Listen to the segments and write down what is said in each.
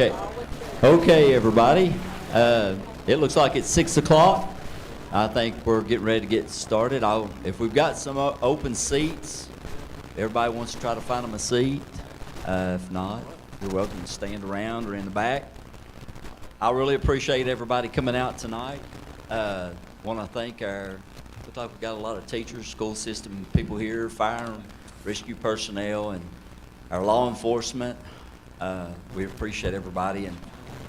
Okay. Okay, everybody. It looks like it's 6 o'clock. I think we're getting ready to get started. If we've got some open seats, everybody wants to try to find them a seat. If not, you're welcome to stand around or in the back. I really appreciate everybody coming out tonight. Want to thank looks like we've got a lot of teachers, school system people here, fire and rescue personnel, and our law enforcement. We appreciate everybody and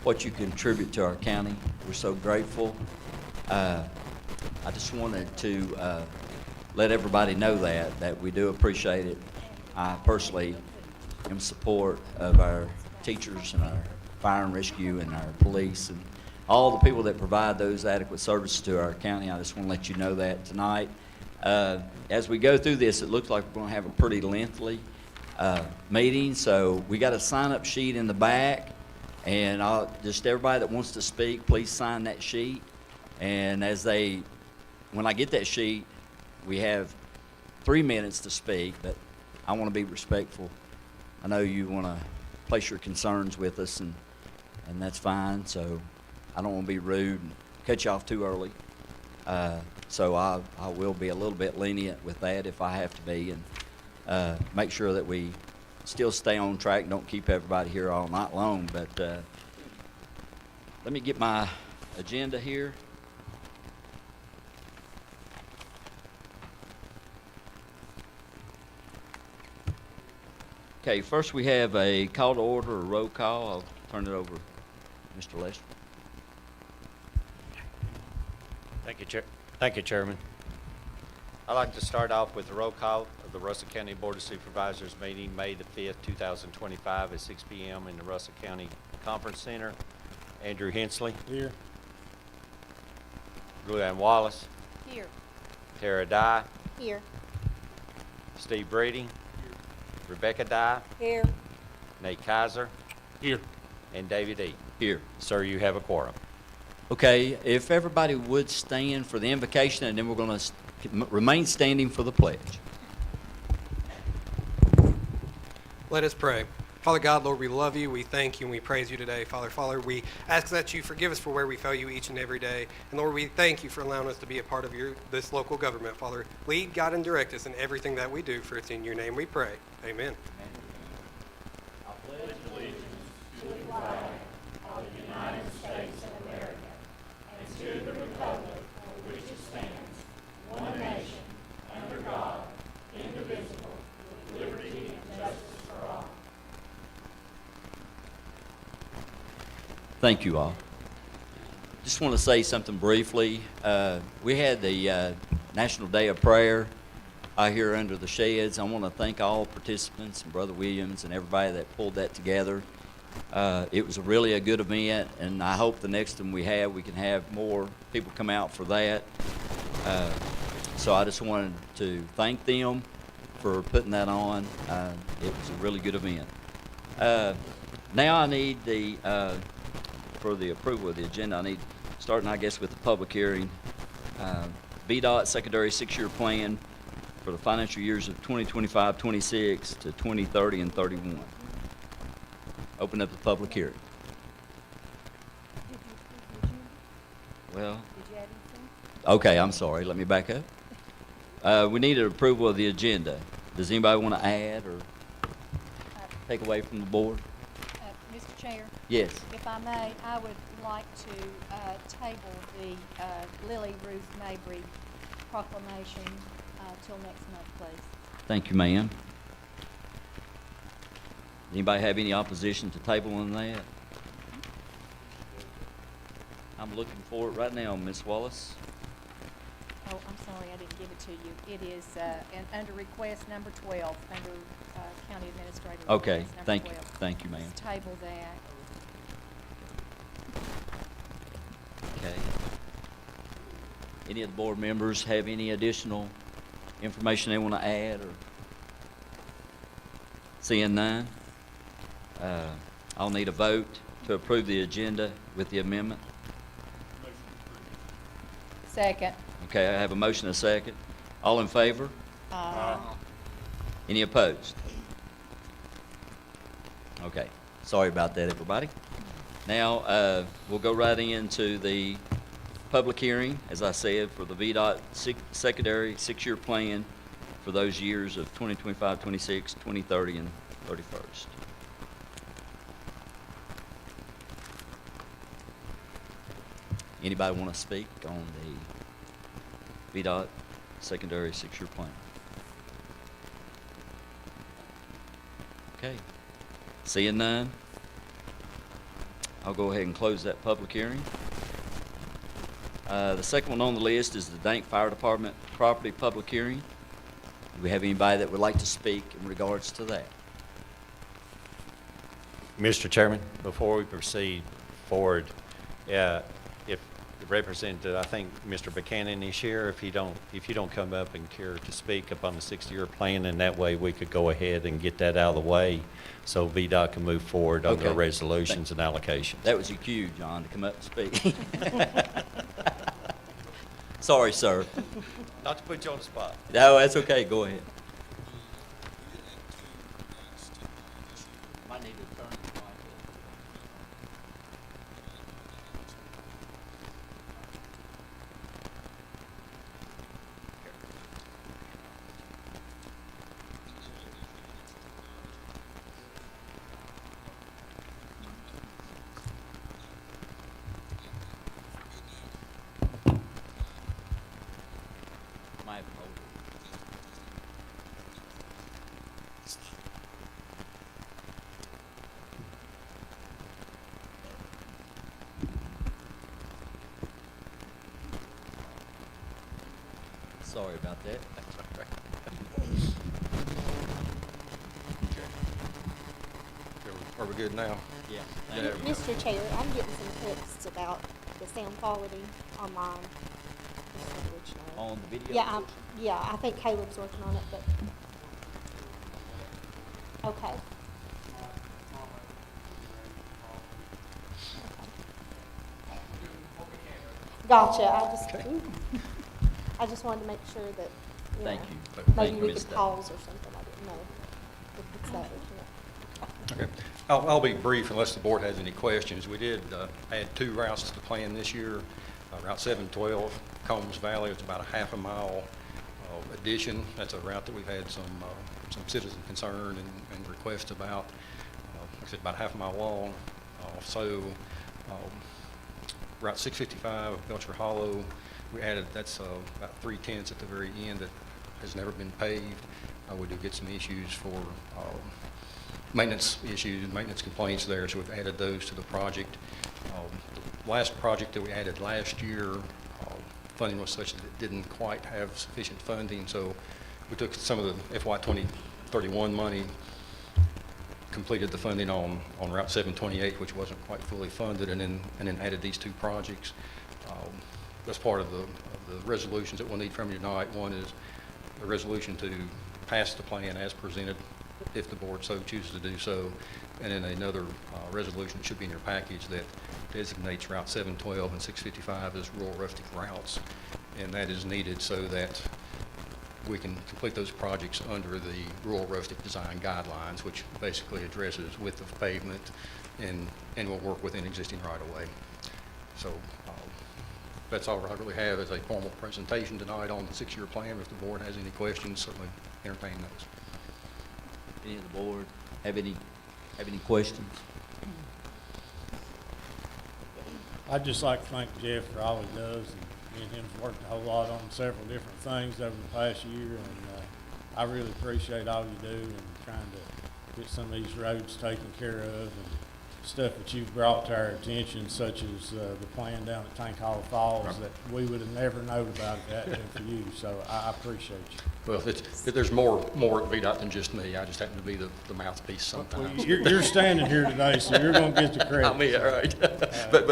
what you contribute to our county. We're so grateful. I just wanted to let everybody know that we do appreciate it. I personally am in support of our teachers and our fire and rescue and our police and all the people that provide those adequate services to our county. I just want to let you know that tonight. As we go through this, it looks like we're going to have a pretty lengthy meeting, so we got a sign-up sheet in the back, and just everybody that wants to speak, please sign that sheet. And when I get that sheet, we have 3 minutes to speak, but I want to be respectful. I know you want to place your concerns with us, and that's fine, so I don't want to be rude and cut you off too early. So I will be a little bit lenient with that if I have to be, and make sure that we still stay on track, don't keep everybody here all night long. But let me get my agenda here. Okay, first we have a call to order, a roll call. I'll turn it over to Mr. Lester. Thank you, Chairman. I'd like to start off with the roll call of the Russell County Board of Supervisors meeting May the 5th, 2025 at 6 p.m. in the Russell County Conference Center. Andrew Hensley. Here. Luann Wallace. Here. Tara Dye. Here. Steve Brady. Here. Rebecca Dye. Here. Nate Kaiser. Here. And David E. Here. Sir, you have a quorum. Okay, if everybody would stand for the invocation, and then we're going to remain standing for the pledge. Let us pray. Father God, Lord, we love you, we thank you, and we praise you today. Father, we ask that you forgive us for where we fail you each and every day. And Lord, we thank you for allowing us to be a part of this local government. Father, lead, guide, and direct us in everything that we do, for it's in your name we pray. Amen. I pledge allegiance to the flag of the United States of America and to the republic for which it stands, one nation, under God, indivisible, with liberty and justice for all. Thank you all. Just want to say something briefly. We had the National Day of Prayer here under the sheds. I want to thank all participants and Brother Williams and everybody that pulled that together. It was really a good event, and I hope the next one we can have more people come out for that. So I just wanted to thank them for putting that on. It was a really good event. Now I need for the approval of the agenda, I need, starting I guess with the public hearing, VDOT Secondary 6-Year Plan for the financial years of 2025-26 to 2030 and 31. Open up the public hearing. Well, okay, I'm sorry. Let me back up. We need an approval of the agenda. Does anybody want to add or take away from the board? Mr. Chair? Yes. If I may, I would like to table the Lily Ruth Mabry proclamation till next month, please. Thank you, ma'am. Anybody have any opposition to tabling that? I'm looking for it right now, Ms. Wallace. Oh, I'm sorry, I didn't give it to you. It is under request number 12, under County Administrator. Okay, request number thank you. 12. Thank you, ma'am. Let's table that. Okay. Any of the board members have any additional information they want to add? Or seeing none, I'll need a vote to approve the agenda with the amendment. Second. Okay, I have a motion and a second. All in favor? Any opposed? Okay. Sorry about that, everybody. Now, we'll go right into the public hearing, as I said, for the VDOT secondary six-year plan for those years of 2025, 26, 2030, and 31st. Anybody want to speak on the VDOT secondary six-year plan? Okay. Seeing none, I'll go ahead and close that public hearing. The second one on the list is the Dank Fire Department property public hearing. Do we have anybody that would like to speak in regards to that? Mr. Chairman, before we proceed forward, if the representative, I think Mr. Buchanan is here, if you don't come up and care to speak upon the 60-year plan, and that way we could go ahead and get that out of the way so VDOT can move forward on their Okay. resolutions and allocations. That was your cue, John, to come up and speak. Sorry, sir. Not to put you on the spot. No, that's okay. Go ahead. Might need to turn the mic up. Might have to hold it. Sorry about that. Are we good now? Yeah. Yeah. Thank you. Mr. Chair, I'm getting some texts about the sound quality online. Just wanted to let you know. On the video? Yeah, I think Caleb's working on it, but. Okay. Gotcha, I just wanted to make sure that, you Thank know, you. maybe Thank you, we Ms. could Day. pause or something, I didn't know if it's that, or not. Okay. I'll be brief unless the board has any questions. We did add 2 routes to the plan this year. Route 712, Combs Valley, it's about a half a mile addition. That's a route that we've had some citizen concern and requests about. Like I said, about a half a mile long. Route 655, Belcher Hollow, we added, that's about 3/10 at the very end that has never been paved. We do get some issues for maintenance issues and maintenance complaints there, so we've added those to the project. The last project that we added last year, funding was such that it didn't quite have sufficient funding, so we took some of the FY 2031 money, completed the funding on Route 728, which wasn't quite fully funded, and then added these 2 projects. That's part of the resolutions that we'll need from you tonight. One is a resolution to pass the plan as presented, if the board so chooses to do so, and then another resolution that should be in your package that designates Route 712 and 655 as rural rustic routes, and that is needed so that we can complete those projects under the rural rustic design guidelines, which basically addresses width of pavement and will work within existing right-of-way. So that's all I really have as a formal presentation tonight on the 6-year plan. If the board has any questions, certainly entertain those. Any of the board have any questions? I'd just like to thank Jeff for all he does, and me and him's worked a whole lot on several different things over the past year, and I really appreciate all you do and trying to get some of these roads taken care of and stuff that you've brought to our attention, such as the plan down at Tank Hollow Falls that we would have never known about if it hadn't been for you, so I appreciate you. Well, there's more at VDOT than just me. I just happen to be the mouthpiece Well, sometimes. you're standing here today, so you're gonna get the credit. I mean, all right.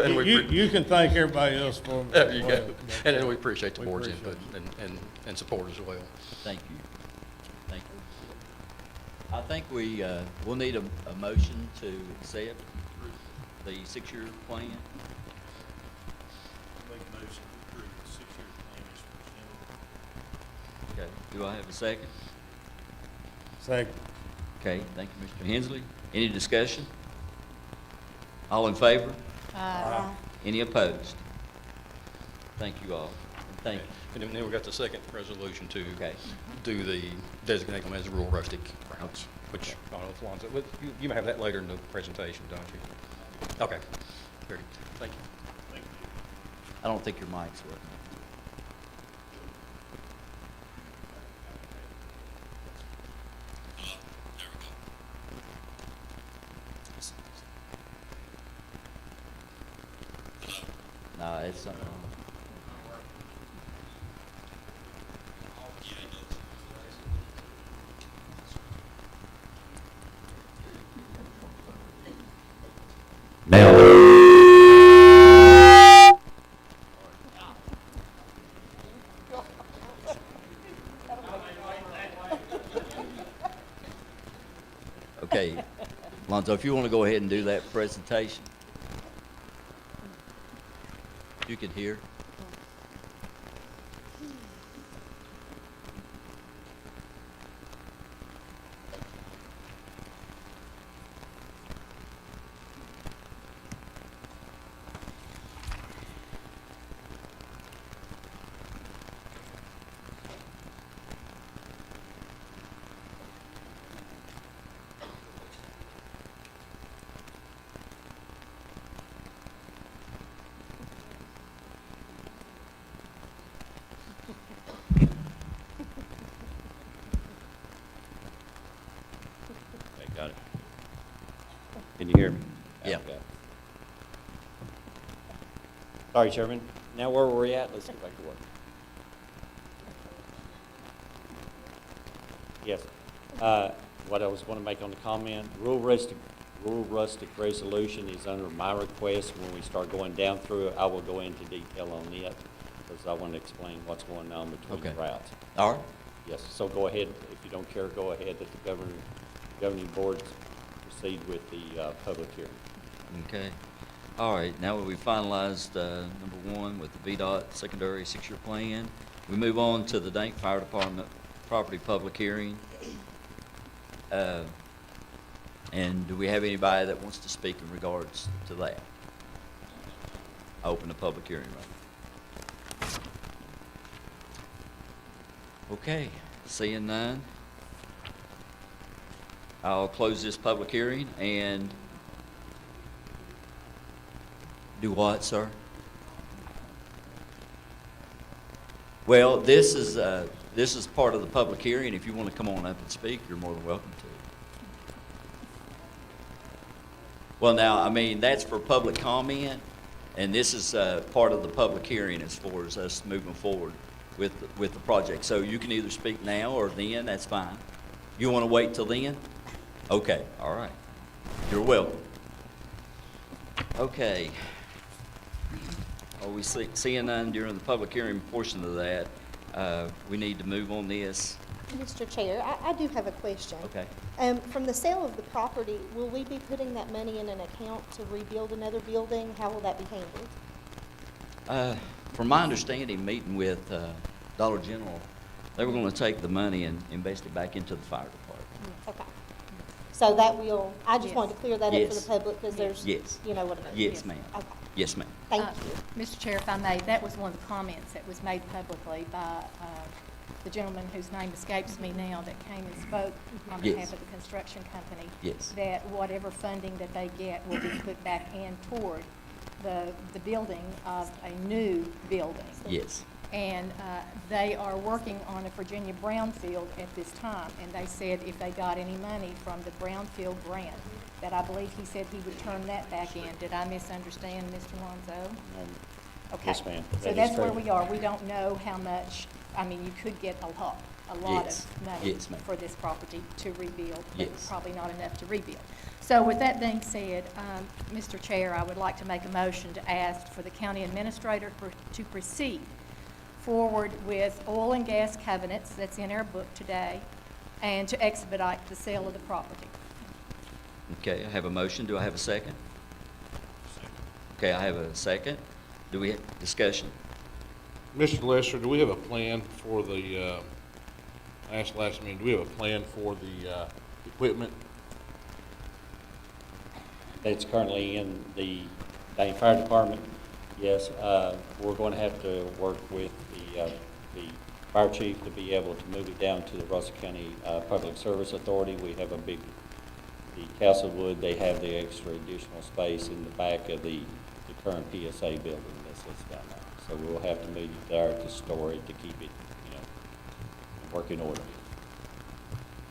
And You can thank everybody else for me. there you as well, go. but, And then we appreciate the we board's appreciate input and support as well. Thank you. Thank you. I think we'll need a motion to accept the 6-year plan. Make a motion to approve the 6-year plan as presented. Okay, do I have a second? Second. Okay, thank you, Mr. Hensley. Any discussion? All in favor? Any opposed? Thank you all. And thank, And then we got the second resolution to Okay. do the, designate them as rural rustic routes, which, I don't know if Lonzo, but you may have that later in the presentation, don't you? Okay, very good, thank you. I don't think your mic's working. No, it's something wrong. Okay, Lonzo, if you want to go ahead and do that presentation. You can hear. Okay, got it. Can you hear me? Yeah. Okay. Sorry, Chairman. Now where were we at? Let's get back to work. Yes. What I was going to make on the comment, rural rustic resolution is under my request. When we start going down through it, I will go into detail on it because I want to explain what's going on between the Okay. routes. All right. Yes, so go ahead, if you don't care, go ahead, let the governing boards proceed with the public hearing. Okay. All right, now we finalized number one with the VDOT secondary 6-year plan. We move on to the Dank Fire Department property public hearing. And do we have anybody that wants to speak in regards to that? I open the public hearing right now. Okay, seeing none, I'll close this public hearing and do what, sir? Well, this is part of the public hearing. If you want to come on up and speak, you're more than welcome to. Well, now, I mean, that's for public comment, and this is part of the public hearing as far as us moving forward with the project. So you can either speak now or then, that's fine. You want to wait till then? Okay, all right. You're welcome. Okay. Are we seeing none during the public hearing portion of that? We need to move on this. Mr. Chair, I do have a question. Okay. From the sale of the property, will we be putting that money in an account to rebuild another building? How will that be handled? From my understanding, meeting with Dollar General, they were going to take the money and invest it back into the fire department. Okay. So that will, I just Yes. wanted to clear that up for Yes. the public because there's, Yes. you know what I mean? Yes, ma'am. Okay. Yes, ma'am. Thank you. Mr. Chair, if I may, that was one of the comments that was made publicly by the gentleman whose name escapes me now that came and spoke on Yes. behalf of the construction company. Yes. That whatever funding that they get will be put back in toward the building of a new building. Yes. And they are working on a Virginia brownfield at this time, and they said if they got any money from the brownfield grant, that I believe he said he would turn that back in. Did I misunderstand, Mr. Lonzo? Okay. Yes, ma'am. So That is that's where correct. we are. We don't know how much, I mean, you could get a lot Yes. of money Yes, ma'am. for this property to rebuild, but Yes. probably not enough to rebuild. So with that being said, Mr. Chair, I would like to make a motion to ask for the county administrator to proceed forward with oil and gas covenants that's in our book today and to expedite the sale of the property. Okay, I have a motion. Do I have a second? Okay, I have a second. Do we have discussion? Mr. Lester, do we have a plan for the, I asked last meeting, do we have a plan for the equipment? It's currently in the Dane Fire Department, yes, we're going to have to work with the fire chief to be able to move it down to the Russell County Public Service Authority. We have the Castlewood, they have the extra additional space in the back of the current PSA building that's down there. So we'll have to move it there to store it, to keep it, in working order.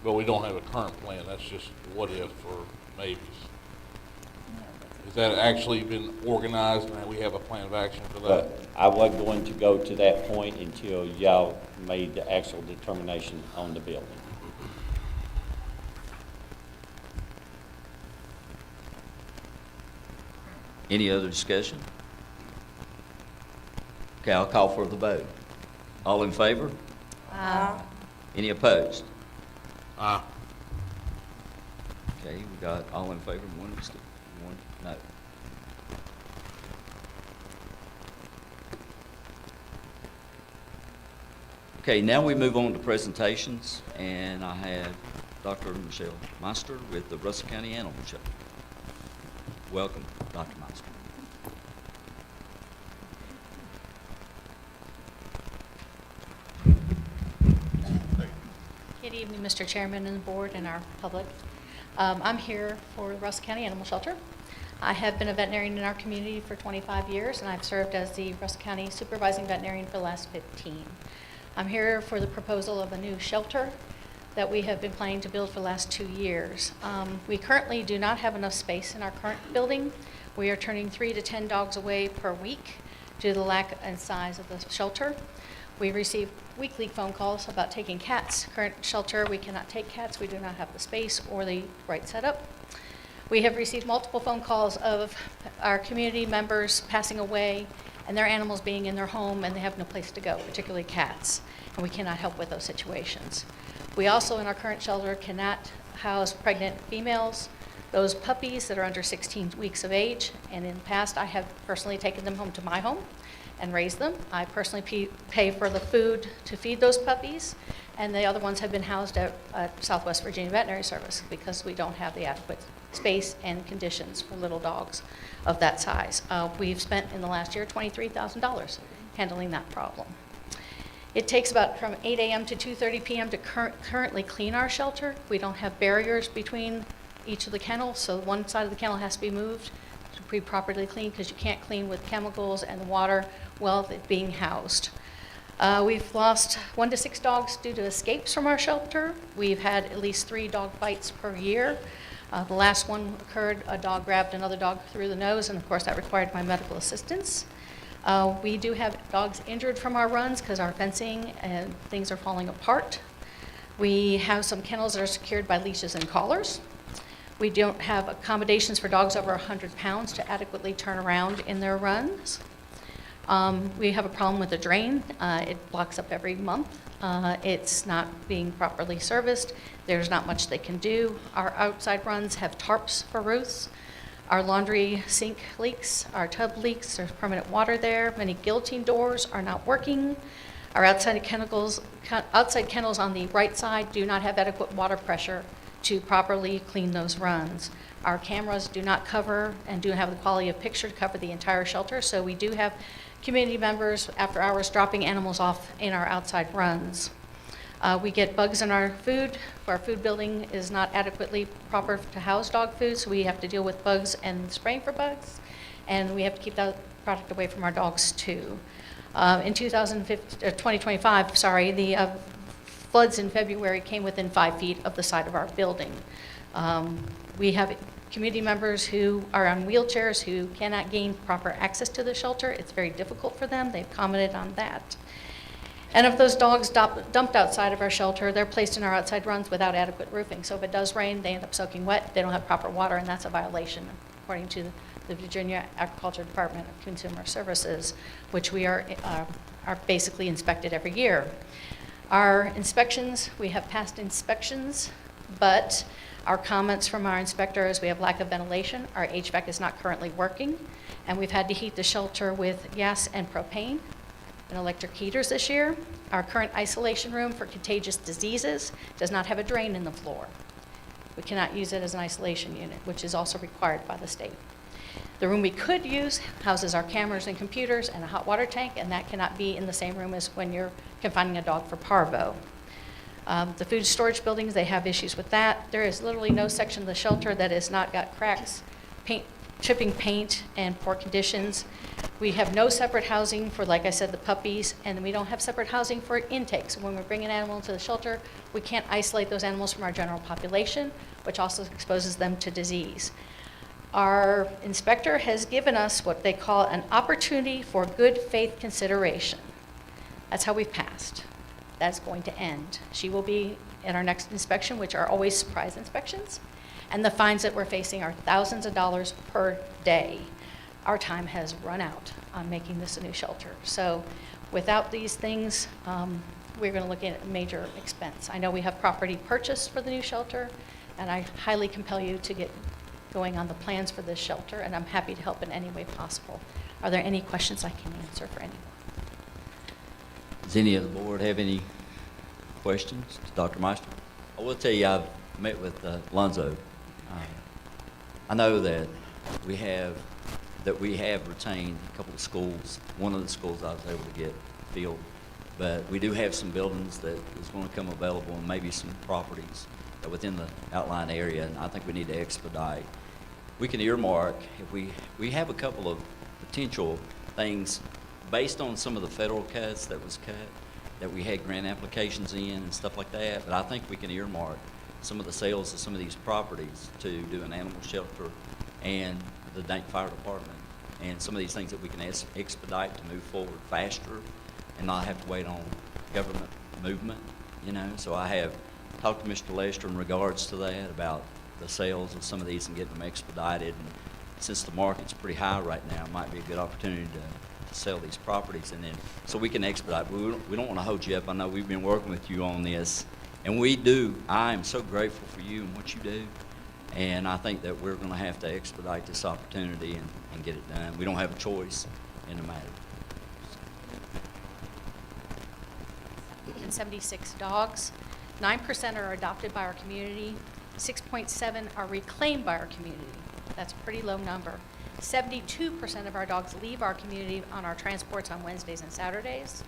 But we don't have a current plan, that's just what if or maybes. Has that actually been organized and we have a plan of action for that? But I wasn't going to go to that point until y'all made the actual determination on the building. Any other discussion? Okay, I'll call for the vote. All in favor? Any opposed? Aye. Okay, we got all in favor, one no. Okay, now we move on to presentations, and I have Dr. Michelle Meister with the Russell County Animal Shelter. Welcome, Dr. Meister. Good evening, Mr. Chairman and the board and our public. I'm here for Russell County Animal Shelter. I have been a veterinarian in our community for 25 years, and I've served as the Russell County supervising veterinarian for the last 15. I'm here for the proposal of a new shelter that we have been planning to build for the last 2 years. We currently do not have enough space in our current building. We are turning 3 to 10 dogs away per week due to the lack and size of the shelter. We receive weekly phone calls about taking cats. Current shelter, we cannot take cats. We do not have the space or the right setup. We have received multiple phone calls of our community members passing away and their animals being in their home and they have no place to go, particularly cats, and we cannot help with those situations. We also, in our current shelter, cannot house pregnant females, those puppies that are under 16 weeks of age, and in the past, I have personally taken them home to my home and raise them. I personally pay for the food to feed those puppies, and the other ones have been housed at Southwest Virginia Veterinary Service because we don't have the adequate space and conditions for little dogs of that size. We've spent in the last year $23,000 handling that problem. It takes about from 8 a.m. to 2:30 p.m. to currently clean our shelter. We don't have barriers between each of the kennels, so one side of the kennel has to be moved to be properly cleaned because you can't clean with chemicals and water while it's being housed. We've lost 1 to 6 dogs due to escapes from our shelter. We've had at least 3 dog bites per year. The last one occurred, a dog grabbed another dog through the nose, and of course that required my medical assistance. We do have dogs injured from our runs because our fencing and things are falling apart. We have some kennels that are secured by leashes and collars. We don't have accommodations for dogs over 100 pounds to adequately turn around in their runs. We have a problem with the drain. It blocks up every month. It's not being properly serviced. There's not much they can do. Our outside runs have tarps for roofs. Our laundry sink leaks, our tub leaks, there's permanent water there. Many guillotine doors are not working. Our outside kennels on the right side do not have adequate water pressure to properly clean those runs. Our cameras do not cover and do have the quality of picture to cover the entire shelter, so we do have community members after hours dropping animals off in our outside runs. We get bugs in our food. Our food building is not adequately proper to house dog food, so we have to deal with bugs and spraying for bugs, and we have to keep that product away from our dogs too. In 2025, the floods in February came within 5 feet of the side of our building. We have community members who are on wheelchairs who cannot gain proper access to the shelter. It's very difficult for them. They've commented on that. And if those dogs dumped outside of our shelter, they're placed in our outside runs without adequate roofing. So if it does rain, they end up soaking wet. They don't have proper water, and that's a violation according to the Virginia Agriculture Department of Consumer Services, which we are basically inspected every year. Our inspections, we have passed inspections, but our comments from our inspector is we have lack of ventilation. Our HVAC is not currently working, and we've had to heat the shelter with gas and propane and electric heaters this year. Our current isolation room for contagious diseases does not have a drain in the floor. We cannot use it as an isolation unit, which is also required by the state. The room we could use houses our cameras and computers and a hot water tank, and that cannot be in the same room as when you're confining a dog for parvo. The food storage buildings, they have issues with that. There is literally no section of the shelter that has not got cracks, chipping paint, and poor conditions. We have no separate housing for, like I said, the puppies, and we don't have separate housing for intake. So when we bring an animal into the shelter, we can't isolate those animals from our general population, which also exposes them to disease. Our inspector has given us what they call an opportunity for good faith consideration. That's how we've passed. That's going to end. She will be at our next inspection, which are always surprise inspections. And the fines that we're facing are thousands of dollars per day. Our time has run out on making this a new shelter. So without these things, we're going to look at a major expense. I know we have property purchased for the new shelter, and I highly compel you to get going on the plans for this shelter, and I'm happy to help in any way possible. Are there any questions I can answer for anyone? Does any of the board have any questions to Dr. Meister? I will tell you, I've met with Lonzo. I know that we have retained a couple of schools. One of the schools I was able to get filled, but we do have some buildings that is going to come available, and maybe some properties within the outline area, and I think we need to expedite. We can earmark, if we have a couple of potential things based on some of the federal cuts that was cut, that we had grant applications in and stuff like that, but I think we can earmark some of the sales of some of these properties to do an animal shelter and the Dank Fire Department, and some of these things that we can expedite to move forward faster and not have to wait on government movement, you know. So I have talked to Mr. Lester in regards to that, about the sales of some of these and getting them expedited. And since the market's pretty high right now, it might be a good opportunity to sell these properties, and then so we can expedite. We don't want to hold you up. I know we've been working with you on this, and we do. I am so grateful for you and what you do, and I think that we're going to have to expedite this opportunity and get it done. We don't have a choice in the matter. 76 dogs. 9% are adopted by our community. 6.7 are reclaimed by our community. That's a pretty low number. 72% of our dogs leave our community on our transports on Wednesdays and Saturdays.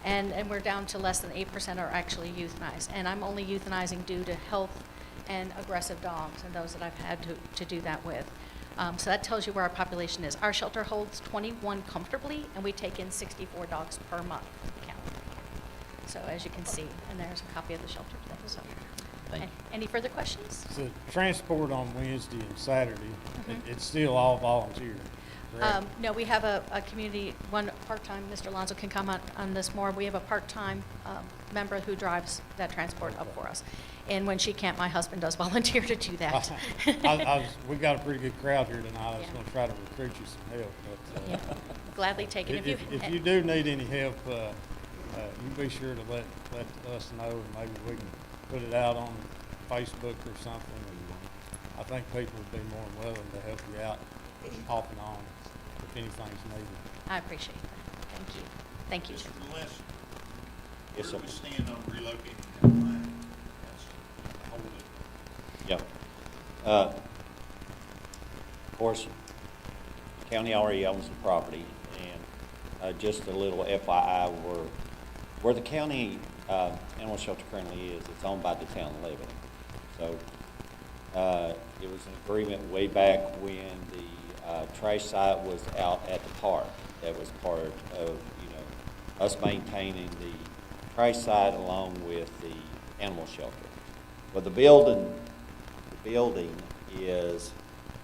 And we're down to less than 8% are actually euthanized. And I'm only euthanizing due to health and aggressive dogs, and those that I've had to do that with. So that tells you where our population is. Our shelter holds 21 comfortably, and we take in 64 dogs per month. So as you can see, and there's a copy of the shelter today. So, any further questions? So transport on Wednesday and Saturday, it's still all volunteer, correct? No, we have a community, one part-time, Mr. Alonso can comment on this more. We have a part-time member who drives that transport up for us. And when she can't, my husband does volunteer to do that. We got a pretty good crowd here tonight. I was going to try to recruit you some help. But, Yeah, gladly taken. if you do need any help, you be sure to let us know, and maybe we can put it out on Facebook or something. And I think people would be more than willing to help you out off and on if anything's needed. I appreciate that. Thank you. Thank you, Jim. Mr. Gillespie, Yes, sir. where do we stand on relocating that line? That's a whole Yep. Of course, the county already owns the property, and just a little FYI, where the county animal shelter currently is, it's owned by the town of Lebanon. So it was an agreement way back when the trash site was out at the park. That was part of, us maintaining the trash site along with the animal shelter. Well, the building is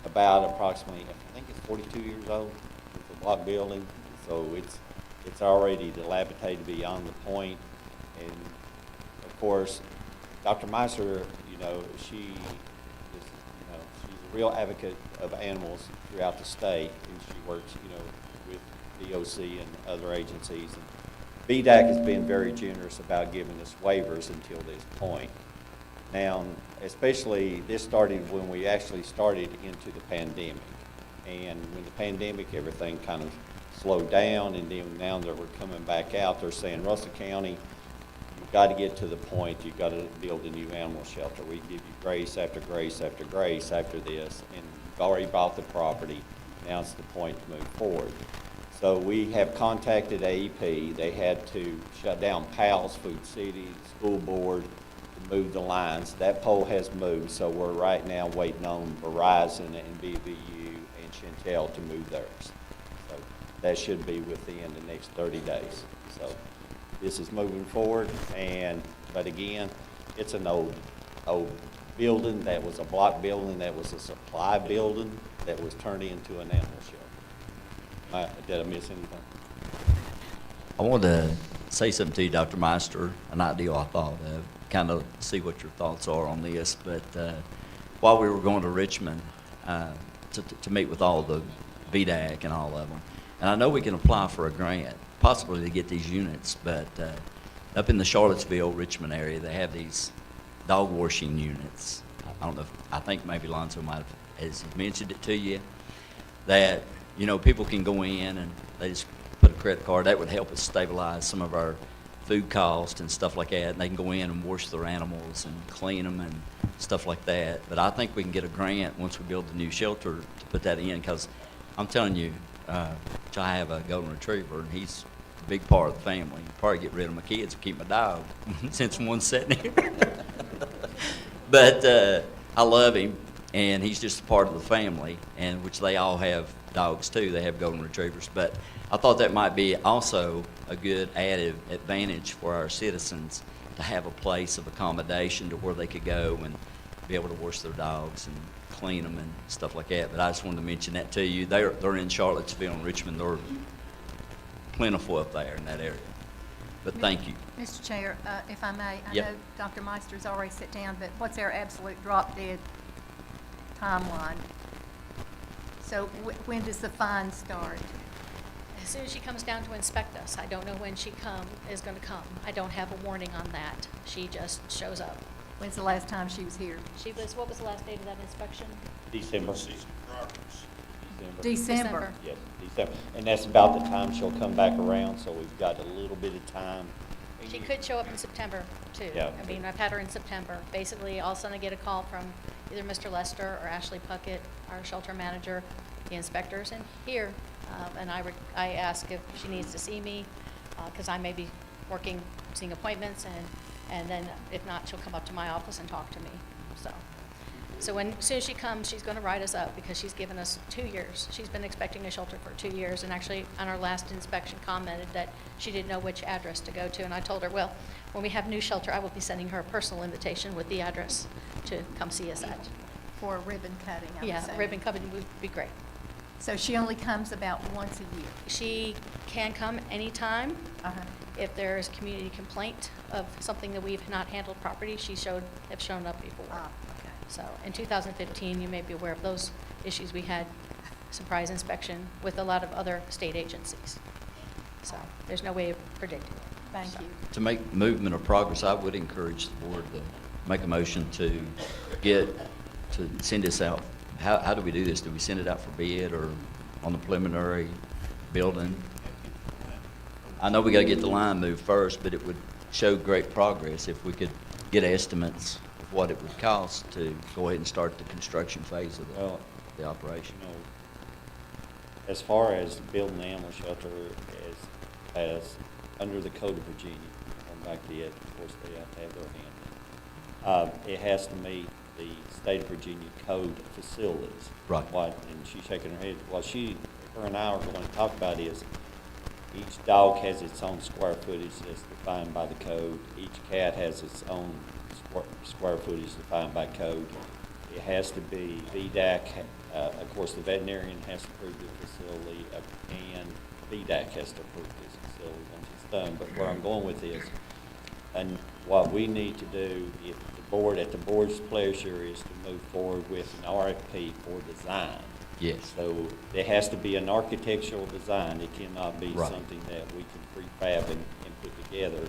about approximately, I think it's 42 years old. It's a block building, so it's already dilapidated beyond the point. And of course, Dr. Meister, she's a real advocate of animals throughout the state, and she works, with DOC and other agencies. And BDAC has been very generous about giving us waivers until this point. Now, especially this started when we actually started into the pandemic. And when the pandemic, everything kind of slowed down, and then now that we're coming back out, they're saying, Russell County, you've got to get to the point, you've got to build a new animal shelter. We give you grace after grace after grace after this, and you've already bought the property. now's the point to move forward. So we have contacted AEP. They had to shut down PALS, Food City, the school board, to move the lines. That pole has moved, so we're right now waiting on Verizon and BVU and Chantel to move theirs. So that should be within the next 30 days. So this is moving forward, but again, it's an old building. That was a block building. That was a supply building that was turned into an animal shelter. Did I miss anything? I wanted to say something to you, Dr. Meister, an idea I thought of, kind of see what your thoughts are on this. But while we were going to Richmond to meet with all the VDAC and all of them, and I know we can apply for a grant, possibly to get these units, but up in the Charlottesville, Richmond area, they have these dog washing units. I don't know I think maybe Lonzo might have mentioned it to you, that people can go in and they just put a credit card. That would help us stabilize some of our food costs and stuff like that. And they can go in and wash their animals and clean them and stuff like that. But I think we can get a grant once we build the new shelter to put that in, because I'm telling you, I have a golden retriever and he's a big part of the family. Probably get rid of my kids and keep my dog since one's sitting here. But I love him, and he's just a part of the family, and which they all have dogs too. They have golden retrievers. But I thought that might be also a good added advantage for our citizens to have a place of accommodation to where they could go and be able to wash their dogs and clean them and stuff like that. But I just wanted to mention that to you. They're in Charlottesville and Richmond. They're plentiful up there in that area. But thank you. Mr. Chair, if I may, I Yep. know Dr. Meister's already sit down, but what's our absolute drop-dead timeline? So when does the fine start? As soon as she comes down to inspect us, I don't know when she is going to come. I don't have a warning on that. She just shows up. When's the last time she was here? What was the last date of that inspection? December. December. Yes, December. And that's about the time she'll come back around, so we've got a little bit of time. She could show up in September, too. Yeah. I mean, I've had her in September. Basically, all of a sudden I get a call from either Mr. Lester or Ashley Puckett, our shelter manager, the inspectors, and here. And I ask if she needs to see me, because I may be working, seeing appointments, and then if not, she'll come up to my office and talk to me. So as soon as she comes, she's going to write us up, because she's given us 2 years. She's been expecting a shelter for 2 years, and actually on our last inspection commented that she didn't know which address to go to. And I told her, well, when we have new shelter, I will be sending her a personal invitation with the address to come see us at. For a ribbon cutting, I'm Yeah, assuming. ribbon cutting would be great. So she only comes about once a year? She can come anytime. Uh-huh. If there is community complaint of something that we've not handled properly, have shown up before. Ah, okay. So in 2015, you may be aware of those issues. We had surprise inspection with a lot of other state agencies. So there's no way of predicting it. Thank you. To make movement or progress, I would encourage the board to make a motion to send this out. How do we do this? Do we send it out for bid or on the preliminary building? I know we got to get the line moved first, but it would show great progress if we could get estimates of what it would cost to go ahead and start the construction phase of the operation. As far as building the animal shelter, as under the Code of Virginia, going back to it, of course, they have to have their hand in it. It has to meet the state of Virginia code facilities. Right. And she's shaking her head. What her and I are going to talk about is each dog has its own square footage that's defined by the code. Each cat has its own square footage defined by code. It has to be VDAC. Of course, the veterinarian has to approve the facility, and VDAC has to approve this facility once it's done. But where I'm going with this, and what we need to do, if the board, at the board's pleasure, is to move forward with an RFP for design. Yes. So there has to be an architectural design. It cannot be Right. something that we can prefab and put together.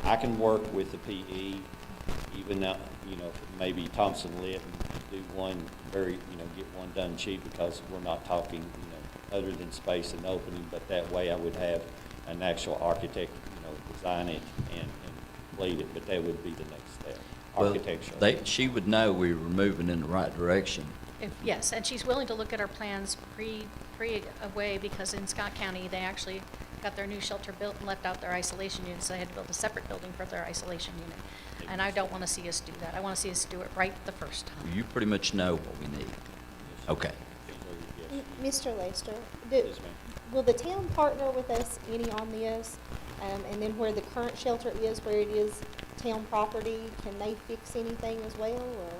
I can work with the PE, even now, maybe Thompson Lit and do one get one done cheap, because we're not talking, other than space and opening, but that way I would have an actual architect, design it and complete it, but that would be the next step, architectural. Well, she would know we were moving in the right direction, Yes, and she's willing to look at our plans pre-away, because in Scott County, they actually got their new shelter built and left out their isolation units. They had to build a separate building for their isolation unit. And I don't want to see us do that. I want to see us do it right the first time. You pretty much know what we need. Okay. Mr. Lester, Yes, ma'am. will the town partner with us any on this? And then where the current shelter is, where it is town property, can they fix anything as well, or?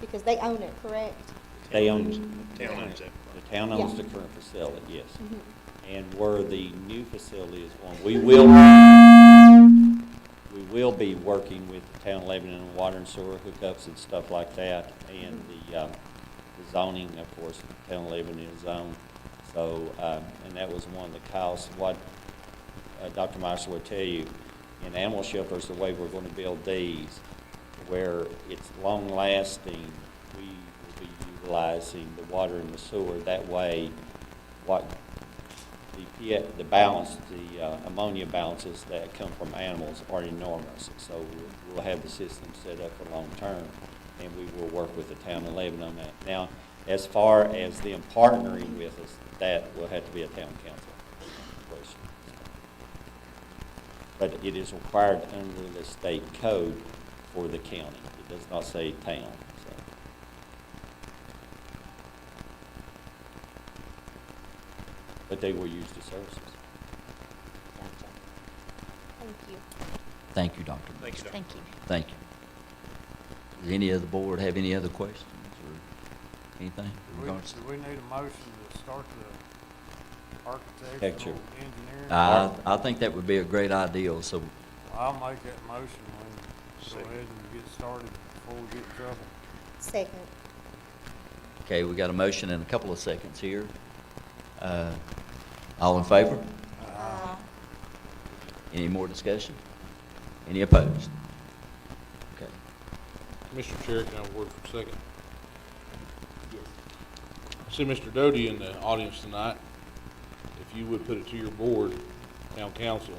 Because they own it, correct? They own, The town owns it. the town owns Yeah. the current facility, yes. Mhm. And where the new facility is going, we will be working with the town of Lebanon on water and sewer hookups and stuff like that, and the zoning, of course, the town of Lebanon is zoned. So, and that was one of the costs. What Dr. Meister would tell you, in animal shelters, the way we're going to build these, where it's long-lasting, we will be utilizing the water and the sewer. That way, what the balance, the ammonia balances that come from animals are enormous. So we'll have the system set up for long-term, and we will work with the town of Lebanon on that. Now, as far as them partnering with us, that will have to be a town council question. But it is required under the state code for the county. It does not say town, so. But they will use the services. Thank you. Thank you, Dr. Thank you, Doctor. Thank you. Thank you. Does any of the board have any other questions or anything? in regards to- Do we need a motion to start the Architecture. architectural engineering? I think that would be a great idea, so I'll make that motion when, go ahead and get started before we get in trouble. Second. okay, we got a motion in a couple of seconds here. All in favor? Any more discussion? Any opposed? Okay. Mr. Chair, can I have a word for a second? I see Mr. Doty in the audience tonight. If you would put it to your board, town council,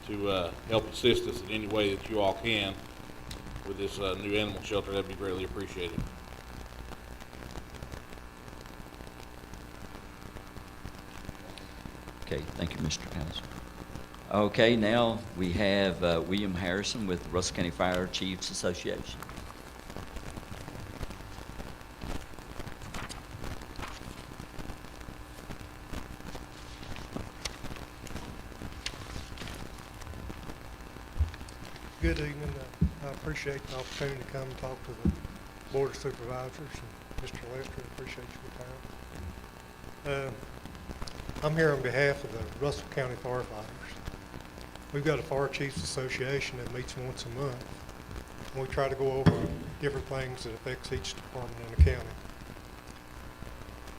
to help assist us in any way that you all can with this new animal shelter, that'd be greatly appreciated. Okay, thank you, Mr. Council. Okay, now we have William Harrison with Russell County Fire Chiefs Association. Good evening. I appreciate the opportunity to come and talk to the Board of Supervisors and Mr. Lester. Appreciate your time. I'm here on behalf of the Russell County Firefighters. We've got a Fire Chiefs Association that meets once a month. And we try to go over different things that affects each department in the county.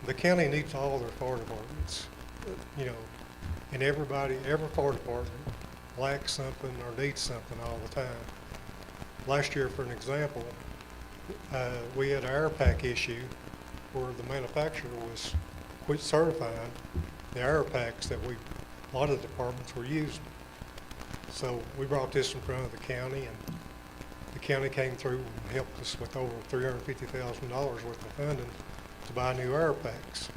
The county needs all their fire departments. You know, and every fire department lacks something or needs something all the time. Last year, for an example, we had an air pack issue where the manufacturer was quit certifying the air packs that a lot of departments were using. So we brought this in front of the county, and the county came through and helped us with over $350,000 worth of funding to buy new air packs.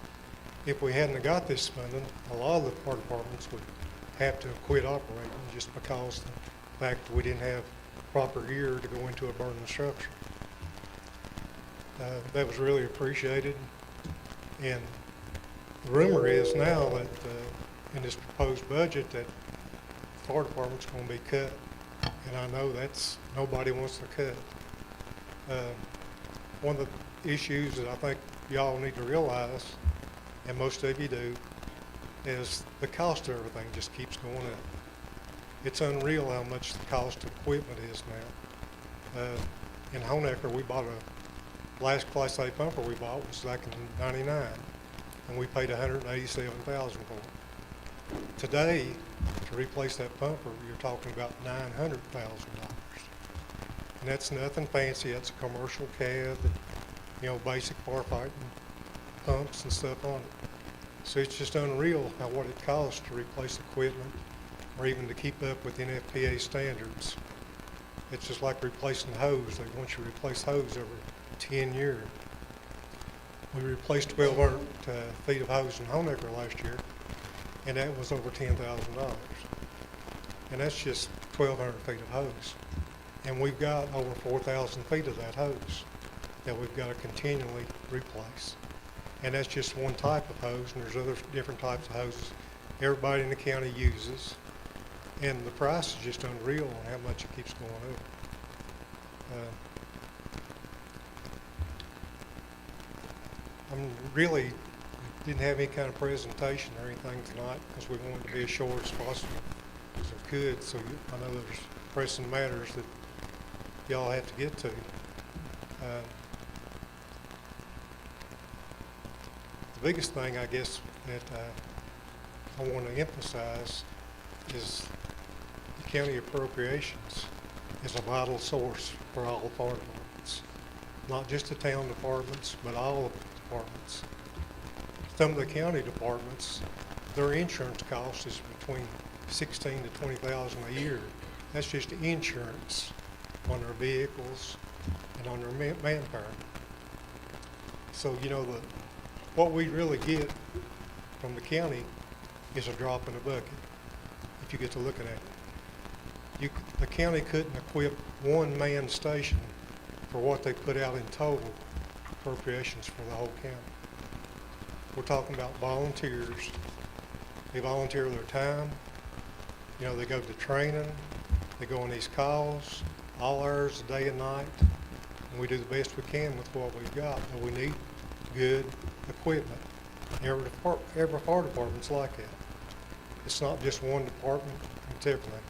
If we hadn't have got this funding, a lot of the fire departments would have to quit operating just because the fact that we didn't have proper gear to go into a burning structure. That was really appreciated, and the rumor is now that in this proposed budget that the fire department's going to be cut, and I know that's nobody wants to cut. One of the issues that I think y'all need to realize, and most of you do, is the cost of everything just keeps going up. It's unreal how much the cost of equipment is now. In Honecker, we bought last Class A pumper we bought was back in '99, and we paid $187,000 for it. Today, to replace that pumper, you're talking about $900,000. And that's nothing fancy. That's a commercial cab, and, basic firefighting pumps and stuff on it. So it's just unreal what it costs to replace equipment or even to keep up with NFPA standards. It's just like replacing hose. They want you to replace hose every 10 years. We replaced 1,200 feet of hose in Honecker last year, and that was over $10,000. And that's just 1,200 feet of hose. And we've got over 4,000 feet of that hose that we've got to continually replace. And that's just one type of hose, and there's other different types of hoses everybody in the county uses. And the price is just unreal on how much it keeps going up. I'm really didn't have any kind of presentation or anything tonight because we wanted to be as short as possible as we could. So I know there's pressing matters that y'all have to get to. The biggest thing, I guess, that I want to emphasize is the county appropriations is a vital source for all fire departments, not just the town departments, but all of the departments. Some of the county departments, their insurance cost is between $16,000 to $20,000 a year. That's just insurance on their vehicles and on their manpower. So, you know, what we really get from the county is a drop in the bucket, if you get to looking at it. The county couldn't equip one manned station for what they put out in total appropriations for the whole county. We're talking about volunteers. They volunteer their time. You know, they go to training. They go on these calls, all hours, day and night. And we do the best we can with what we've got. But we need good equipment. Every fire department's like that. It's not just one department, it's everything.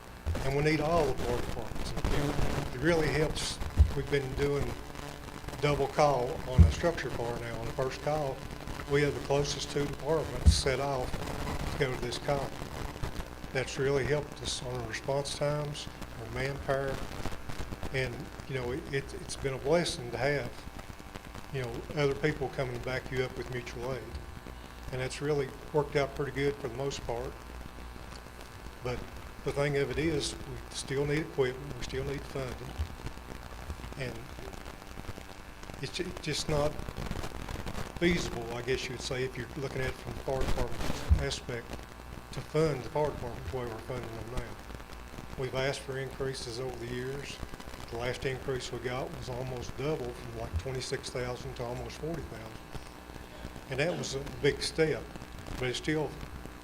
And we need all the fire departments in the county. It really helps. We've been doing double call on a structure fire now. On the first call, we have the closest two departments set off to go to this call. That's really helped us on our response times, our manpower, and you know it's been a blessing to have other people coming to back you up with mutual aid, and that's really worked out pretty good for the most part. But the thing of it is, we still need equipment, we still need funding, and it's just not feasible, I guess you'd say, if you're looking at it from the fire department's aspect, to fund the fire department the way we're funding them now. We've asked for increases over the years. The last increase we got was almost double, from like 26,000 to almost 40,000. And that was a big step, but it's still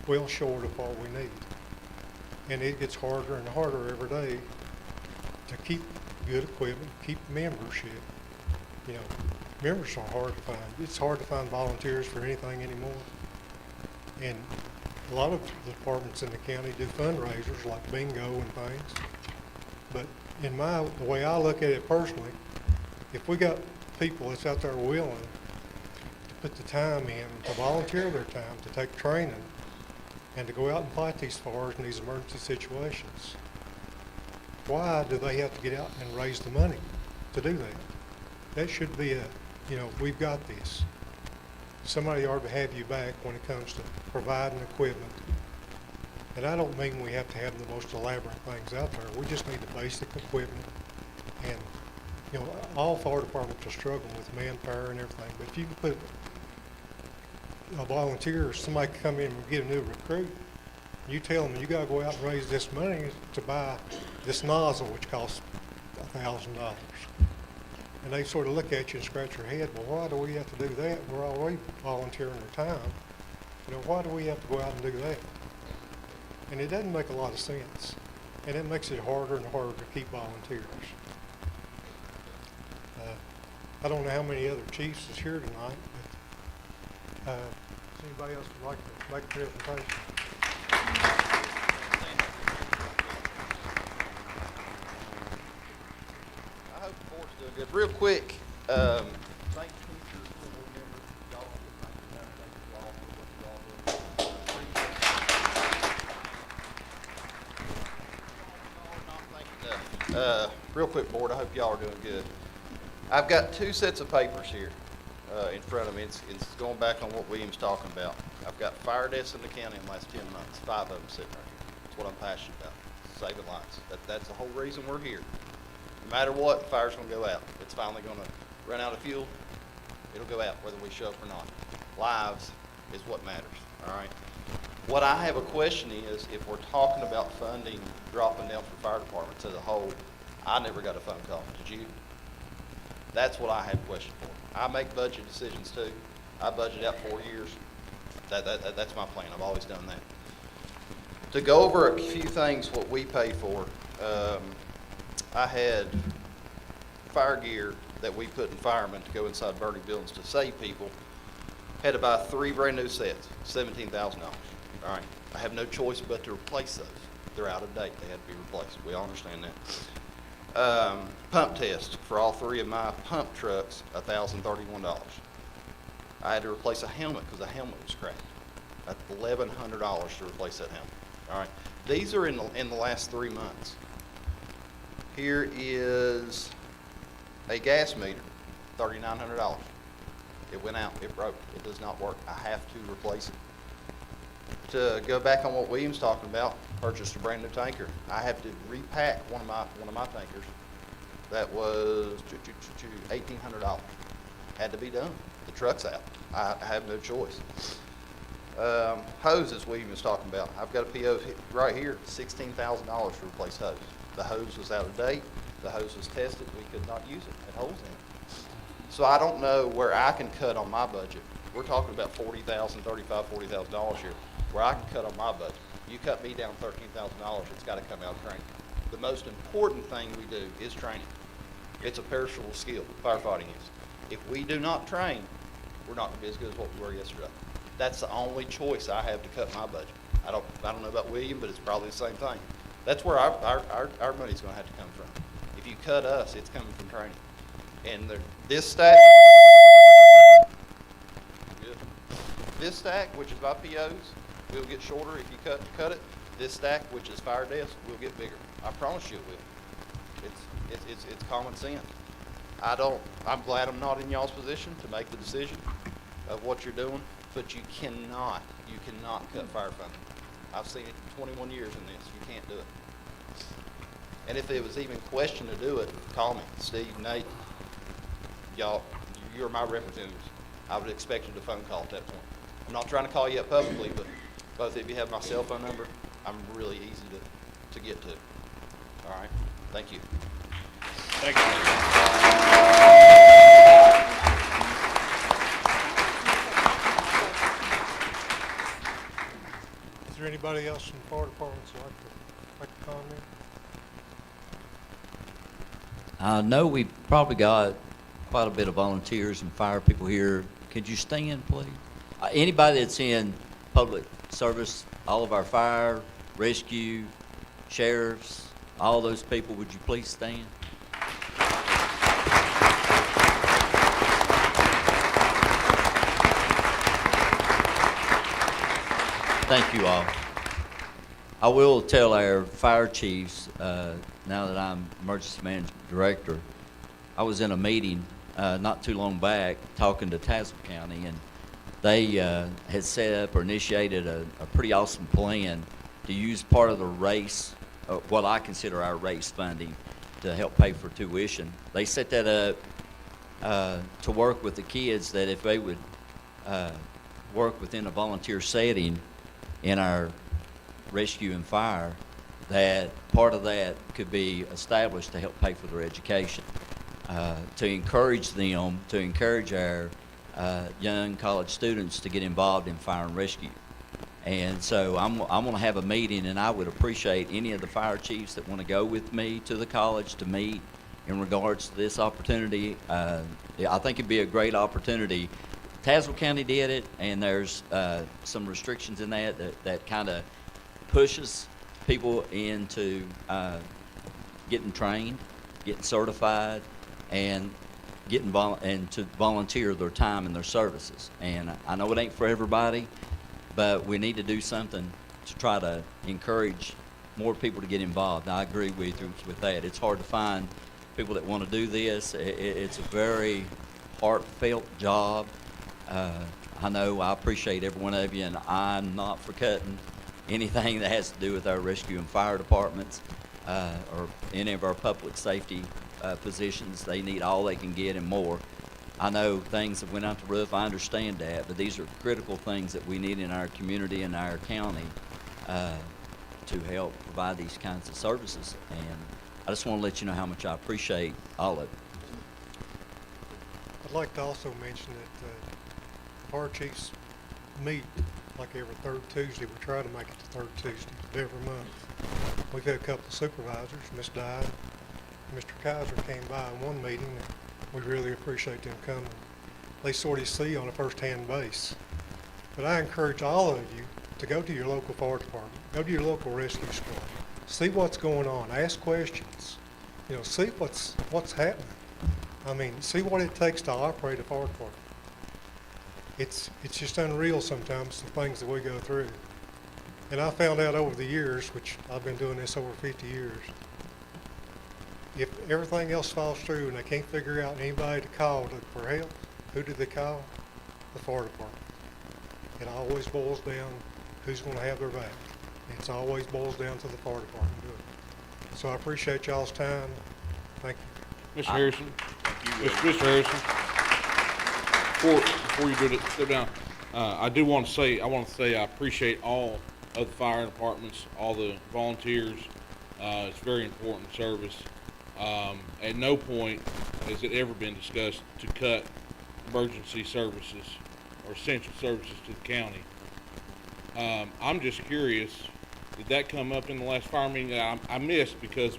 well short of what we need. And it gets harder and harder every day to keep good equipment, keep membership. You know, members are hard to find. It's hard to find volunteers for anything anymore. And a lot of the departments in the county do fundraisers like bingo and things. But the way I look at it personally, if we got people that's out there willing to put the time in, to volunteer their time, to take training, and to go out and fight these fires in these emergency situations, why do they have to get out and raise the money to do that? That should be we've got this. Somebody ought to have you back when it comes to providing equipment. And I don't mean we have to have the most elaborate things out there. We just need the basic equipment. And, all fire departments are struggling with manpower and everything. But if you can put a volunteer, somebody come in and get a new recruit, you tell them you got to go out and raise this money to buy this nozzle, which costs $1,000. And they sort of look at you and scratch your head, well, why do we have to do that? We're already volunteering our time. Why do we have to go out and do that? And it doesn't make a lot of sense. And it makes it harder and harder to keep volunteers. I don't know how many other chiefs is here tonight, but does anybody else would like to make a presentation? I hope the board's doing good. Real quick, thank teachers, school board members, y'all, thank you all for what you all do. Appreciate it. Real quick, board, I hope y'all are doing good. I've got two sets of papers here in front of me. It's going back on what William's talking about. I've got fire deaths in the county in the last 10 months, 5 of them sitting right here. That's what I'm passionate about, saving lives. That's the whole reason we're here. No matter what, the fire's going to go out. It's finally going to run out of fuel. It'll go out whether we show up or not. Lives is what matters, all right? What I have a question is, if we're talking about funding dropping down for fire departments as a whole, I never got a phone call. Did you? That's what I have a question for. I make budget decisions too. I budget out 4 years. That's my plan. I've always done that. To go over a few things, what we pay for, I had fire gear that we put in firemen to go inside burning buildings to save people. Had to buy 3 brand new sets, $17,000. All right, I have no choice but to replace those. They're out of date. They had to be replaced. We all understand that. Pump test for all 3 of my pump trucks, $1,031. I had to replace a helmet because the helmet was cracked. That's $1,100 to replace that helmet. All right, these are in the last 3 months. Here is a gas meter, $3,900. It went out, it broke, it does not work. I have to replace it. To go back on what William's talking about, purchased a brand new tanker. I have to repack one of my tankers. That was $1,800. Had to be done. The truck's out. I have no choice. Hoses William was talking about. I've got a PO right here, $16,000 to replace hose. The hose was out of date. The hose was tested. We could not use it. It had holes in it. So I don't know where I can cut on my budget. We're talking about $40,000, $35,000, $40,000 here, where I can cut on my budget. You cut me down $13,000, it's got to come out of training. The most important thing we do is training. It's a perishable skill, firefighting is. If we do not train, we're not going to be as good as what we were yesterday. That's the only choice I have to cut my budget. I don't know about William, but it's probably the same thing. That's where our money's going to have to come from. If you cut us, it's coming from training. And this stack, this stack, which is my POs, will get shorter if you cut it. This stack, which is fire desk, will get bigger. I promise you it will. It's common sense. I'm glad I'm not in y'all's position to make the decision of what you're doing, but you cannot cut fire funding. I've seen it in 21 years in this. You can't do it. And if it was even questioned to do it, call me. Steve, Nate, y'all, you're my representatives. I would expect you to phone call at that point. I'm not trying to call you up publicly, but both of you have my cell phone number. I'm really easy to get to. All right? Thank you. Thank you. Is there anybody else in the fire department that'd like to comment? I know we probably got quite a bit of volunteers and fire people here. Could you stand, please? Anybody that's in public service, all of our fire, rescue, sheriffs, all those people, would you please stand? Thank you all. I will tell our fire chiefs, now that I'm emergency management director, I was in a meeting not too long back talking to Tazewell County, and they had set up or initiated a pretty awesome plan to use part of the race, what I consider our race funding, to help pay for tuition. They set that up to work with the kids, that if they would work within a volunteer setting in our rescue and fire, that part of that could be established to help pay for their education, to encourage them, to encourage our young college students to get involved in fire and rescue. And so I'm going to have a meeting, and I would appreciate any of the fire chiefs that want to go with me to the college to meet in regards to this opportunity. I think it'd be a great opportunity. Tazewell County did it, and there's some restrictions in that kind of pushes people into getting trained, getting certified, and to volunteer their time and their services. And I know it ain't for everybody, but we need to do something to try to encourage more people to get involved. I agree with you with that. It's hard to find people that want to do this. It's a very heartfelt job. I know I appreciate every one of you, and I'm not for cutting anything that has to do with our rescue and fire departments or any of our public safety positions. They need all they can get and more. I know things have went out the roof, I understand that, but these are critical things that we need in our community and our county to help provide these kinds of services. And I just want to let you know how much I appreciate all of it. I'd like to also mention that fire chiefs meet like every third Tuesday. We try to make it the third Tuesday of every month. We've had a couple of supervisors, Ms. Dye, Mr. Kaiser came by in one meeting, and we really appreciate them coming. They sort of see on a first-hand base. But I encourage all of you to go to your local fire department, go to your local rescue squad, see what's going on, ask questions, you know, see what's happening. I mean, see what it takes to operate a fire department. It's just unreal sometimes, the things that we go through. And I found out over the years, which I've been doing this over 50 years, if everything else falls through and they can't figure out anybody to call for help, who do they call? The fire department. It always boils down who's going to have their back. It always boils down to the fire department doing it. So I appreciate y'all's time. Thank you. Mr. Harrison? Mr. Harrison? Before you do it, sit down. I want to say I appreciate all of the fire departments, all the volunteers. It's very important service. At no point has it ever been discussed to cut emergency services or essential services to the county. I'm just curious, did that come up in the last fire meeting that I missed because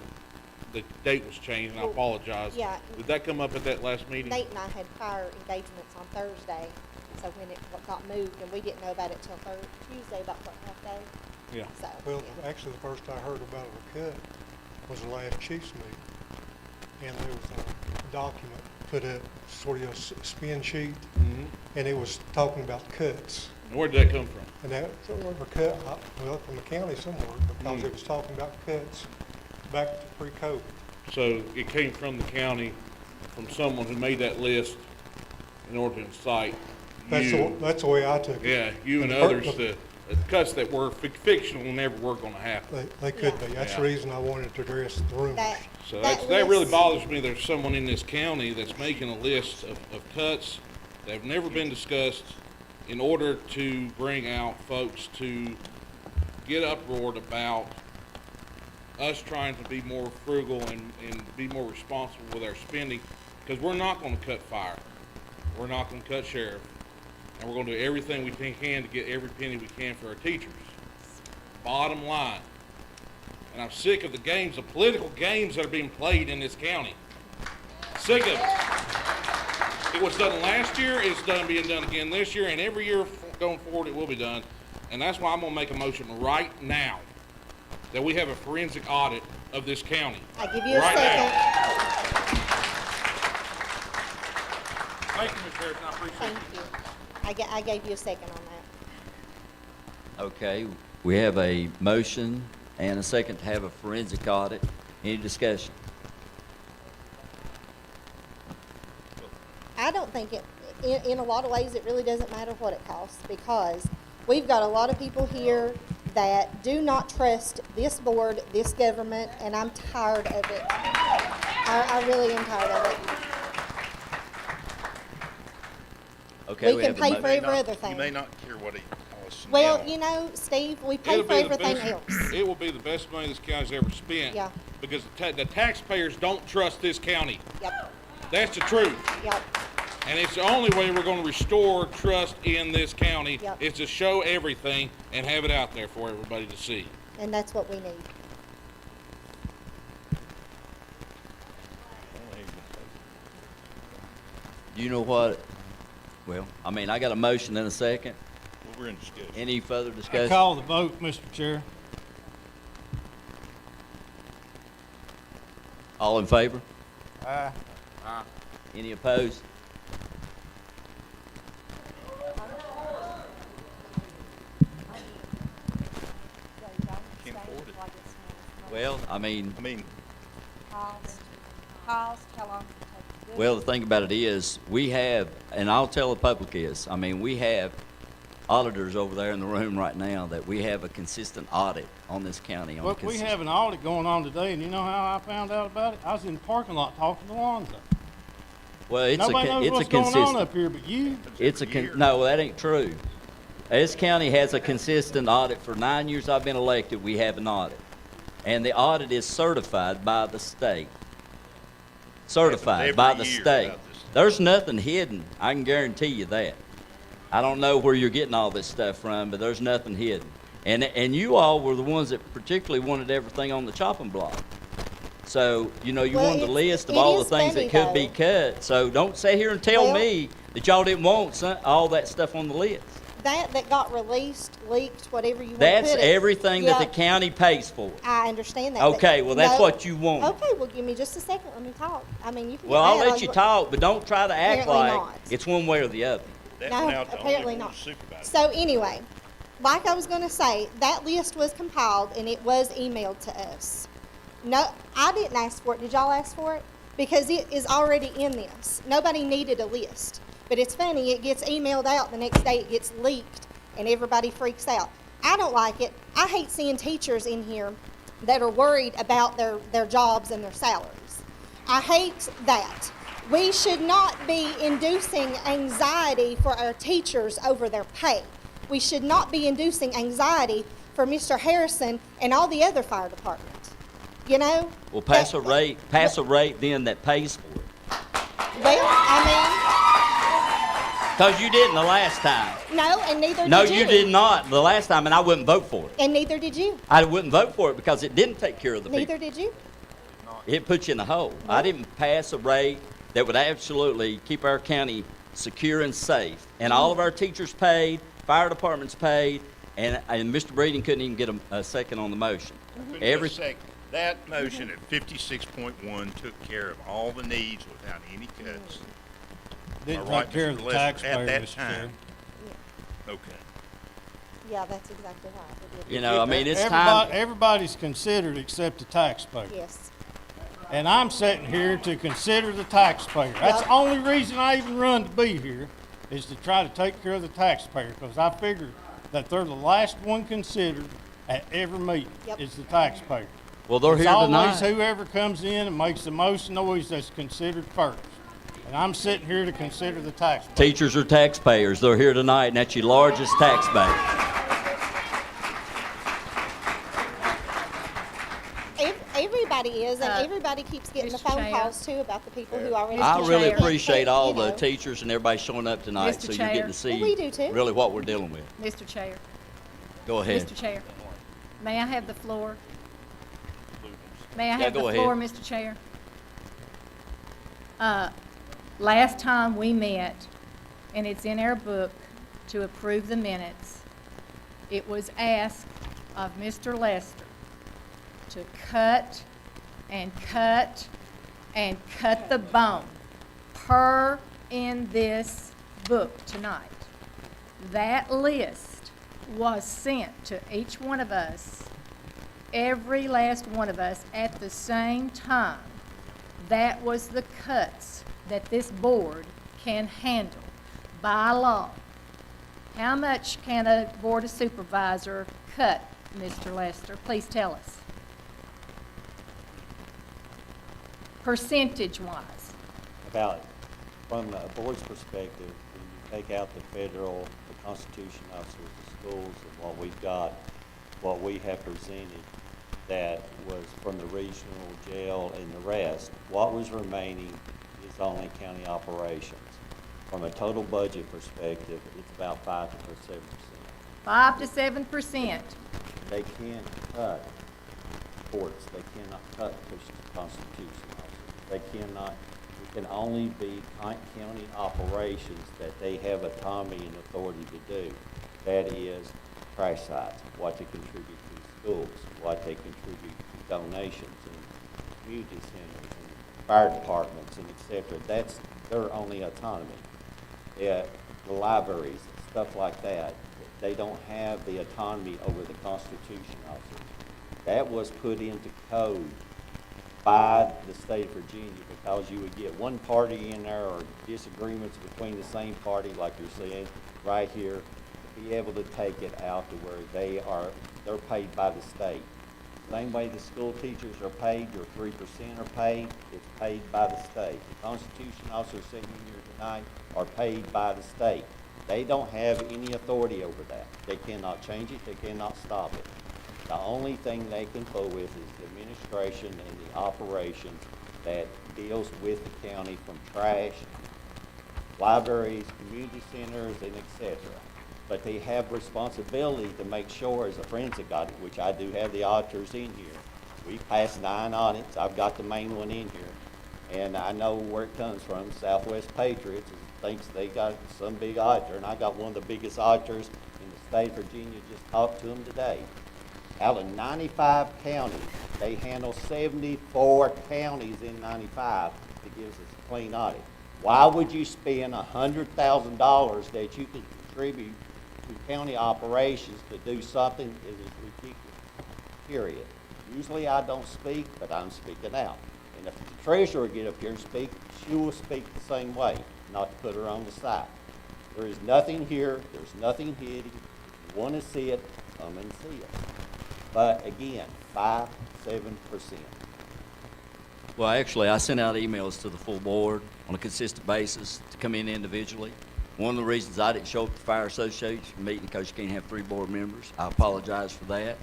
the date was changed, and I apologize. Yeah. Did that come up at that last meeting? Nate and I had prior engagements on Thursday, so when it got moved, and we didn't know about it till Tuesday, about what, half day? Yeah. So, Well, yeah. actually, the first I heard about a cut was the last Chiefs meeting. And there was a document put up, sort of a spin sheet, and it was talking about cuts. And where did that come from? And that were cut, well, from the county somewhere, because it was talking about cuts back to pre-COVID. So it came from the county, from someone who made that list in order to incite you. That's the way I took it. Yeah, you and others, the cuts that were fictional never were gonna happen. They could be. That's the Yeah. reason I wanted to address the rumors. So That that really list- bothers me. There's someone in this county that's making a list of cuts that have never been discussed in order to bring out folks to get uproared about us trying to be more frugal and be more responsible with our spending, because we're not gonna cut fire. We're not gonna cut sheriff. And we're gonna do everything we can to get every penny we can for our teachers. Bottom line. And I'm sick of the games, the political games that are being played in this county. Sick of it. It was done last year, it's being done again this year, and every year going forward it will be done. And that's why I'm gonna make a motion right now that we have a forensic audit of this county. I give you a Right second. Thank you, Mr. Harrison, I appreciate Thank it. you. I gave you a second on that. Okay, we have a motion and a second to have a forensic audit. Any discussion? I don't think in a lot of ways, it really doesn't matter what it costs, because we've got a lot of people here that do not trust this board, this government, and I'm tired of it. I really am tired of it. Okay, We can have a pay mo- for every other thing. You may not hear what he was. Well, you know, Steve, we pay It'll for be the everything best- else. It will be the best money this county's ever spent. Yeah. Because the taxpayers don't trust this county. Yep, That's the truth. yep. And it's the only way we're gonna restore trust in this county Yep. is to show everything and have it out there for everybody to see. And that's what we need. You know what? Well, I mean, I got a motion and a second. Well, we're in discussion. Any further I discussion? call the vote, Mr. Chair. All in favor? Aye. Any opposed? Can't afford it. Well, I mean, Cost, how long does it take to do it? well, the thing about it is, we have, and I'll tell the public is, I mean, we have auditors over there in the room right now that we have a consistent audit on this county. Well, we have an audit going on today, and you know how I found out about it? I was in the parking lot talking to Lonzo. Well, it's Nobody knows it's a what's going on consistent. up here but you. No, that ain't true. This county has a consistent audit. For 9 years I've been elected, we have an audit. And the audit is certified by the state. Certified by every the year state. about this. There's nothing hidden. I can guarantee you that. I don't know where you're getting all this stuff from, but there's nothing hidden. And you all were the ones that particularly wanted everything on the chopping block. So, you know, you Well, wanted the it's- list of it all the is things that funny, could be cut. So don't sit here and tell Well- me that y'all didn't want all that stuff on the list. That got released, leaked, whatever you want to That's put it. everything that the Yeah, county pays for. I understand that. but Okay, well, that's no- what you want. Okay, well, give me just a second, let me talk. I mean, you can. Well, get I'll mad let on you what- talk, but don't try to act Apparently like not. it's one way or the other. That No, went out to apparently only not. board supervisors. So anyway, like I was gonna say, that list was compiled and it was emailed to us. No, I didn't ask for it. Did y'all ask for it? Because it is already in this. Nobody needed a list. But it's funny, it gets emailed out, the next day it gets leaked and everybody freaks out. I don't like it. I hate seeing teachers in here that are worried about their jobs and their salaries. I hate that. We should not be inducing anxiety for our teachers over their pay. We should not be inducing anxiety for Mr. Harrison and all the other fire departments. You know? Well, pass a rate then that pays for it. Well, I Because you didn't the last time. mean, no, and neither No, did you. you did not the last time, and I wouldn't vote for it. And neither did you. I wouldn't vote for it because it didn't take care of the Neither people. did you. It put you in the hole. I didn't pass a rate that would absolutely keep our county secure and safe. And all of our teachers paid, fire departments paid, and Mr. Breeding couldn't even get a second on the motion. Every That motion at 56.1 took care of all the needs without any cuts. Didn't All right, take care of Mr. the Lester, at taxpayer, that Mr. Chair. time. Okay. Yeah, that's exactly right. We did. You know, I mean, it's Everybody- time. Everybody's considered except the taxpayer. Yes. And I'm sitting here to consider the taxpayer. That's the only reason I even run to be here, is to try to take care of the taxpayer, because I figure that they're the last one considered at every meeting, Yep. is the taxpayer. Well, they're It's here always tonight. whoever comes in and makes the most noise that's considered first. And I'm sitting here to consider the taxpayer. Teachers are taxpayers. They're here tonight, and that's your largest taxpayer. Everybody is, and Uh, everybody keeps getting the Mr. phone Chair. calls too about the people who already. I Mr. really Chair. appreciate all You the know. teachers and everybody showing up tonight, Mr. so you're Chair. getting to see Well, we do too. really what we're dealing with. Mr. Chair, Go ahead. Mr. Chair, may I have the floor? May I Yeah, have the go ahead. floor, Mr. Chair? Last time we met, and it's in our book to approve the minutes, it was asked of Mr. Lester to cut and cut and cut the bone per in this book tonight. That list was sent to each one of us, every last one of us, at the same time. That was the cuts that this board can handle by law. How much can a board of supervisor cut, Mr. Lester? Please tell us. Percentage-wise. About, from a board's perspective, when you take out the federal, the Constitution officers, the schools, and what we've got, what we have presented, that was from the regional jail and the rest, what was remaining is only county operations. From a total budget perspective, it's about 5 to 7%. 5 to 7%. They can't cut courts, they cannot cut the Constitution officers. They cannot, it can only be county operations that they have autonomy and authority to do. That is crash sites, what they contribute to schools, what they contribute to donations and community centers and fire departments and et cetera. That's their only autonomy. The libraries, stuff like that, they don't have the autonomy over the Constitution officers. That was put into code by the state of Virginia because you would get one party in there or disagreements between the same party, like you're saying right here, to be able to take it out to where they're paid by the state. Same way the school teachers are paid, your 3% are paid, it's paid by the state. The Constitution officers sitting here tonight are paid by the state. They don't have any authority over that. They cannot change it, they cannot stop it. The only thing they can pull with is the administration and the operation that deals with the county from trash, libraries, community centers, and et cetera. But they have responsibility to make sure, as a forensic audit, which I do have the auditors in here. We passed 9 audits. I've got the main one in here. And I know where it comes from. Southwest Patriots thinks they got some big auditor, and I got one of the biggest auditors in the state of Virginia. Just talked to them today. Out of 95 counties, they handle 74 counties in 95 that gives us a clean audit. Why would you spend $100,000 that you could contribute to county operations to do something that is ridiculous, period? Usually I don't speak, but I'm speaking out. And if the treasurer get up here and speak, she will speak the same way, not to put her on the side. There is nothing here, there's nothing hidden. If you want to see it, come and see it. But again, 5-7%. Well, actually, I sent out emails to the full board on a consistent basis to come in individually. One of the reasons I didn't show up at the Fire Association meeting because you can't have 3 board members. I apologize for that.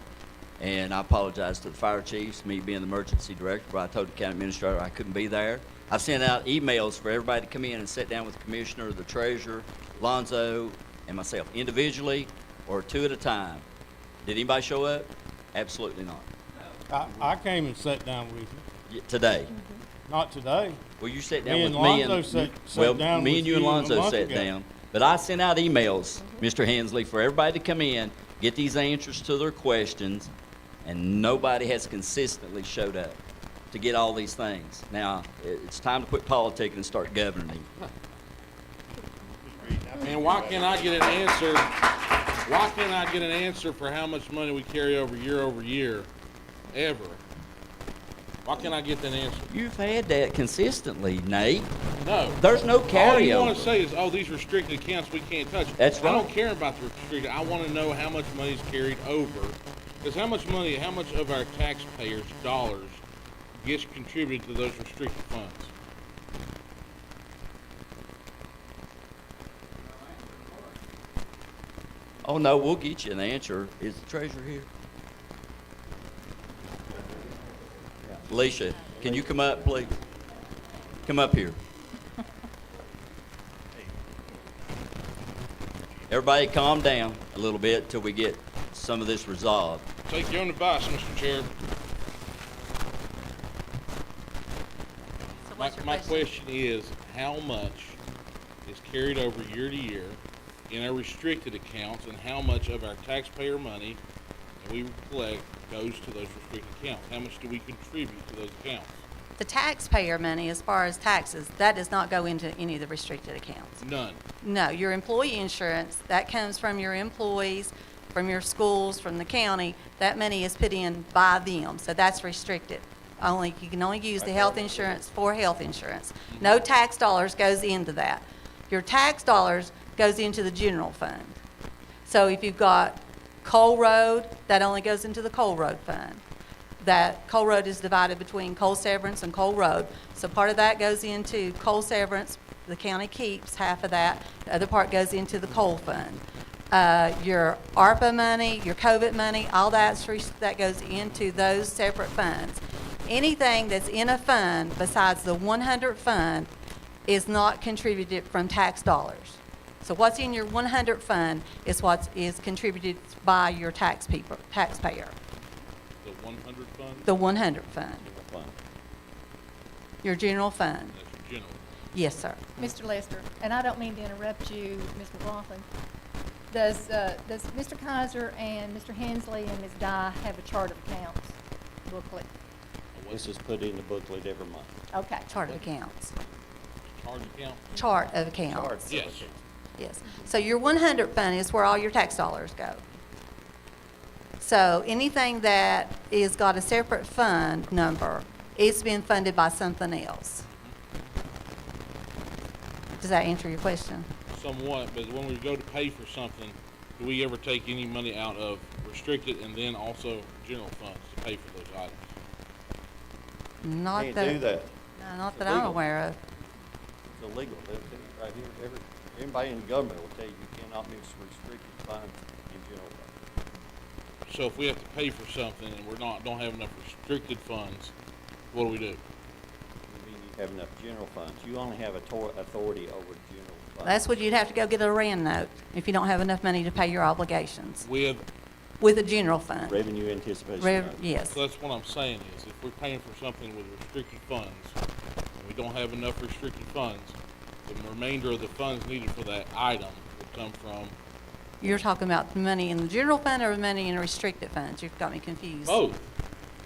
And I apologize to the fire chiefs, me being the emergency director, but I told the county administrator I couldn't be there. I sent out emails for everybody to come in and sit down with the commissioner, the treasurer, Lonzo, and myself, individually or 2 at a time. Did anybody show up? Absolutely not. I came and sat down with you. Today. Not today. Well, you sat down Me with and me Lonzo sat well, down me with and you and you a Lonzo month sat ago. down. But I sent out emails, Mr. Hensley, for everybody to come in, get these answers to their questions, and nobody has consistently showed up to get all these things. Now, it's time to quit politicking and start governing. And why can't I get an answer? Why can't I get an answer for how much money we carry over year, ever? Why can't I get that answer? You've had that consistently, Nate. No. There's no carryover. All you want to say is, oh, these restricted accounts we can't touch. That's right. I don't care about the restricted. I want to know how much money is carried over. Because how much of our taxpayers' dollars gets contributed to those restricted funds? Oh, no, we'll get you an answer. Is the treasurer here? Alicia, can you come up, please? Come up here. Everybody calm down a little bit till we get some of this resolved. Take your own advice, Mr. Chair. My question is, how much is carried over year to year in our restricted accounts, and how much of our taxpayer money that we collect goes to those restricted accounts? How much do we contribute to those accounts? The taxpayer money, as far as taxes, that does not go into any of the restricted accounts. None. No, your employee insurance, that comes from your employees, from your schools, from the county. That money is put in by them, so that's restricted. You can only use the health insurance for health insurance. No tax dollars goes into that. Your tax dollars goes into the general fund. So if you've got Coal Road, that only goes into the Coal Road fund. That Coal Road is divided between Coal Severance and Coal Road. So part of that goes into Coal Severance. The county keeps half of that. The other part goes into the coal fund. Your ARPA money, your COVID money, all that goes into those separate funds. Anything that's in a fund besides the 100 fund is not contributed from tax dollars. So what's in your 100 fund is what is contributed by your taxpayer. The 100 fund? The 100 fund. Your general fund. That's your general. Yes, sir. Mr. Lester, and I don't mean to interrupt you, Ms. McLaughlin. Does Mr. Kaiser and Mr. Hensley and Ms. Dye have a chart of accounts booklet? This is put in the booklet every month. Okay. Chart of accounts. Charge account? Chart of accounts. Yes. Yes. So your 100 fund is where all your tax dollars go. So anything that is got a separate fund number, it's been funded by something else. Does that answer your question? Somewhat, but when we go to pay for something, do we ever take any money out of restricted and then also general funds to pay for those items. Not Can't that. do that. No, not It's that I'm illegal. aware of. It's illegal. They'll tell you right here, anybody in the government will tell you you cannot mix restricted funds in general fund. So if we have to pay for something and don't have enough restricted funds, what do we do? You mean you have enough general funds. You only have authority over general funds. That's what you'd have to go get a RAND note if you don't have enough money to pay your obligations With with a general fund. Revenue anticipation. note. Yes. So that's what I'm saying is, if we're paying for something with restricted funds, and we don't have enough restricted funds, the remainder of the funds needed for that item would come from You're talking about the money in the general fund or the money in the restricted funds? You've got me confused. both.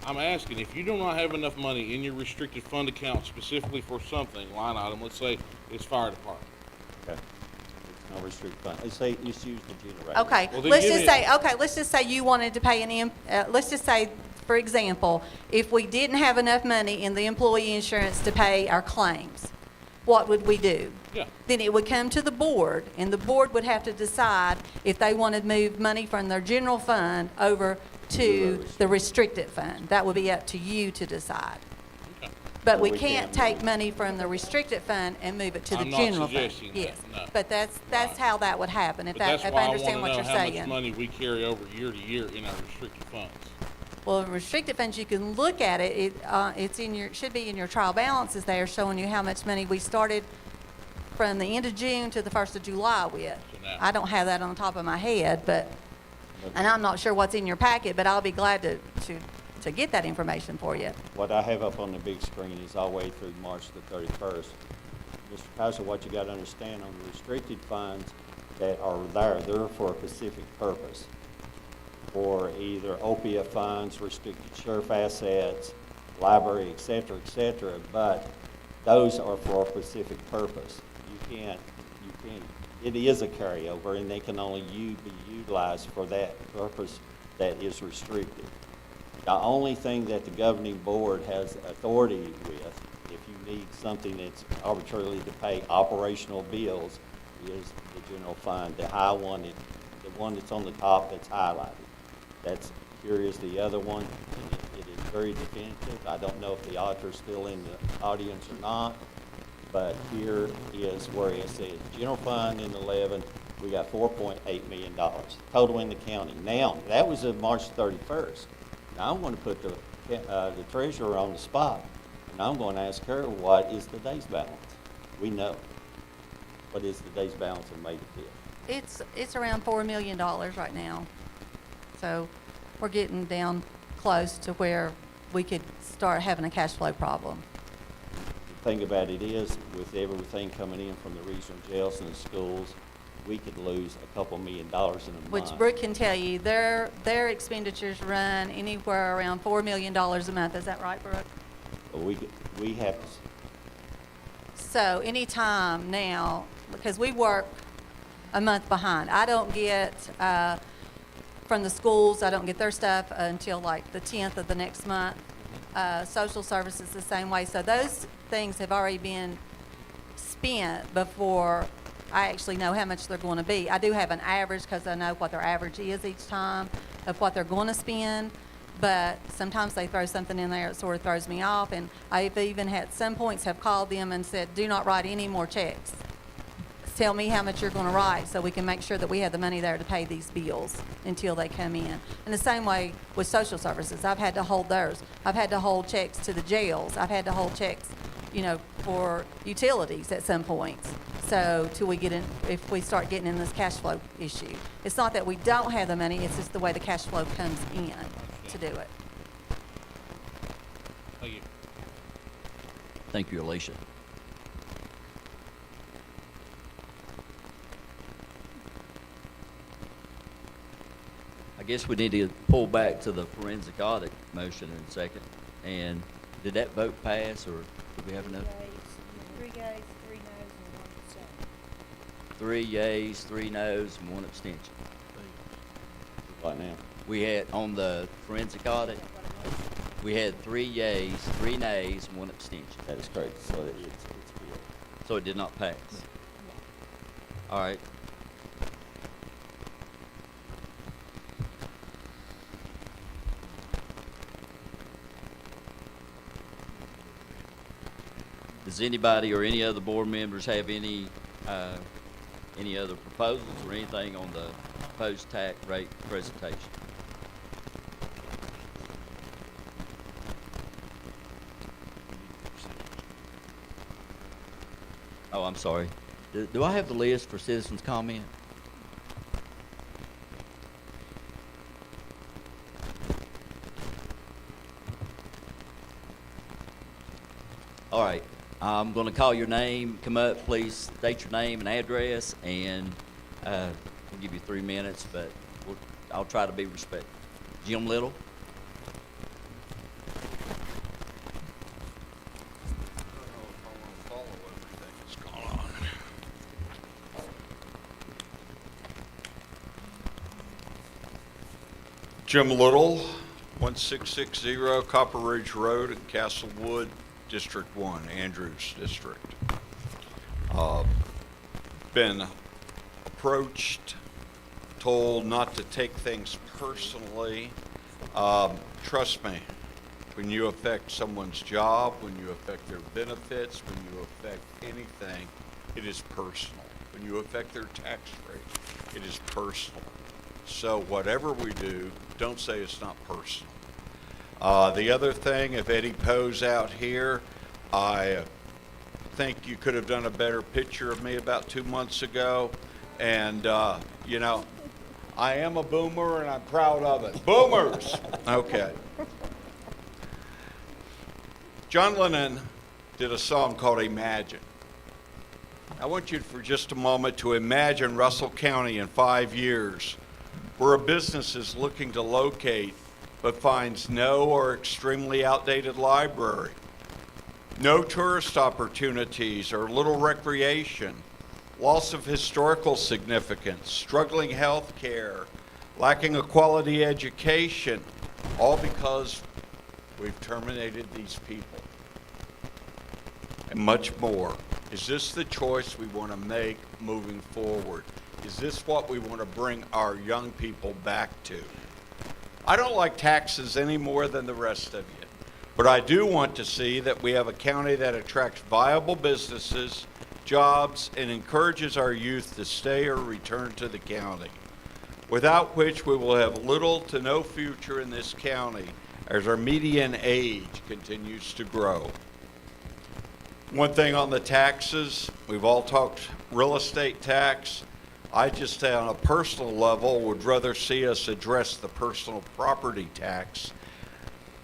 I'm asking, if you do not have enough money in your restricted fund account specifically for something, line item, let's say it's fire department. Okay. It's no restricted fund. Let's say, let's use the generator. Okay, Well, then let's give just me- say, let's just say you wanted to pay let's just say, for example, if we didn't have enough money in the employee insurance to pay our claims, what would we do? Yeah. Then it would come to the board, and the board would have to decide if they wanted to move money from their general fund over to the restricted fund. That would be up to you to decide. Okay. But So we we can't can't take move. money from the restricted fund and move it to the I'm not general fund. suggesting that, Yes, no. but that's Right. how that would happen, if But that's I why I understand want what to you're know how saying. much money we carry over year to year in our restricted funds. Well, restricted funds, you can look at it, it's in your, should be in your trial balances there, showing you how much money we started from the end of June to the 1st of July with. So now- I don't have that on the top of my head, but, and I'm not sure what's in your packet, but I'll be glad to get that information for you. What I have up on the big screen is all the way through March the 31st. Mr. Kaiser, what you got to understand on the restricted funds that are there, they're for a specific purpose. For either opiate funds, restricted sheriff assets, library, et cetera, but those are for a specific purpose. You can't, it is a carryover, and they can only be utilized for that purpose that is restricted. The only thing that the governing board has authority with, if you need something that's arbitrarily to pay operational bills, is the general fund, the high one, the one that's on the top that's highlighted. That's, here is the other one, and it is very definitive. I don't know if the auditor's still in the audience or not, but here is where it says, general fund in 11, we got $4.8 million, total in the county. Now, that was of March 31st. Now, I'm going to put the treasurer on the spot, and I'm going to ask her, what is the day's balance? We know. What is the day's balance in May the 5th? It's around $4 million right now. So we're getting down close to where we could start having a cash flow problem. The thing about it is, with everything coming in from the regional jails and the schools, we could lose a couple $1 million in a month. Which Brooke can tell you, their expenditures run anywhere around $4 million a month. Is that right, Brooke? But we have to, So anytime now, because we work a month behind. I don't get, from the schools, I don't get their stuff until like the 10th of the next month. Social services the same way. So those things have already been spent before I actually know how much they're going to be. I do have an average because I know what their average is each time of what they're going to spend, but sometimes they throw something in there that sort of throws me off, and I've even had some points have called them and said, do not write any more checks. Tell me how much you're going to write so we can make sure that we have the money there to pay these bills until they come in. And the same way with social services. I've had to hold theirs. I've had to hold checks to the jails. I've had to hold checks, for utilities at some points. So till we get in, if we start getting in this cash flow issue. It's not that we don't have the money, it's just the way the cash flow comes in to do it. Thank you. Thank you, Alicia. I guess we need to pull back to the forensic audit motion in a second. And did that vote pass, or did we have enough? 3 yeas, 3 noes, and 1 abstention. 3 yeas, 3 noes, and 1 abstention. right now. We had, on the forensic audit, we had 3 yeas, 3 nays, and 1 abstention. That is correct. So it's good. So it did not pass. All right. Does anybody or any other board members have any other proposals or anything on the proposed tax rate presentation? Oh, I'm sorry. Do I have the list for citizens' comment? All right. I'm going to call your name. Come up, please state your name and address, and we'll give you 3 minutes, but I'll try to be respectful. Jim Little? Jim Little, 1660 Copper Ridge Road in Castlewood, District 1, Andrews District. Been approached, told not to take things personally. Trust me, when you affect someone's job, when you affect their benefits, when you affect anything, it is personal. When you affect their tax rate, it is personal. So whatever we do, don't say it's not personal. The other thing, if Eddie Poe's out here, I think you could have done a better picture of me about 2 months ago. And, you know, I am a boomer and I'm proud of it. Boomers! Okay. John Lennon did a song called Imagine. I want you for just a moment to imagine Russell County in 5 years, where a business is looking to locate but finds no or extremely outdated library, no tourist opportunities or little recreation, loss of historical significance, struggling health care, lacking a quality education, all because we've terminated these people, and much more. Is this the choice we want to make moving forward? Is this what we want to bring our young people back to? I don't like taxes any more than the rest of you, but I do want to see that we have a county that attracts viable businesses, jobs, and encourages our youth to stay or return to the county, without which we will have little to no future in this county as our median age continues to grow. One thing on the taxes, we've all talked real estate tax. I just, on a personal level, would rather see us address the personal property tax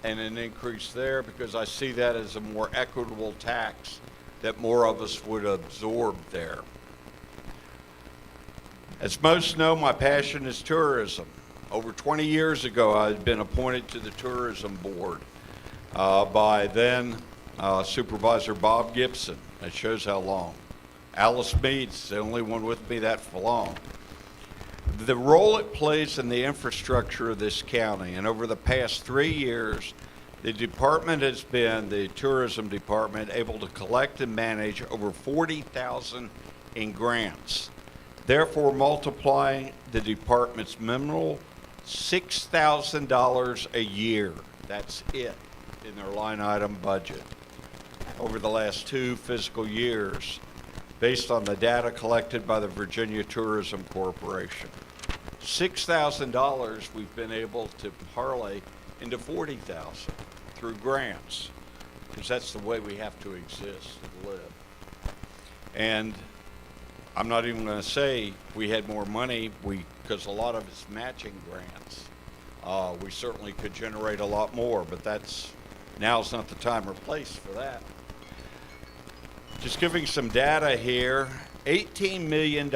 and an increase there, because I see that as a more equitable tax that more of us would absorb there. As most know, my passion is tourism. Over 20 years ago, I had been appointed to the tourism board by then Supervisor Bob Gibson. That shows how long. Alice Mead's the only one with me that for long. The role it plays in the infrastructure of this county, and over the past 3 years, the department has been, the tourism department, able to collect and manage over $40,000 in grants, therefore multiplying the department's minimal $6,000 a year. That's it in their line item budget over the last 2 fiscal years, based on the data collected by the Virginia Tourism Corporation. $6,000 we've been able to parlay into $40,000 through grants, because that's the way we have to exist and live. And I'm not even going to say we had more money, because a lot of it's matching grants. We certainly could generate a lot more, but now's not the time or place for that. Just giving some data here, $18 million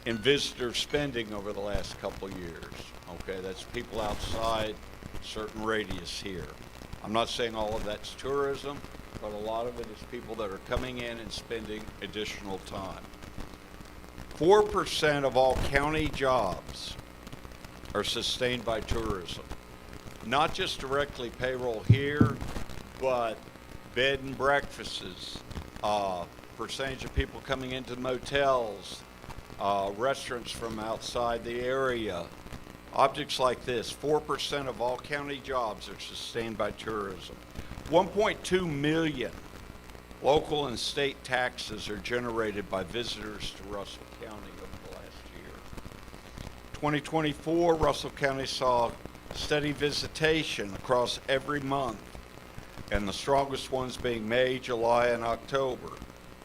in visitor spending over the last couple of years. Okay, that's people outside a certain radius here. I'm not saying all of that's tourism, but a lot of it is people that are coming in and spending additional time. 4% of all county jobs are sustained by tourism. Not just directly payroll here, but bed and breakfasts, percentage of people coming into motels, restaurants from outside the area, objects like this. 4% of all county jobs are sustained by tourism. 1.2 million Local and state taxes are generated by visitors to Russell County over the last year. 2024, Russell County saw steady visitation across every month, and the strongest ones being May, July, and October.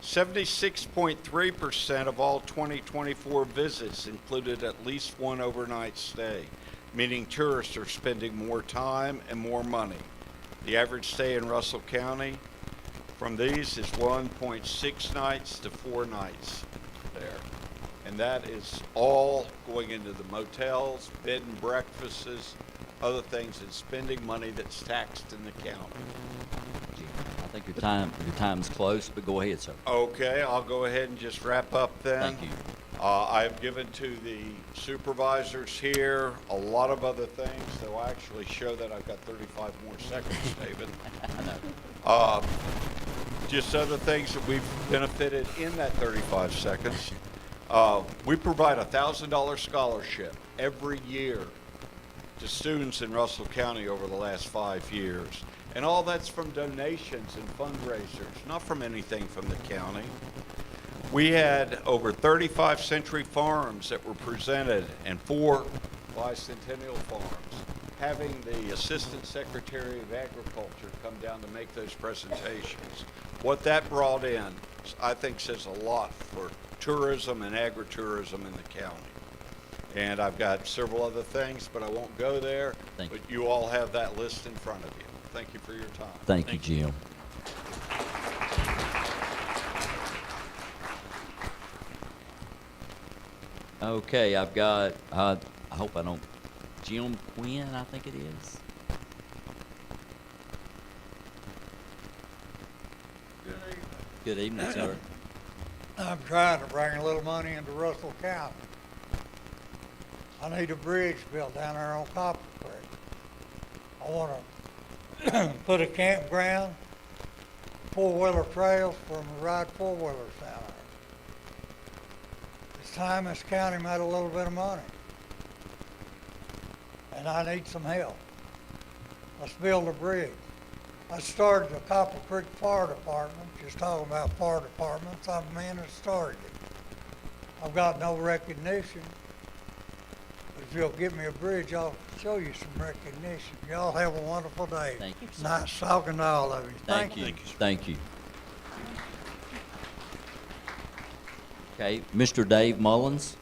76.3% of all 2024 visits included at least one overnight stay, meaning tourists are spending more time and more money. The average stay in Russell County from these is 1.6 nights to 4 nights there. And that is all going into the motels, bed and breakfasts, other things, and spending money that's taxed in the county. I think your time's close, but go ahead, sir. Okay, I'll go ahead and just wrap up then. Thank you. I've given to the supervisors here a lot of other things, so I actually show that I've got 35 more seconds, David. Just other things that we've benefited in that 35 seconds. We provide a $1,000 scholarship every year to students in Russell County over the last 5 years. And all that's from donations and fundraisers, not from anything from the county. We had over 35 Century Farms that were presented and 4 bicentennial farms, having the Assistant Secretary of Agriculture come down to make those presentations. What that brought in, I think, says a lot for tourism and agritourism in the county. And I've got several other things, but I won't go there. Thank you. But you all have that list in front of you. Thank you for your time. Thank you, Jim. Okay, I've got, I hope I don't, Jim Quinn, I think it is. Good evening, sir. I'm trying to bring a little money into Russell County. I need a bridge built down there on Copper Creek. I want to put a campground, four-wheeler trails for them to ride four-wheelers down there. It's time this county made a little bit of money. And I need some help. Let's build a bridge. I started the Copper Creek Fire Department, just talking about fire departments. I'm the man that started it. I've got no recognition. But if you'll give me a bridge, I'll show you some recognition. Y'all have a wonderful day. Thank you, sir. Nice talking to all of you. Thank you. Thank you. Okay, Mr. Dave Mullins.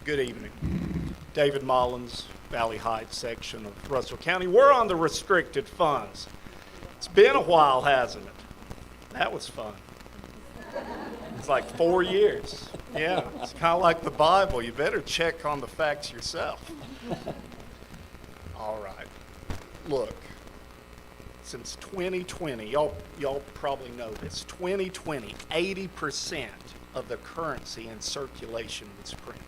Good evening. David Mullins, Valley Heights section of Russell County. We're on the restricted funds. It's been a while, hasn't it? That was fun. It's like 4 years. Yeah, it's kind of like the Bible. You better check on the facts yourself. All right. Look, since 2020, y'all probably know this, 2020, 80% of the currency in circulation was printed.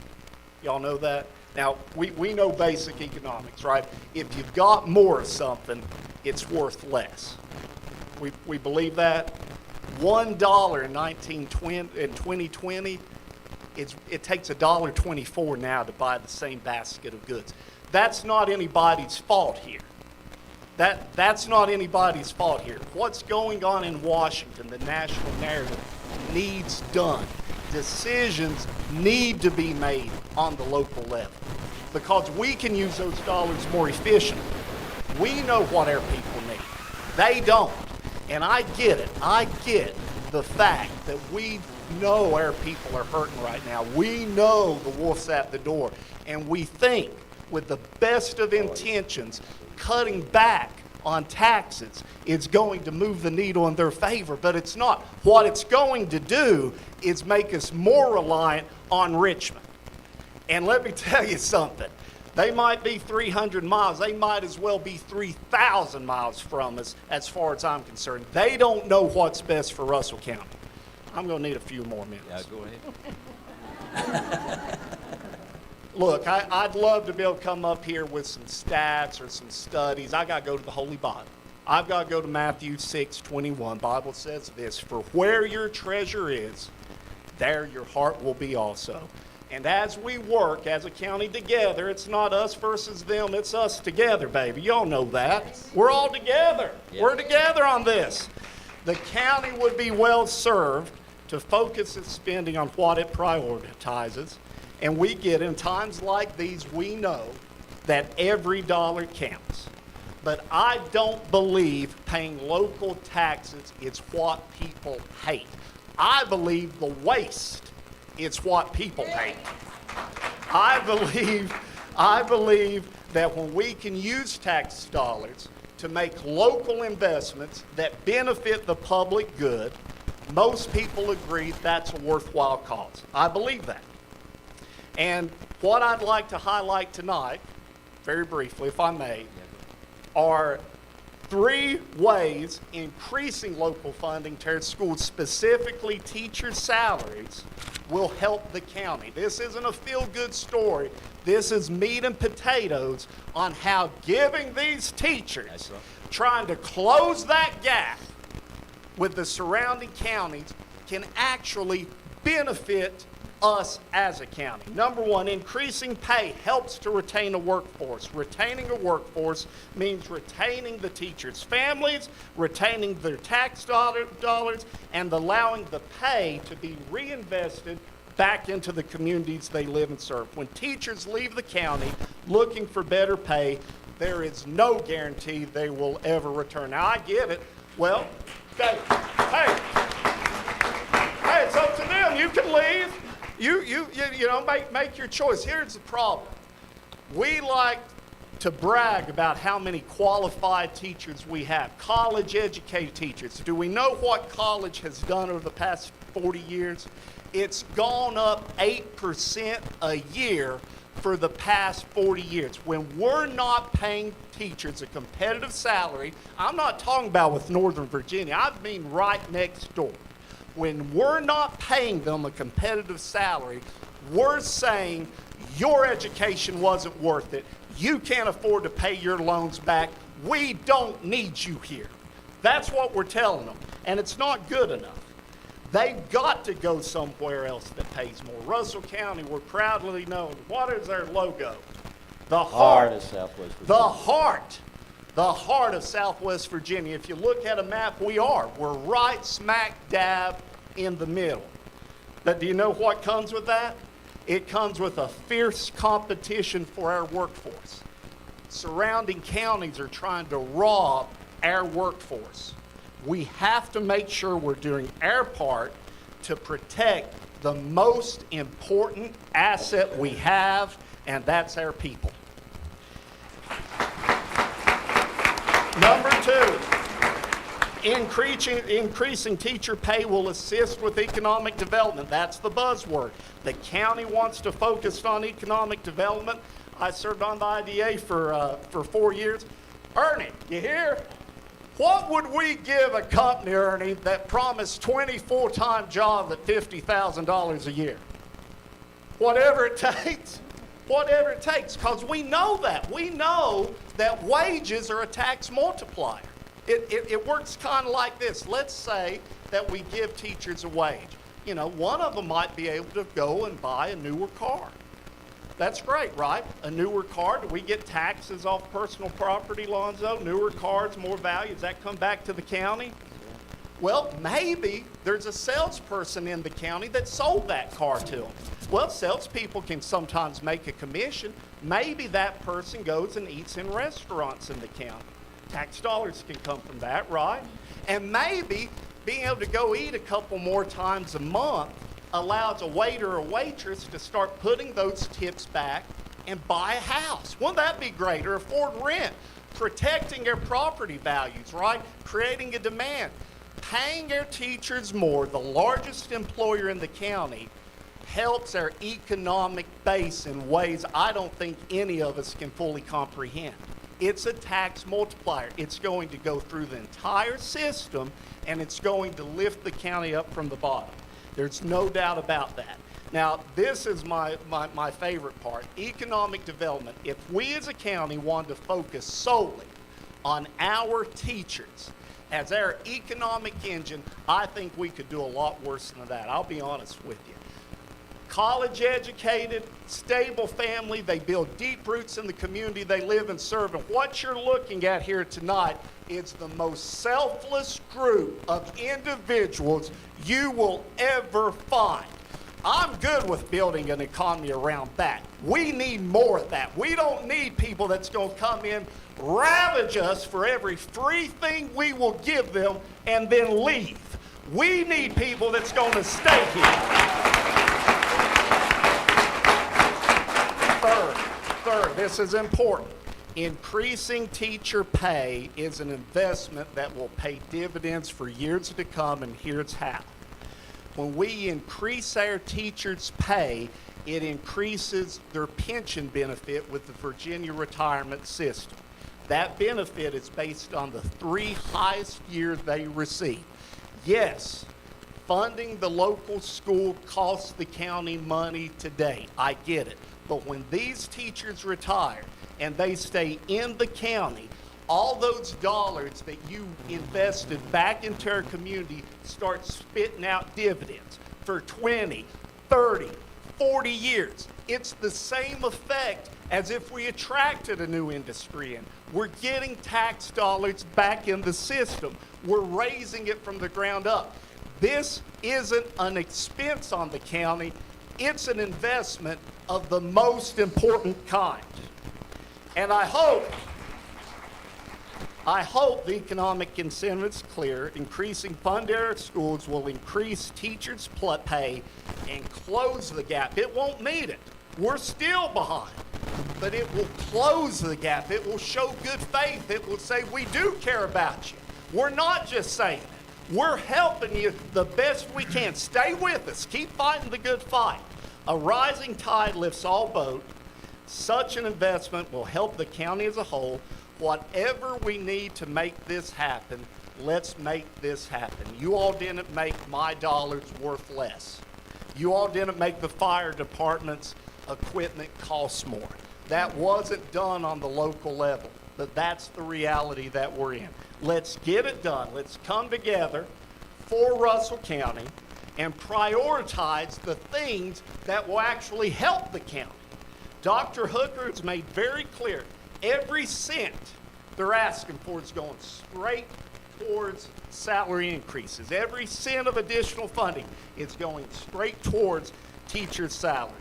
Y'all know that? Now, we know basic economics, right? If you've got more of something, it's worth less. We believe that. $1 in 2020, it takes $1.24 now to buy the same basket of goods. That's not anybody's fault here. That's not anybody's fault here. What's going on in Washington, the national narrative, needs done. Decisions need to be made on the local level because we can use those dollars more efficiently. We know what our people need. They don't. And I get it. I get the fact that we know our people are hurting right now. We know the wolf's at the door. And we think with the best of intentions, cutting back on taxes is going to move the needle in their favor, but it's not. What it's going to do is make us more reliant on Richmond. And let me tell you something. They might be 300 miles. They might as well be 3,000 miles from us as far as I'm concerned. They don't know what's best for Russell County. I'm going to need a few more minutes. Yeah, go ahead. Look, I'd love to be able to come up here with some stats or some studies. I got to go to the Holy Bible. I've got to go to Matthew 6:21. Bible says this, "For where your treasure is, there your heart will be also." And as we work as a county together, it's not us versus them, it's us together, baby. Y'all know that. We're all together. Yep. We're together on this. The county would be well served to focus its spending on what it prioritizes. And we get, in times like these, we know that every dollar counts. But I don't believe paying local taxes is what people hate. I believe the waste is what people hate. I believe that when we can use tax dollars to make local investments that benefit the public good, most people agree that's a worthwhile cause. I believe that. And what I'd like to highlight tonight, very briefly, if I may, are 3 ways increasing local funding to our schools, specifically teachers' salaries, will help the county. This isn't a feel-good story. This is meat and potatoes on how giving these teachers, trying to close that gap with the surrounding counties, can actually benefit us as a county. Number 1, increasing pay helps to retain a workforce. Retaining a workforce means retaining the teachers' families, retaining their tax dollars, and allowing the pay to be reinvested back into the communities they live and serve. When teachers leave the county looking for better pay, there is no guarantee they will ever return. Now, I get it. Well, hey, it's up to them. You can leave. You know, make your choice. Here's the problem. We like to brag about how many qualified teachers we have, college-educated teachers. Do we know what college has done over the past 40 years? It's gone up 8% a year for the past 40 years. When we're not paying teachers a competitive salary, I'm not talking about with Northern Virginia, I mean right next door. When we're not paying them a competitive salary, we're saying your education wasn't worth it. You can't afford to pay your loans back. We don't need you here. That's what we're telling them, and it's not good enough. They've got to go somewhere else that pays more. Russell County, we're proudly known. What is their logo? The heart of Southwest Virginia. The heart of Southwest Virginia. If you look at a map, we're right smack dab in the middle. But do you know what comes with that? It comes with a fierce competition for our workforce. Surrounding counties are trying to rob our workforce. We have to make sure we're doing our part to protect the most important asset we have, and that's our people. Number 2, increasing teacher pay will assist with economic development. That's the buzzword. The county wants to focus on economic development. I served on the IDA for 4 years. Ernie, you hear? What would we give a company, Ernie, that promised 20 full-time jobs at $50,000 a year? Whatever it takes. Whatever it takes, because we know that. We know that wages are a tax multiplier. It works kind of like this. Let's say that we give teachers a wage. You know, one of them might be able to go and buy a newer car. That's great, right? A newer car. Do we get taxes off personal property, Lonzo? Newer cars, more value. Does that come back to the county? Well, maybe there's a salesperson in the county that sold that car to them. Well, salespeople can sometimes make a commission. Maybe that person goes and eats in restaurants in the county. Tax dollars can come from that, right? And maybe being able to go eat a couple more times a month allows a waiter or waitress to start putting those tips back and buy a house. Wouldn't that be great? Or afford rent. Protecting their property values, right? Creating a demand. Paying our teachers more, the largest employer in the county, helps our economic base in ways I don't think any of us can fully comprehend. It's a tax multiplier. It's going to go through the entire system, and it's going to lift the county up from the bottom. There's no doubt about that. Now, this is my favorite part, economic development. If we as a county wanted to focus solely on our teachers as our economic engine, I think we could do a lot worse than that. I'll be honest with you. college educated, stable family. They build deep roots in the community they live and serve. And what you're looking at here tonight is the most selfless group of individuals you will ever find. I'm good with building an economy around that. We need more of that. We don't need people that's going to come in, ravage us for every free thing we will give them, and then leave. We need people that's going to stay here. Third, this is important. Increasing teacher pay is an investment that will pay dividends for years to come, and here's how. When we increase our teachers' pay, it increases their pension benefit with the Virginia retirement system. That benefit is based on the 3 highest years they receive. Yes, funding the local school costs the county money today. I get it. But when these teachers retire and they stay in the county, all those dollars that you invested back into our community start spitting out dividends for 20, 30, 40 years. It's the same effect as if we attracted a new industry in. We're getting tax dollars back in the system. We're raising it from the ground up. This isn't an expense on the county. It's an investment of the most important kind. And I hope the economic incentive is clear. Increasing fund area schools will increase teachers' pay and close the gap. It won't meet it. We're still behind. But it will close the gap. It will show good faith. It will say, we do care about you. We're not just saying it. We're helping you the best we can. Stay with us. Keep fighting the good fight. A rising tide lifts all boats. Such an investment will help the county as a whole. Whatever we need to make this happen, let's make this happen. You all didn't make my dollars worth less. You all didn't make the fire department's equipment cost more. That wasn't done on the local level, but that's the reality that we're in. Let's get it done. Let's come together for Russell County and prioritize the things that will actually help the county. Dr. Hooker has made very clear, every cent they're asking for is going straight towards salary increases. Every cent of additional funding is going straight towards teachers' salaries.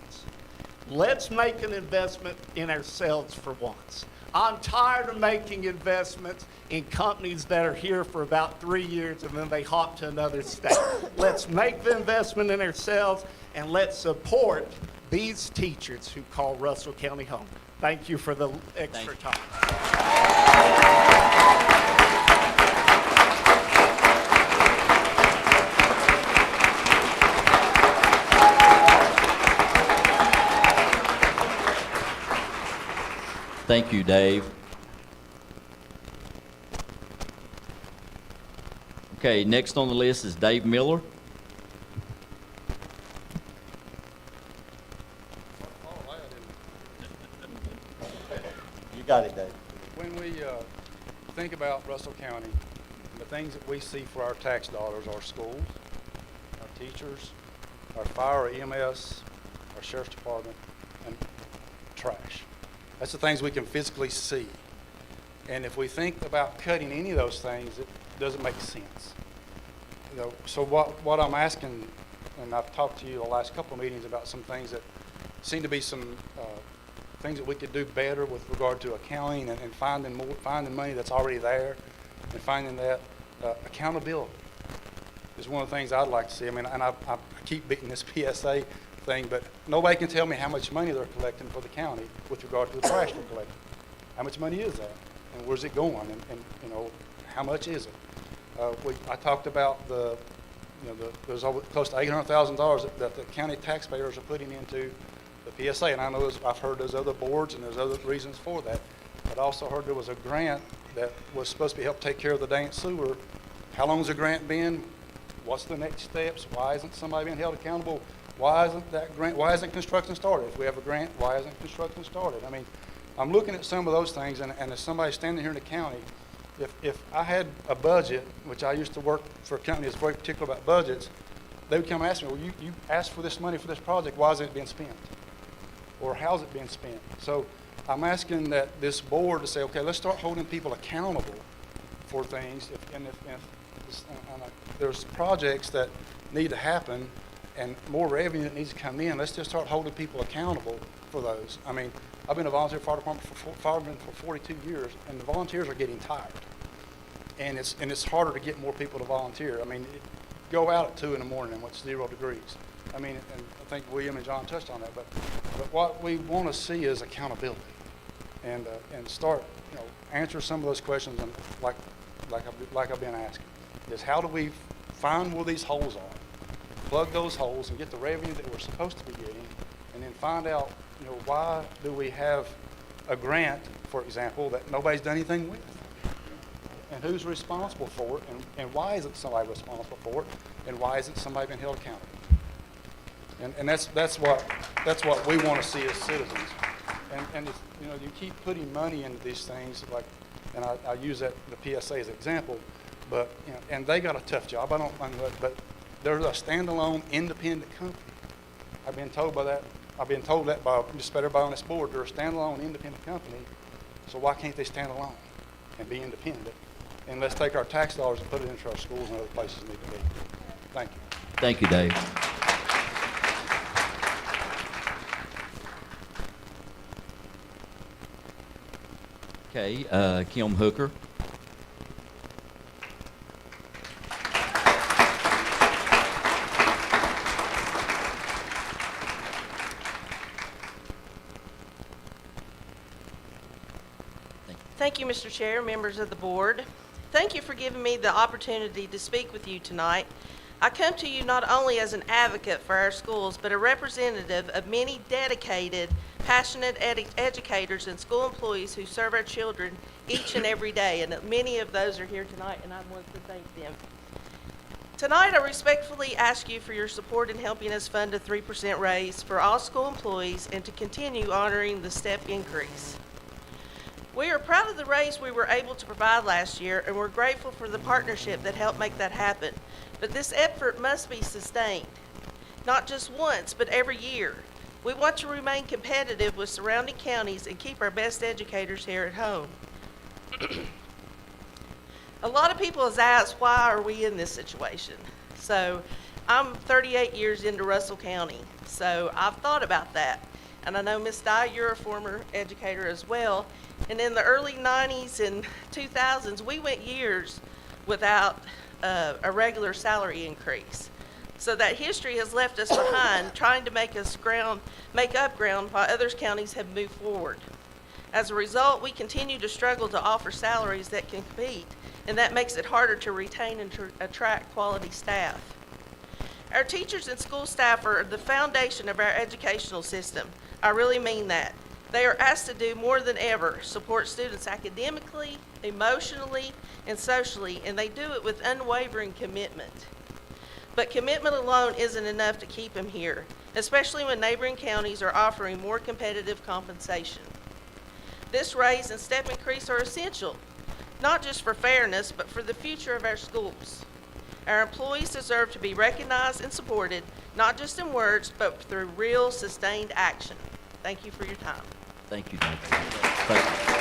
Let's make an investment in ourselves for once. I'm tired of making investments in companies that are here for about 3 years and then they hop to another state. Let's make the investment in ourselves and let's support these teachers who call Russell County home. Thank you for the extra time. Thank you, Dave. Okay, next on the list is Dave Miller. You got it, Dave. When we think about Russell County, the things that we see for our tax dollars are schools, our teachers, our fire, EMS, our sheriff's department, and trash. That's the things we can physically see. And if we think about cutting any of those things, it doesn't make sense. You know, so what I'm asking, and I've talked to you the last couple of meetings about some things that seem to be some things that we could do better with regard to accounting and finding money that's already there and finding that accountability is one of the things I'd like to see. I mean, and I keep beating this PSA thing, but nobody can tell me how much money they're collecting for the county with regard to the trash they're collecting. How much money is that? And where's it going? And you know, how much is it? I talked about there's over close to $800,000 that the county taxpayers are putting into the PSA, and I know I've heard there's other boards and there's other reasons for that. But I also heard there was a grant that was supposed to help take care of the dang sewer. How long has the grant been? What's the next steps? Why isn't somebody being held accountable? Why isn't that grant? Why isn't construction started? If we have a grant, why isn't construction started? I mean, I'm looking at some of those things, and as somebody standing here in the county, if I had a budget, which I used to work for a company that's very particular about budgets, they would come and ask me, well, you asked for this money for this project, why is it being spent? Or how's it being spent? So I'm asking that this board to say, okay, let's start holding people accountable for things. If there's projects that need to happen and more revenue that needs to come in, let's just start holding people accountable for those. I mean, I've been a volunteer fire department fireman for 42 years, and the volunteers are getting tired. And it's harder to get more people to volunteer. I mean, go out at 2 in the morning when it's 0 degrees. I mean, and I think William and John touched on that, but what we want to see is accountability, and start, answer some of those questions, and like I've been asking, is how do we find where these holes are, plug those holes, and get the revenue that we're supposed to be getting, and then find out, why do we have a grant, for example, that nobody's done anything with, and who's responsible for it, and why isn't somebody responsible for it, and why isn't somebody been held accountable? And that's what we want to see as citizens. And if, you keep putting money into these things, like, and I use that the PSA as an example, but and they got a tough job. But they're a standalone, independent company. I've been told that by just about everybody on this board. They're a standalone, independent company. So why can't they stand alone and be independent? And let's take our tax dollars and put it into our schools and other places need to be. Thank you. Thank you, Dave. Okay, Kim Hooker. Thank you, Mr. Chair, members of the board. Thank you for giving me the opportunity to speak with you tonight. I come to you not only as an advocate for our schools, but a representative of many dedicated, passionate educators and school employees who serve our children each and every day, and many of those are here tonight, and I want to thank them. Tonight, I respectfully ask you for your support in helping us fund a 3% raise for all school employees and to continue honoring the step increase. We are proud of the raise we were able to provide last year, and we're grateful for the partnership that helped make that happen. But this effort must be sustained, not just once, but every year. We want to remain competitive with surrounding counties and keep our best educators here at home. A lot of people have asked, why are we in this situation? So I'm 38 years into Russell County, so I've thought about that. And I know, Ms. Dye, you're a former educator as well. And in the early 90s and 2000s, we went years without a regular salary increase. So that history has left us behind, trying to make up ground while other counties have moved forward. As a result, we continue to struggle to offer salaries that can compete, and that makes it harder to retain and to attract quality staff. Our teachers and school staff are the foundation of our educational system. I really mean that. They are asked to do more than ever, support students academically, emotionally, and socially, and they do it with unwavering commitment. But commitment alone isn't enough to keep them here, especially when neighboring counties are offering more competitive compensation. This raise and step increase are essential, not just for fairness, but for the future of our schools. Our employees deserve to be recognized and supported, not just in words, but through real, sustained action. Thank you for your time. Thank you, Dave. Thank you.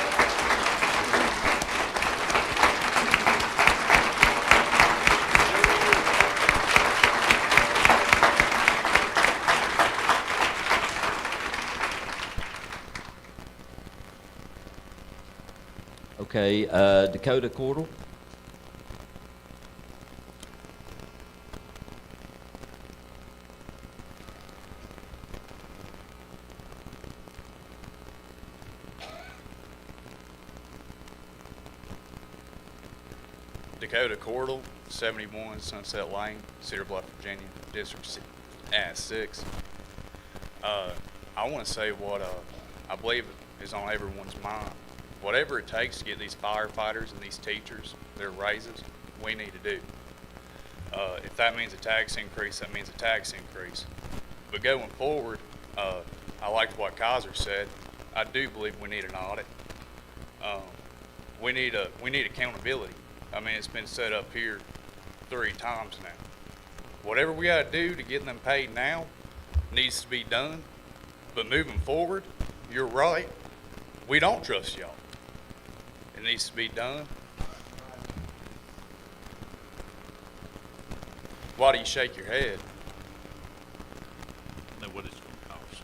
Okay, Dakota Cordell. Dakota Cordell, 71 Sunset Lane, Cedar Bluff, Virginia, District 6. I want to say what I believe is on everyone's mind. Whatever it takes to get these firefighters and these teachers their raises, we need to do. If that means a tax increase, that means a tax increase. But going forward, I liked what Kaiser said. I do believe we need an audit. We need accountability. I mean, it's been set up here 3 times now. Whatever we gotta do to get them paid now needs to be done. But moving forward, you're right. We don't trust y'all. It needs to be done. Why do you shake your head? Know what it's gonna cost.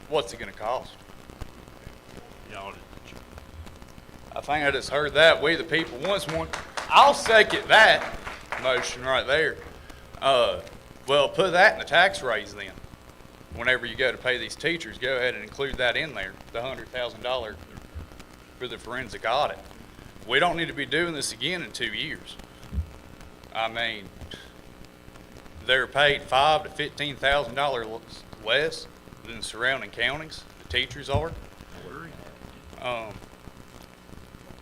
What's it gonna cost? The audit. I think I just heard that. We the people wants one. I'll second that motion right there. Well, put that in the tax raise then. Whenever you go to pay these teachers, go ahead and include that in there, the $100,000 for the forensic audit. We don't need to be doing this again in 2 years. I mean, they're paid $5,000 to $15,000 less than surrounding counties. The teachers are.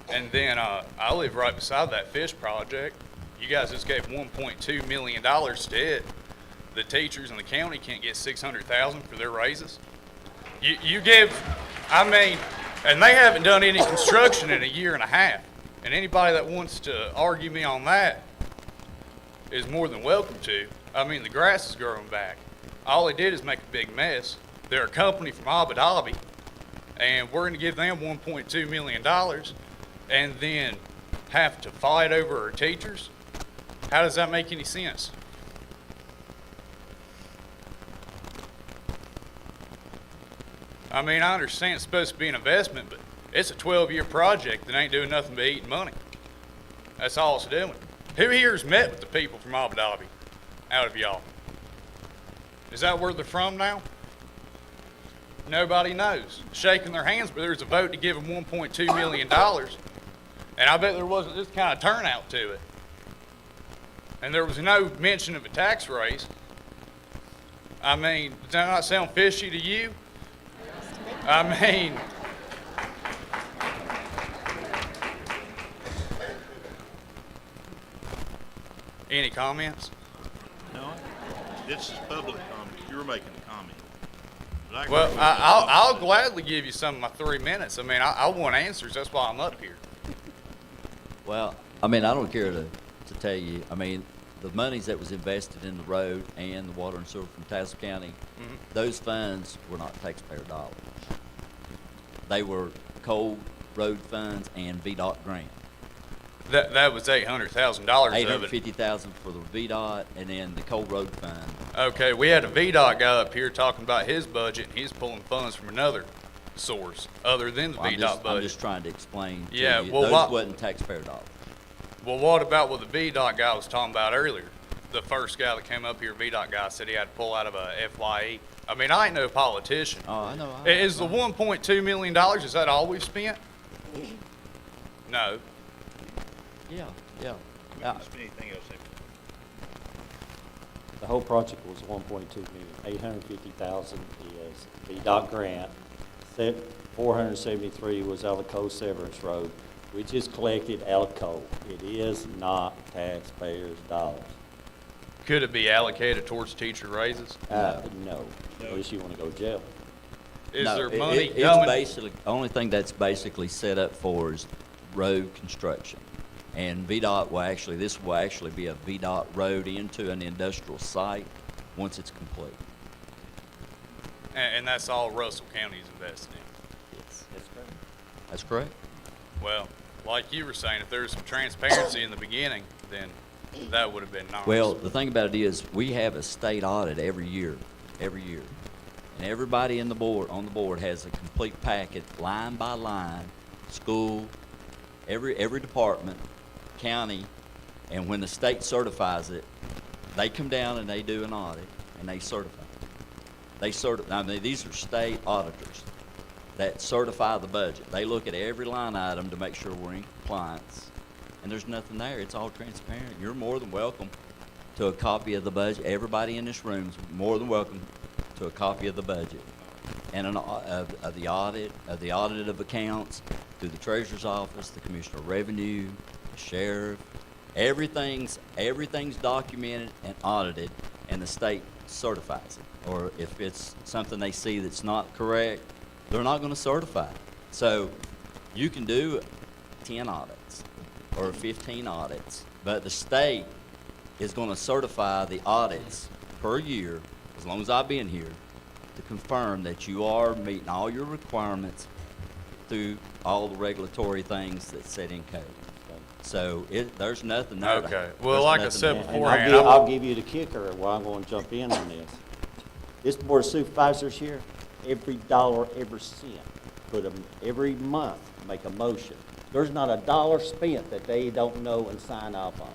And then I live right beside that fish project. You guys just gave $1.2 million to it. The teachers in the county can't get $600,000 for their raises. You give, I mean, and they haven't done any construction in a year and a half. And anybody that wants to argue me on that is more than welcome to. I mean, the grass is growing back. All they did is make a big mess. They're a company from Abu Dhabi, and we're going to give them $1.2 million and then have to fight over our teachers? How does that make any sense? I mean, I understand it's supposed to be an investment, but it's a 12-year project that ain't doing nothing but eating money. That's all it's doing. Who here's met with the people from Abu Dhabi out of y'all? Is that where they're from now? Nobody knows. Shaking their hands, but there's a vote to give them $1.2 million. And I bet there wasn't this kind of turnout to it. And there was no mention of a tax raise. I mean, does that not sound fishy to you? I mean, any comments? No, this is public comment. You're making a comment. But Well, I'll gladly give you some of my 3 minutes. I mean, I want answers. That's why I'm up here. Well, I mean, I don't care to tell you, I mean, the monies that was invested in the road and the water and sewer from Tazewell County, those funds were not taxpayer dollars. They were cold road funds and VDOT grant. That was $800,000 of it. $850,000 for the VDOT and then the cold road fund. Okay, we had a VDOT guy up here talking about his budget, and he's pulling funds from another source other than the VDOT budget. I'm just trying to explain to Yeah, you, well, those wasn't taxpayer dollars. Well, what about what the VDOT guy was talking about earlier? The first guy that came up here, VDOT guy, said he had to pull out of a FYE. I mean, I ain't no politician. Oh, I know. Is the $1.2 million, is that all we've spent? No. Yeah. we didn't spend anything else. The whole project was 1.2 million. 850,000 is VDOT grant. 473 was out of Cold Severance Road, which is collected out of coal. It is not taxpayers' dollars. Could it be allocated towards teacher raises? No, unless you want to go jail. Is No, there money it's coming? basically, only thing that's basically set up for is road construction. And VDOT will actually, this will actually be a VDOT road into an industrial site once it's complete. And that's all Russell County is invested in? Yes. That's correct. Well, like you were saying, if there was some transparency in the beginning, then that would have been nice. Well, the thing about it is, we have a state audit every year. And everybody on the board has a complete packet, line by line, school, every department, county, and when the state certifies it, they come down and they do an audit, and they certify it. I mean, these are state auditors that certify the budget. They look at every line item to make sure we're in compliance, and there's nothing there. It's all transparent. You're more than welcome to a copy of the budget. Everybody in this room is more than welcome to a copy of the budget and of the audit of accounts through the treasurer's office, the commissioner of revenue, the sheriff. Everything's documented and audited, and the state certifies it. Or if it's something they see that's not correct, they're not going to certify it. So you can do 10 audits or 15 audits, but the state is gonna certify the audits per year, as long as I've been here, to confirm that you are meeting all your requirements through all the regulatory things that's set in code. So there's nothing there. Okay. Well, like I said And beforehand, I'll give you the kicker where I'm going to jump in on this. This Board of Supervisors here, every dollar, every cent, put them every month, make a motion. There's not a dollar spent that they don't know and sign off on.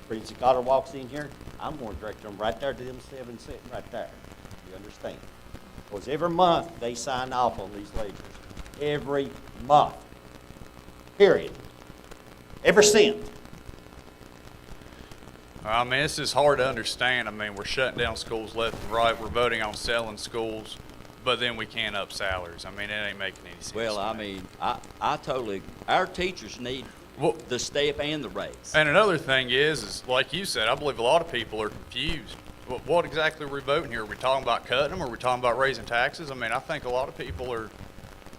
Forensic auditor walks in here, I'm going to direct them right there to them 7 sitting right there. You understand? Because every month they sign off on these ledgers. Every month. Period. Every cent. I mean, it's just hard to understand. I mean, we're shutting down schools left and right. We're voting on selling schools, but then we can't up salaries. I mean, it ain't making any sense. Well, to I me. mean, I totally, our teachers need the step and the raise. And another thing is like you said, I believe a lot of people are confused. What exactly are we voting here? Are we talking about cutting them? Or are we talking about raising taxes? I mean, I think a lot of people are,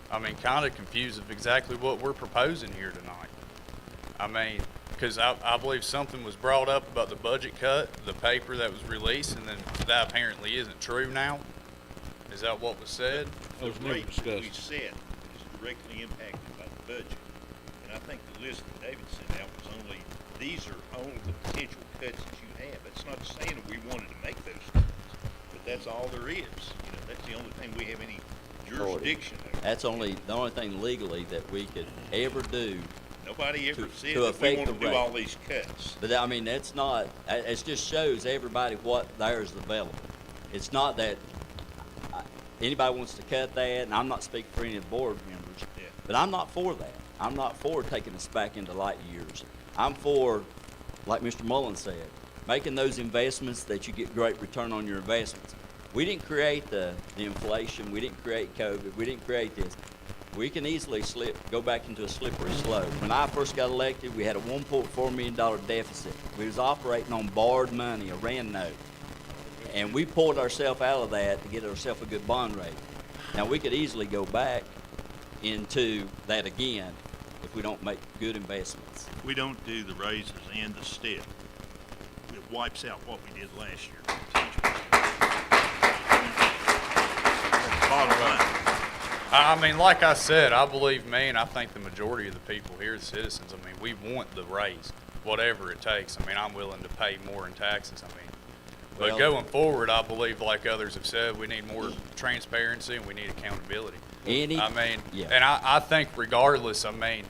kind of confused of exactly what we're proposing here tonight. I mean, because I believe something was brought up about the budget cut, the paper that was released, and then that apparently isn't true now. Is that what was said? That was The never rate that we discussed. set is directly impacted by the budget. And I think the list that David sent out was only, these are only the potential cuts that you have. It's not saying that we wanted to make those cuts, but that's all there is. You know, that's the only thing we have any jurisdiction over. That's the only thing legally that we could ever do. Nobody ever said to that we affect want the to do rate. all these cuts. But I mean, that's not, it just shows everybody what there's available. It's not that anybody wants to cut that, and I'm not speaking for any of the board members, but I'm not for that. I'm not for taking us back into light years. I'm for, like Mr. Mullen said, making those investments that you get great return on your investments. We didn't create the inflation. We didn't create COVID. We didn't create this. We can easily go back into a slippery slope. When I first got elected, we had a $1.4 million deficit. We was operating on borrowed money, a RAND note. And we pulled ourselves out of that to get ourselves a good bond rate. Now, we could easily go back into that again if we don't make good investments. We don't do the raises and the step. It wipes out what we did last year. Bottom line. I mean, like I said, I believe me, and I think the majority of the people here, the citizens, I mean, we want the raise, whatever it takes. I mean, I'm willing to pay more in taxes. I mean, but Well- going forward, I believe, like others have said, we need more transparency and we need accountability. Yeah. And I think regardless, I mean,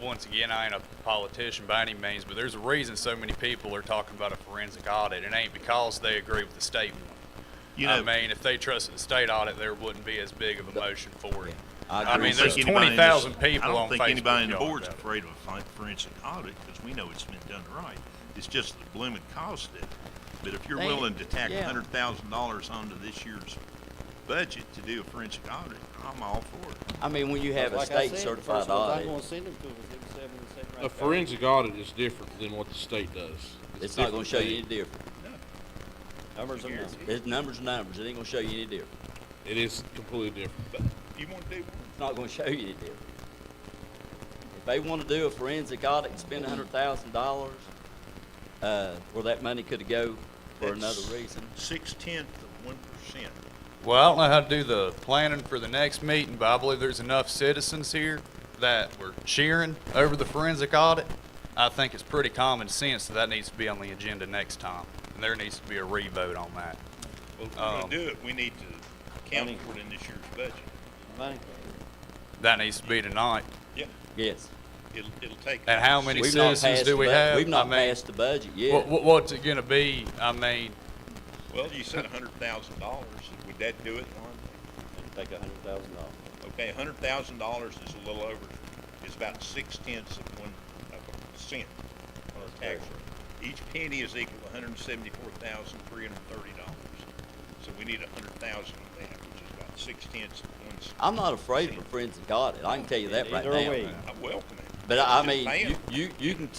once again, I ain't a politician by any means, but there's a reason so many people are talking about a forensic audit. It ain't because they agree with the state one. You know, I mean, if they trusted the state audit, there wouldn't be as big of a motion for it. I mean, agree. there's 20,000 people on I don't think Facebook anybody in the yelling board's about it. afraid of a forensic audit, because we know it's been done right. It's just the blooming cost of it. But if you're willing to tack $100,000 onto this year's budget to do a forensic audit, I'm all for it. I mean, when you have a Like I state said, certified first ones I'm audit, gonna send them to was them 7 sitting right A there. forensic audit is different than what the state does. it's a not gonna different show you thing. any different. Numbers and numbers. It's numbers and numbers. It ain't gonna show you any different. It is completely different. But you want to do one? It's not gonna show you any different. If they wanna do a forensic audit and spend $100,000, where that money could go for another reason. 0.6%. Well, I don't know how to do the planning for the next meeting, but I believe there's enough citizens here that were cheering over the forensic audit. I think it's pretty common sense that needs to be on the agenda next time, and there needs to be a revote on that. Well, if we're going to do it, we need to account for it in this year's budget. Money. That needs to be tonight. Yeah. Yes. It'll take. And how many We've not citizens passed do the we bu- have? We've not I mean, passed the budget yet. What's it gonna be? I mean, Well, you said $100,000. Would that do it, Norm? Take $100,000. Okay, $100,000 is a little over, is about 0.6% on our tax rate. Each penny is equal to $174,330. So we need $100,000 of that, which is about 0.6%. I'm not afraid of a forensic audit. I can tell you that right Neither are now. we. I welcome it. But I Just mean, pay 'em. you can,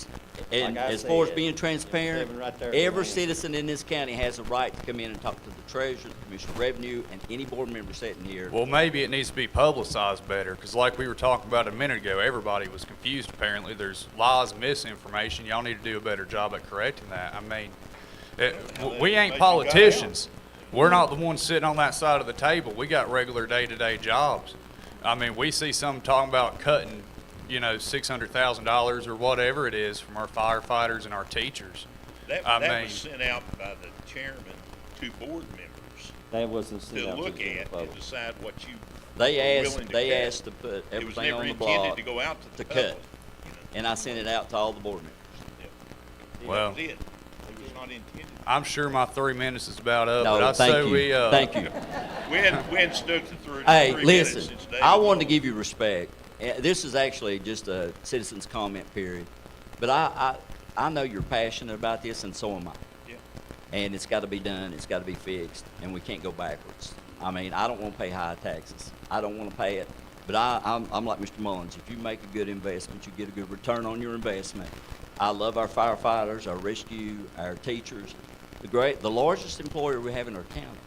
and Like I as far as said, being transparent, seven right there, every man. citizen in this county has a right to come in and talk to the treasurer, the commissioner of revenue, and any board member sitting here. Well, maybe it needs to be publicized better, because like we were talking about a minute ago, everybody was confused apparently. There's lies and misinformation. Y'all need to do a better job at correcting that. I mean, we ain't politicians. We're not the ones sitting on that side of the table. We got regular day-to-day jobs. I mean, we see some talking about cutting, you know, $600,000 or whatever it is from our firefighters and our teachers. That was sent out by the chairman to board members That wasn't sent to out look to the at public. and decide what you They were asked, willing to they cut. asked to put It was everything never on the intended block to go out to the cut, public. and I sent it out to all the board members. Well, That was it. It was not intended. I'm sure my 3 minutes is about up, No, but I thank say you. we, Thank you. We hadn't stuck to through Hey, 3 minutes listen, since day I one. wanted to give you respect. This is actually just a citizens' comment period, but I know you're passionate about this, and so am I. Yeah. And it's got to be done, it's got to be fixed, and we can't go backwards. I mean, I don't want to pay high taxes. I don't want to pay it, but I'm like Mr. Mullins. If you make a good investment, you get a good return on your investment. I love our firefighters, our rescue, our teachers, the largest employer we have in our county.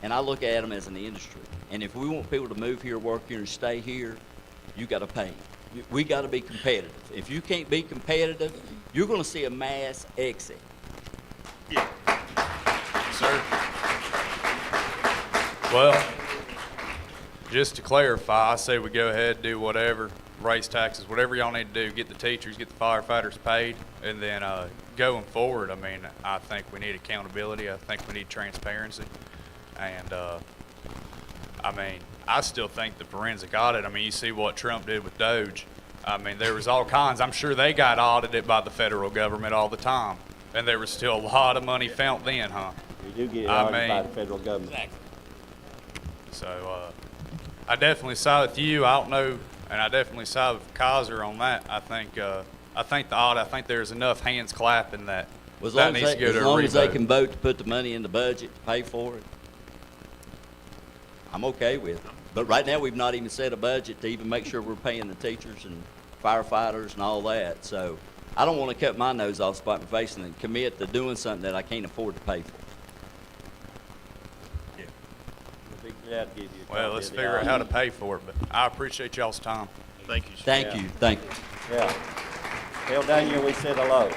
And I look at them as an industry. And if we want people to move here, work here, and stay here, you got to pay them. We got to be competitive. If you can't be competitive, you're going to see a mass exit. Sir. Well, just to clarify, I say we go ahead, do whatever, raise taxes, whatever y'all need to do, get the teachers, get the firefighters paid, and then going forward, I mean, I think we need accountability. I think we need transparency. And, I mean, I still think the forensic audit, I mean, you see what Trump did with Doge. I mean, there was all kinds. I'm sure they got audited by the federal government all the time. And there was still a lot of money found then, huh? We do get audited by the federal government. Exactly. So, I definitely side with you. I don't know, and I definitely side with Kaiser on that. I think the audit, I think there's enough hands clapping that As that long, needs as, to they, go as, to a long as they revote. can vote to put the money in the budget to pay for it, I'm okay with it. But right now, we've not even set a budget to even make sure we're paying the teachers and firefighters and all that. So I don't want to cut my nose off, spot my face, and then commit to doing something that I can't afford to pay for. We'll be glad to give you a Well, copy let's of the figure out audit. how to pay for it, but I appreciate y'all's time. Thank you, sir. Thank you. Thank you. Yeah. Tell Daniel we said hello.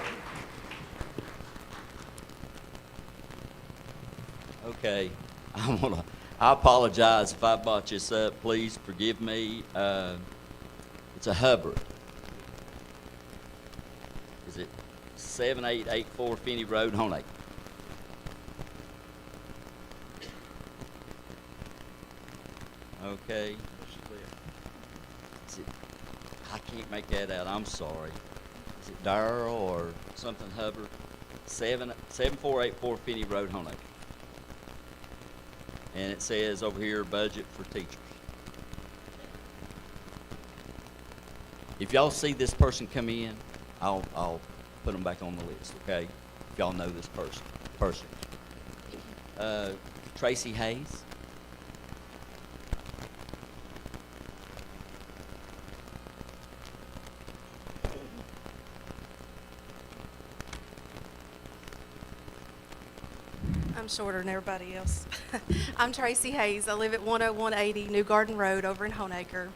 Okay. I apologize if I botch this up. Please forgive me. It's a Hubbard. Is it 7884 Finney Road, Honaker? Okay. Is it, I can't make that out. I'm sorry. Is it Darrell or something Hubbard? 7484 Finney Road, Honaker. And it says over here, budget for teachers. If y'all see this person come in, I'll put them back on the list, okay? If y'all know this person. Tracy Hayes. I'm shorter than everybody else. I'm Tracy Hayes. I live at 10180 New Garden Road over in Honaker.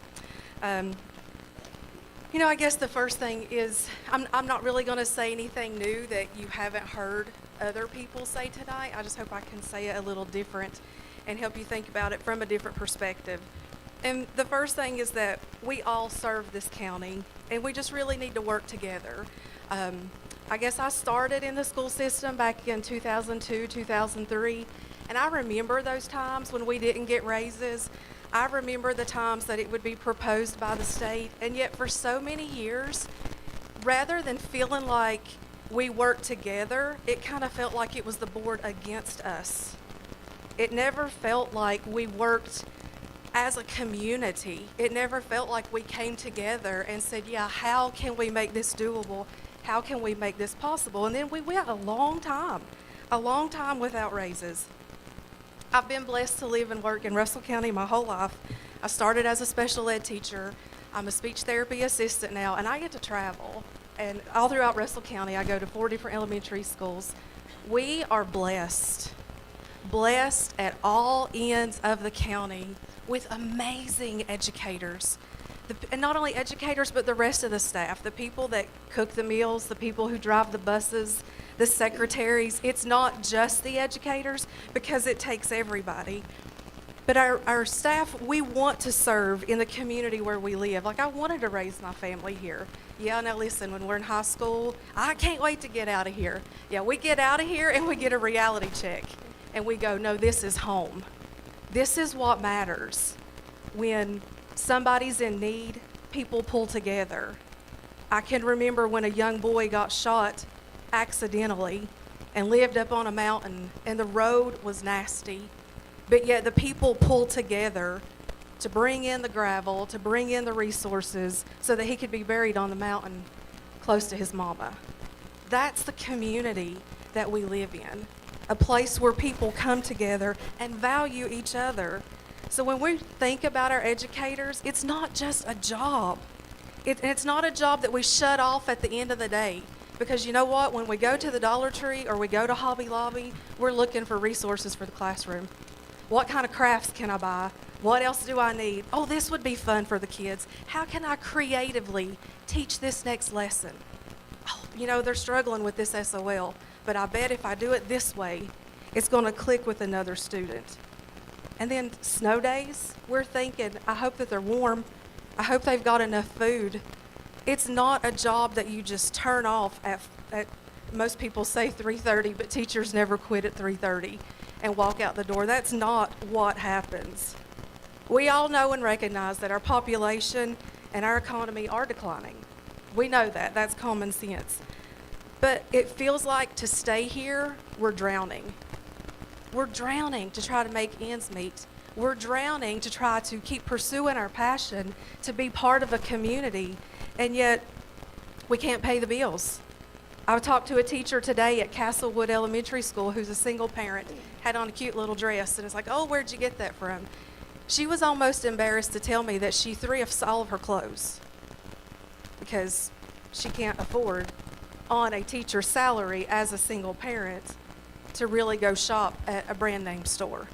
You know, I guess the first thing is I'm not really going to say anything new that you haven't heard other people say tonight. I just hope I can say it a little different and help you think about it from a different perspective. And the first thing is that we all serve this county, and we just really need to work together. I guess I started in the school system back in 2002, 2003, and I remember those times when we didn't get raises. I remember the times that it would be proposed by the state, and yet for so many years, rather than feeling like we worked together, it kind of felt like it was the board against us. It never felt like we worked as a community. It never felt like we came together and said, yeah, how can we make this doable? How can we make this possible? And then we went a long time without raises. I've been blessed to live and work in Russell County my whole life. I started as a special ed teacher. I'm a speech therapy assistant now, and I get to travel. And all throughout Russell County, I go to 4 different elementary schools. We are blessed. blessed at all ends of the county with amazing educators. And not only educators, but the rest of the staff, the people that cook the meals, the people who drive the buses, the secretaries. It's not just the educators, because it takes everybody. But our staff, we want to serve in the community where we live. Like, I wanted to raise my family here. Yeah, now listen, when we're in high school, I can't wait to get out of here. Yeah, we get out of here and we get a reality check. And we go, no, this is home. This is what matters. When somebody's in need, people pull together. I can remember when a young boy got shot accidentally and lived up on a mountain, and the road was nasty. But yet the people pulled together to bring in the gravel, to bring in the resources so that he could be buried on the mountain close to his mama. That's the community that we live in, a place where people come together and value each other. So when we think about our educators, it's not just a job. It's not a job that we shut off at the end of the day. Because you know what? When we go to the Dollar Tree or we go to Hobby Lobby, we're looking for resources for the classroom. What kind of crafts can I buy? What else do I need? Oh, this would be fun for the kids. How can I creatively teach this next lesson? Oh, you know, they're struggling with this SOL, but I bet if I do it this way, it's going to click with another student. And then snow days, we're thinking, I hope that they're warm. I hope they've got enough food. It's not a job that you just turn off at most people say 3:30, but teachers never quit at 3:30 and walk out the door. That's not what happens. We all know and recognize that our population and our economy are declining. We know that. That's common sense. But it feels like to stay here, we're drowning. We're drowning to try to make ends meet. We're drowning to try to keep pursuing our passion to be part of a community, and yet we can't pay the bills. I talked to a teacher today at Castlewood Elementary School who's a single parent, had on a cute little dress, and it's like, oh, where'd you get that from? She was almost embarrassed to tell me that she thrifts all of her clothes because she can't afford, on a teacher's salary as a single parent, to really go shop at a brand name store.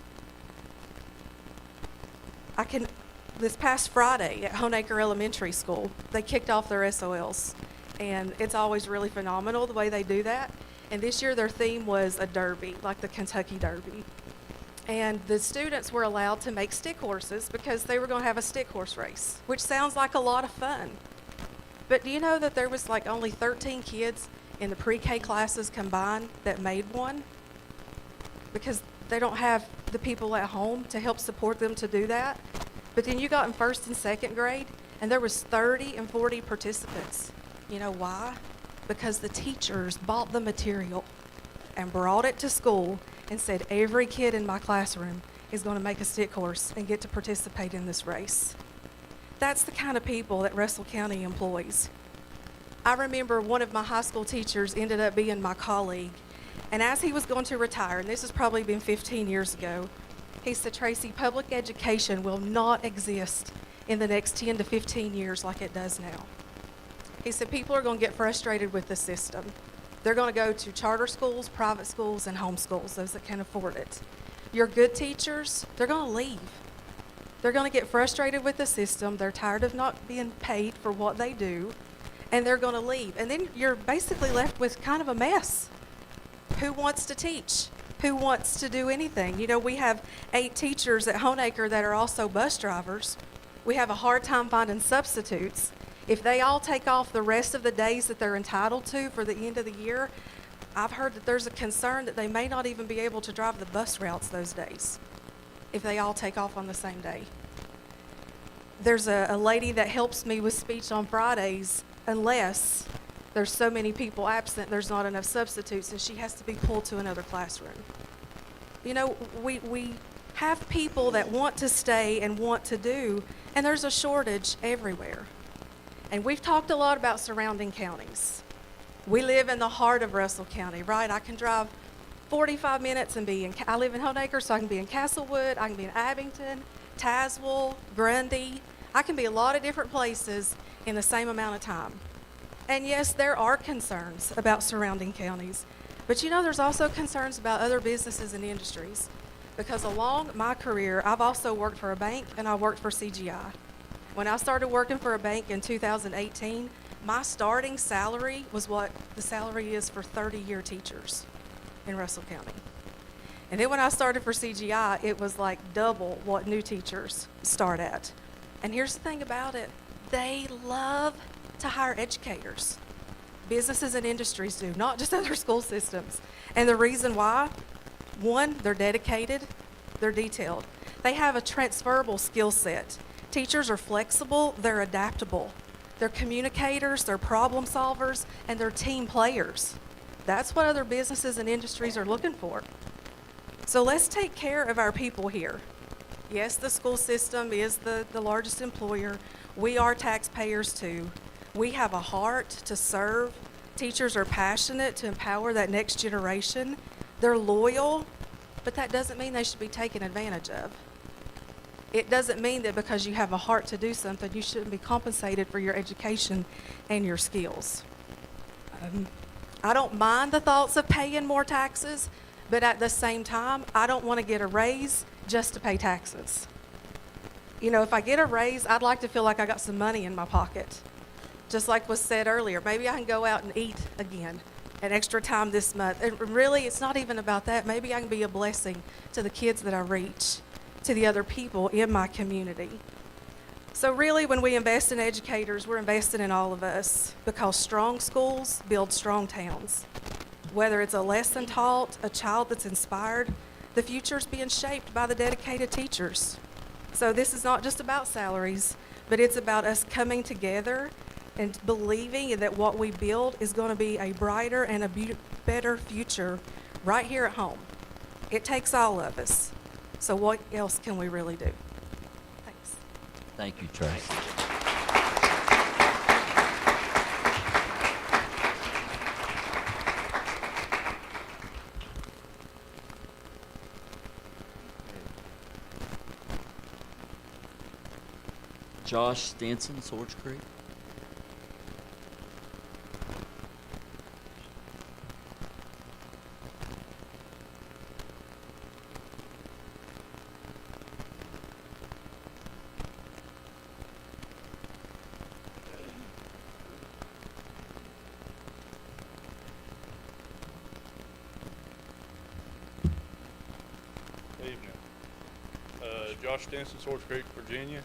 This past Friday at Honaker Elementary School, they kicked off their SOLs. And it's always really phenomenal the way they do that. And this year their theme was a derby, like the Kentucky Derby. And the students were allowed to make stick horses because they were going to have a stick horse race, which sounds like a lot of fun. But do you know that there was like only 13 kids in the pre-K classes combined that made one? Because they don't have the people at home to help support them to do that. But then you got in first and second grade, and there was 30 and 40 participants. You know why? Because the teachers bought the material and brought it to school and said, every kid in my classroom is going to make a stick horse and get to participate in this race. That's the kind of people that Russell County employs. I remember one of my high school teachers ended up being my colleague, and as he was going to retire, and this has probably been 15 years ago, he said, Tracy, public education will not exist in the next 10 to 15 years like it does now. He said people are going to get frustrated with the system. They're going to go to charter schools, private schools, and home schools, those that can afford it. Your good teachers, they're going to leave. They're going to get frustrated with the system. They're tired of not being paid for what they do, and they're going to leave. And then you're basically left with kind of a mess. Who wants to teach? Who wants to do anything? You know, we have 8 teachers at Honaker that are also bus drivers. We have a hard time finding substitutes. If they all take off the rest of the days that they're entitled to for the end of the year, I've heard that there's a concern that they may not even be able to drive the bus routes those days if they all take off on the same day. There's a lady that helps me with speech on Fridays. Unless there's so many people absent, there's not enough substitutes, and she has to be pulled to another classroom. You know, we have people that want to stay and want to do, and there's a shortage everywhere. And we've talked a lot about surrounding counties. We live in the heart of Russell County, right? I can drive 45 minutes and be in, I live in Honaker, so I can be in Castlewood, I can be in Abington, Tazewell, Grundy. I can be a lot of different places in the same amount of time. And yes, there are concerns about surrounding counties. But you know, there's also concerns about other businesses and industries. because along my career, I've also worked for a bank and I worked for CGI. When I started working for a bank in 2018, my starting salary was what the salary is for 30-year teachers in Russell County. And then when I started for CGI, it was like double what new teachers start at. And here's the thing about it, they love to hire educators. Businesses and industries do, not just other school systems. And the reason why, one, they're dedicated, they're detailed. They have a transferable skill set. Teachers are flexible, they're adaptable. They're communicators, they're problem solvers, and they're team players. That's what other businesses and industries are looking for. So let's take care of our people here. Yes, the school system is the largest employer. We are taxpayers too. We have a heart to serve. Teachers are passionate to empower that next generation. They're loyal, but that doesn't mean they should be taken advantage of. It doesn't mean that because you have a heart to do something, you shouldn't be compensated for your education and your skills. I don't mind the thoughts of paying more taxes, but at the same time, I don't want to get a raise just to pay taxes. You know, if I get a raise, I'd like to feel like I got some money in my pocket. Just like was said earlier, maybe I can go out and eat again an extra time this month. And really, it's not even about that. Maybe I can be a blessing to the kids that I reach, to the other people in my community. So really, when we invest in educators, we're investing in all of us, because strong schools build strong towns. Whether it's a lesson taught, a child that's inspired, the future's being shaped by the dedicated teachers. So this is not just about salaries, but it's about us coming together and believing that what we build is going to be a brighter and a better future right here at home. It takes all of us. So what else can we really do? Thanks. Thank you, Tracy. Josh Stinson, Swords Creek. Evening. Josh Stinson, Swords Creek, Virginia.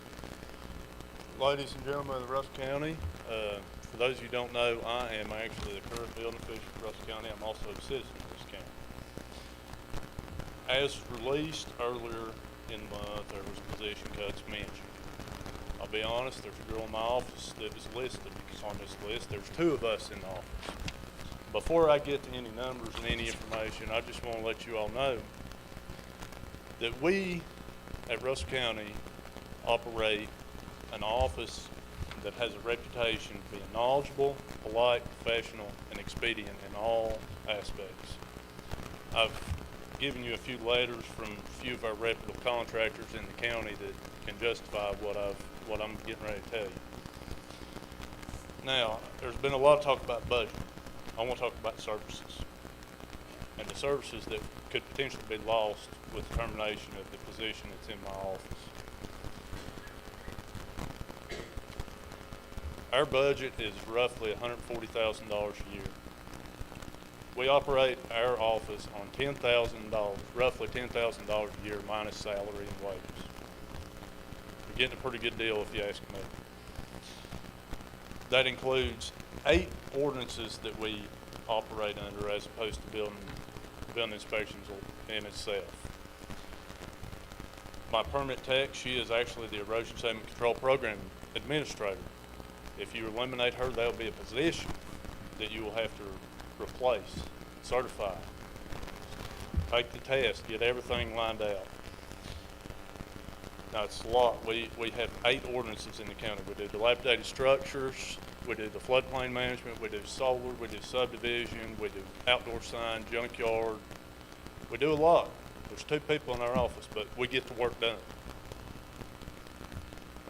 Ladies and gentlemen of the Russell County, for those of you who don't know, I am actually the current building official for Russell County. I'm also a citizen of this county. As released earlier in the month, there was position cuts mentioned. I'll be honest, there's a girl in my office that is listed because on this list, there's 2 of us in the office. Before I get to any numbers and any information, I just want to let you all know that we at Russell County operate an office that has a reputation for being knowledgeable, polite, professional, and expedient in all aspects. I've given you a few letters from a few of our reputable contractors in the county that can justify what I'm getting ready to tell you. Now, there's been a lot of talk about budget. I want to talk about services and the services that could potentially be lost with the termination of the position that's in my office. Our budget is roughly $140,000 a year. We operate our office on $10,000, roughly $10,000 a year minus salary and wages. We're getting a pretty good deal if you ask me. That includes 8 ordinances that we operate under as opposed to building inspections in itself. My permit tech, she is actually the erosion sediment control program administrator. If you eliminate her, that'll be a position that you will have to replace, certify, take the test, get everything lined out. Now, it's a lot. We have 8 ordinances in the county. We do dilapidated structures, we do the floodplain management, we do solar, we do subdivision, we do outdoor sign, junkyard. We do a lot. There's 2 people in our office, but we get the work done.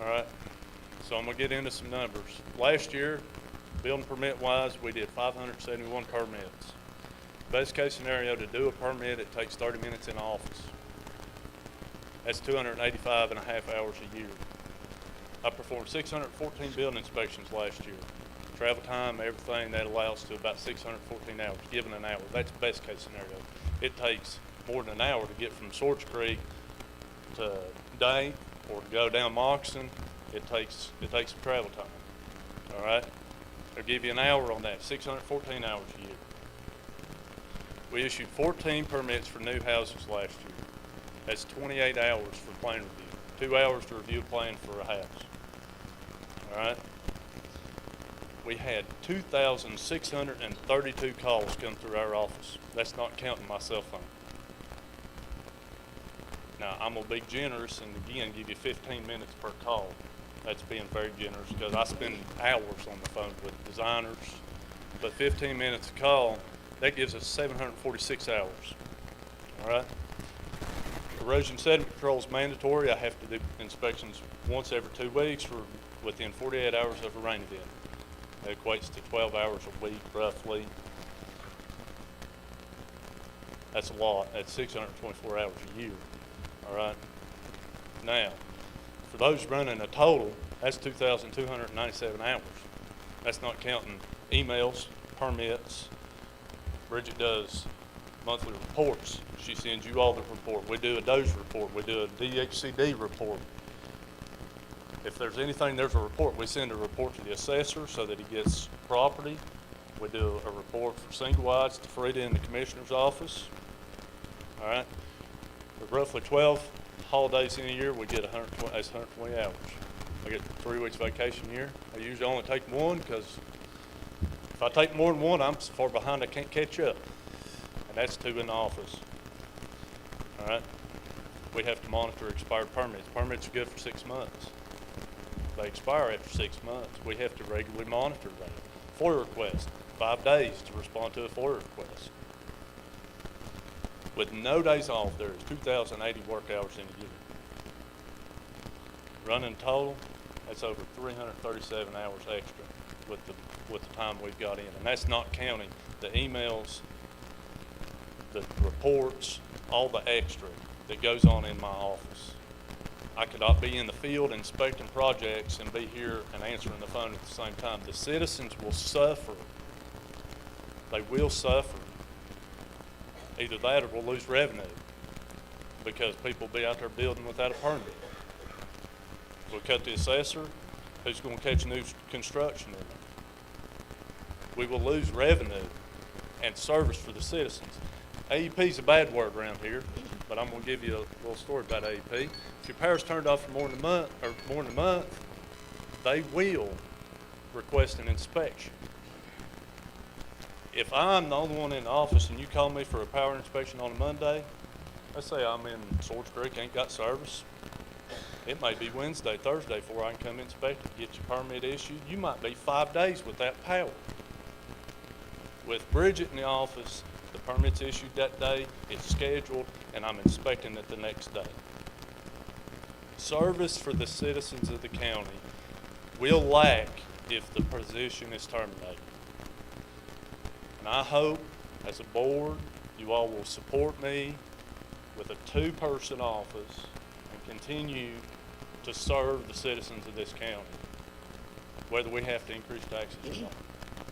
All right? So I'm going to get into some numbers. Last year, building permit-wise, we did 571 permits. Best case scenario, to do a permit, it takes 30 minutes in the office. That's 285 and a half hours a year. I performed 614 building inspections last year. Travel time, everything, that allows to about 614 hours, given an hour. That's best case scenario. It takes more than an hour to get from Swords Creek to Day or to go down Moccasin. It takes some travel time. All right? They'll give you an hour on that, 614 hours a year. We issued 14 permits for new houses last year. That's 28 hours for plan review, 2 hours to review a plan for a house. All right? We had 2,632 calls come through our office. That's not counting my cell phone. Now, I'm gonna be generous and again give you 15 minutes per call. That's being very generous because I spend hours on the phone with designers. But 15 minutes a call, that gives us 746 hours. All right? Erosion sediment control is mandatory. I have to do inspections once every 2 weeks for within 48 hours of a rain event. That equates to 12 hours a week, roughly. That's a lot. That's 624 hours a year. All right? Now, for those running a total, that's 2,297 hours. That's not counting emails, permits. Bridget does monthly reports. She sends you all the report. We do a DOJ report. We do a DHCD report. If there's anything, there's a report. We send a report to the assessor so that he gets property. We do a report for single wides to Frida in the commissioner's office. All right? With roughly 12 holidays in a year, we get 120, that's 120 hours. I get 3 weeks vacation a year. I usually only take one because if I take more than one, I'm so far behind I can't catch up. And that's 2 in the office. All right? We have to monitor expired permits. Permits are good for 6 months. They expire after 6 months. We have to regularly monitor that. FOIA request, 5 days to respond to a FOIA request. With no days off, there is 2,080 work hours in a year. Running total, that's over 337 hours extra with the time we've got in. And that's not counting the emails, the reports, all the extra that goes on in my office. I could not be in the field inspecting projects and be here and answering the phone at the same time. The citizens will suffer. They will suffer. Either that or we'll lose revenue because people will be out there building without a permit. We'll cut the assessor. Who's going to catch new construction in there? We will lose revenue and service for the citizens. AEP is a bad word around here, but I'm going to give you a little story about AEP. If your power's turned off for more than a month, they will request an inspection. If I'm the only one in the office and you call me for a power inspection on a Monday, let's say I'm in Swords Creek, ain't got service. It may be Wednesday, Thursday before I can come inspect it, get your permit issued. You might be 5 days without power. With Bridget in the office, the permit's issued that day, it's scheduled, and I'm inspecting it the next day. Service for the citizens of the county will lack if the position is terminated. And I hope, as a board, you all will support me with a 2-person office and continue to serve the citizens of this county, whether we have to increase taxes or not.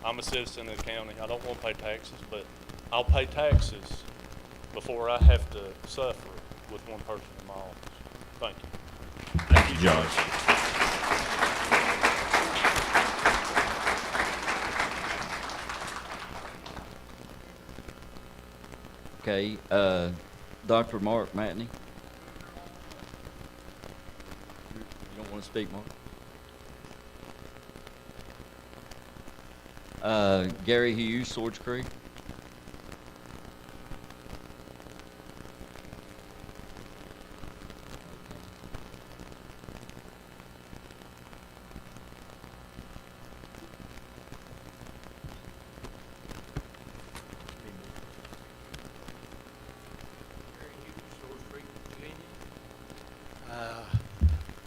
I'm a citizen of the county. I don't want to pay taxes, but I'll pay taxes before I have to suffer with one person in my office. Thank you. Thank you, John. Okay, Dr. Mark Matney. You don't want to speak, Mark? Gary Hughes, Swords Creek.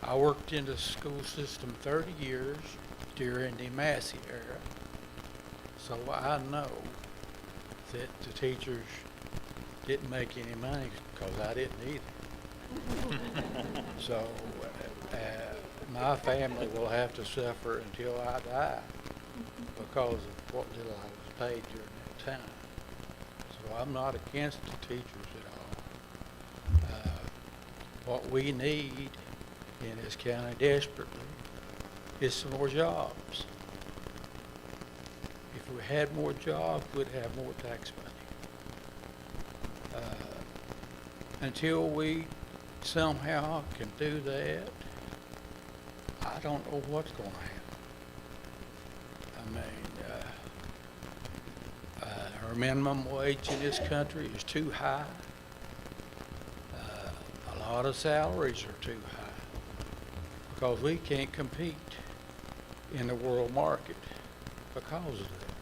I worked in the school system 30 years during the Massey era, so I know that the teachers didn't make any money because I didn't either. So, my family will have to suffer until I die because of what little I was paid during that time. So I'm not against the teachers at all. What we need in this county desperately is some more jobs. If we had more jobs, we'd have more tax money. Until we somehow can do that, I don't know what's going to happen. I mean, our minimum wage in this country is too high. A lot of salaries are too high because we can't compete in the world market because of that.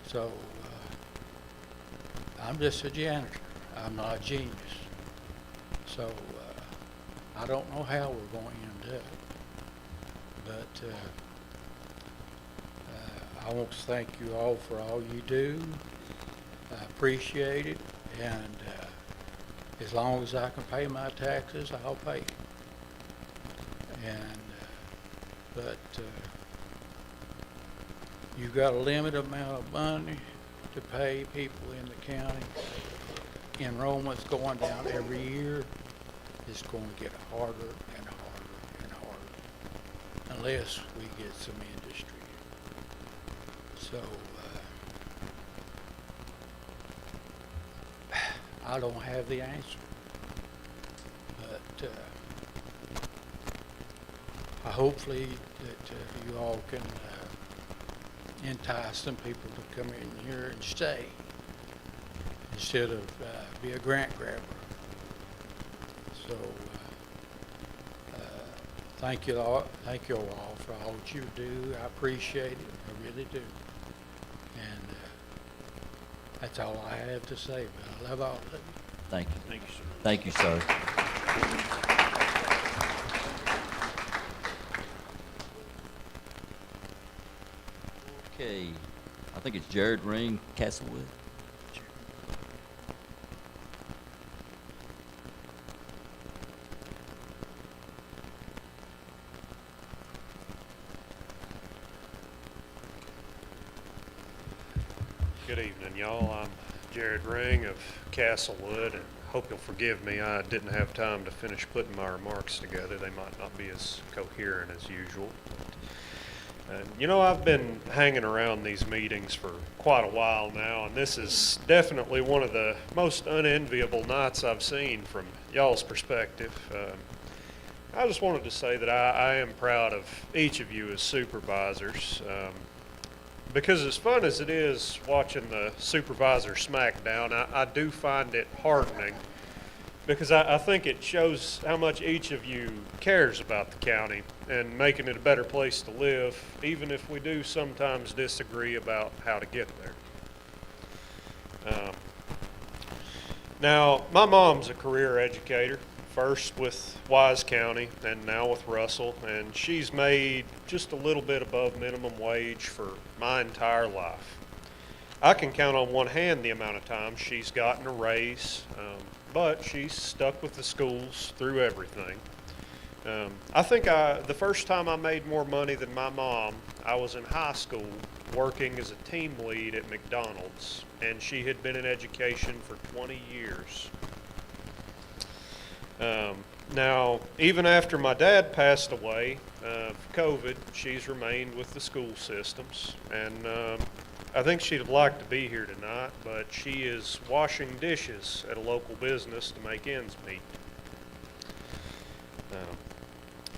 So, I'm just a janitor. I'm not a genius. So, I don't know how we're going to end up. But I want to thank you all for all you do. I appreciate it. And as long as I can pay my taxes, I'll pay. And, but you've got a limited amount of money to pay people in the county. Enrollment's going down every year. It's going to get harder and harder and harder unless we get some industry. So I don't have the answer, but hopefully that you all can entice some people to come in here and stay instead of be a grant grabber. So thank you all for all that you do. I appreciate it. I really do. And that's all I have to say. But I love all of you. Thank you. Thank you, sir. Thank you, sir. Okay, I think it's Jared Ring, Castlewood. Good evening, y'all. I'm Jared Ring of Castlewood, and hope you'll forgive me. I didn't have time to finish putting my remarks together. They might not be as coherent as usual. And, you know, I've been hanging around these meetings for quite a while now, and this is definitely one of the most unenviable nights I've seen from y'all's perspective. I just wanted to say that I am proud of each of you as supervisors. Because as fun as it is watching the supervisor smackdown, I do find it heartening because I think it shows how much each of you cares about the county and making it a better place to live, even if we do sometimes disagree about how to get there. Now, my mom's a career educator, first with Wise County and now with Russell, and she's made just a little bit above minimum wage for my entire life. I can count on one hand the amount of times she's gotten a raise, but she's stuck with the schools through everything. I think the first time I made more money than my mom, I was in high school working as a team lead at McDonald's, and she had been in education for 20 years. Now, even after my dad passed away for COVID, she's remained with the school systems, and I think she'd have liked to be here tonight, but she is washing dishes at a local business to make ends meet.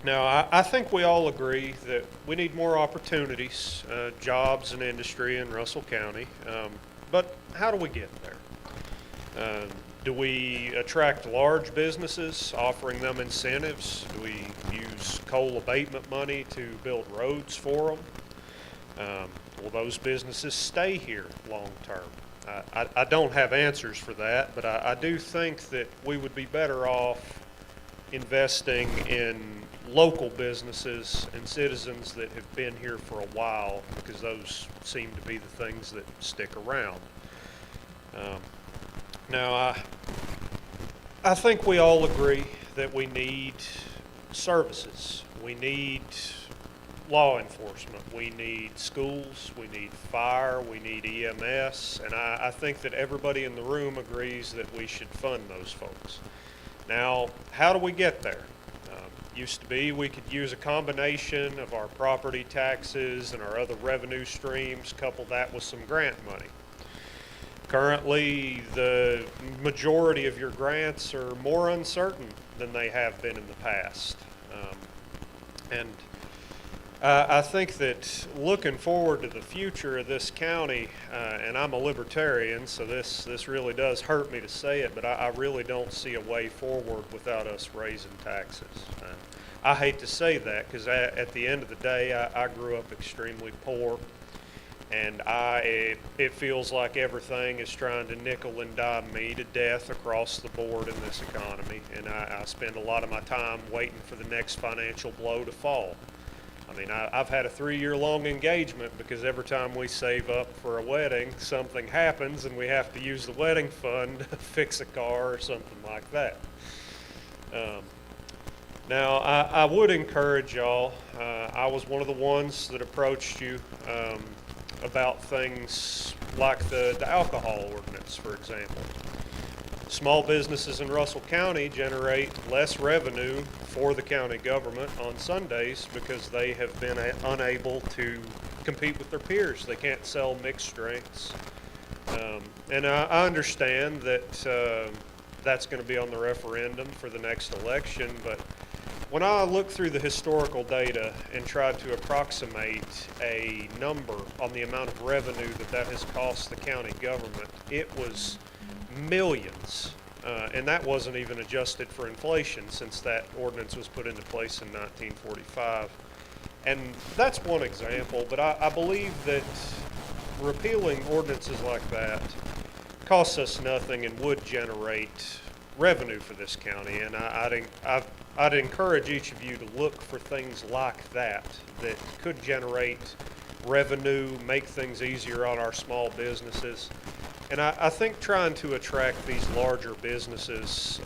Now, I think we all agree that we need more opportunities, jobs and industry in Russell County, but how do we get there? Do we attract large businesses, offering them incentives? Do we use coal abatement money to build roads for them? Will those businesses stay here long term? I don't have answers for that, but I do think that we would be better off investing in local businesses and citizens that have been here for a while, because those seem to be the things that stick around. Now, I think we all agree that we need services. We need law enforcement. We need schools. We need fire. We need EMS. And I think that everybody in the room agrees that we should fund those folks. Now, how do we get there? Used to be we could use a combination of our property taxes and our other revenue streams, couple that with some grant money. Currently, the majority of your grants are more uncertain than they have been in the past. I think that looking forward to the future of this county, and I'm a libertarian, so this really does hurt me to say it, but I really don't see a way forward without us raising taxes. I hate to say that because at the end of the day, I grew up extremely poor, and it feels like everything is trying to nickel and dime me to death across the board in this economy, and I spend a lot of my time waiting for the next financial blow to fall. I mean, I've had a 3-year-long engagement because every time we save up for a wedding, something happens and we have to use the wedding fund to fix a car or something like that. Now, I would encourage y'all, I was one of the ones that approached you about things like the alcohol ordinance, for example. Small businesses in Russell County generate less revenue for the county government on Sundays because they have been unable to compete with their peers. They can't sell mixed drinks. And I understand that that's going to be on the referendum for the next election, but when I look through the historical data and try to approximate a number on the amount of revenue that has cost the county government, it was millions, and that wasn't even adjusted for inflation since that ordinance was put into place in 1945. And that's one example, but I believe that repealing ordinances like that costs us nothing and would generate revenue for this county. And I'd encourage each of you to look for things like that that could generate revenue, make things easier on our small businesses. And I think trying to attract these larger businesses,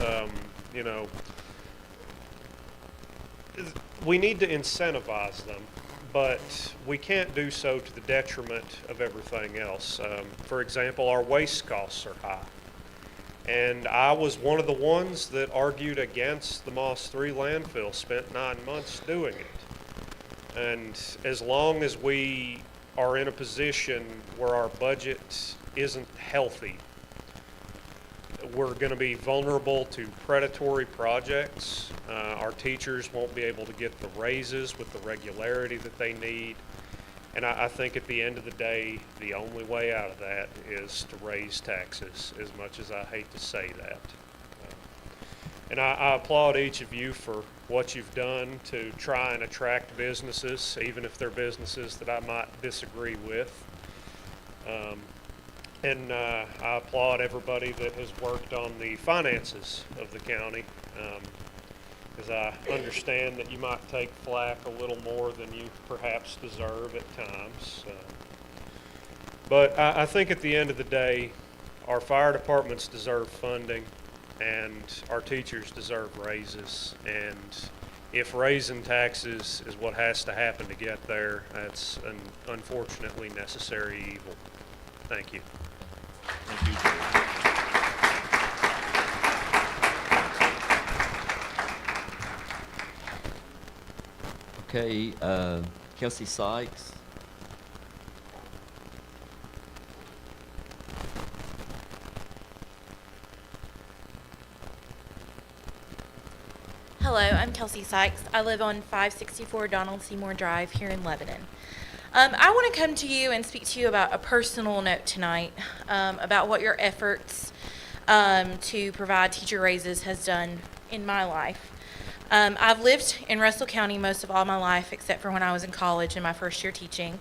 we need to incentivize them, but we can't do so to the detriment of everything else. For example, our waste costs are high. And I was one of the ones that argued against the Moss 3 landfill, spent 9 months doing it. And as long as we are in a position where our budget isn't healthy, we're going to be vulnerable to predatory projects. Our teachers won't be able to get the raises with the regularity that they need. And I think at the end of the day, the only way out of that is to raise taxes, as much as I hate to say that. And I applaud each of you for what you've done to try and attract businesses, even if they're businesses that I might disagree with. And I applaud everybody that has worked on the finances of the county, because I understand that you might take flack a little more than you perhaps deserve at times. But I think at the end of the day, our fire departments deserve funding, and our teachers deserve raises. And if raising taxes is what has to happen to get there, that's an unfortunately necessary evil. Thank you. Thank you, Jerry. Okay, Kelsey Sykes. Hello, I'm Kelsey Sykes. I live on 564 Donald Seymour Drive here in Lebanon. I want to come to you and speak to you about a personal note tonight, about what your efforts to provide teacher raises has done in my life. I've lived in Russell County most of all my life, except for when I was in college in my first year teaching.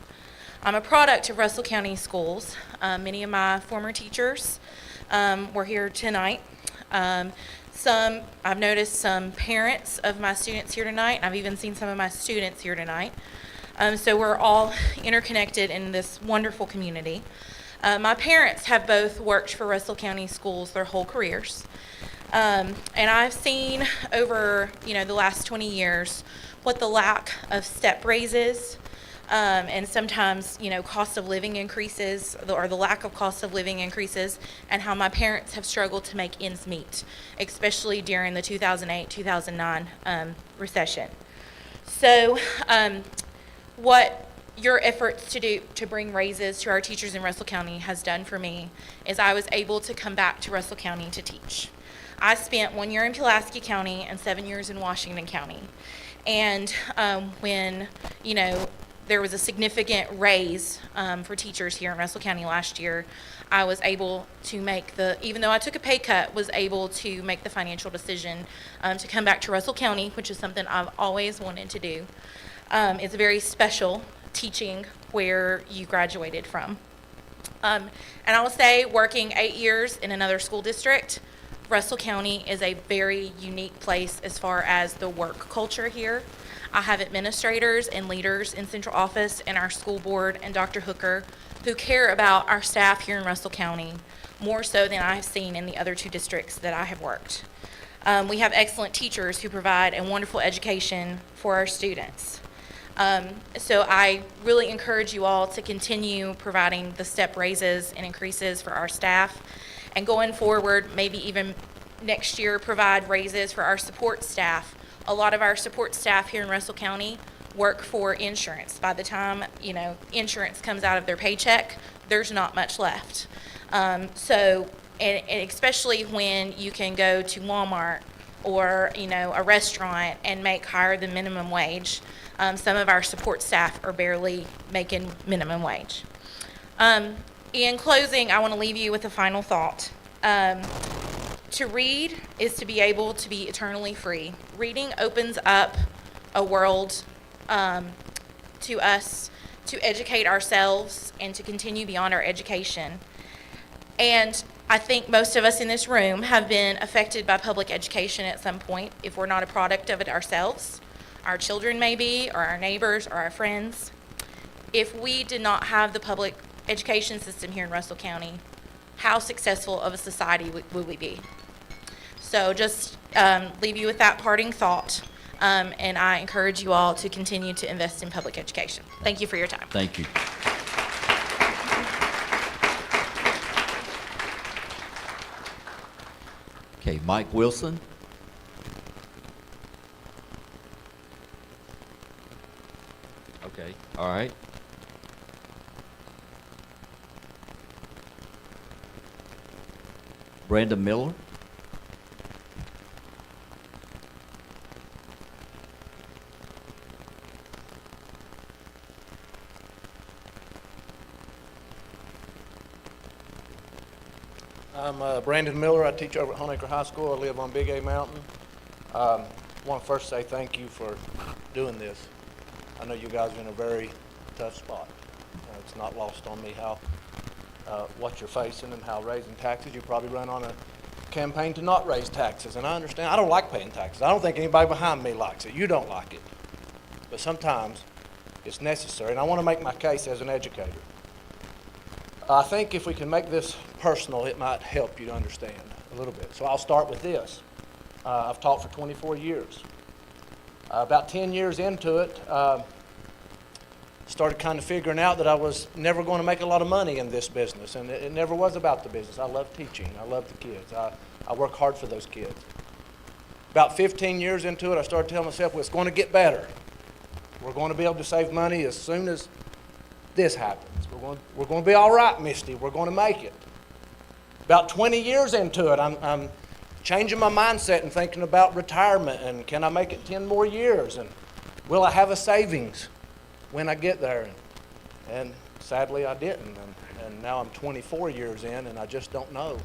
I'm a product of Russell County schools. Many of my former teachers were here tonight. I've noticed some parents of my students here tonight. I've even seen some of my students here tonight. So we're all interconnected in this wonderful community. My parents have both worked for Russell County schools their whole careers. And I've seen over, the last 20 years what the lack of step raises and sometimes, cost of living increases or the lack of cost of living increases, and how my parents have struggled to make ends meet, especially during the 2008-2009 recession. So what your efforts to bring raises to our teachers in Russell County has done for me is I was able to come back to Russell County to teach. I spent 1 year in Pulaski County and 7 years in Washington County. And when, there was a significant raise for teachers here in Russell County last year, I was able to even though I took a pay cut, was able to make the financial decision to come back to Russell County, which is something I've always wanted to do. It's very special teaching where you graduated from. And I will say, working 8 years in another school district, Russell County is a very unique place as far as the work culture here. I have administrators and leaders in central office and our school board and Dr. Hooker who care about our staff here in Russell County more so than I have seen in the other 2 districts that I have worked. We have excellent teachers who provide a wonderful education for our students. So I really encourage you all to continue providing the step raises and increases for our staff, and going forward, maybe even next year, provide raises for our support staff. A lot of our support staff here in Russell County work for insurance. By the time, insurance comes out of their paycheck, there's not much left. So especially when you can go to Walmart or, a restaurant and make higher than minimum wage, some of our support staff are barely making minimum wage. In closing, I want to leave you with a final thought. To read is to be able to be eternally free. Reading opens up a world to us to educate ourselves and to continue beyond our education. And I think most of us in this room have been affected by public education at some point, if we're not a product of it ourselves. Our children may be, or our neighbors, or our friends. If we did not have the public education system here in Russell County, how successful of a society would we be? So just leave you with that parting thought, and I encourage you all to continue to invest in public education. Thank you for your time. Thank you. Okay, Mike Wilson. Okay, all right. Brenda Miller. I'm Brandon Miller. I teach over at Honeacre High School. I live on Big A Mountain. I want to first say thank you for doing this. I know you guys are in a very tough spot. It's not lost on me how what you're facing and how raising taxes. You probably run on a campaign to not raise taxes, and I understand. I don't like paying taxes. I don't think anybody behind me likes it. You don't like it. But sometimes it's necessary, and I want to make my case as an educator. I think if we can make this personal, it might help you to understand a little bit. So I'll start with this. I've taught for 24 years. About 10 years into it, started kind of figuring out that I was never going to make a lot of money in this business, and it never was about the business. I love teaching. I love the kids. I work hard for those kids. About 15 years into it, I started telling myself, well, it's going to get better. We're going to be able to save money as soon as this happens. We're going to be all right, Misty. We're going to make it. About 20 years into it, I'm changing my mindset and thinking about retirement, and can I make it 10 more years, and will I have a savings when I get there? And sadly, I didn't. And now I'm 24 years in, and I just don't know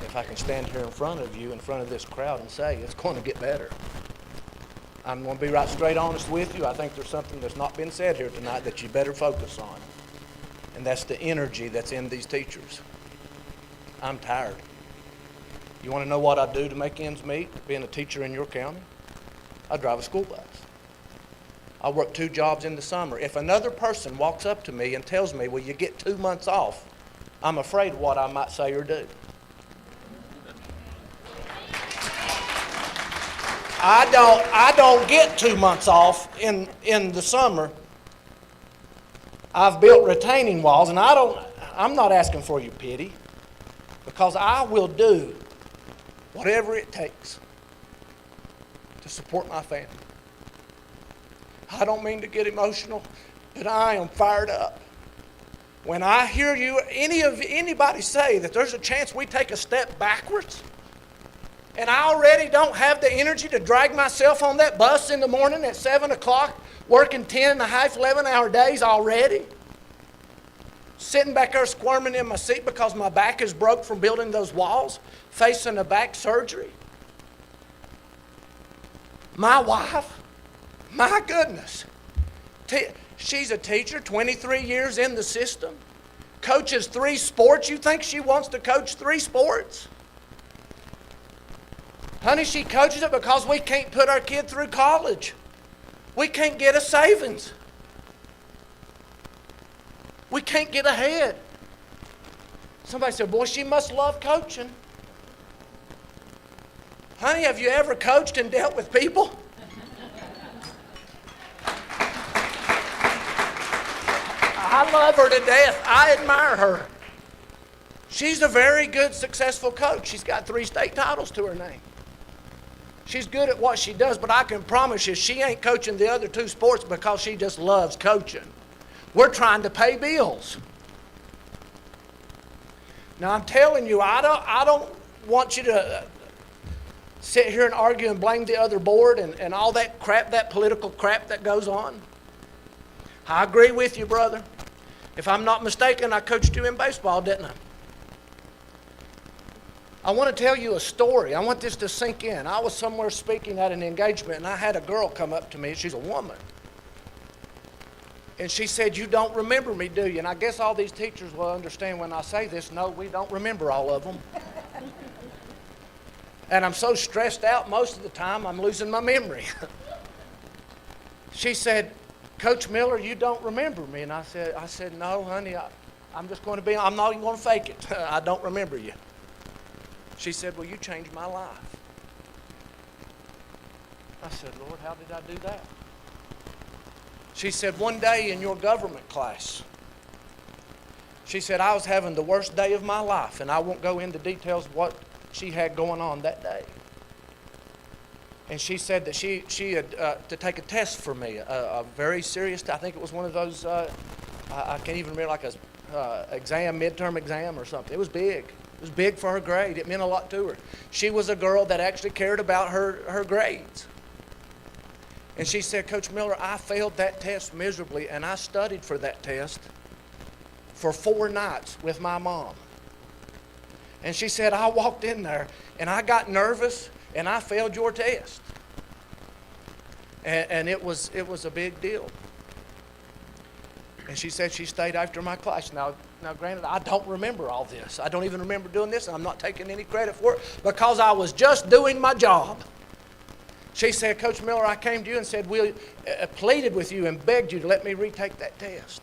if I can stand here in front of you, in front of this crowd, and say it's going to get better. I'm going to be right straight honest with you. I think there's something that's not been said here tonight that you better focus on, and that's the energy that's in these teachers. I'm tired. You want to know what I do to make ends meet, being a teacher in your county? I drive a school bus. I work 2 jobs in the summer. If another person walks up to me and tells me, well, you get 2 months off, I'm afraid of what I might say or do. I don't get 2 months off in the summer. I've built retaining walls, and I'm not asking for your pity, because I will do whatever it takes to support my family. I don't mean to get emotional, but I am fired up. When I hear anybody say that there's a chance we take a step backwards, and I already don't have the energy to drag myself on that bus in the morning at 7 o'clock, working 10 and a half, 11-hour days already, sitting back there squirming in my seat because my back is broke from building those walls, facing a back surgery. My wife, my goodness, she's a teacher, 23 years in the system, coaches 3 sports. You think she wants to coach 3 sports? Honey, she coaches it because we can't put our kid through college. We can't get a savings. We can't get ahead. Somebody said, boy, she must love coaching. Honey, have you ever coached and dealt with people? I love her to death. I admire her. She's a very good, successful coach. She's got 3 state titles to her name. She's good at what she does, but I can promise you she ain't coaching the other 2 sports because she just loves coaching. We're trying to pay bills. Now, I'm telling you, I don't want you to sit here and argue and blame the other board and all that crap, that political crap that goes on. I agree with you, brother. If I'm not mistaken, I coached you in baseball, didn't I? I want to tell you a story. I want this to sink in. I was somewhere speaking at an engagement, and I had a girl come up to me. She's a woman. And she said, you don't remember me, do you? And I guess all these teachers will understand when I say this. No, we don't remember all of them. And I'm so stressed out most of the time, I'm losing my memory. She said, Coach Miller, you don't remember me. And I said, no, honey, I'm not even going to fake it. I don't remember you. She said, well, you changed my life. I said, Lord, how did I do that? She said, one day in your government class, she said, I was having the worst day of my life, and I won't go into details of what she had going on that day. And she said that she had to take a test for me, a very serious, I think it was one of those, I can't even remember, like a exam, midterm exam or something. It was big. It was big for her grade. It meant a lot to her. She was a girl that actually cared about her grades. And she said, Coach Miller, I failed that test miserably, and I studied for that test for 4 nights with my mom. And she said, I walked in there, and I got nervous, and I failed your test. And it was a big deal. And she said she stayed after my class. Now, granted, I don't remember all this. I don't even remember doing this, and I'm not taking any credit for it because I was just doing my job. She said, Coach Miller, I came to you and said, pleaded with you and begged you to let me retake that test.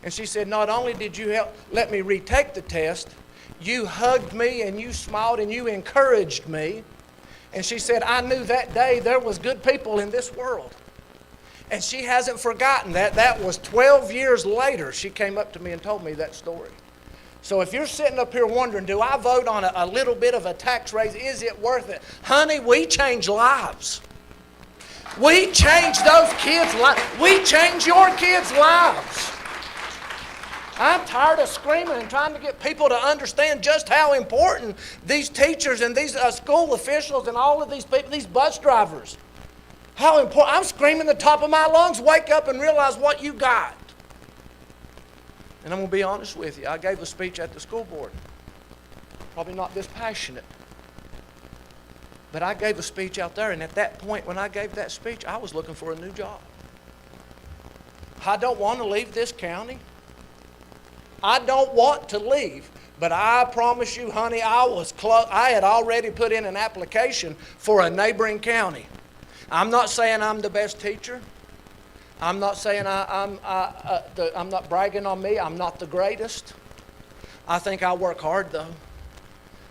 And she said, not only did you let me retake the test, you hugged me and you smiled and you encouraged me. And she said, I knew that day there was good people in this world. And she hasn't forgotten that. That was 12 years later she came up to me and told me that story. So if you're sitting up here wondering, do I vote on a little bit of a tax raise? Is it worth it? Honey, we change lives. We change those kids' lives. We change your kids' lives. I'm tired of screaming and trying to get people to understand just how important these teachers and these school officials and all of these people, these bus drivers, how important. I'm screaming the top of my lungs, wake up and realize what you got. And I'm going to be honest with you. I gave a speech at the school board. Probably not this passionate. But I gave a speech out there, and at that point when I gave that speech, I was looking for a new job. I don't want to leave this county. I don't want to leave. But I promise you, honey, I had already put in an application for a neighboring county. I'm not saying I'm the best teacher. I'm not saying I'm not bragging on me. I'm not the greatest. I think I work hard, though.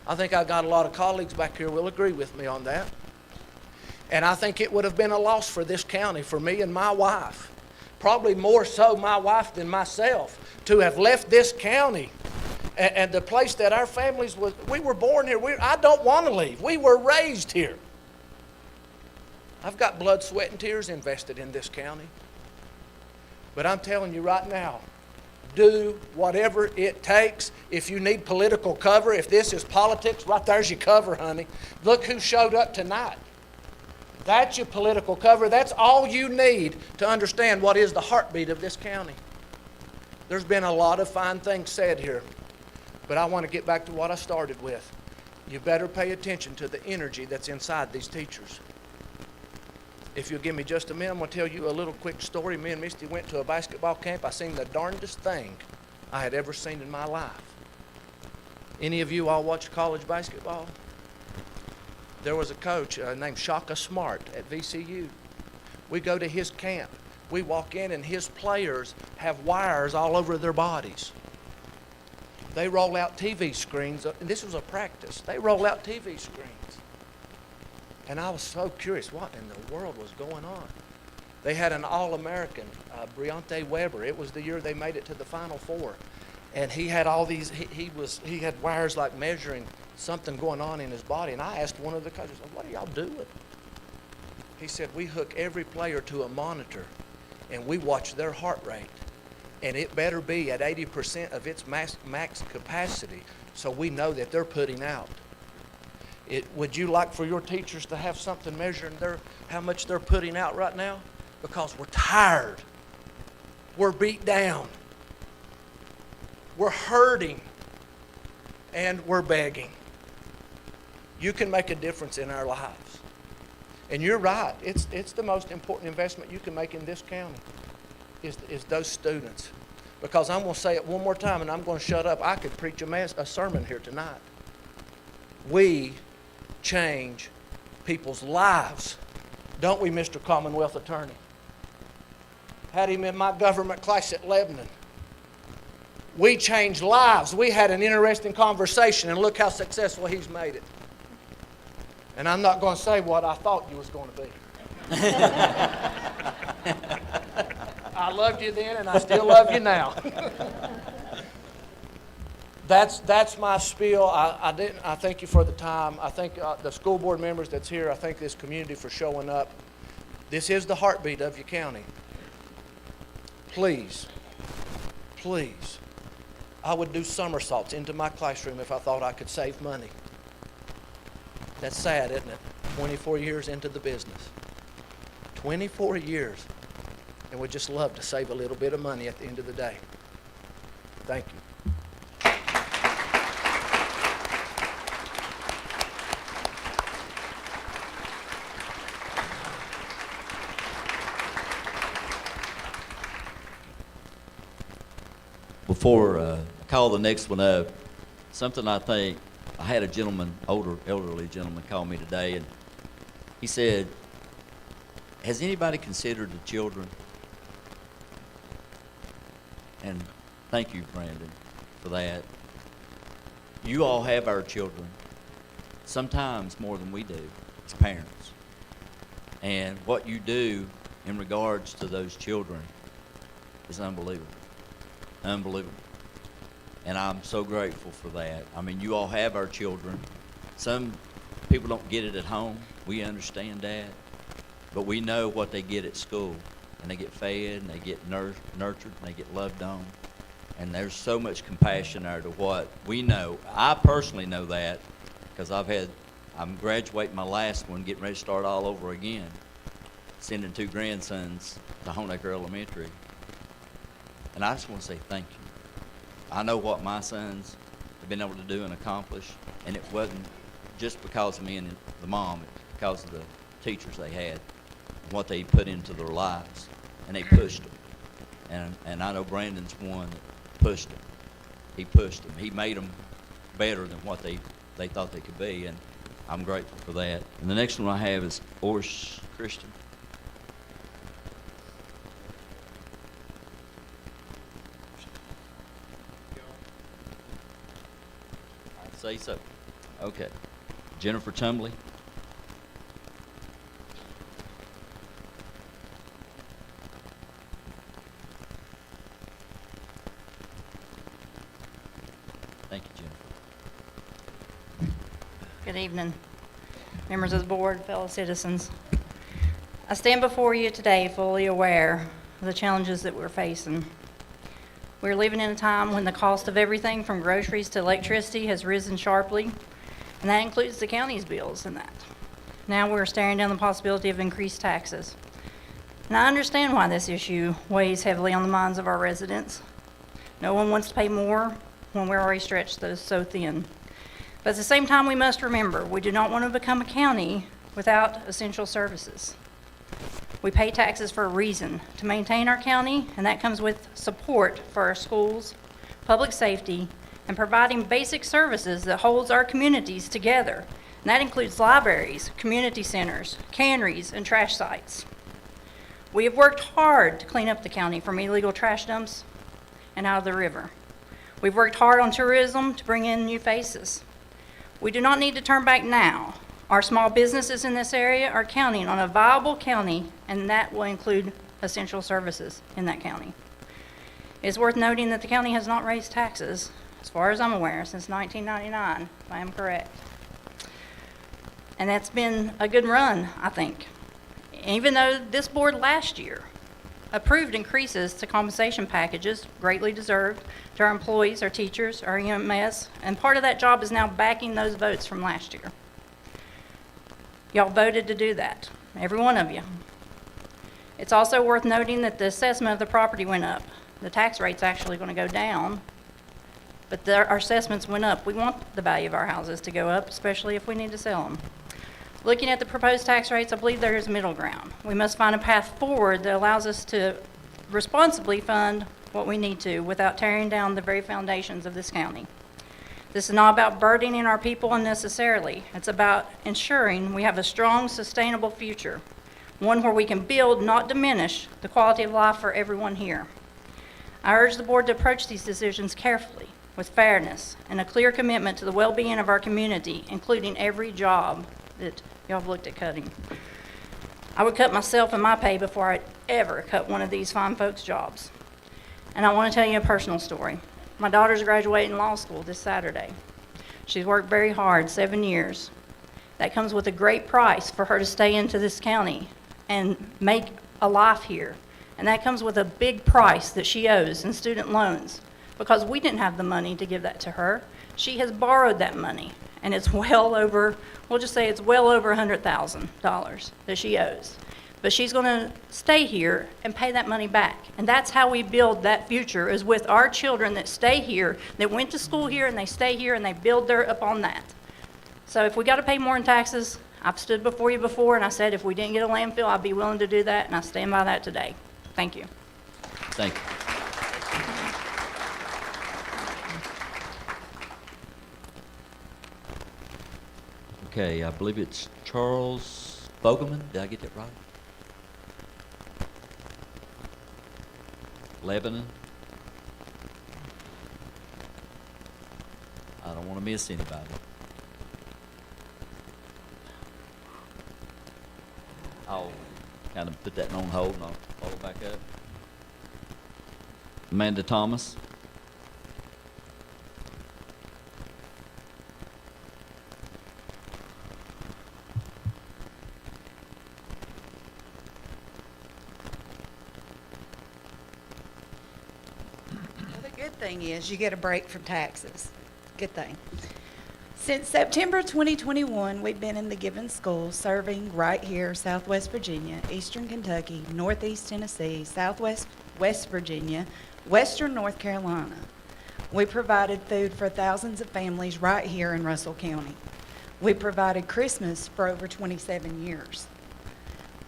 I think I got a lot of colleagues back here who will agree with me on that. And I think it would have been a loss for this county, for me and my wife, probably more so my wife than myself, to have left this county and the place that our families was. We were born here. I don't want to leave. We were raised here. I've got blood, sweat, and tears invested in this county. But I'm telling you right now, do whatever it takes. If you need political cover, if this is politics, right there's your cover, honey. Look who showed up tonight. That's your political cover. That's all you need to understand what is the heartbeat of this county. There's been a lot of fine things said here, but I want to get back to what I started with. You better pay attention to the energy that's inside these teachers. If you'll give me just a minute, I'm going to tell you a little quick story. Me and Misty went to a basketball camp. I seen the darndest thing I had ever seen in my life. Any of you all watch college basketball? There was a coach named Shaka Smart at VCU. We go to his camp. We walk in and his players have wires all over their bodies. They roll out TV screens. And this was a practice. They roll out TV screens. And I was so curious, what in the world was going on? They had an All-American, Briante Weber. It was the year they made it to the Final Four. And he had all these, he had wires like measuring something going on in his body. And I asked one of the coaches, what are y'all doing? He said, we hook every player to a monitor and we watch their heart rate. And it better be at 80% of its max capacity so we know that they're putting out. Would you like for your teachers to have something measuring how much they're putting out right now? Because we're tired. We're beat down. We're hurting. And we're begging. You can make a difference in our lives. And you're right. It's the most important investment you can make in this county is those students. Because I'm going to say it one more time and I'm going to shut up. I could preach a sermon here tonight. We change people's lives, don't we, Mr. Commonwealth Attorney? Had him in my government class at Lebanon. We changed lives. We had an interesting conversation, and look how successful he's made it. And I'm not going to say what I thought you was going to be. I loved you then, and I still love you now. That's my spiel. I thank you for the time. I thank the school board members that's here. I thank this community for showing up. This is the heartbeat of your county. Please, please, I would do somersaults into my classroom if I thought I could save money. That's sad, isn't it? 24 years into the business. 24 years. And we'd just love to save a little bit of money at the end of the day. Thank you. Before I call the next one up, something I think, I had a gentleman, elderly gentleman call me today, and he said, has anybody considered the children? And thank you, Brandon, for that. You all have our children, sometimes more than we do, as parents. And what you do in regards to those children is unbelievable. Unbelievable. And I'm so grateful for that. I mean, you all have our children. Some people don't get it at home. We understand that. But we know what they get at school. And they get fed, and they get nurtured, and they get loved on. And there's so much compassion there to what we know. I personally know that because I'm graduating my last one, getting ready to start all over again, sending 2 grandsons to Honecker Elementary. And I just want to say thank you. I know what my sons have been able to do and accomplish, and it wasn't just because of me and the mom, it's because of the teachers they had and what they put into their lives, and they pushed them. And I know Brandon's one that pushed them. He pushed them. He made them better than what they thought they could be, and I'm grateful for that. And the next one I have is Orsh Christian. I'd say so. Okay. Jennifer Tumley. Thank you, Jennifer. Good evening, members of the board, fellow citizens. I stand before you today fully aware of the challenges that we're facing. We're living in a time when the cost of everything from groceries to electricity has risen sharply, and that includes the county's bills in that. Now we're staring down the possibility of increased taxes. And I understand why this issue weighs heavily on the minds of our residents. No one wants to pay more when we're already stretched so thin. But at the same time, we must remember, we do not want to become a county without essential services. We pay taxes for a reason, to maintain our county, and that comes with support for our schools, public safety, and providing basic services that holds our communities together. And that includes libraries, community centers, canneries, and trash sites. We have worked hard to clean up the county from illegal trash dumps and out of the river. We've worked hard on tourism to bring in new faces. We do not need to turn back now. Our small businesses in this area are counting on a viable county, and that will include essential services in that county. It's worth noting that the county has not raised taxes, as far as I'm aware, since 1999, if I am correct. And that's been a good run, I think. Even though this board last year approved increases to compensation packages, greatly deserved, to our employees, our teachers, our EMS, and part of that job is now backing those votes from last year. Y'all voted to do that, every one of you. It's also worth noting that the assessment of the property went up. The tax rate's actually going to go down, but our assessments went up. We want the value of our houses to go up, especially if we need to sell them. Looking at the proposed tax rates, I believe there is middle ground. We must find a path forward that allows us to responsibly fund what we need to without tearing down the very foundations of this county. This is not about burdening our people unnecessarily. It's about ensuring we have a strong, sustainable future, one where we can build, not diminish, the quality of life for everyone here. I urge the board to approach these decisions carefully, with fairness, and a clear commitment to the well-being of our community, including every job that y'all have looked at cutting. I would cut myself and my pay before I'd ever cut one of these fine folks' jobs. And I want to tell you a personal story. My daughter's graduating law school this Saturday. She's worked very hard, 7 years. That comes with a great price for her to stay into this county and make a life here. And that comes with a big price that she owes in student loans because we didn't have the money to give that to her. She has borrowed that money, and it's well over, we'll just say it's well over $100,000 that she owes. But she's going to stay here and pay that money back. And that's how we build that future, is with our children that stay here, that went to school here, and they stay here, and they build upon that. So if we got to pay more in taxes, I've stood before you before, and I said if we didn't get a landfill, I'd be willing to do that, and I stand by that today. Thank you. Thank you. Okay, I believe it's Charles Fogelman. Did I get that right? Lebanon. I don't want to miss anybody. I'll kind of put that on hold and I'll follow back up. Amanda Thomas. The good thing is you get a break from taxes. Good thing. Since September 2021, we've been in the given schools serving right here, Southwest Virginia, Eastern Kentucky, Northeast Tennessee, Southwest West Virginia, Western North Carolina. We provided food for thousands of families right here in Russell County. We provided Christmas for over 27 years.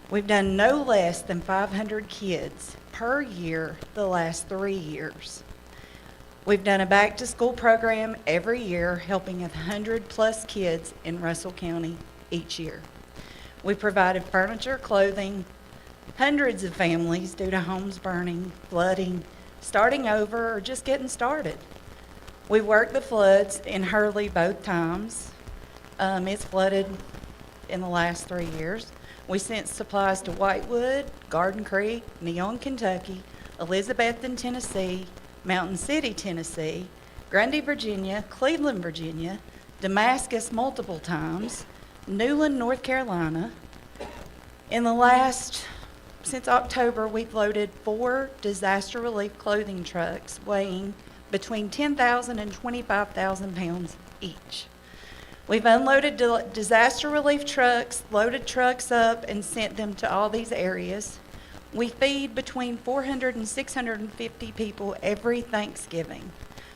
We've done no less than 500 kids per year the last 3 years. We've done a back-to-school program every year, helping 100+ kids in Russell County each year. We provided furniture, clothing, hundreds of families due to homes burning, flooding, starting over, or just getting started. We worked the floods in Hurley both times. It's flooded in the last 3 years. We sent supplies to Whitewood, Garden Creek, Neon, Kentucky, Elizabethton, Tennessee, Mountain City, Tennessee, Grundy, Virginia, Cleveland, Virginia, Damascus multiple times, Newland, North Carolina. Since October, we've loaded 4 disaster relief clothing trucks weighing between 10,000 and 25,000 pounds each. We've unloaded disaster relief trucks, loaded trucks up, and sent them to all these areas. We feed between 400 and 650 people every Thanksgiving.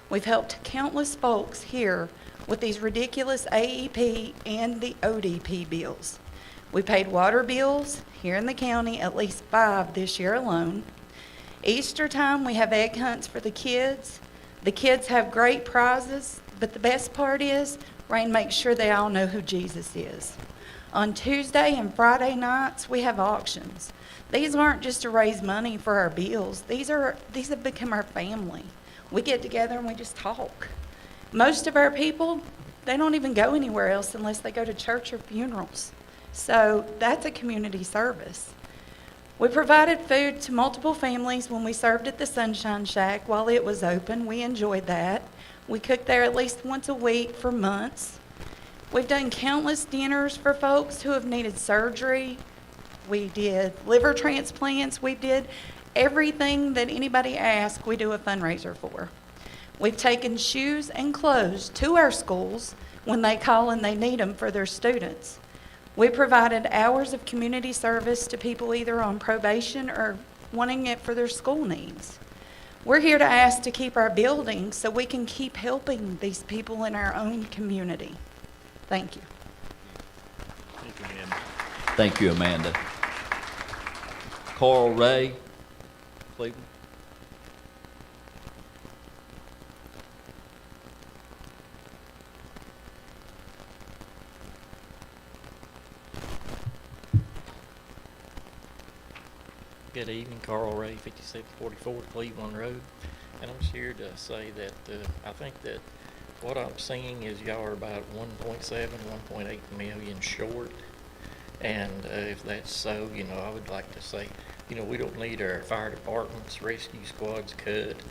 We've helped countless folks here with these ridiculous AEP and the ODP bills. We paid water bills here in the county, at least 5 this year alone. Easter time, we have egg hunts for the kids. The kids have great prizes, but the best part is Rain makes sure they all know who Jesus is. On Tuesday and Friday nights, we have auctions. These aren't just to raise money for our bills. These have become our family. We get together and we just talk. Most of our people, they don't even go anywhere else unless they go to church or funerals. So that's a community service. We provided food to multiple families when we served at the Sunshine Shack while it was open. We enjoyed that. We cooked there at least once a week for months. We've done countless dinners for folks who have needed surgery. We did liver transplants. We did everything that anybody asked, we do a fundraiser for. We've taken shoes and clothes to our schools when they call and they need them for their students. We provided hours of community service to people either on probation or wanting it for their school needs. We're here to ask to keep our buildings so we can keep helping these people in our own community. Thank you. Thank you, Amanda. Thank you, Amanda. Carl Ray, Cleveland. Good evening, Carl Ray, 5744 Cleveland Road. And I'm just here to say that I think that what I'm seeing is y'all are about 1.7, 1.8 million short. And if that's so, I would like to say, we don't need our fire departments, rescue squads cut,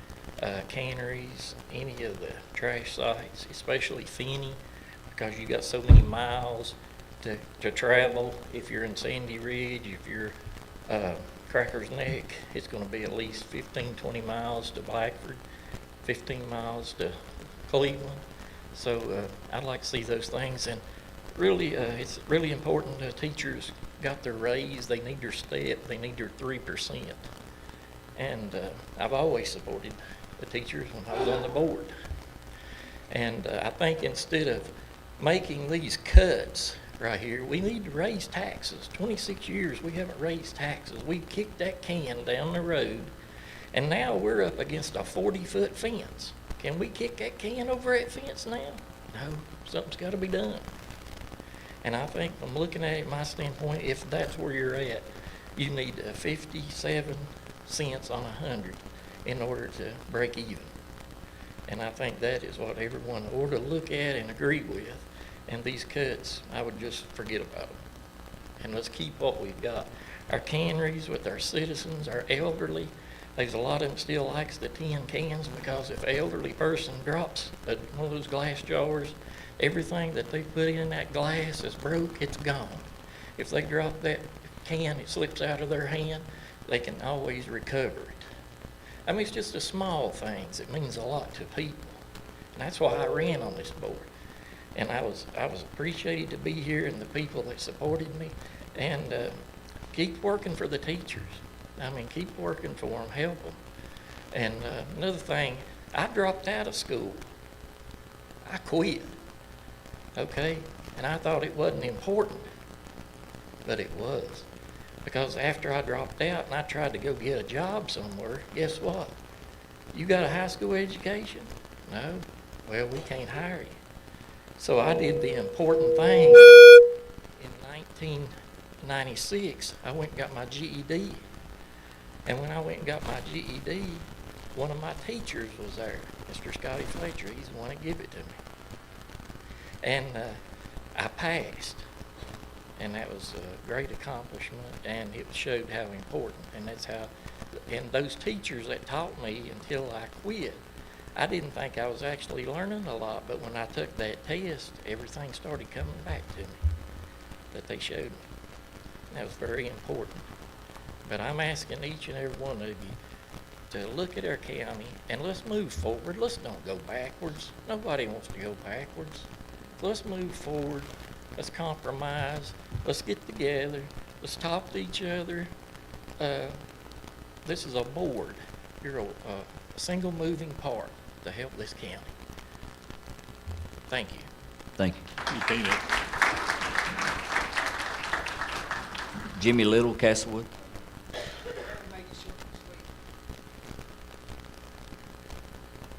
canneries, any of the trash sites, especially Finney, because you got so many miles to travel. If you're in Sandy Ridge, if you're Cracker's Neck, it's going to be at least 15, 20 miles to Blackford, 15 miles to Cleveland. So I'd like to see those things. And really, it's really important that teachers got their raise. They need their step. They need their 3%. And I've always supported the teachers when I was on the board. And I think instead of making these cuts right here, we need to raise taxes. 26 years we haven't raised taxes. We kicked that can down the road, and now we're up against a 40-foot fence. Can we kick that can over that fence now? No, something's got to be done. And I think from looking at it, my standpoint, if that's where you're at, you need 57 cents on 100 in order to break even. And I think that is what everyone ought to look at and agree with. And these cuts, I would just forget about them. And let's keep what we've got. Our canneries with our citizens, our elderly, there's a lot of them still likes the tin cans because if an elderly person drops one of those glass jars, everything that they put in that glass is broke, it's gone. If they drop that can, it slips out of their hand, they can always recover it. I mean, it's just the small things. It means a lot to people. And that's why I ran on this board. And I was appreciated to be here and the people that supported me. And keep working for the teachers. I mean, keep working for them, help them. And another thing, I dropped out of school. I quit, okay? And I thought it wasn't important, but it was. Because after I dropped out and I tried to go get a job somewhere, guess what? You got a high school education? No? Well, we can't hire you. So I did the important thing. In 1996, I went and got my GED. And when I went and got my GED, one of my teachers was there, Mr. Scotty Fletcher. He's the one that gave it to me. And I passed. And that was a great accomplishment, and it showed how important. And that's how, and those teachers that taught me until I quit, I didn't think I was actually learning a lot, but when I took that test, everything started coming back to me that they showed me. And that was very important. But I'm asking each and every one of you to look at our county and let's move forward. Let's don't go backwards. Nobody wants to go backwards. Let's move forward. Let's compromise. Let's get together. Let's talk to each other. This is a board. You're a single moving part to help this county. Thank you. Thank you. Jimmy Little, Castlewood.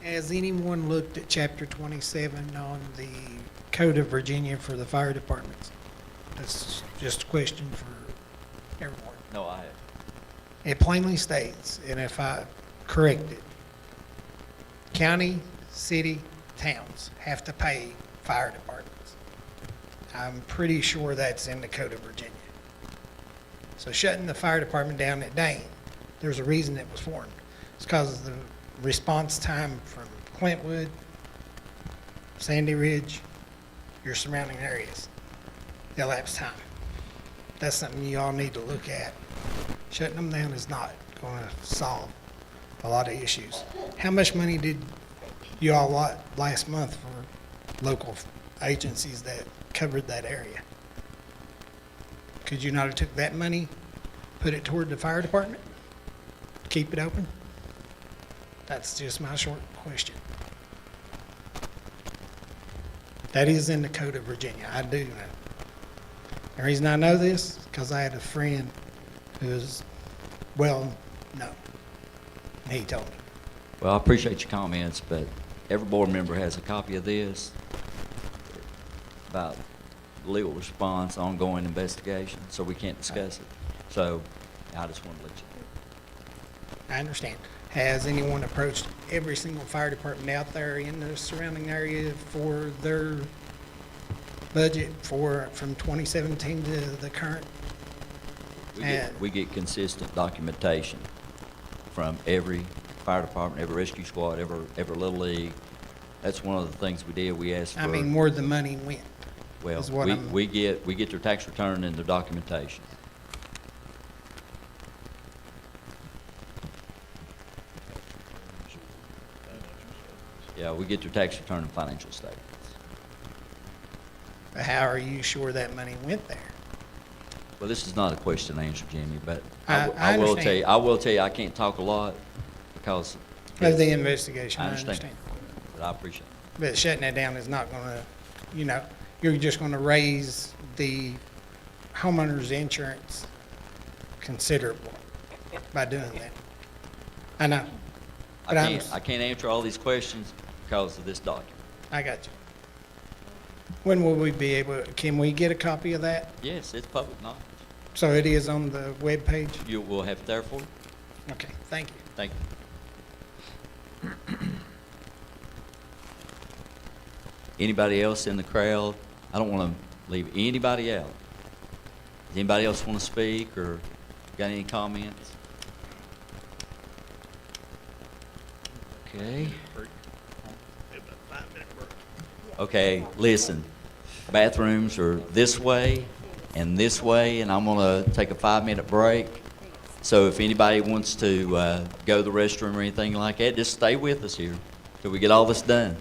Has anyone looked at Chapter 27 on the Code of Virginia for the fire departments? That's just a question for everyone. No, I have. It plainly states, and if I correct it, county, city, towns have to pay fire departments. I'm pretty sure that's in the Code of Virginia. So shutting the fire department down at Dane, there's a reason it was formed. It's because of the response time from Clintwood, Sandy Ridge, your surrounding areas, the elapsed time. That's something you all need to look at. Shutting them down is not going to solve a lot of issues. How much money did you all lot last month for local agencies that covered that area? Could you not have took that money, put it toward the fire department, keep it open? That's just my short question. That is in the Code of Virginia. I do know. The reason I know this is because I had a friend who is well known, and he told me. Well, I appreciate your comments, but every board member has a copy of this about legal response, ongoing investigation, so we can't discuss it. So I just want to let you know. I understand. Has anyone approached every single fire department out there in the surrounding area for their budget from 2017 to the current? We get consistent documentation from every fire department, every rescue squad, every little league. That's one of the things we did. We asked for. I mean, where the money went. Well, is what we get their tax return and their documentation. Yeah, we get their tax return and financial statements. How are you sure that money went there? Well, this is not a question and answer, Jimmy, but I I will understand. tell you. I will tell you. I can't talk a lot because Of the investigation, I understand. understand. But I appreciate it. But shutting it down is not going to, you're just going to raise the homeowner's insurance considerably by doing that. I know. But I can't answer all these questions because of this document. I got you. When will we be can we get a copy of that? Yes, it's public knowledge. So it is on the webpage? You will have it there for you. Okay, thank you. Thank you. Anybody else in the crowd? I don't want to leave anybody out. Does anybody else want to speak or got any comments? Okay. Okay, listen. Bathrooms are this way, and I'm going to take a 5-minute break. So if anybody wants to go to the restroom or anything like that, just stay with us here till we get all this done.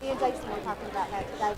Me and Jason were talking about that today.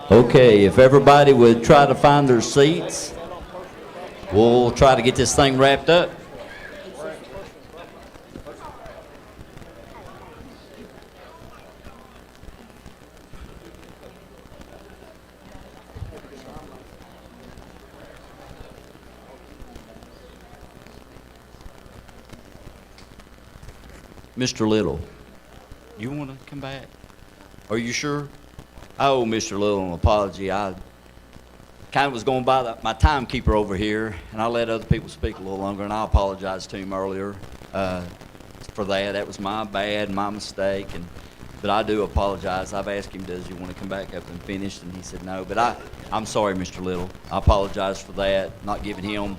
Okay, if everybody would try to find their seats, we'll try to get this thing wrapped up. Mr. Little, you want to come back? Are you sure? I owe Mr. Little an apology. I kind of was going by my timekeeper over here, and I let other people speak a little longer, and I apologized to him earlier for that. That was my bad, my mistake, but I do apologize. I've asked him, does he want to come back up and finish, and he said no. But I'm sorry, Mr. Little. I apologize for that, not giving him.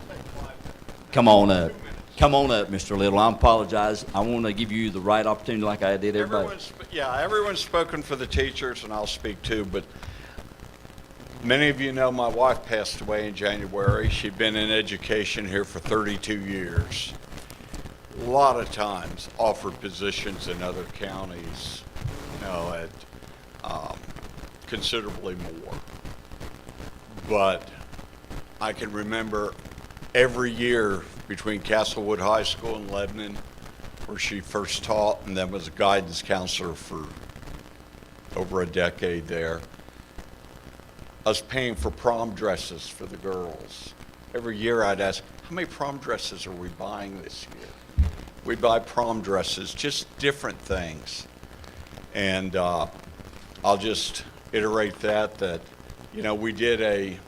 Come on up. Come on up, Mr. Little. I apologize. I want to give you the right opportunity like I did everybody. Everyone's spoken for the teachers, and I'll speak too, but many of you know my wife passed away in January. She'd been in education here for 32 years. A lot of times offered positions in other counties, at considerably more. But I can remember every year between Castlewood High School and Lebanon, where she first taught and then was a guidance counselor for over a decade there, us paying for prom dresses for the girls. Every year I'd ask, how many prom dresses are we buying this year? We buy prom dresses, just different things. And I'll just iterate that we did a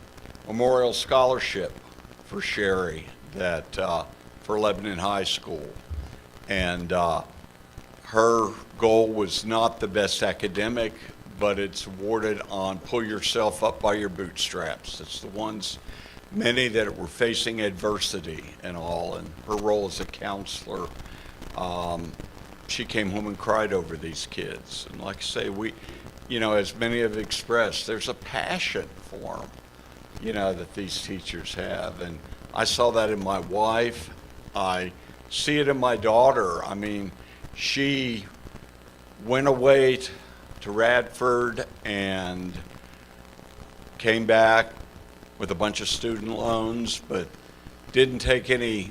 memorial scholarship for Sherry for Lebanon High School. And her goal was not the best academic, but it's awarded on pull yourself up by your bootstraps. It's the ones, many that were facing adversity and all, and her role as a counselor, she came home and cried over these kids. And like I say, we, as many have expressed, there's a passion for them, that these teachers have. And I saw that in my wife. I see it in my daughter. I mean, she went away to Radford and came back with a bunch of student loans, but didn't take any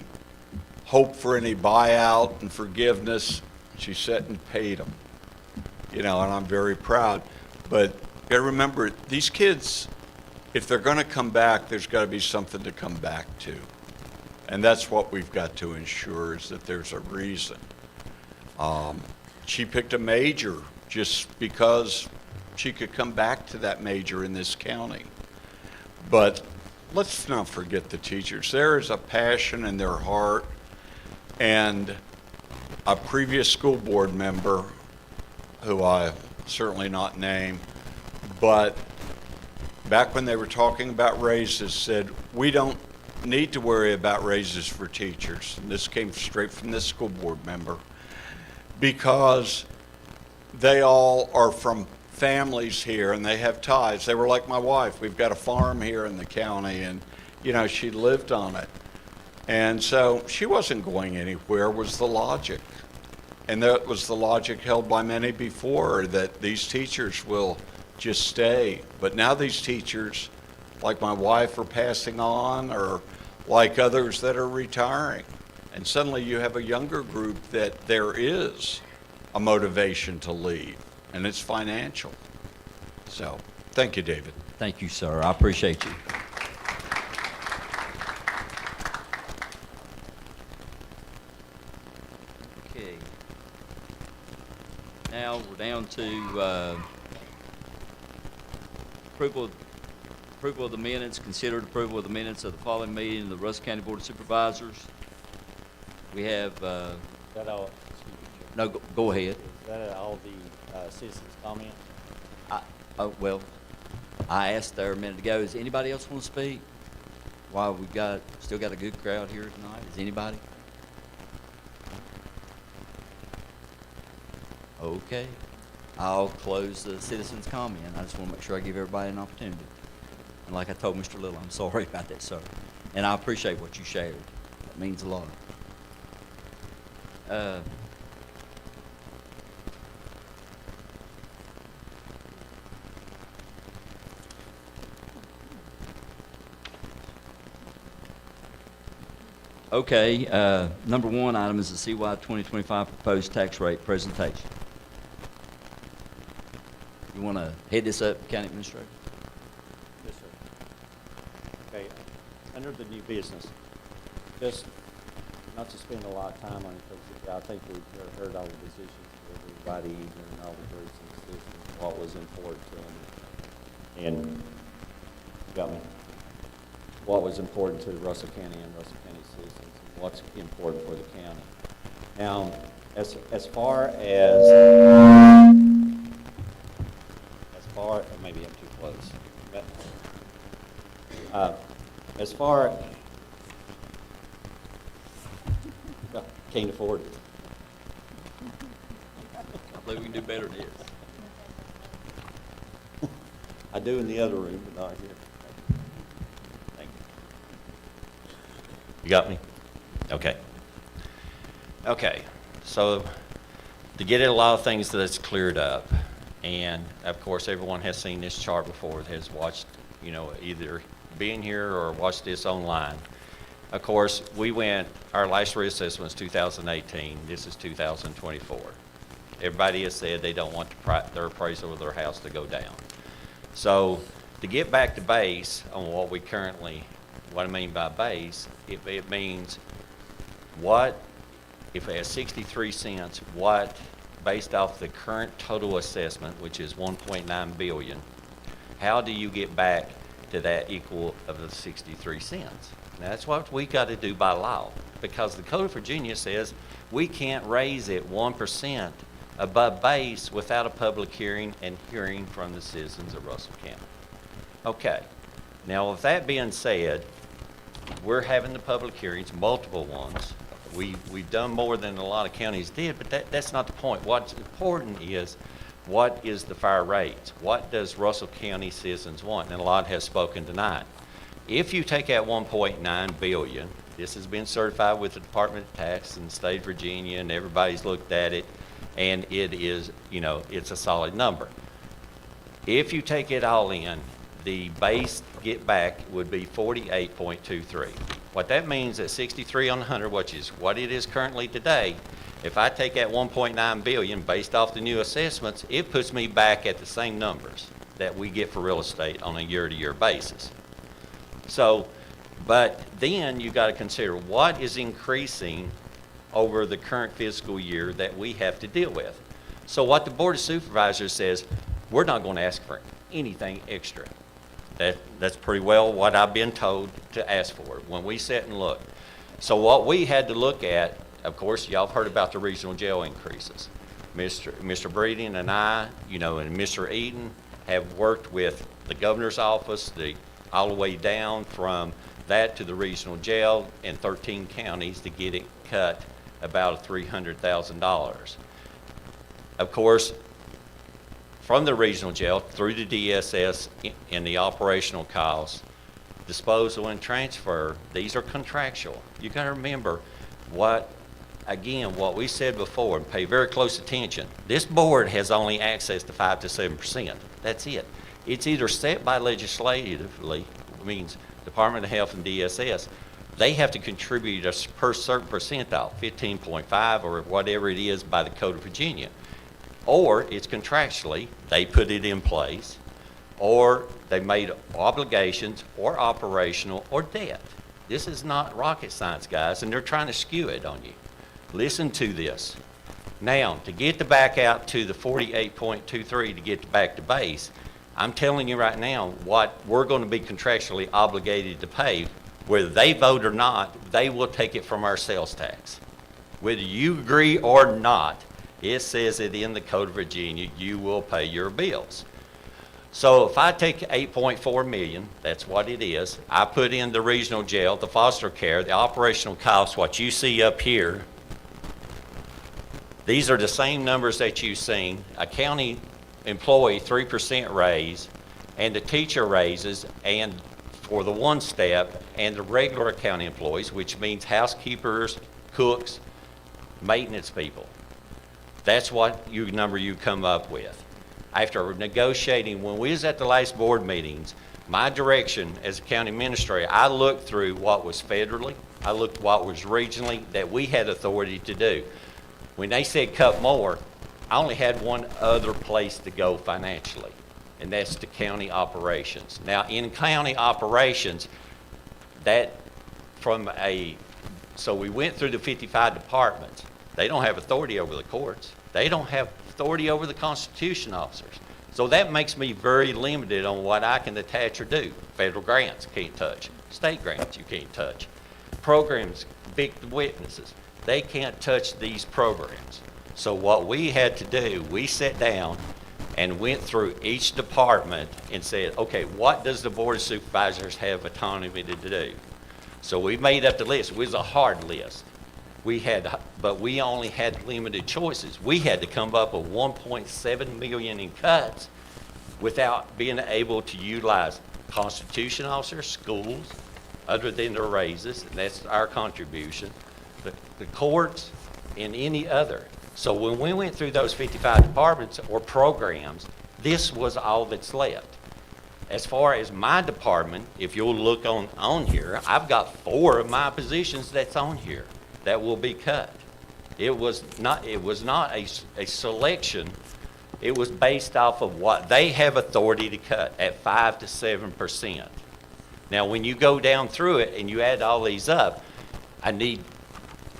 hope for any buyout and forgiveness. She sat and paid them, and I'm very proud. But you gotta remember, these kids, if they're gonna come back, there's gotta be something to come back to. And that's what we've got to ensure, is that there's a reason. She picked a major just because she could come back to that major in this county. But let's not forget the teachers. There is a passion in their heart. And a previous school board member, who I certainly not name, but back when they were talking about raises, said, we don't need to worry about raises for teachers. And this came straight from this school board member, because they all are from families here and they have ties. They were like my wife. We've got a farm here in the county, and she lived on it. And so she wasn't going anywhere, was the logic. And that was the logic held by many before, that these teachers will just stay. But now these teachers, like my wife, are passing on, or like others that are retiring. And suddenly you have a younger group that there is a motivation to leave, and it's financial. So, thank you, David. Thank you, sir. I appreciate you. Okay. Now we're down to approval of the minutes. Considered approval of the minutes of the following meeting of the Russell County Board of Supervisors. We have, That all, excuse me, Chair. no, go ahead. Is that all the citizens' comments? Oh, well, I asked there a minute ago, does anybody else want to speak? While we've still got a good crowd here tonight, is anybody? Okay, I'll close the citizens' comment. I just want to make sure I give everybody an opportunity. And like I told Mr. Little, I'm sorry about that, sir. And I appreciate what you shared. That means a lot. Okay, number one item is the CY 2025 proposed tax rate presentation. You want to head this up, County Administrator? Yes, sir. Okay, under the new business, just not to spend a lot of time on it, because I think we've heard all the positions for everybody and all the groups and citizens, what was important to them. And, you got me? What was important to the Russell County and Russell County citizens, and what's important for the county. Now, as far, maybe I'm too close. But, as far, can't afford it. I believe we can do better than this. I do in the other room, but not here. Thank you. You got me? Okay. Okay, so to get at a lot of things that's cleared up, and of course everyone has seen this chart before, has watched, you know, either being here or watched this online. Of course, our last reassessment was 2018, this is 2024. Everybody has said they don't want their appraisal of their house to go down. So to get back to base on what I mean by base, it means if it has 63 cents, based off the current total assessment, which is 1.9 billion, how do you get back to that equal of the 63 cents? Now, that's what we got to do by law, because the Code of Virginia says we can't raise it 1% above base without a public hearing and hearing from the citizens of Russell County. Okay, now with that being said, we're having the public hearings, multiple ones. We've done more than a lot of counties did, but that's not the point. What's important is, what is the fair rate? What does Russell County citizens want? And a lot has spoken tonight. If you take out 1.9 billion, this has been certified with the Department of Tax in the state of Virginia, and everybody's looked at it, and it is, it's a solid number. If you take it all in, the base get back would be 48.23. What that means at 63 on 100, which is what it is currently today, if I take that 1.9 billion based off the new assessments, it puts me back at the same numbers that we get for real estate on a year-to-year basis. So, but then you got to consider what is increasing over the current fiscal year that we have to deal with. So what the Board of Supervisors says, we're not going to ask for anything extra. That's pretty well what I've been told to ask for when we sit and look. So what we had to look at, of course, y'all have heard about the regional jail increases. Mr. Breeding and I, and Mr. Eden have worked with the governor's office, all the way down from that to the regional jail in 13 counties to get it cut about $300,000. Of course, from the regional jail through the DSS and the operational costs, disposal and transfer, these are contractual. You got to remember what we said before, and pay very close attention. This board has only access to 5 to 7%. That's it. It's either set by legislatively, means Department of Health and DSS, they have to contribute a per certain percentile, 15.5 or whatever it is by the Code of Virginia. Or it's contractually, they put it in place, or they made obligations or operational or debt. This is not rocket science, guys, and they're trying to skew it on you. Listen to this. Now, to get back out to the 48.23 to get back to base, I'm telling you right now what we're going to be contractually obligated to pay. Whether they vote or not, they will take it from our sales tax. Whether you agree or not, it says it in the Code of Virginia, you will pay your bills. So if I take 8.4 million, that's what it is, I put in the regional jail, the foster care, the operational costs, what you see up here, these are the same numbers that you've seen. A county employee 3% raise, and the teacher raises, and for the one step, and the regular county employees, which means housekeepers, cooks, maintenance people. That's what number you come up with. After negotiating, when we was at the last board meetings, my direction as a county administrator, I looked through what was federally, I looked what was regionally that we had authority to do. When they said cut more, I only had one other place to go financially, and that's the county operations. Now, in county operations, so we went through the 55 departments. They don't have authority over the courts. They don't have authority over the Constitution officers. So that makes me very limited on what I can attach or do. Federal grants, can't touch. State grants, you can't touch. Programs, victim witnesses, they can't touch these programs. So what we had to do, we sat down and went through each department and said, okay, what does the Board of Supervisors have autonomy to do? So we made up the list. It was a hard list. But we only had limited choices. We had to come up with 1.7 million in cuts without being able to utilize Constitution officers, schools, other than their raises, and that's our contribution, the courts, and any other. So when we went through those 55 departments or programs, this was all that's left. As far as my department, if you'll look on here, I've got 4 of my positions that's on here that will be cut. It was not a selection. It was based off of what they have authority to cut at 5 to 7%. Now, when you go down through it and you add all these up, I need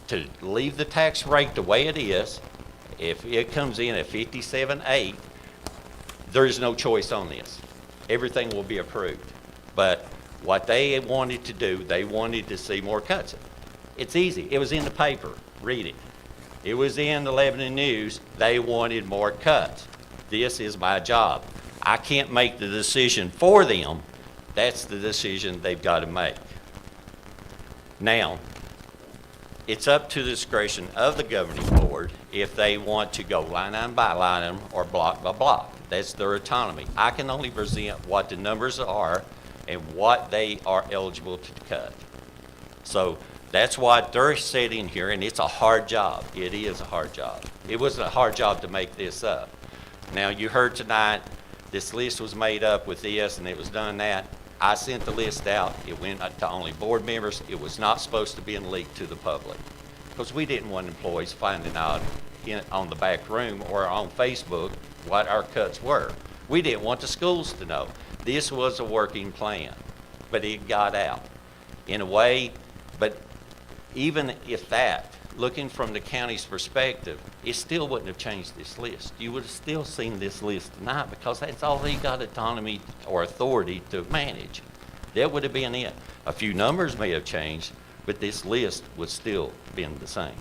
to leave the tax rate the way it is. If it comes in at 57.8, there is no choice on this. Everything will be approved. But what they wanted to do, they wanted to see more cuts. It's easy. It was in the paper. Read it. It was in the Lebanon News. They wanted more cuts. This is my job. I can't make the decision for them. That's the decision they've got to make. Now, it's up to the discretion of the governing board if they want to go line item by line item or block by block. That's their autonomy. I can only present what the numbers are and what they are eligible to cut. So that's what they're sitting here, and it's a hard job. It is a hard job. It was a hard job to make this up. Now, you heard tonight, this list was made up with this, and it was done that. I sent the list out. It went to only board members. It was not supposed to be leaked to the public because we didn't want employees finding out on the back room or on Facebook what our cuts were. We didn't want the schools to know. This was a working plan, but it got out in a way. But even if that, looking from the county's perspective, it still wouldn't have changed this list. You would have still seen this list tonight because that's all they got autonomy or authority to manage. That would have been it. A few numbers may have changed, but this list would still been the same.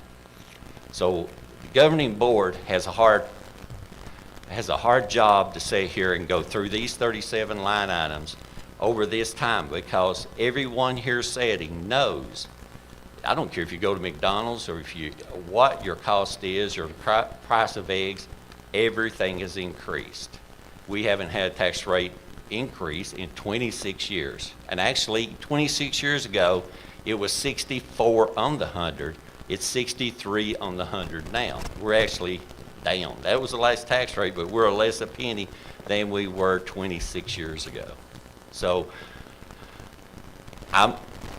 So the governing board has a hard job to sit here and go through these 37 line items over this time because everyone here sitting knows. I don't care if you go to McDonald's or what your cost is, your price of eggs, everything is increased. We haven't had a tax rate increase in 26 years. And actually, 26 years ago, it was 64 on the 100. It's 63 on the 100 now. We're actually down. That was the last tax rate, but we're less a penny than we were 26 years ago. So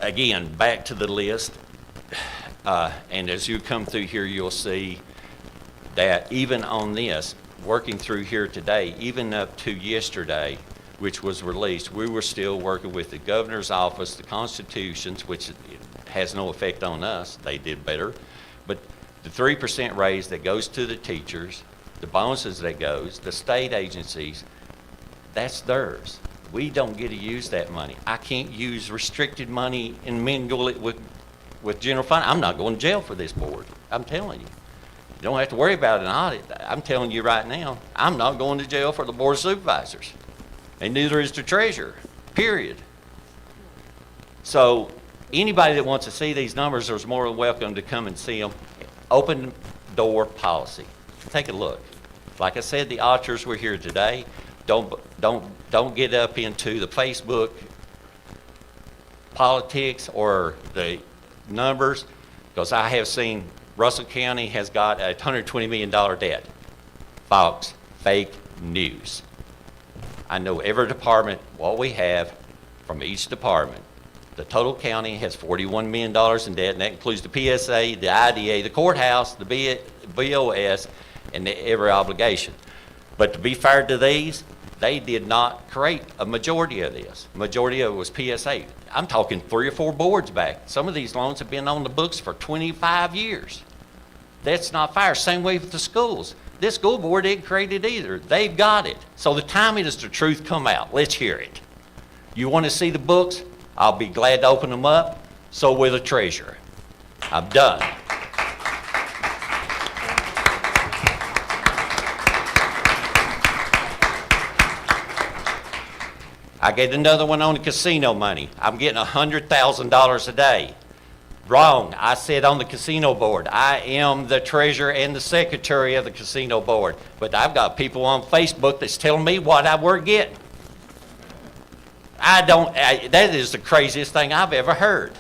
Again, back to the list, and as you come through here, you'll see that even on this, working through here today, even up to yesterday, which was released, we were still working with the governor's office, the constitutions, which has no effect on us. They did better. But the 3% raise that goes to the teachers, the bonuses that goes, the state agencies, that's theirs. We don't get to use that money. I can't use restricted money and mingle it with general fund. I'm not going to jail for this board. I'm telling you. You don't have to worry about an audit. I'm telling you right now, I'm not going to jail for the Board of Supervisors. And neither is the treasurer, period. So anybody that wants to see these numbers is more than welcome to come and see them. Open door policy. Take a look. Like I said, the auditors were here today. Don't get up into the Facebook politics or the numbers, because I have seen Russell County has got a $120 million debt. Folks, fake news. I know every department, what we have from each department. The total county has $41 million in debt, and that includes the PSA, the IDA, the courthouse, the BOS, and every obligation. But to be fair to these, they did not create a majority of this. Majority of it was PSA. I'm talking 3 or 4 boards back. Some of these loans have been on the books for 25 years. That's not fair. Same way with the schools. This school board didn't create it either. They've got it. So the time is the truth come out. Let's hear it. You want to see the books? I'll be glad to open them up. So will the treasurer. I'm done. I get another one on the casino money. I'm getting $100,000 a day. Wrong. I said on the casino board. I am the treasurer and the secretary of the casino board. But I've got people on Facebook that's telling me what we're getting. That is the craziest thing I've ever heard.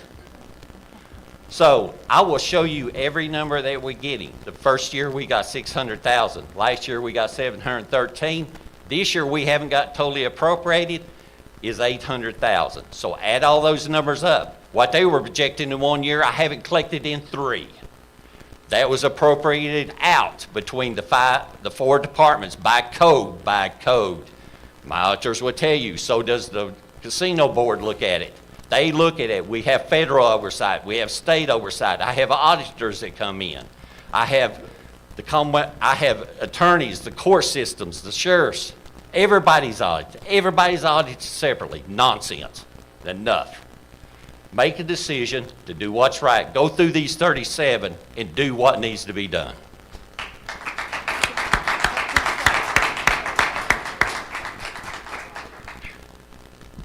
So I will show you every number that we're getting. The first year we got 600,000. Last year we got 713. This year we haven't got totally appropriated is 800,000. So add all those numbers up. What they were projecting in 1 year, I haven't collected in 3. That was appropriated out between the 4 departments by code. My auditors will tell you, so does the casino board look at it. They look at it. We have federal oversight. We have state oversight. I have auditors that come in. I have attorneys, the court systems, the sheriffs. Everybody's audited. Everybody's audited separately. Nonsense. Enough. Make a decision to do what's right. Go through these 37 and do what needs to be done.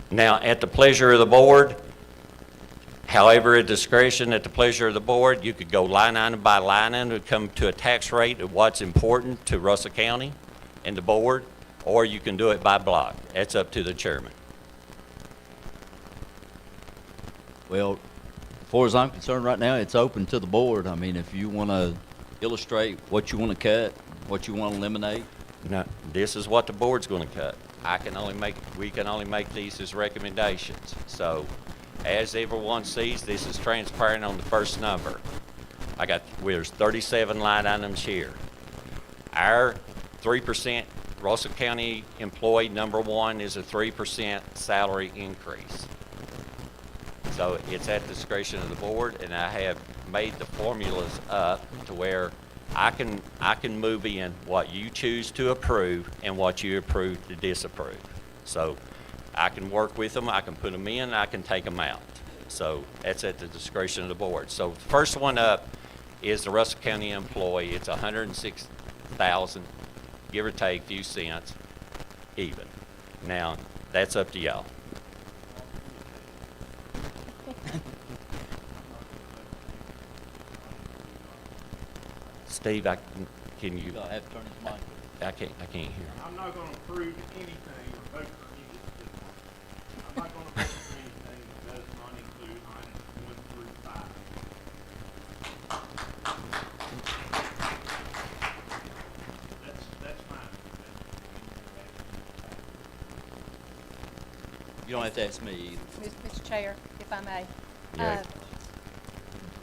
Now, at the pleasure of the board, however, at discretion, at the pleasure of the board, you could go line item by line item and come to a tax rate of what's important to Russell County and the board, or you can do it by block. That's up to the chairman. Well, as far as I'm concerned right now, it's open to the board. I mean, if you want to illustrate what you want to cut, what you want to eliminate. No, this is what the board's going to cut. We can only make these as recommendations. So, as everyone sees, this is transparent on the first number. There's 37 line items here. Our 3%, Russell County employee number 1 is a 3% salary increase. So it's at the discretion of the board, and I have made the formulas up to where I can move in what you choose to approve and what you approve to disapprove. So I can work with them, I can put them in, I can take them out. So that's at the discretion of the board. So the first one up is the Russell County employee. It's $106,000, give or take a few cents, even. Now, that's up to y'all. Steve, can you? You'll have to turn his mic. I can't hear. I'm not going to approve anything or vote for anything. I'm not going to vote for anything that does not include items 1 through 5. That's fine. You don't have to ask me either. Mr. Chair, if I may. Yeah.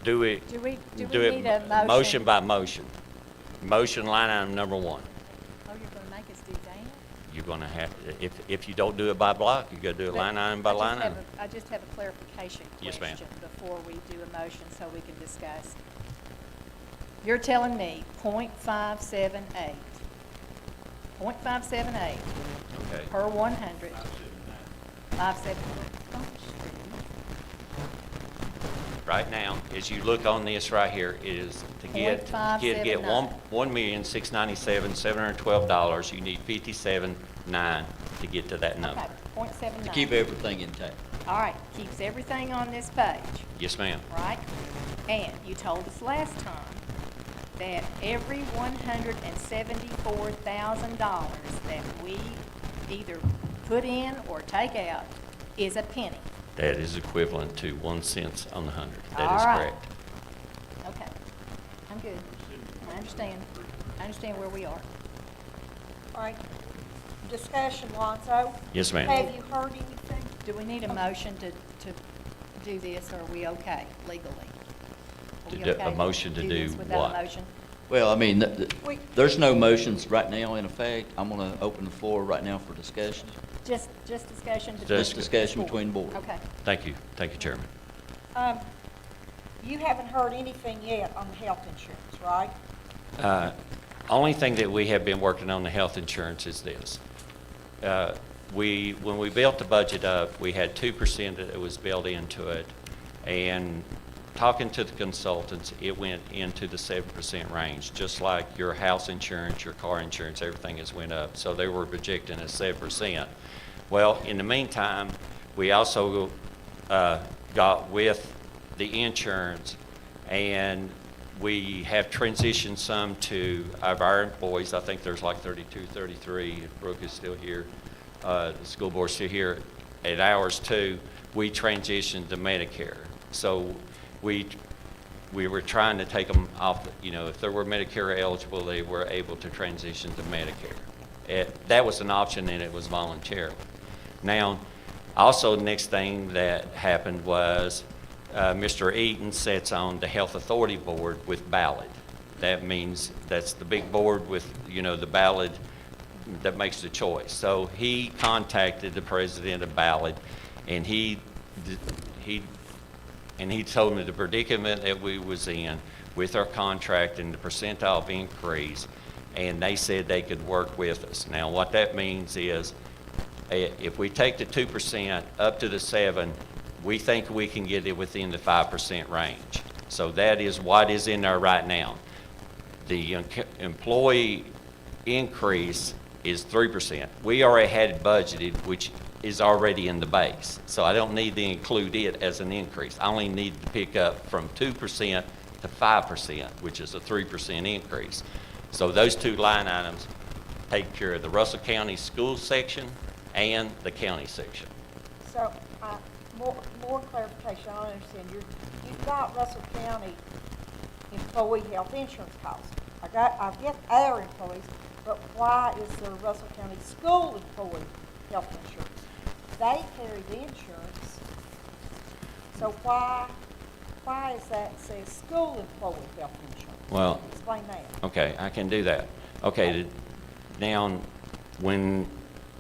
Do we Do we it need a motion? motion by motion? Motion line item number 1. Oh, you're gonna make us do that? You're gonna have, if you don't do it by block, you gotta do it line item by line item. I just have a clarification Yes, ma'am. question before we do a motion so we can discuss. You're telling me .578, .578 Okay. per 100, 578. Right now, as you look on this right here, it is to get .579. $1,697,712. You need $57,900 to get to that number. Okay, .79. To keep everything intact. All right, keeps everything on this page, Yes, ma'am. right? And you told us last time that every $174,000 that we either put in or take out is a penny. That is equivalent to 1 cent on the 100. That All is right. correct. Okay, I'm good. I understand where we are. All right, discussion, Lonzo. Yes, ma'am. Have you heard anything? Do we need a motion to do this, or are we okay legally? Are we To do- a okay motion to do this without what? a motion? Well, I mean, there's no motions right now in effect. I'm going to open the floor right now for discussion. Just discussion? Just discussion between board. Okay. Thank you. Thank you, Chairman. You haven't heard anything yet on the health insurance, right? Only thing that we have been working on the health insurance is this. When we built the budget up, we had 2% that was built into it, and talking to the consultants, it went into the 7% range, just like your house insurance, your car insurance, everything has went up. So they were projecting a 7%. Well, in the meantime, we also got with the insurance, and we have transitioned some to of our employees. I think there's like 32, 33. Brooke is still here. The school board's still here. At ours too, we transitioned to Medicare. So we were trying to take them off, if they were Medicare eligible, they were able to transition to Medicare. That was an option, and it was voluntary. Now, also the next thing that happened was Mr. Eaton sits on the Health Authority Board with Ballot. That means that's the big board with, the ballot that makes the choice. So he contacted the president of Ballot, and he told me the predicament that we was in with our contract and the percentile increase, and they said they could work with us. Now, what that means is if we take the 2% up to the 7, we think we can get it within the 5% range. So that is what is in there right now. The employee increase is 3%. We already had it budgeted, which is already in the base. So I don't need to include it as an increase. I only need to pick up from 2% to 5%, which is a 3% increase. So those two line items take care of the Russell County school section and the county section. So, more clarification, I understand. You've got Russell County employee health insurance costs. I get our employees, but why is there Russell County school employee health insurance? They carry the insurance, so why is that says school employee health insurance? Well, Explain that. okay, I can do that. Okay, now, when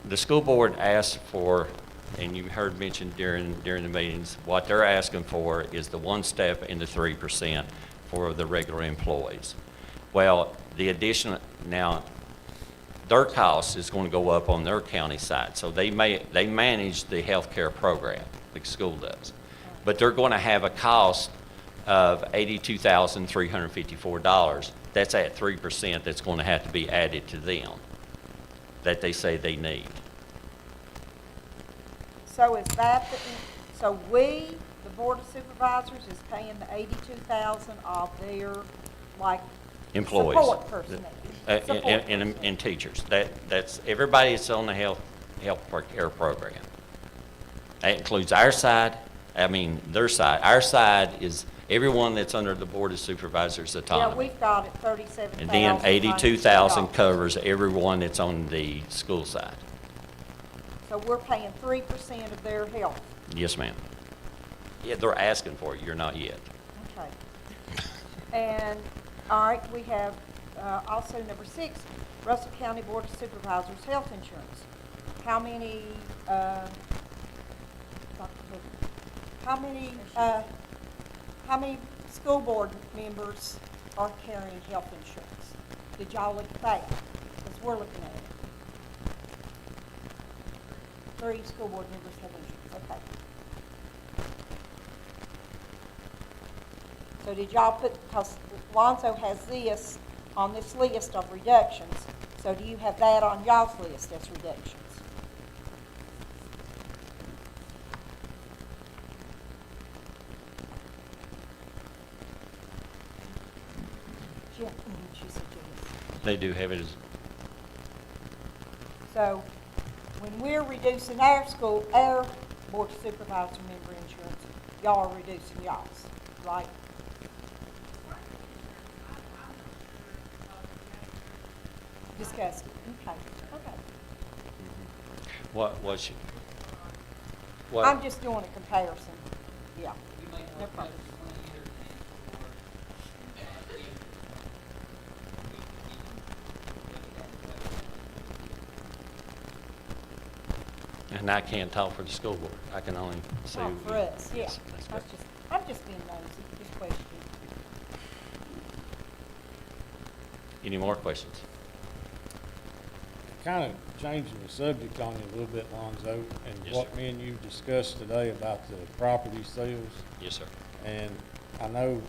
the school board asked for, and you heard mentioned during the meetings, what they're asking for is the 1 step in the 3% for the regular employees. Well, the additional, now, their cost is going to go up on their county side. So they manage the health care program, the school does. But they're going to have a cost of $82,354. That's at 3% that's going to have to be added to them that they say they need. So is that, so we, the Board of Supervisors, is paying the $82,000 of their, Employees. support personnel? And teachers. That's everybody that's on the health care program. That includes our side, their side. Our side is everyone that's under the Board of Supervisors autonomy. Yeah, we've got it $37,000. And then $82,000 covers everyone that's on the school side. So we're paying 3% of their health. Yes, ma'am. Yeah, they're asking for it, you're not yet. Okay. And, all right, we have also number 6, Russell County Board of Supervisors Health Insurance. How many, Dr. Hooker, how many school board members are carrying health insurance? Did y'all look at that? Because we're looking at it. 3 school board members have insurance, okay. So did y'all put, because Lonzo has this on this list of reductions, so do you have that on y'all's list as reductions? Yeah, she said yes. They do have it as, So when we're reducing our board of supervisor member insurance, y'all are reducing y'all's, right? Discuss it. Okay. Okay. what was she? I'm just doing a comparison. Yeah. No problem. And I can't talk for the school board. I can only say. Oh, for us, yeah. Yes, that's correct. I'm just being nosy, just questioning. Any more questions? Kind of changing the subject on you a little bit, Lonzo, and Yes, what sir. me and you discussed today about the property sales. Yes, sir. And I know,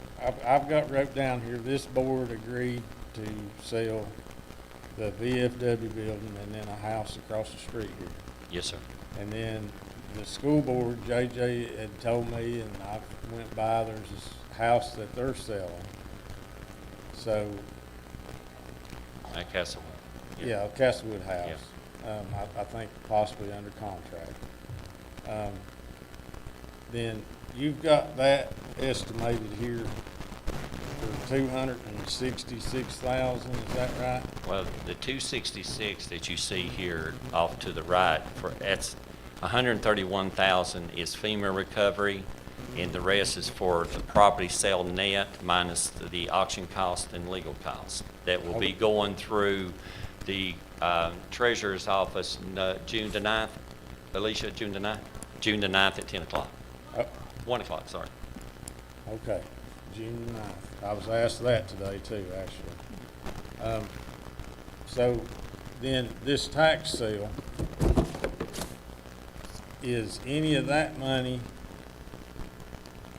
I've got wrote down here, this board agreed to sell the VFW building and then a house across the street here. Yes, sir. And then the school board, JJ had told me, and I went by, there's this house that they're selling. So, At Castlewood. yeah, Castlewood House. I think possibly under contract. Then you've got that estimated here for $266,000, is that right? Well, the 266 that you see here off to the right, that's 131,000 is FEMA recovery, and the rest is for the property sale net minus the auction cost and legal cost. That will be going through the treasurer's office June the 9th. Alicia, June the 9th? June the 9th at 10 o'clock. 1 o'clock, sorry. Okay, June 9th. I was asked that today too, actually. So then this tax sale, is any of that money,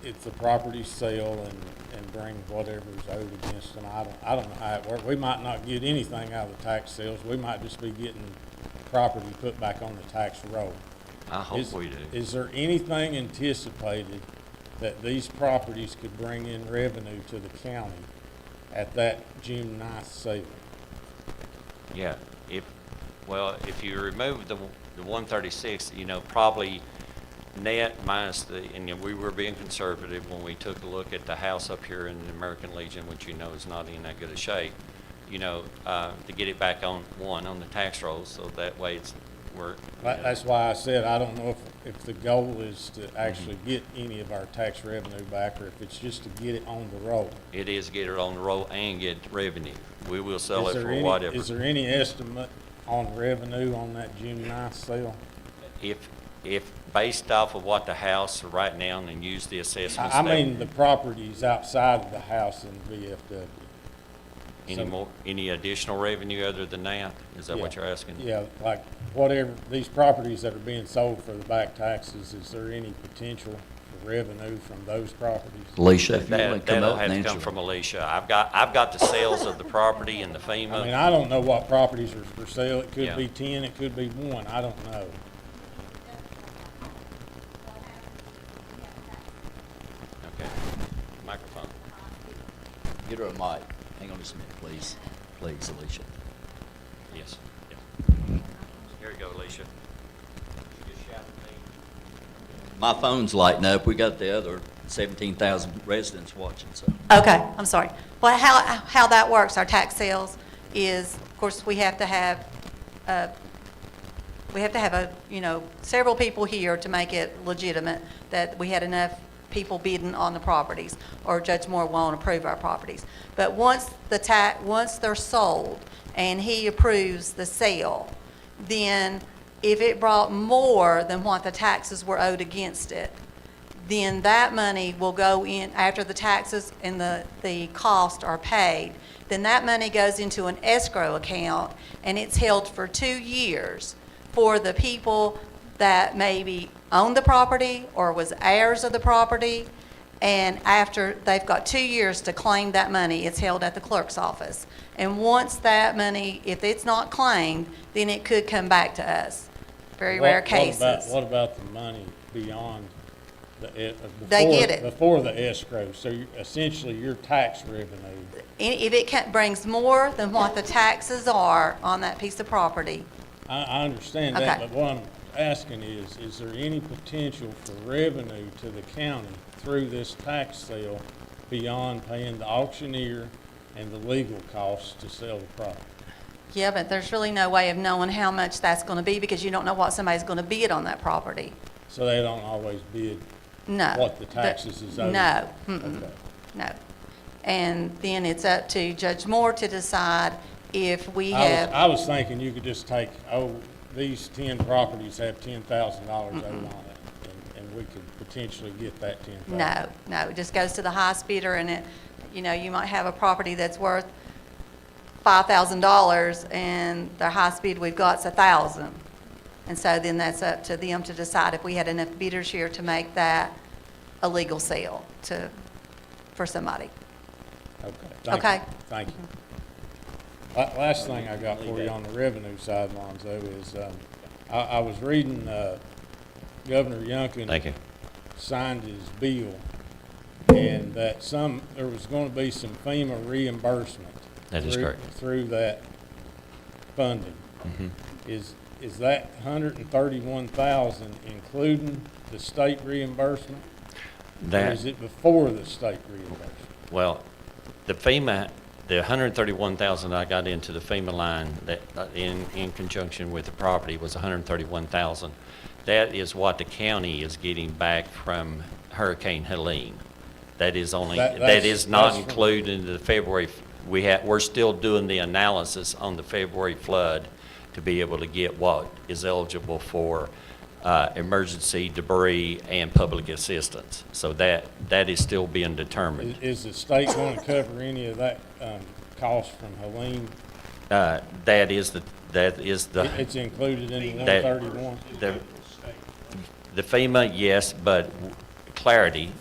if the property sale and bring whatever's owed against them, I don't know how it works. We might not get anything out of the tax sales. We might just be getting property put back on the tax roll. I hope we do. Is there anything anticipated that these properties could bring in revenue to the county at that June 9th sale? Yeah, if you remove the 136, probably net minus and we were being conservative when we took a look at the house up here in the American Legion, which is not in that good a shape, to get it back on the tax rolls, so that way That's why I said I don't know if the goal is to actually get any of our tax revenue back, or if it's just to get it on the roll. It is get it on the roll and get revenue. We will sell it for whatever. Is there any estimate on revenue on that June 9th sale? If based off of what the house right now and use the assessments. I mean the properties outside of the house in VFW. Any additional revenue other than that? Is that what Yeah. you're asking? Yeah, like whatever, these properties that are being sold for the back taxes, is there any potential for revenue from those properties? Alicia, if you want to come That'll up have and to come answer. from Alicia. I've got the sales of the property and the FEMA. I mean, I don't know what properties are for sale. It could Yeah. be 10, it could be 1, I don't know. Okay. Microphone. Get her a mic. Hang on just a minute, please. Please, Alicia. Yes. Here you go, Alicia. You just shout at me. My phone's lighting up. We got the other 17,000 residents watching, so. Okay, I'm sorry. Well, how that works, our tax sales is, of course, we have to have we have to have several people here to make it legitimate that we had enough people bidding on the properties, or Judge Moore won't approve our properties. But once they're sold and he approves the sale, then if it brought more than what the taxes were owed against it, then that money will go in after the taxes and the cost are paid. Then that money goes into an escrow account, and it's held for 2 years for the people that maybe owned the property or was heirs of the property. And after they've got 2 years to claim that money, it's held at the clerk's office. And once that money, if it's not claimed, then it could come back to us. Very rare cases. What about the money beyond They get it. Before the escrow? So essentially your tax revenue. If it brings more than what the taxes are on that piece of property. I understand that, Okay. but what I'm asking is there any potential for revenue to the county through this tax sale beyond paying the auctioneer and the legal costs to sell the property? Yeah, but there's really no way of knowing how much that's going to be because you don't know what somebody's going to bid on that property. So they don't always bid No. what the taxes is owed? No. Okay. No. And then it's up to Judge Moore to decide if we have. I was thinking you could just take, these 10 properties have $10,000 owed on it, and we could potentially get that $10,000. No, it just goes to the highest bidder, and you might have a property that's worth $5,000, and the highest bid we've got is $1,000. And so then that's up to them to decide if we had enough bidders here to make that a legal sale for somebody. Okay. Thank you. Last thing I got for you on the revenue side, Lonzo, is I was reading Governor Youngkin signed his bill, and that there was going to be some FEMA reimbursement. That is correct. Through that funding. Mm-hmm. Is that 131,000 including the state reimbursement? Or is it before the state reimbursement? Well, the FEMA, the 131,000 I got into the FEMA line that in conjunction with the property was 131,000. That is what the county is getting back from Hurricane Helene. That is only that is not included in the February. We're still doing the analysis on the February flood to be able to get what is eligible for emergency debris and public assistance. So that is still being determined. Is the state going to cover any of that cost from Helene? That is the. It's included in the 131. The FEMA, yes, but clarity.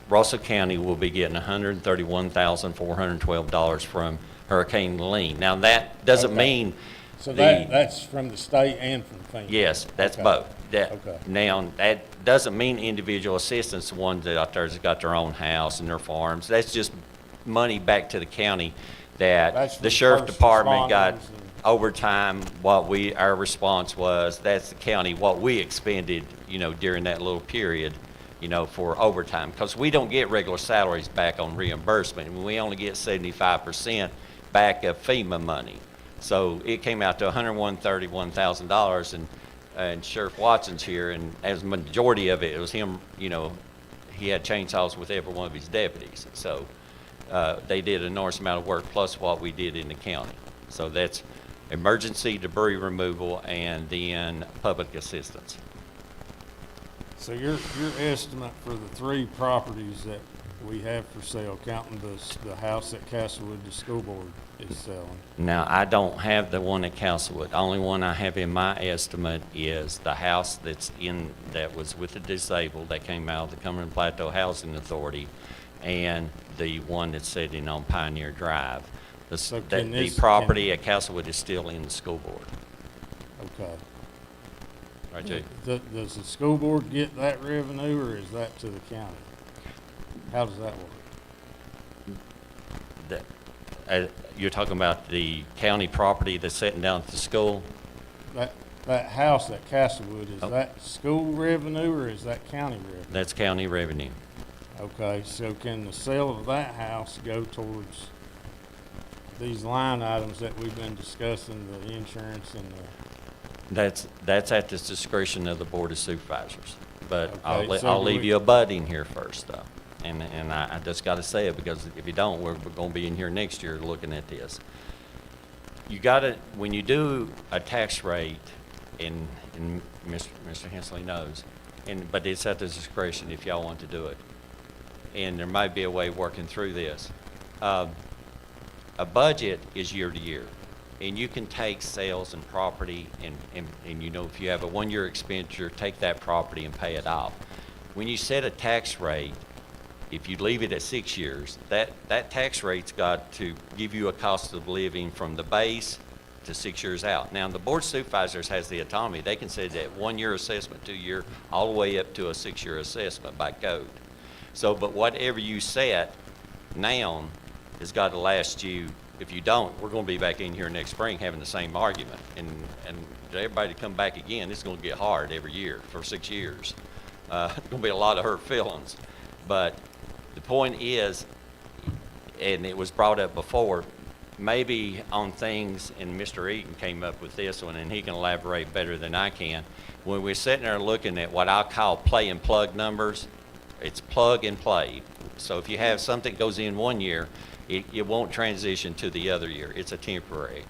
Russell County will be getting $131,412 from Hurricane Helene. Now that doesn't mean. So that's from the state and from FEMA? Yes, that's both. Now, that doesn't mean individual assistance, the ones that out there has got their own house and their farms. That's just money back to the county that the sheriff department got overtime. Our response was, that's the county, what we expended, during that little period, for overtime. Because we don't get regular salaries back on reimbursement. We only get 75% back of FEMA money. So it came out to $131,000, and Sheriff Watson's here, and as a majority of it was him, he had chainsaws with every one of his deputies. So they did an enormous amount of work plus what we did in the county. So that's emergency debris removal and then public assistance. So your estimate for the 3 properties that we have for sale, counting the house at Castlewood the school board is selling? Now, I don't have the one at Castlewood. The only one I have in my estimate is the house that was with the disabled that came out of the Cumberland Plateau Housing Authority, and the one that's sitting on Pioneer Drive. The property at Castlewood is still in the school board. Okay. Right, Jay? Does the school board get that revenue, or is that to the county? How does that work? You're talking about the county property that's sitting down at the school? That house at Castlewood, is that school revenue or is that county revenue? That's county revenue. Okay, so can the sale of that house go towards these line items that we've been discussing, the insurance and That's at the discretion of the Board of Supervisors. But Okay, so I'll do leave we- you a butt in here first, though. And I just got to say it, because if you don't, we're going to be in here next year looking at this. You got to, when you do a tax rate, and Mr. Hensley knows, but it's at the discretion if y'all want to do it. And there might be a way of working through this. A budget is year to year. And you can take sales and property and you know, if you have a one-year expenditure, take that property and pay it off. When you set a tax rate, if you leave it at 6 years, that tax rate's got to give you a cost of living from the base to 6 years out. Now, the Board of Supervisors has the autonomy. They can set that 1 year assessment, 2 year, all the way up to a 6 year assessment by code. So, but whatever you set now has got to last you. If you don't, we're going to be back in here next spring having the same argument. And everybody to come back again, it's going to get hard every year for 6 years. There's going to be a lot of hurt feelings. But the point is, and it was brought up before, maybe on things, and Mr. Eaton came up with this one, and he can elaborate better than I can. When we're sitting there looking at what I call play and plug numbers, it's plug and play. So if you have something that goes in 1 year, it won't transition to the other year. It's a temporary.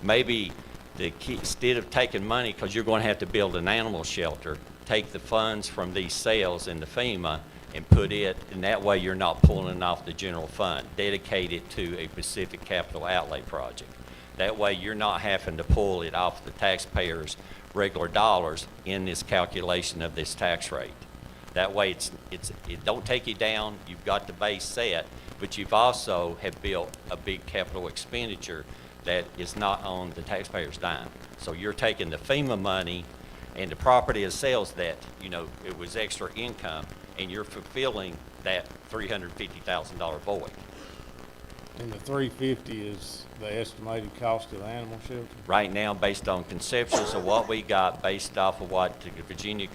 Maybe instead of taking money, because you're going to have to build an animal shelter, take the funds from these sales into FEMA and put it, and that way you're not pulling it off the general fund. Dedicate it to a specific capital outlay project. That way you're not having to pull it off the taxpayers' regular dollars in this calculation of this tax rate. That way it don't take you down, you've got the base set, but you've also have built a big capital expenditure that is not on the taxpayer's dime. So you're taking the FEMA money and the property of sales that, you know, it was extra income, and you're fulfilling that $350,000 void. And the 350 is the estimated cost of the animal shelter? Right now, based on conceptions of what we got, based off of what the Virginia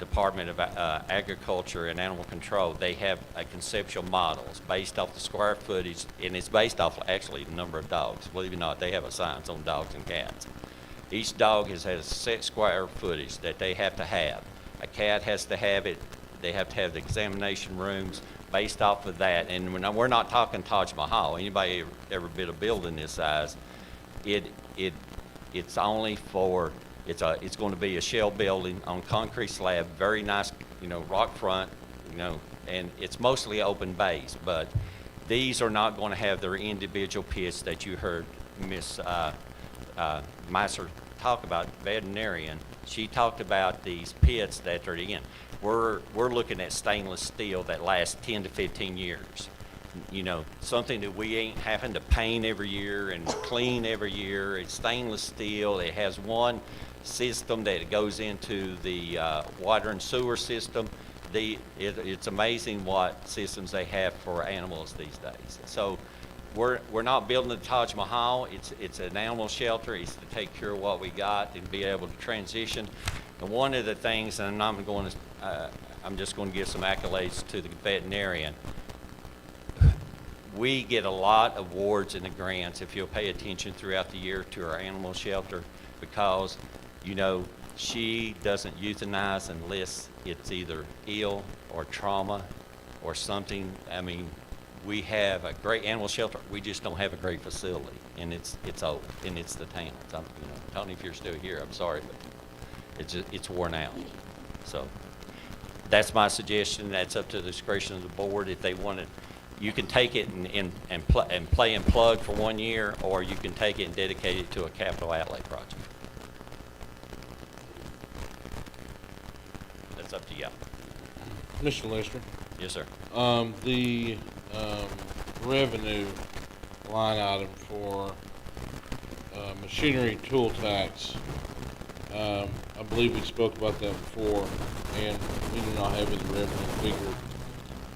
Department of Agriculture and Animal Control, they have a conceptual models based off the square footage, and it's based off actually the number of dogs. Believe it or not, they have a science on dogs and cats. Each dog has a set square footage that they have to have. A cat has to have it. They have to have the examination rooms based off of that. And we're not talking Taj Mahal. Anybody ever built a building this size, it's only for, it's going to be a shell building on concrete slab, very nice, you know, rock front, you know, and it's mostly open base. But these are not going to have their individual pits that you heard Miss Meiser talk about, veterinarian. She talked about these pits that are in. We're looking at stainless steel that lasts 10 to 15 years. You know, something that we ain't having to paint every year and clean every year. It's stainless steel. It has one system that goes into the water and sewer system. It's amazing what systems they have for animals these days. So we're not building the Taj Mahal. It's an animal shelter. It's to take care of what we got and be able to transition. And one of the things, and I'm just going to give some accolades to the veterinarian. We get a lot of awards and the grants, if you'll pay attention throughout the year, to our animal shelter, because, you know, she doesn't euthanize unless it's either ill or trauma or something. I mean, we have a great animal shelter. We just don't have a great facility, and it's old, and it's the town. Tony, if you're still here, I'm sorry, but it's worn out. So that's my suggestion. That's up to the discretion of the board. If they want it, you can take it and play and plug for 1 year, or you can take it and dedicate it to a capital outlay project. That's up to you. Mr. Lester? Yes, sir. The revenue line item for machinery tool tax, I believe we spoke about that before, and we do not have any revenue figured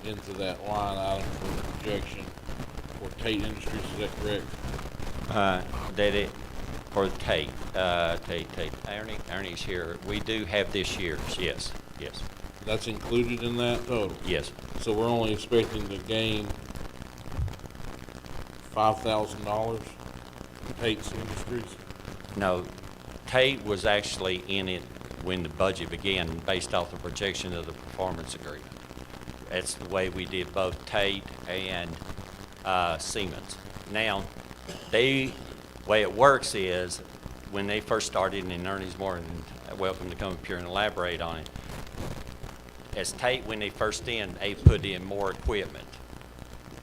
into that line item for projection for Tate Industries. Is that correct? For Tate, Ernie's here. We do have this year's, yes. That's included in that total? Yes. So we're only expecting to gain $5,000 from Tate's Industries? No, Tate was actually in it when the budget began, based off the projection of the performance agreement. That's the way we did both Tate and Siemens. Now, way it works is, when they first started, and Ernie's more than welcome to come up here and elaborate on it, as Tate, when they first in, they put in more equipment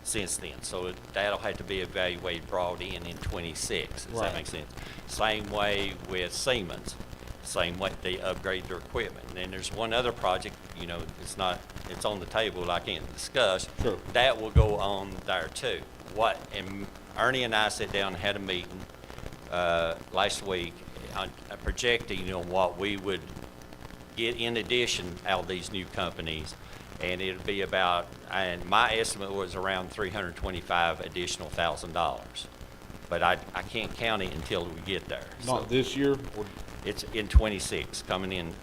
since then. So that'll have to be evaluated, brought in 26. Does that make sense? Same way with Siemens. Same way they upgrade their equipment. And then there's one other project, you know, it's on the table, I can't discuss. Sure. That will go on there too. And Ernie and I sat down and had a meeting last week on projecting, you know, what we would get in addition out of these new companies, and it'd be about, and my estimate was around $325 additional $1,000, but I can't count it until we get there. Not this year? Or it's in 26, coming in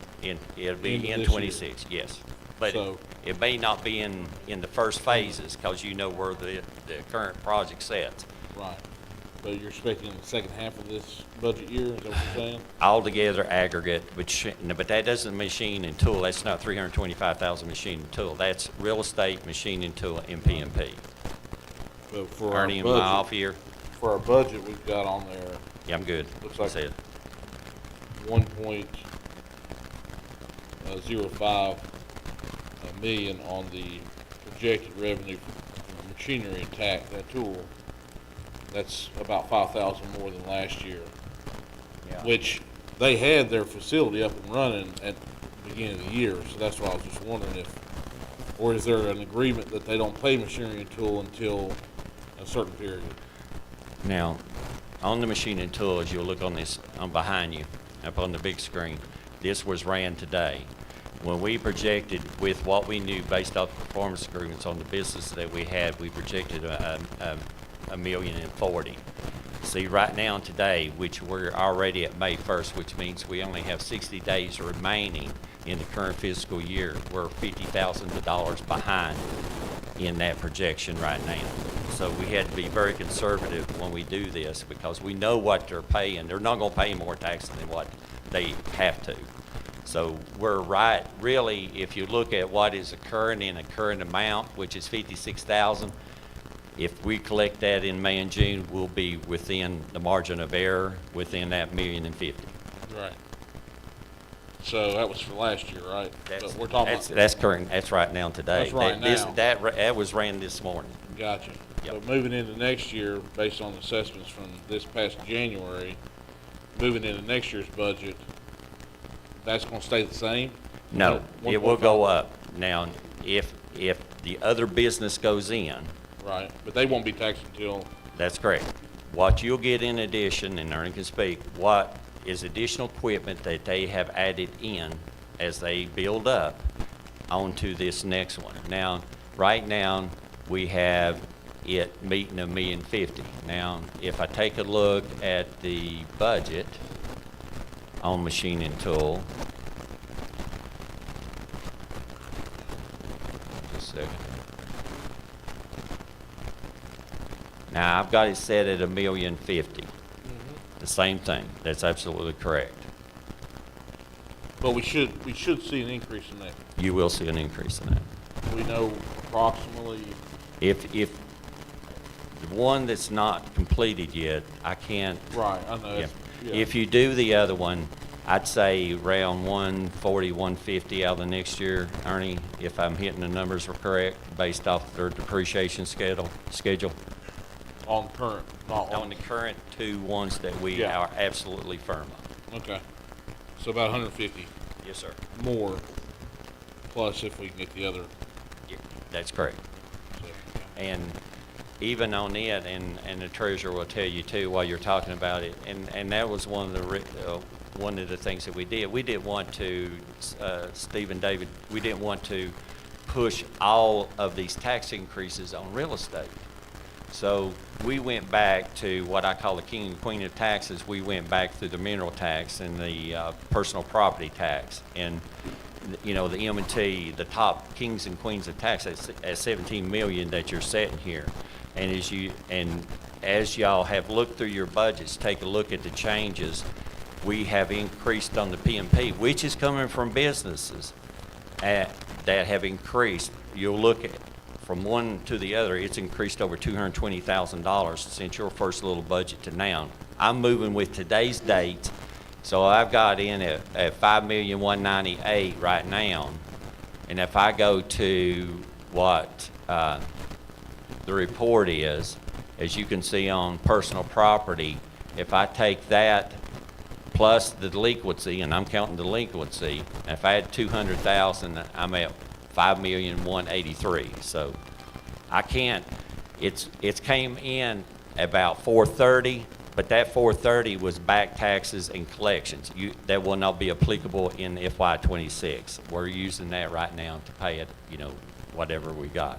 it'll be in 26, yes. But So- it may not be in the first phases, because you know where the current project sets. Right. But you're expecting the second half of this budget year, is that what you're saying? Altogether aggregate, but that doesn't machine and tool, that's not 325,000 machine and tool, that's real estate, machine and tool, and PMP. But for our Ernie and my budget- off here. For our budget, we've got on there, Yeah, I'm good. looks like Said. 1.05 million on the projected revenue from machinery and that tool. That's about 5,000 more than last year. Yeah. Which they had their facility up and running at the beginning of the year, so that's why I was just wondering or is there an agreement that they don't pay machinery and tool until a certain period? Now, on the machine and tool, as you'll look on this, behind you, up on the big screen, this was ran today. When we projected with what we knew based off the performance agreements on the business that we had, we projected $1,040,000. See, right now today, which we're already at May 1st, which means we only have 60 days remaining in the current fiscal year, we're $50,000 behind in that projection right now. So we had to be very conservative when we do this, because we know what they're paying. They're not going to pay more tax than what they have to. So we're right, really, if you look at what is occurring in a current amount, which is $56,000, if we collect that in May and June, we'll be within the margin of error, within that $1,050,000. Right. So that was for last year, right? But we're talking about. That's current, that's right now today. That's right now. That was ran this morning. Gotcha. Yep. But moving into next year, based on assessments from this past January, moving into next year's budget, that's gonna stay the same? No, One it will point go five? up. Now, if the other business goes in, Right, but they won't be taxed until, that's correct. What you'll get in addition, and Ernie can speak, what is additional equipment that they have added in as they build up onto this next one. Now, right now, we have it meeting $1,050,000. Now, if I take a look at the budget on machine and tool, just a second. Now, I've got it set at $1,050,000. The same thing. That's absolutely correct. but we should see an increase in that. You will see an increase in that. We know approximately, If the one that's not completed yet, I can't. right, I know. Yeah. Yeah. If you do the other one, I'd say around 140, 150 out of the next year, Ernie, if I'm hitting the numbers are correct, based off their depreciation schedule. On current, not On the current two ones that we Yeah. are absolutely firm on. Okay. So about 150 Yes, sir. more, plus if we can get the other. Yeah, that's correct. And even on it, and the treasurer will tell you too while you're talking about it, and that was one of the things that we did. We didn't want to, Steve and David, we didn't want to push all of these tax increases on real estate. So we went back to what I call the king and queen of taxes. We went back through the mineral tax and the personal property tax, and you know, the M&T, the top kings and queens of tax at 17 million that you're setting here. And as y'all have looked through your budgets, take a look at the changes. we have increased on the PMP, which is coming from businesses that have increased. You'll look at from one to the other, it's increased over $220,000 since your first little budget to now. I'm moving with today's date, so I've got in at $5,198,000 right now. And if I go to what the report is, as you can see on personal property, if I take that plus the delinquency, and I'm counting delinquency, and if I add 200,000, I'm at 5,183,000. So I can't. It's came in about 430, but that 430 was back taxes and collections. That will not be applicable in FY26. We're using that right now to pay it, whatever we got.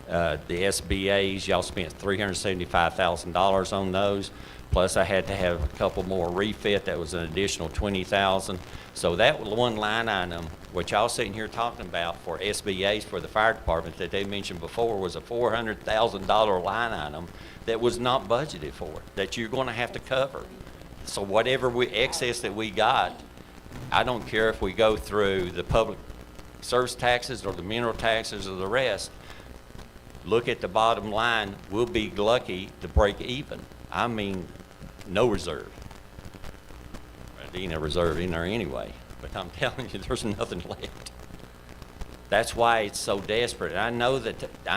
The SBAs, y'all spent $375,000 on those. Plus, I had to have a couple more refit. That was an additional $20,000. So that one line item, which y'all sitting here talking about for SBAs for the fire department that they mentioned before, was a $400,000 line item that was not budgeted for, that you're going to have to cover. So whatever excess that we got, I don't care if we go through the public service taxes or the mineral taxes or the rest. Look at the bottom line. We'll be lucky to break even. I mean, no reserve. There ain't a reserve in there anyway, but I'm telling you, there's nothing left. That's why it's so desperate. And I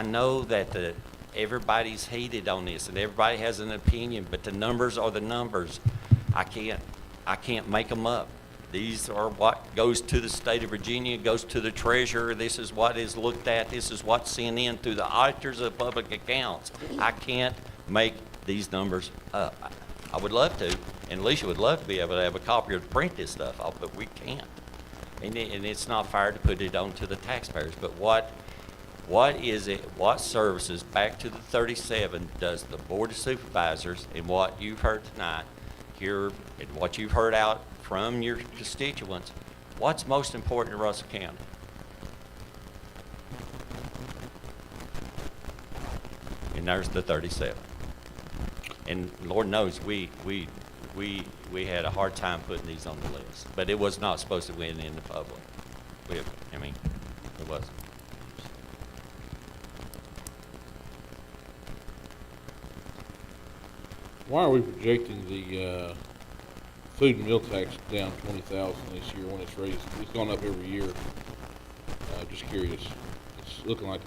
know that everybody's heated on this, and everybody has an opinion, but the numbers are the numbers. I can't make them up. These are what goes to the state of Virginia, goes to the treasurer. This is what is looked at. This is what's sent in through the auditors of public accounts. I can't make these numbers up. I would love to, and Alicia would love to be able to have a copier to print this stuff off, but we can't. And it's not fair to put it on to the taxpayers. But what is it, what services, back to the 37, does the Board of Supervisors, and what you've heard tonight here, and what you've heard out from your constituents, what's most important to Russell County? And there's the 37. And Lord knows we had a hard time putting these on the list, but it was not supposed to win in the public. It wasn't. Why are we projecting the food and meal tax down 20,000 this year when it's raised? It's gone up every year. Just curious. It's looking like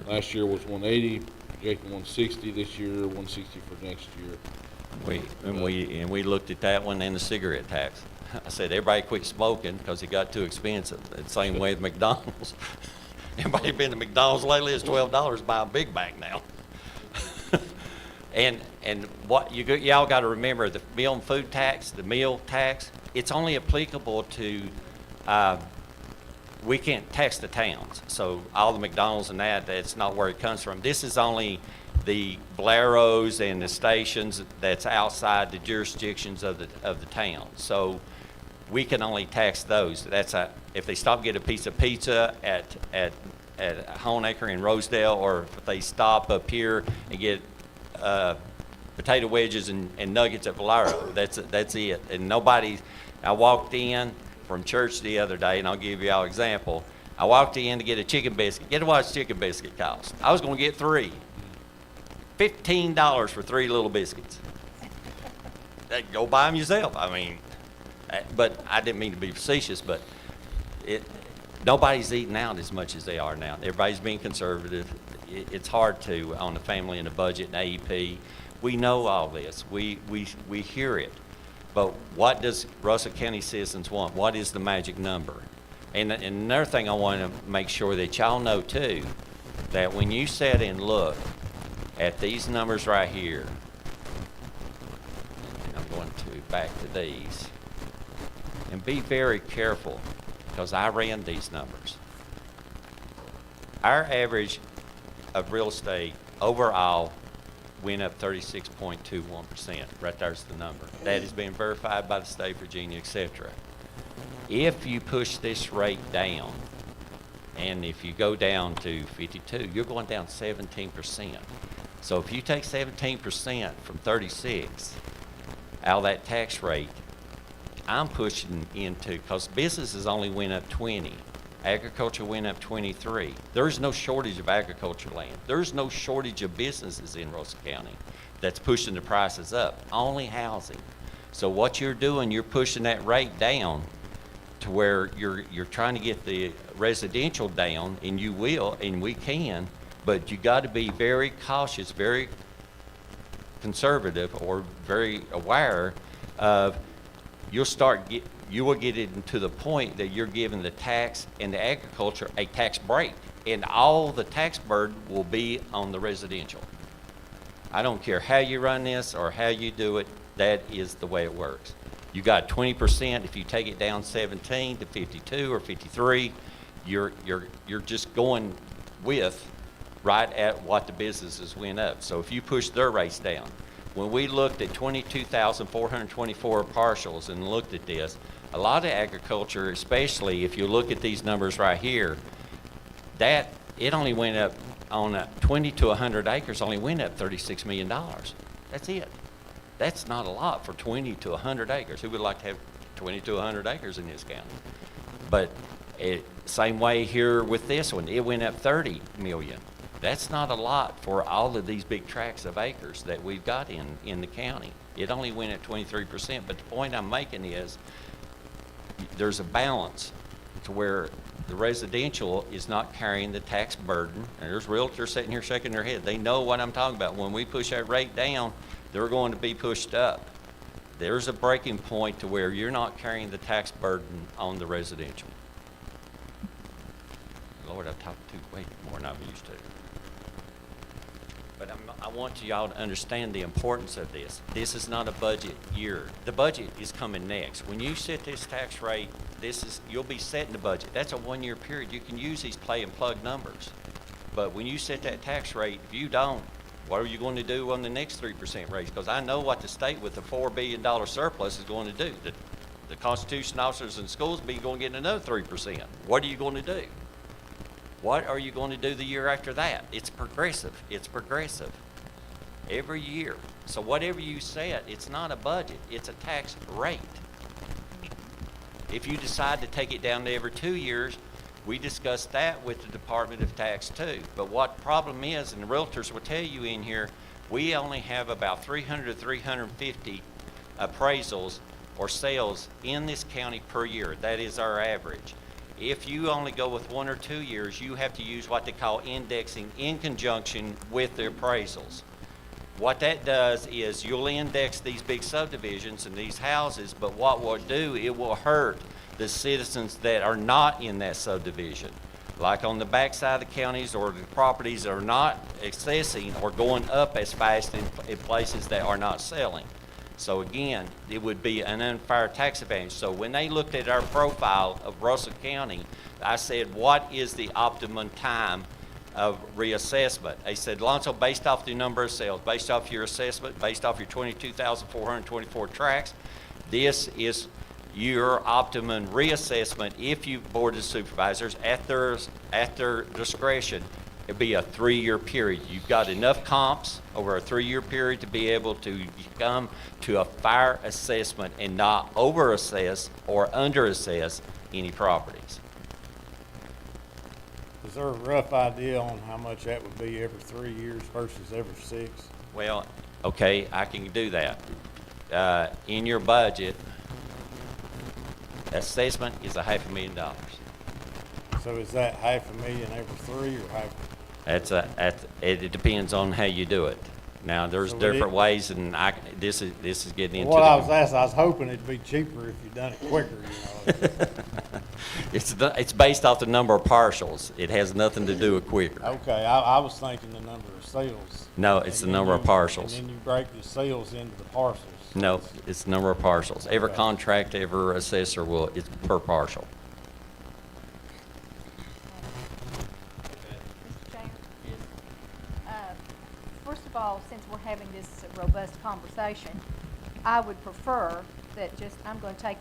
last year was 180, projecting 160 this year, 160 for next year. We looked at that one and the cigarette tax. I said everybody quit smoking because it got too expensive. The same way with McDonald's. Everybody been to McDonald's lately? It's $12 to buy a Big Mac now. And what y'all got to remember, the meal and food tax, the meal tax, it's only applicable to, we can't tax the towns. So all the McDonald's and that's not where it comes from. This is only the Blairos and the stations that's outside the jurisdictions of the town. So we can only tax those. If they stop and get a piece of pizza at Honeacre in Rosedale, or if they stop up here and get potato wedges and nuggets at Valero. That's it. And I walked in from church the other day, and I'll give you an example. I walked in to get a chicken biscuit. Guess what a chicken biscuit cost? I was going to get 3. $15 for 3 little biscuits. Go buy them yourself. I mean, but I didn't mean to be facetious, but nobody's eating out as much as they are now. Everybody's being conservative. It's hard to, on the family and the budget and AEP. We know all this. We hear it. But what does Russell County citizens want? What is the magic number? And another thing I want to make sure that y'all know too, that when you sit and look at these numbers right here, and I'm going to back to these, and be very careful, because I ran these numbers. Our average of real estate overall went up 36.21%. Right there's the number. That has been verified by the state of Virginia, etc. If you push this rate down, and if you go down to 52, you're going down 17%. So if you take 17% from 36, out of that tax rate, I'm pushing into, because businesses only went up 20. Agriculture went up 23. There's no shortage of agriculture land. There's no shortage of businesses in Russell County that's pushing the prices up, only housing. So what you're doing, you're pushing that rate down to where you're trying to get the residential down, and you will, and we can, but you got to be very cautious, very conservative, or very aware of, you will get it into the point that you're giving the tax and the agriculture a tax break, and all the tax burden will be on the residential. I don't care how you run this or how you do it, that is the way it works. You got 20%, if you take it down 17 to 52 or 53, you're just going with right at what the businesses went up. So if you push their rates down, when we looked at 22,424 partials and looked at this, a lot of agriculture, especially if you look at these numbers right here, that it only went up on 20 to 100 acres, only went up $36 million. That's it. That's not a lot for 20 to 100 acres. Who would like to have 20 to 100 acres in this county? But same way here with this one, it went up 30 million. That's not a lot for all of these big tracts of acres that we've got in the county. It only went at 23%, but the point I'm making is there's a balance to where the residential is not carrying the tax burden. And there's realtors sitting here shaking their head. They know what I'm talking about. When we push that rate down, they're going to be pushed up. There's a breaking point to where you're not carrying the tax burden on the residential. Lord, I've talked way more than I'm used to. But I want y'all to understand the importance of this. This is not a budget year. The budget is coming next. When you set this tax rate, you'll be setting the budget. That's a one-year period. You can use these play and plug numbers. But when you set that tax rate, if you don't, what are you going to do on the next 3% raise? Because I know what the state with the $4 billion surplus is going to do. The Constitution officers in schools be going to get another 3%. What are you going to do? What are you going to do the year after that? It's progressive. It's progressive every year. So whatever you set, it's not a budget. It's a tax rate. If you decide to take it down to every 2 years, we discussed that with the Department of Tax too. But what the problem is, and the realtors will tell you in here, we only have about 300 to 350 appraisals or sales in this county per year. That is our average. If you only go with 1 or 2 years, you have to use what they call indexing in conjunction with the appraisals. What that does is you'll index these big subdivisions and these houses, but what will do, it will hurt the citizens that are not in that subdivision. Like on the backside of the counties, or the properties are not accessing or going up as fast in places that are not selling. So again, it would be an unfair tax advantage. So when they looked at our profile of Russell County, I said, what is the optimum time of reassessment? They said, Lonzo, based off the number of sales, based off your assessment, based off your 22,424 tracts, this is your optimum reassessment if you board of supervisors at their discretion. It'd be a 3-year period. You've got enough comps over a 3-year period to be able to come to a fair assessment and not overassess or underassess any properties. Is there a rough idea on how much that would be every 3 years versus every 6? Well, okay, I can do that. In your budget, assessment is $500,000. So is that $500,000 every 3 or half? It depends on how you do it. Now, there's different ways, and this is getting into. What I was asking, I was hoping it'd be cheaper if you done it quicker. It's based off the number of partials. It has nothing to do with quicker. Okay, I was thinking the number of sales. No, it's the number of partials. And then you break the sales into the parcels. No, it's the number of partials. Every contract, every assessor it's per partial. First of all, since we're having this robust conversation, I would prefer that I'm going to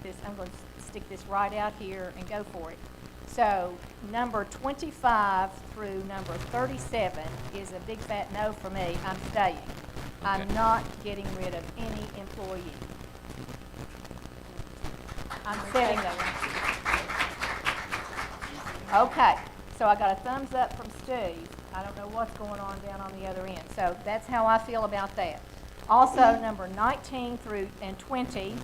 stick this right out here and go for it. So number 25 through number 37 is a big fat no for me. I'm staying. I'm not getting rid of any employee. I'm setting those. Okay, so I got a thumbs up from Steve. I don't know what's going on down on the other end. So that's how I feel about that. Also, number 19 through and 20,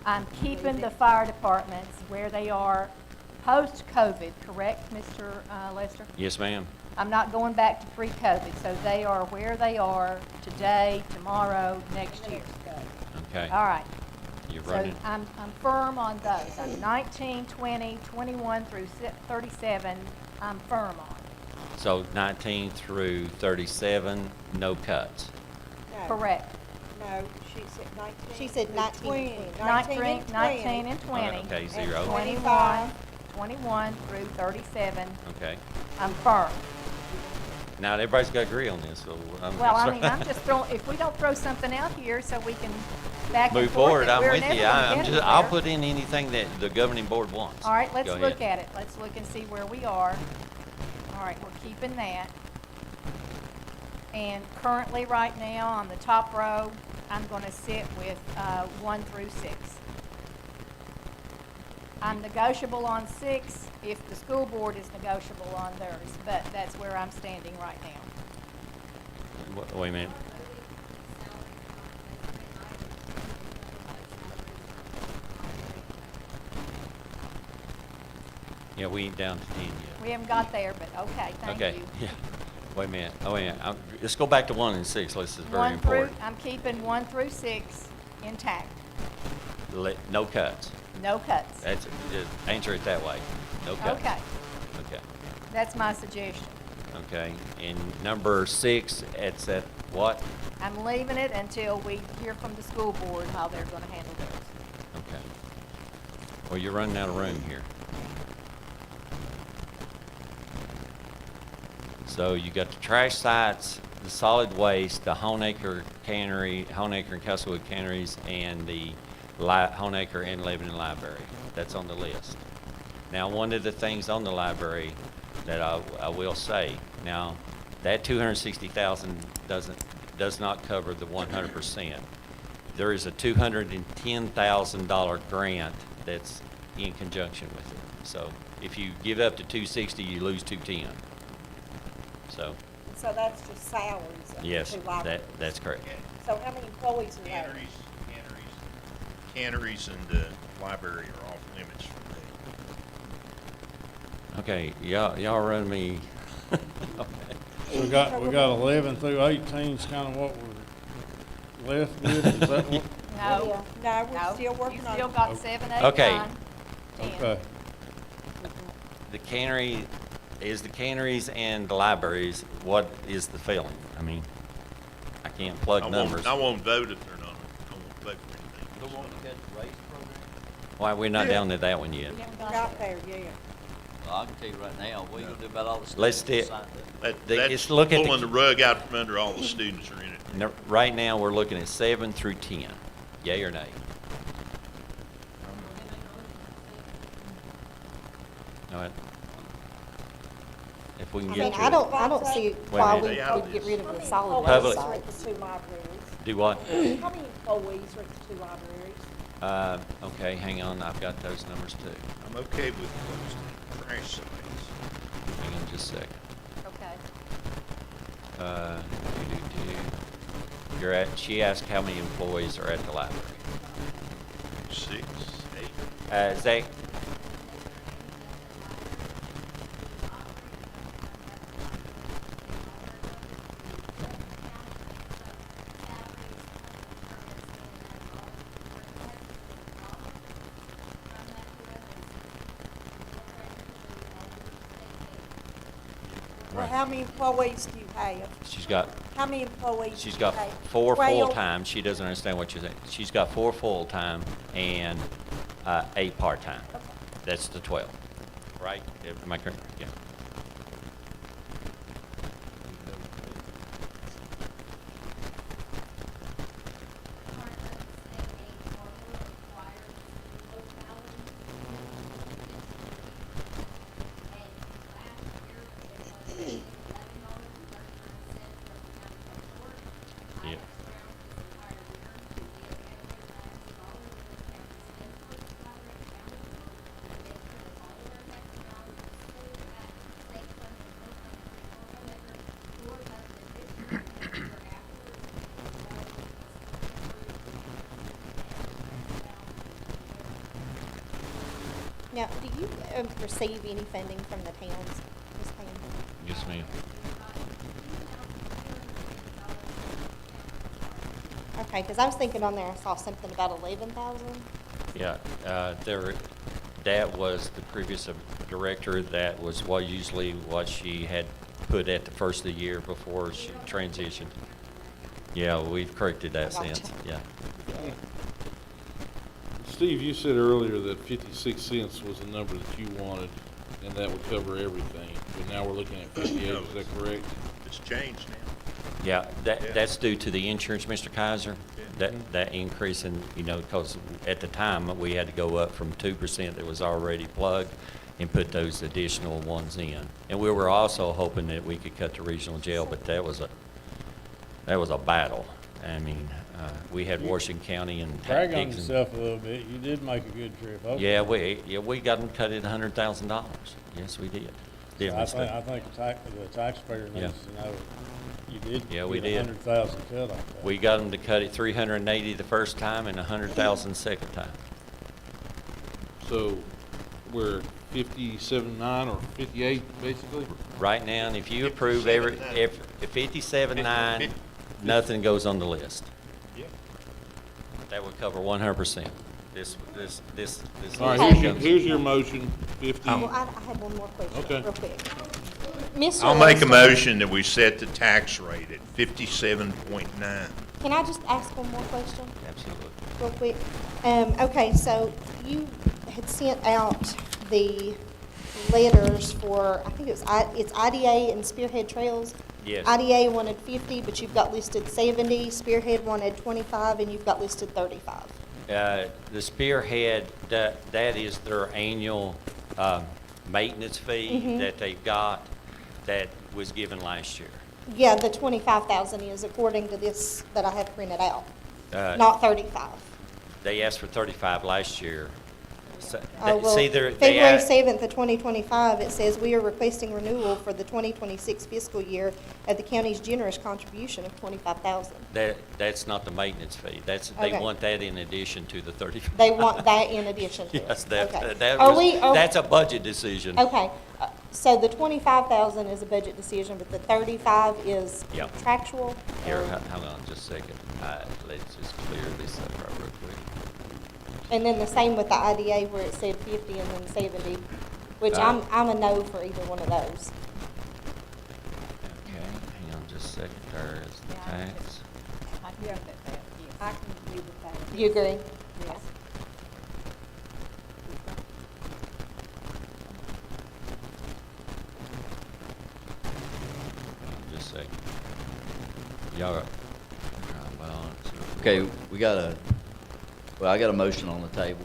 I'm keeping the fire departments where they are post-COVID, correct, Mr. Lester? Yes, ma'am. I'm not going back to pre-COVID, so they are where they are today, tomorrow, next year. Okay. All right. You're So running. I'm firm on those. I'm 19, 20, 21 through 37, I'm firm on. So 19 through 37, no cuts. No. Correct. No, she said 19. She said 19 and 20. 19 and 20. Okay, zero. 21 through 37, Okay. I'm firm. Now, everybody's got to agree on this, so Well, I mean, I'm just throwing, if we don't throw something out here so we can back and move forth, forward. that I'm we're with never you. gonna get I'll anywhere. put in anything that the governing board wants. All right, let's Go look ahead. at it. Let's look and see where we are. All right, we're keeping that. And currently, right now, on the top row, I'm going to sit with 1 through 6. I'm negotiable on 6 if the school board is negotiable on theirs, but that's where I'm standing right now. Wait a minute. Yeah, we ain't down to 10 yet. We haven't got there, but okay, thank Okay, you. yeah. Wait a minute. Oh, wait a minute. Let's go back to 1 and 6. This is very 1 through, important. I'm keeping 1 through 6 intact. No cuts. No cuts. That's, just answer it that way. No cuts. Okay, Okay. that's my suggestion. Okay. And number 6, it's at what? I'm leaving it until we hear from the school board how they're going to handle theirs. Okay. Well, you're running out of room here. So you got the trash sites, the solid waste, the Honaker Cannery, Honaker and Castlewood Canneries, and the Honaker and Lebanon Library. That's on the list. Now, one of the things on the library that I will say, now, that $260,000 does not cover the 100%. There is a $210,000 grant that's in conjunction with it. So if you give up to 260, you lose 210. So, So that's just salaries of the yes, two libraries. that's correct. So how many employees do you have? Canneries and the library are off limits for me. Okay, y'all run me. So we got 11 through 18 is kind of what we're left with, is that what? No. No, we're still working on it. You still got 7, 8, Okay. 9, 10. Okay. The canneries and the libraries, what is the feeling? I mean, I can't plug numbers. I won't vote if they're not. I won't vote for anything. Why, we're not down to that one yet. We haven't got there yet. Well, I can tell you right now, what are you gonna do about all the Let's students do- that signed up? That's Let's look at pulling the rug out from under all the students are in it. Right now, we're looking at 7 through 10. Yay or nay? All right. If we can I get mean, to I it. don't see why a we minute. would get rid of the solid Public- waste How side. many employees are at the two libraries? Do what? How many employees are at the two libraries? Okay, hang on, I've got those numbers too. I'm okay with closing trash sites. Hang on just a second. Okay. She asked how many employees are at the library. 6, 8. Zach? Well, how many employees do you have? She's got, How many employees do she's you got have? 4 12? full-time. She doesn't understand what you're saying. She's got 4 full-time and 8 part-time. That's the 12, right? Am I correct? Yeah. Yeah. Now, do you receive any funding from the towns, Ms. Pam? Yes, ma'am. Okay, because I was thinking on there, I saw something about 11,000. Yeah, that was the previous director, that was usually what she had put at the first of the year before she transitioned. Yeah, we've corrected that since, yeah. Steve, you said earlier that 56 cents was the number that you wanted, and that would cover everything. But now we're looking at 58, is that correct? It's changed now. Yeah, that's due to the insurance, Mr. Kaiser. That increase in, because at the time, we had to go up from 2% that was already plugged and put those additional ones in. And we were also hoping that we could cut the regional jail, but that was a battle. I mean, we had Washington County and Brag on Dixon. yourself a little bit. You did make a good trip. Okay. Yeah, we got them cut at $100,000. Yes, we did. I think the taxpayer needs to know you did we get did. 100,000 cut off that. We got them to cut it 380 the first time and 100,000 the second time. So we're 57.9 or 58, basically? Right now, and if you approve if 57.9, nothing goes on the list. Yeah. That would cover 100%. This. All right, here's your motion, 50. Well, I had one more question, Okay. real quick. Mr. I'll make a Wilson, motion that we set the tax rate at 57.9. Can I just ask one more question? Absolutely. Real quick. Okay, so you had sent out the letters for, I think it's IDA and Spearhead Trails. Yes. IDA wanted 50, but you've got listed 70. Spearhead wanted 25, and you've got listed 35. The Spearhead, that is their annual maintenance fee that they've got that was given last year. Yeah, the 25,000 is according to this that I have printed out, not 35. They asked for 35 last year. So, Well, February 7th of 2025, it says, "We are requesting renewal for the 2026 fiscal year at the county's generous contribution of 25,000. That's not the maintenance fee. They Okay. want that in addition to the 35. They want that in addition to it? Yes, Okay. that's a budget decision. Okay, so the 25,000 is a budget decision, but the 35 is Yep. contractual? Here, or- hang on just a second. Let's just clear this up right real quick. And then the same with the IDA where it said 50 and then 70, which I'm a no for either one of those. Okay, hang on just a second. There is the tax. I can agree with that. You agree? Yes. Just a second. Y'all got, Okay, I got a motion on the table.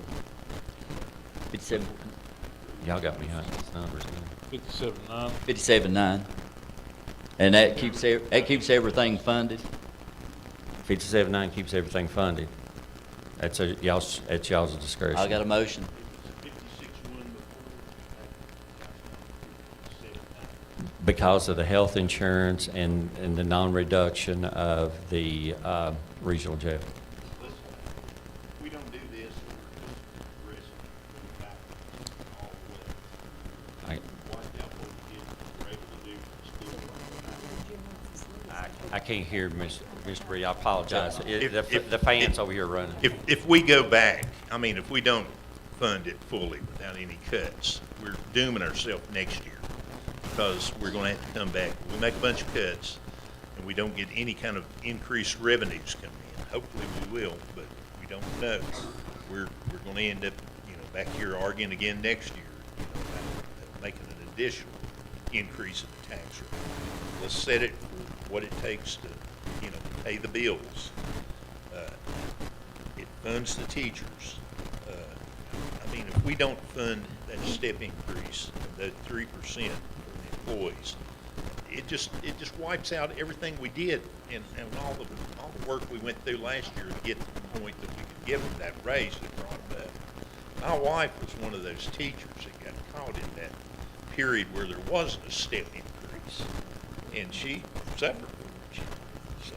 57, y'all got me behind these numbers. 57.9. 57.9. And that keeps everything funded? 57.9 keeps everything funded. That's y'all's discretion. I got a motion. Because of the health insurance and the non-reduction of the regional jail. We don't do this for the rest of the back all the way. Watch out what we did, we're able to do for school. I can't hear Mr. Bree. I apologize. If- The fan's over here running. If we go back, if we don't fund it fully without any cuts, we're dooming ourselves next year. Because we're going to have to come back. We make a bunch of cuts, and we don't get any kind of increased revenues coming in. Hopefully we will, but we don't know. We're going to end up, back here arguing again next year, about making an additional increase in the tax rate. Let's set it what it takes to, pay the bills. It funds the teachers. If we don't fund that step increase, that 3% for the employees, it just wipes out everything we did and all the work we went through last year to get to the point that we could give them that raise that brought it up. My wife was one of those teachers that got caught in that period where there wasn't a step increase, and she suffered for it. So,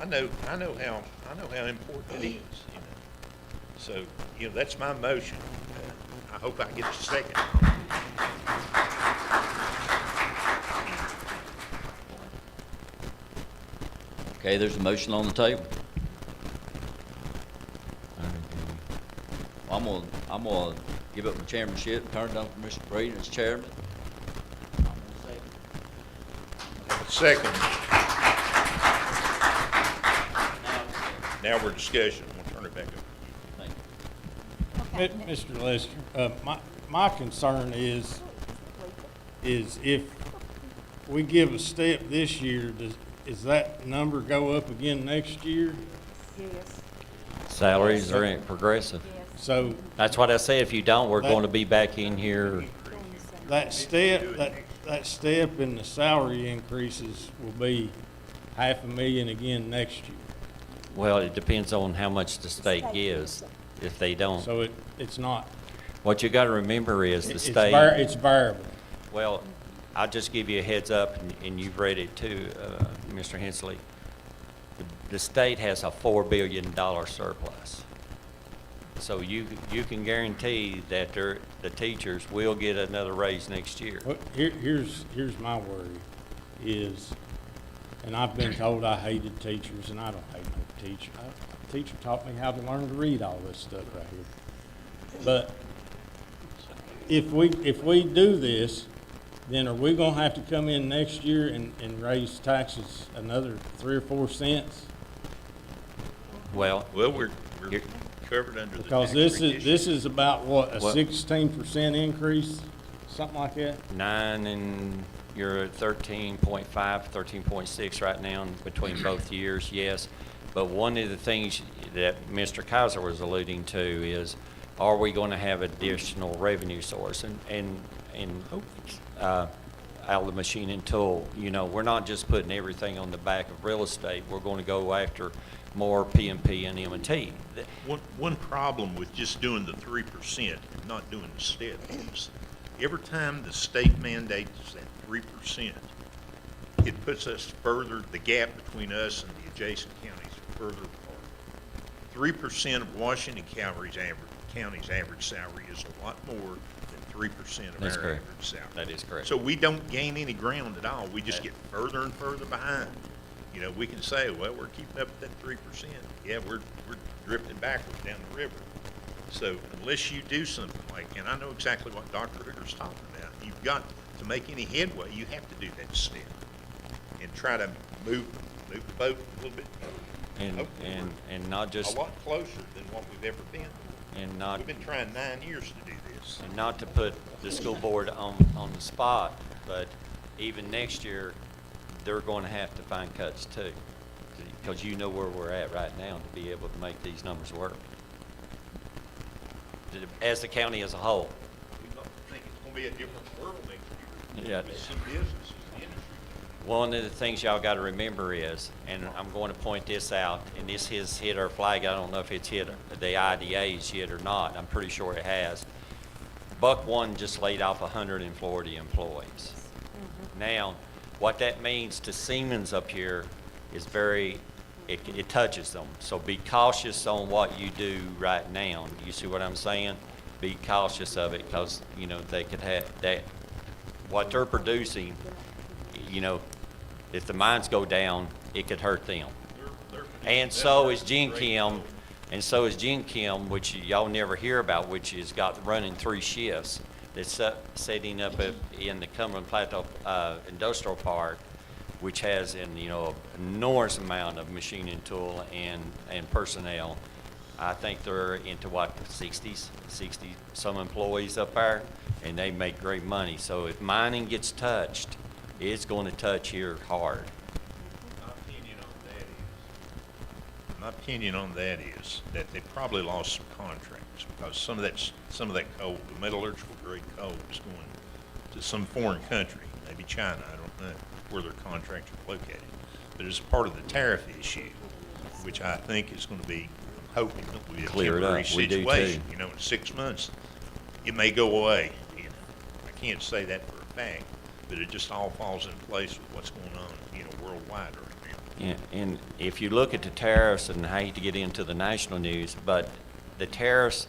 I know how important it is. So, that's my motion. I hope I get a second. Okay, there's a motion on the table. I'm gonna give up my chairmanship, turn it over to Mr. Breeden as chairman. Second. Now we're discussion. We'll turn it back over. Mr. Lester, my concern is if we give a step this year, is that number go up again next year? Yes. Salaries are progressive. So That's what I say, if you don't, we're going to be back in here. that step in the salary increases will be $500,000 again next year. Well, it depends on how much the state gives. If they don't, So it's not, what you got to remember is the it's state. it's variable. Well, I'll just give you a heads up, and you've read it too, Mr. Hensley. The state has a $4 billion surplus. So you can guarantee that the teachers will get another raise next year. Well, here's my worry is, and I've been told I hated teachers, and I don't hate no teacher. A teacher taught me how to learn to read all this stuff right here. But if we do this, then are we gonna have to come in next year and raise taxes another 3 or 4 cents? Well, we're covered under the Because tax this reduction. is about what, a Well- 16% increase, something like that? 9 and you're at 13.5, 13.6 right now between both years, yes. But one of the things that Mr. Kaiser was alluding to is, are we going to have additional revenue source? And out of the machine and tool, we're not just putting everything on the back of real estate. We're going to go after more P&P and M&T. One problem with just doing the 3% and not doing the step is, every time the state mandates that 3%, it puts us further, the gap between us and the adjacent counties further apart. 3% of Washington County's average salary is a lot more than 3% of That's our correct. average salary. That is correct. So we don't gain any ground at all. We just get further and further behind. We can say, well, we're keeping up with that 3%. Yeah, we're drifting backwards down the river. So unless you do something like, and I know exactly what Dr. Hooker's talking about, you've got to make any headway, you have to do that step and try to move the boat a little bit. And not just, A lot closer than what we've ever been. and not, We've been trying 9 years to do this. and not to put the school board on the spot, but even next year, they're going to have to find cuts too. Because you know where we're at right now to be able to make these numbers work. As the county as a whole. We think it's going to be a different world next year. Yeah. With some businesses, the industry. One of the things y'all got to remember is, and I'm going to point this out, and this has hit our flag. I don't know if it's hit the IDAs yet or not. I'm pretty sure it has. Buck One just laid off 100 in Florida employees. Now, what that means to Siemens up here is it touches them. So be cautious on what you do right now. You see what I'm saying? Be cautious of it, because, they could have that, what they're producing, if the mines go down, it could hurt them. And so is Gen Chem, which y'all never hear about, which has got running 3 shifts. That's setting up in the Cumberland Plateau Industrial Park, which has an enormous amount of machine and tool and personnel. I think they're into 60 some employees up there, and they make great money. So if mining gets touched, it's going to touch here hard. My opinion on that is that they probably lost some contracts, because some of that coal, the metallurgical grade coal, is going to some foreign country, maybe China. I don't know where their contracts are located. But it's part of the tariff issue, which I think is going to be, I'm hoping, will be a Clear it temporary up. We do situation. too. In 6 months, it may go away. I can't say that for a fact, but it just all falls in place with what's going on, worldwide right now. Yeah, and if you look at the tariffs, and I hate to get into the national news, but the tariffs,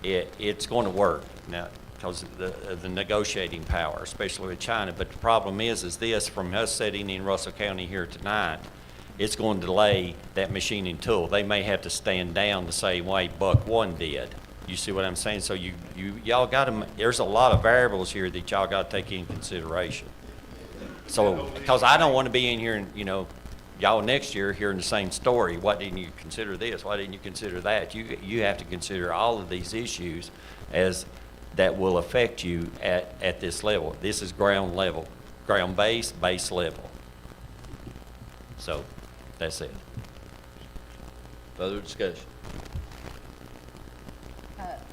it's going to work now because of the negotiating power, especially with China. But the problem is this, from us sitting in Russell County here tonight, it's going to delay that machining tool. They may have to stand down the same way Buck One did. You see what I'm saying? So y'all got to, there's a lot of variables here that y'all got to take in consideration. So, because I don't want to be in here and, y'all next year hearing the same story. Why didn't you consider this? Why didn't you consider that? You have to consider all of these issues as that will affect you at this level. This is ground level, base level. So, that's it. Further discussion?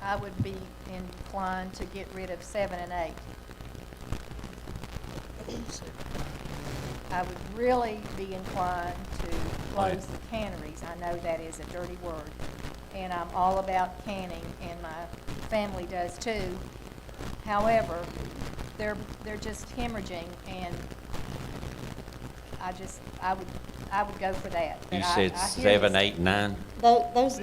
I would be inclined to get rid of 7 and 8. I would really be inclined to close the canneries. I know that is a dirty word, and I'm all about canning, and my family does too. However, they're just hemorrhaging, and I would go for that. But You I said hear 7, this- 8, 9? Those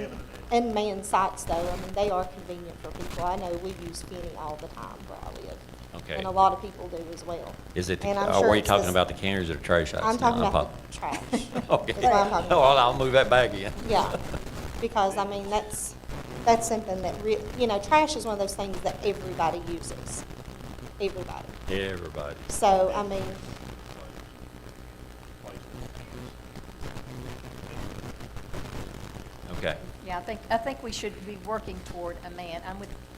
unmanned sites, though, I mean, they are convenient for people. I know we use Finney all the time where I live. Okay. And a lot of people do as well. Is it, And I'm are sure we it's talking this- about the canneries or the trash outs? I'm talking now? about the trash. Okay. That's what I'm talking Well, about. I'll move that back in. Yeah, because, I mean, that's something that, trash is one of those things that everybody uses. Everybody. Everybody. So, I mean, Okay. Yeah, I think we should be working toward a man.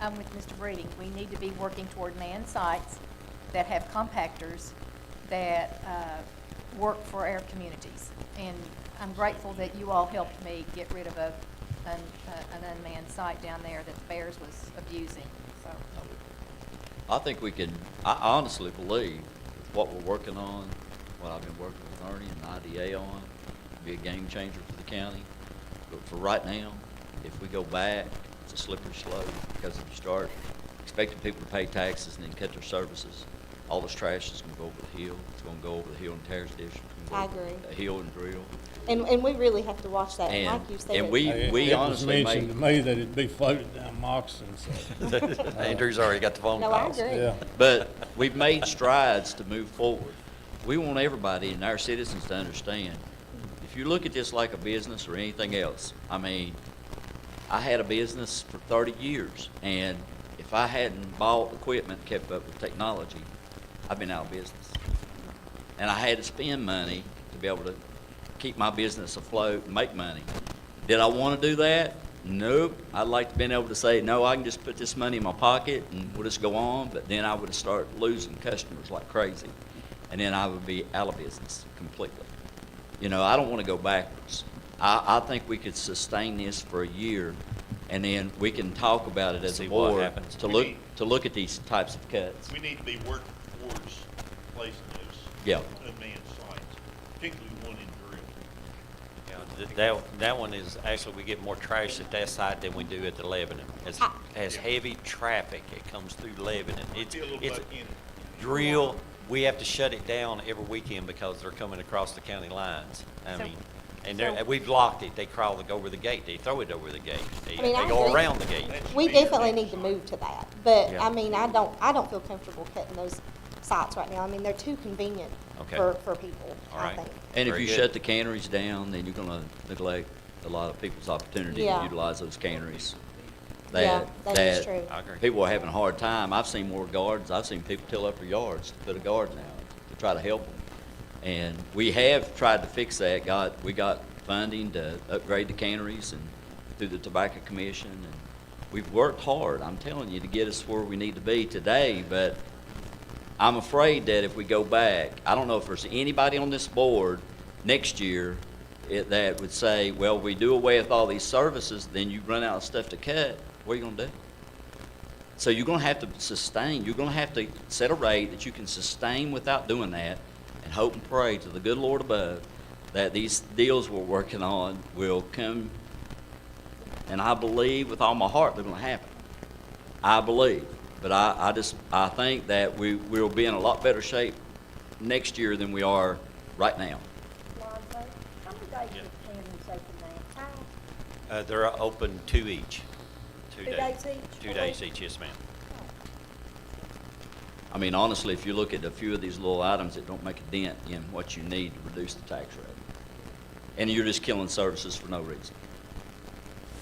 I'm with Mr. Breeding. We need to be working toward manned sites that have compactors that work for our communities. And I'm grateful that you all helped me get rid of an unmanned site down there that the Bears was abusing, so. I think we can, I honestly believe with what we're working on, what I've been working with Ernie and IDA on, be a game changer for the county. But for right now, if we go back, it's a slippery slope, because if you start expecting people to pay taxes and then cut their services, all this trash is gonna go over the hill. It's gonna go over the hill in Terrace District. It's gonna I go over agree. The hill and drill. and we really have to watch that, And- like you said. and we It was honestly mentioned to me that it'd be floated down Moxon, so. Andrew's already got the phone No, I calls. agree. Yeah. But we've made strides to move forward. We want everybody and our citizens to understand, if you look at this like a business or anything else, I mean, I had a business for 30 years, and if I hadn't bought equipment, kept up with technology, I've been out of business. And I had to spend money to be able to keep my business afloat and make money. Did I want to do that? Nope. I'd like to been able to say, no, I can just put this money in my pocket and we'll just go on, but then I would have started losing customers like crazy. And then I would be out of business completely. I don't want to go backwards. I think we could sustain this for a year, and then we can talk about it as See a what board happens. to look at these types of cuts. We need to be working towards placing Yeah. those unmanned sites, particularly one in Drill. Yeah, that one is, actually, we get more trash at that site than we do at the Lebanon. Has heavy traffic that comes through Lebanon. It's drill, we have to shut it down every weekend because they're coming across the county lines. We've locked it. They crawl over the gate. They throw it over the gate. They I go agree. around the gate. We definitely need to move to that, but, Yeah. I mean, I don't feel comfortable cutting those sites right now. I mean, they're too convenient Okay. for people, All I right. think. And if Very you good. shut the canneries down, then you're gonna neglect a lot of people's opportunity to Yeah. utilize those canneries. Yeah, that is true. I agree. People are having a hard time. I've seen more gardens. I've seen people till up their yards to put a garden out to try to help them. And we have tried to fix that. We got funding to upgrade the canneries and through the Tobacco Commission. And we've worked hard, I'm telling you, to get us where we need to be today. But I'm afraid that if we go back, I don't know if there's anybody on this board next year that would say, well, we do away with all these services, then you run out of stuff to cut. What are you going to do? So you're going to have to sustain. You're going to have to set a rate that you can sustain without doing that, and hope and pray to the good Lord above that these deals we're working on will come. And I believe with all my heart they're going to happen. I believe. But I think that we'll be in a lot better shape next year than we are right now. Lonzo, how many days is canning open now? How? They're open 2 each. 2 2 2 days. days each? 2 days each, yes, ma'am. I mean, honestly, if you look at a few of these little items, it don't make a dent in what you need to reduce the tax rate. And you're just killing services for no reason.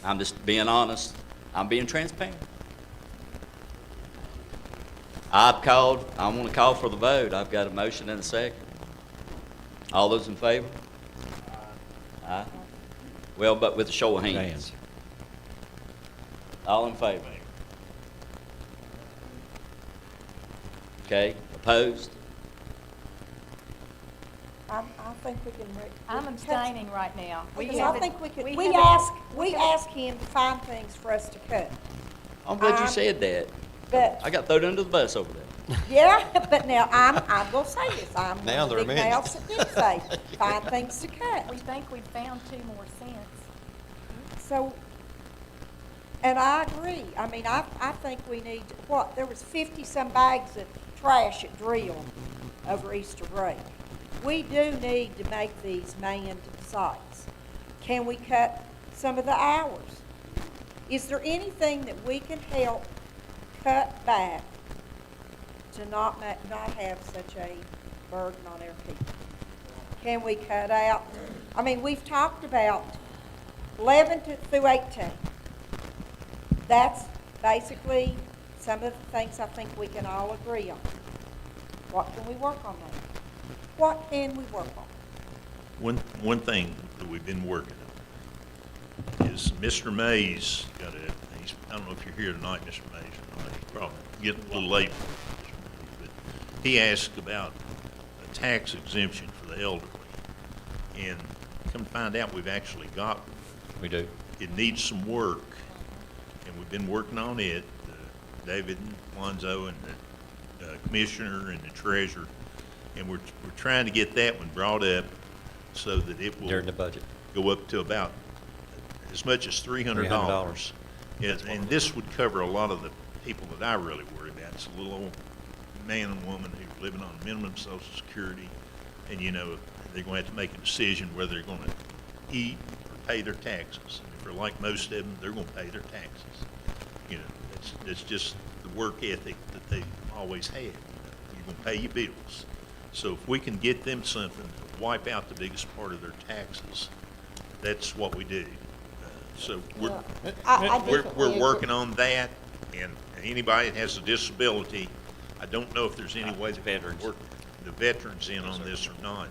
I'm just being honest. I'm being transparent. I want to call for the vote. I've got a motion and a second. All those in favor? Aye. Well, but with a show of hands. All in favor? Okay, opposed? I think we can. I'm abstaining right now. Because I think we could, we ask him to find things for us to cut. I'm glad you said that. But, I got thrown under the bus over there. yeah, but now I'm gonna say this, I'm one Now of the they're big amended. mouths that did say, find things to cut. We think we've found 2 more cents. So, and I agree, I mean, I think we need, there was 50-some bags of trash at Drill over Easter break. We do need to make these manned sites. Can we cut some of the hours? Is there anything that we can help cut back to not have such a burden on our people? Can we cut out, I mean, we've talked about 11 through 18. That's basically some of the things I think we can all agree on. What can we work on there? What can we work on? One thing that we've been working on is Mr. Mays I don't know if you're here tonight, Mr. Mays, or not. You're probably getting a little late. But he asked about a tax exemption for the elderly. And come to find out, we've actually got one. We do. It needs some work, and we've been working on it. David and Lonzo and the commissioner and the treasurer, and we're trying to get that one brought up so that it will During the budget. go up to about as much as $300. Yes, and this would cover a lot of the people that I really worry about. It's a little old man and woman who's living on minimum Social Security, and they're going to have to make a decision whether they're going to eat or pay their taxes. And if they're like most of them, they're going to pay their taxes. It's just the work ethic that they've always had. You're going to pay your bills. So if we can get them something to wipe out the biggest part of their taxes, that's what we do. So we're working on that, and anybody that has a disability, I don't know if there's any way that we can work the veterans in on this or not.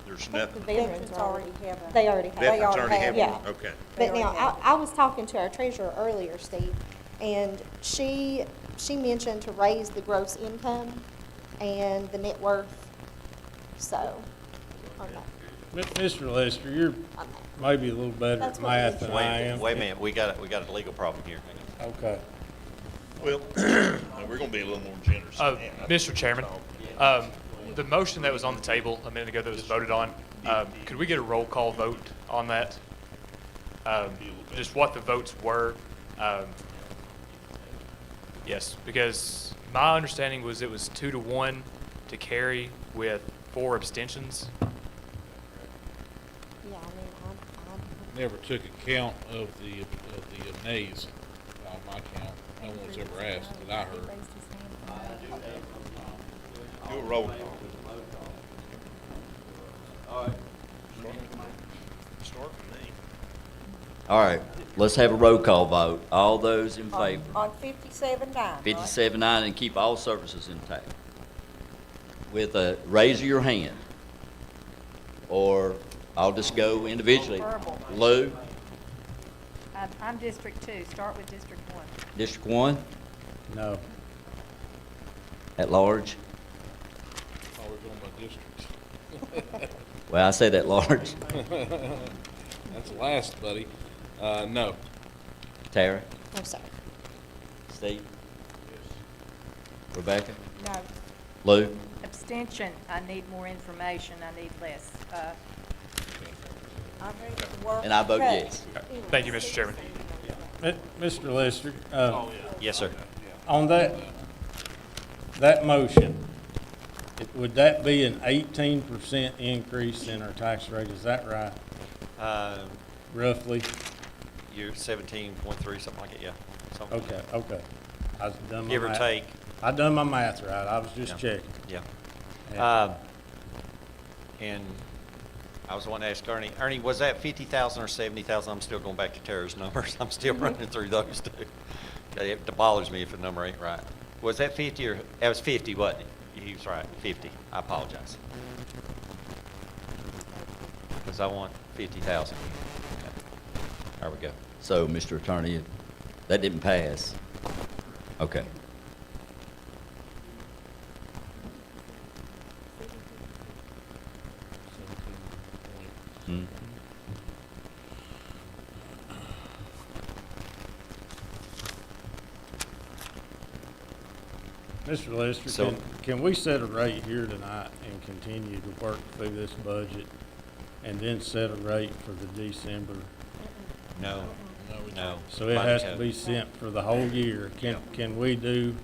There's nothing. The veterans already have a. They already have. Veterans already have Yeah. one? Okay. But now, I was talking to our treasurer earlier, Steve, and she mentioned to raise the gross income and the net worth, so, on that. Mr. Lester, you're maybe a little better That's at what math we than I am. Wait a minute, we got a legal problem here. Okay. Well, we're going to be a little more generous than that. Mr. Chairman, the motion that was on the table a minute ago that was voted on, could we get a roll call vote on that? Just what the votes were? Yes, because my understanding was it was 2-1 to carry with 4 abstentions. Yeah, I Never took account of the nays on my count. No one's ever asked that I heard. Do a roll call. All right. Start with me. All right, let's have a roll call vote. All those in favor? On 57-9, right? 57-9, and keep all services intact. With a raise of your hand, or I'll just go individually. Verbal. Lou, I'm District 2. Start with District 1. District 1, No. at large. Always on my districts. Well, I said at large. That's last, buddy. No. Tara, No, sir. Steve? Rebecca? No. Lou? Abstention. I need more information. I need less. I'm ready to work. And I vote cut. yes. Thank you, Mr. Chairman. Mr. Lester, Yes, sir. on that motion, would that be an 18% increase in our tax rate? Is that right? Roughly? You're 17.3, something like it, yeah. something. Okay. I done my Give or math. take. I done my math right. I was just Yeah. checking. Yeah. Yeah. And I was wanting to ask Ernie, was that 50,000 or 70,000? I'm still going back to Tara's numbers. I'm still running through those two. It bothers me if the number ain't right. Was that 50 or, that was 50, wasn't it? He was right, 50. I apologize. Because I want 50,000. Okay. There we go. So, Mr. Attorney, that didn't pass. Okay. Hmm. Mr. Lester, So- can we set a rate here tonight and continue to work through this budget and then set a rate for the December? No. No. So it has to be sent for the whole year. Can we do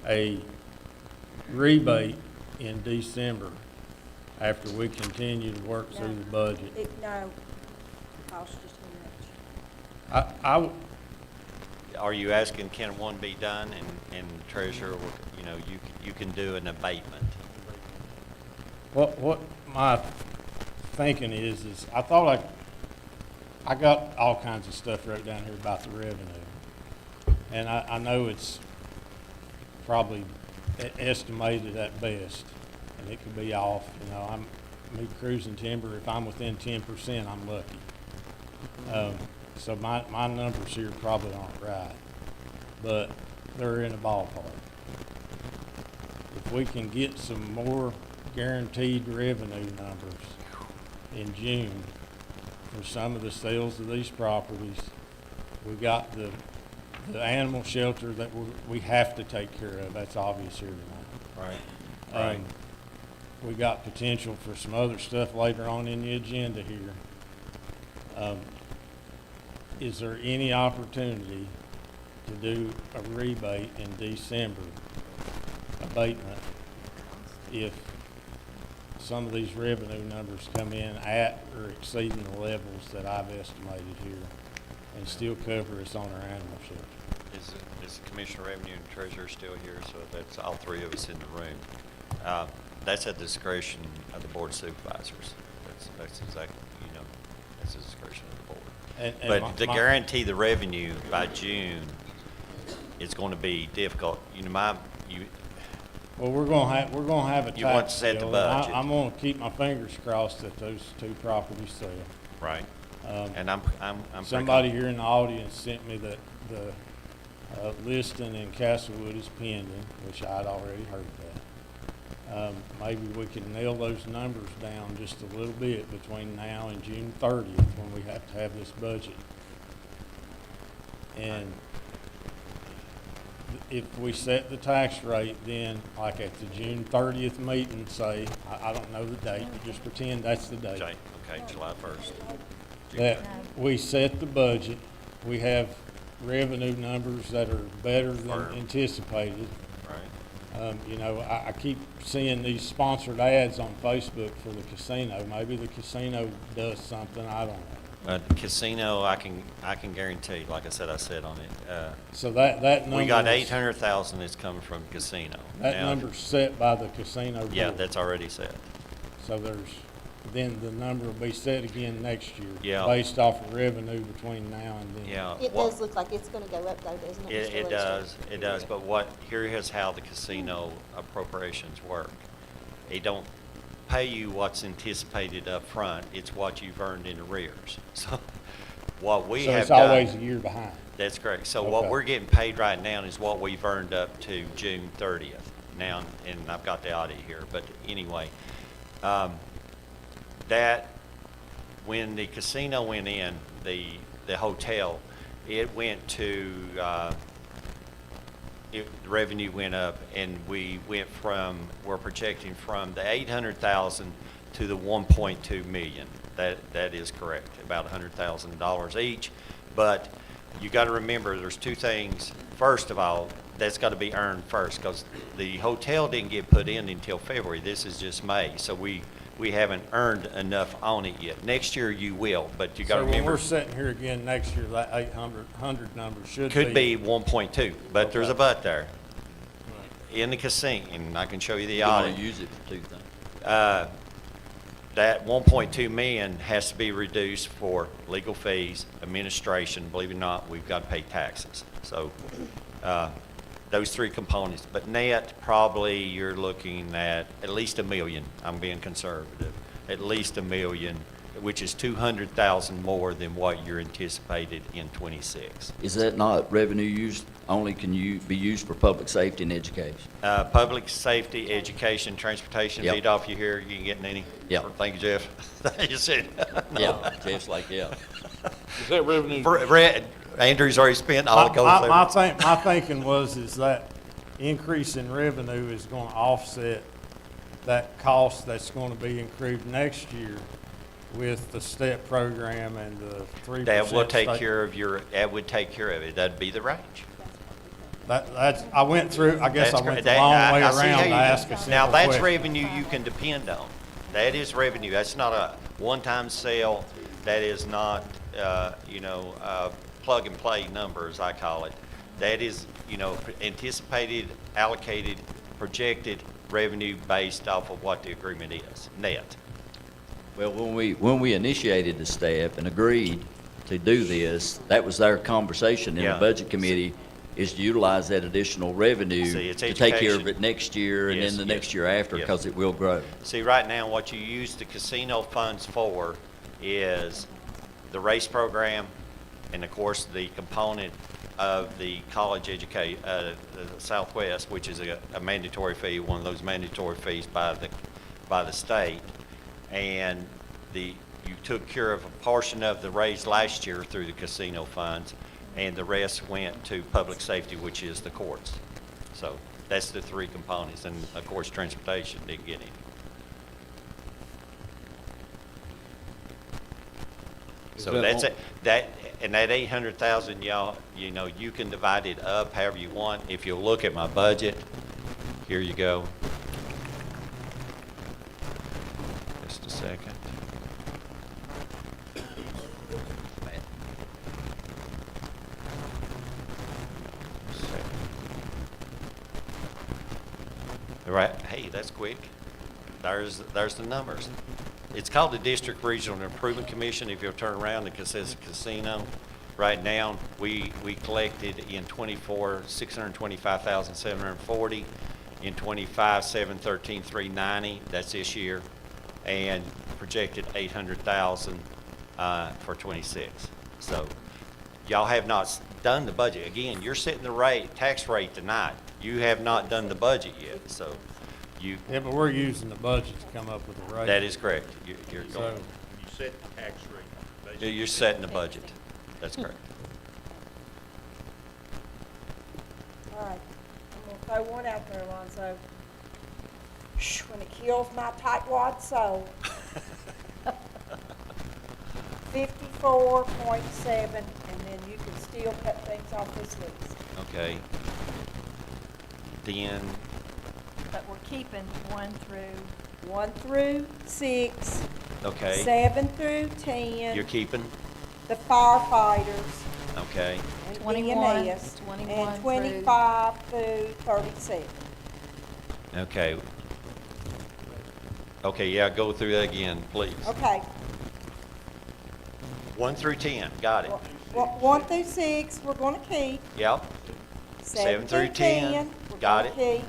a rebate in December after we continue to work through the budget? No, costs just too much. Are you asking, can one be done, and treasurer, you know, you can do an abatement? What my thinking is I thought I got all kinds of stuff wrote down here about the revenue. And I know it's probably estimated at best, and it could be off. You know, me cruising timber, if I'm within 10%, I'm lucky. So my numbers here probably aren't right, but they're in a ballpark. If we can get some more guaranteed revenue numbers in June for some of the sales of these properties, we got the animal shelter that we have to take care of. That's obvious here tonight. Right. We got potential for some other stuff later on in the agenda here. Is there any opportunity to do a rebate in December abatement if some of these revenue numbers come in at or exceeding the levels that I've estimated here and still cover us on our animal shelter? Is the Commissioner of Revenue and Treasurer still here? So that's all three of us in the room. That's at the discretion of the Board of Supervisors. That's exactly, you know, that's the discretion of the board. But to guarantee the revenue by June, it's going to be difficult. You know, Well, we're gonna have a tax You want to set the bill, and budget. I'm gonna keep my fingers crossed that those two properties sell. right. And I'm pretty Somebody here in the audience sent me that the listing in Castlewood is pending, which I'd already heard that. Maybe we can nail those numbers down just a little bit between now and June 30th when we have to have this budget. And if we set the tax rate, then like at the June 30th meeting, say, I don't know the date, but just pretend that's the date. Okay, July 1st. That we set the budget, we have revenue numbers that are better than anticipated. Right. You know, I keep seeing these sponsored ads on Facebook for the casino. Maybe the casino does something, I don't know. Casino, I can guarantee, like I said on it. So that number. We got is- 800,000 that's coming from casino. That Now- number's set by the casino board. Yeah, that's already set. So then the number will be set again next year. Yeah. Based off of revenue between now and then. Yeah. It does look like it's gonna go up though, doesn't it, Mr. It Lester? does, but here's how the casino appropriations work. They don't pay you what's anticipated up front, it's what you've earned in arrears. So what we So have it's done. always a year behind. That's correct. So what Okay. we're getting paid right now is what we've earned up to June 30th. Now, and I've got the audit here, but anyway, that, when the casino went in, the hotel, it went to, the revenue went up, and we're projecting from the 800,000 to the 1.2 million. That is correct, about $100,000 each. But you got to remember, there's two things. First of all, that's got to be earned first, because the hotel didn't get put in until February. This is just May. So we we haven't earned enough on it yet. Next year you will, but you gotta So when remember. we're sitting here again next year, that 800 number should be. Could be 1.2, but there's a Okay. but there. In the casino, and I can show you the You can only audit. use it for two things. That 1.2 million has to be reduced for legal fees, administration. Believe it or not, we've got to pay taxes. So, those three components. But net, probably you're looking at least $1 million. I'm being conservative. At least $1 million, which is 200,000 more than what you're anticipated in '26. Is that not revenue used, only can you be used for public safety and education? Public safety, education, transportation, Yep. beat off you here, you can get any? Yep. Thank you, Jeff. You said. Yeah, Jeff's like, yeah. Is that revenue? Andrew's already spent all the gold. My thinking is that increase in revenue is going to offset that cost that's going to be incurred next year with the STEP program and the 3%. That will take state. care of that would take care of it. That'd be the range. I went through, I guess I That's went great. the long way I see around how to you ask do. a simple Now, that's question. revenue you can depend on. That is revenue. That's not a one-time sale. That is not, plug and play number, as I call it. That is, anticipated, allocated, projected revenue based off of what the agreement is, net. Well, when we initiated the step and agreed to do this, that was our conversation in the Yeah. budget committee, is to utilize that additional revenue See, it's to take care of education. it next year and Yes, then the yes, next year after, yes. because it will grow. See, right now, what you use the casino funds for is the race program and, of course, the component of the college education, the Southwest, which is a mandatory fee, one of those mandatory fees by the state. And you took care of a portion of the raise last year through the casino funds, and the rest went to public safety, which is the courts. So that's the three components, and of course, transportation didn't get any. So that that's all- it. And that 800,000, y'all, you can divide it up however you want. If you'll look at my budget, here you go. Just a second. Right, hey, that's quick. There's the numbers. It's called the District Regional Improvement Commission. If you'll turn around, it says casino. Right now, we collected in '24, $625,740. In '25, $713,390. That's this year, and projected $800,000 for '26. So, y'all have not done the budget. Again, you're setting the tax rate tonight. You have not done the budget yet, so you. Yeah, but we're using the budget to come up with a rate. That is correct. You're So- going. When you set the tax rate. You're setting the budget. That's correct. All right, I'm gonna throw one out there, Alonzo. When it kills my tightwad soul. 54.7, and then you can still cut things off this list. Okay. Then, But we're keeping 1 through, 1 through 6. okay. 7 through 10. You're keeping, The firefighters. okay. And 21, EMS, 21 and 25 through 37. Okay. Okay, yeah, go through that again, please. Okay. 1 through 10, got it. 1 through 6, we're gonna keep. Yep. 7 through 10, we're got gonna keep.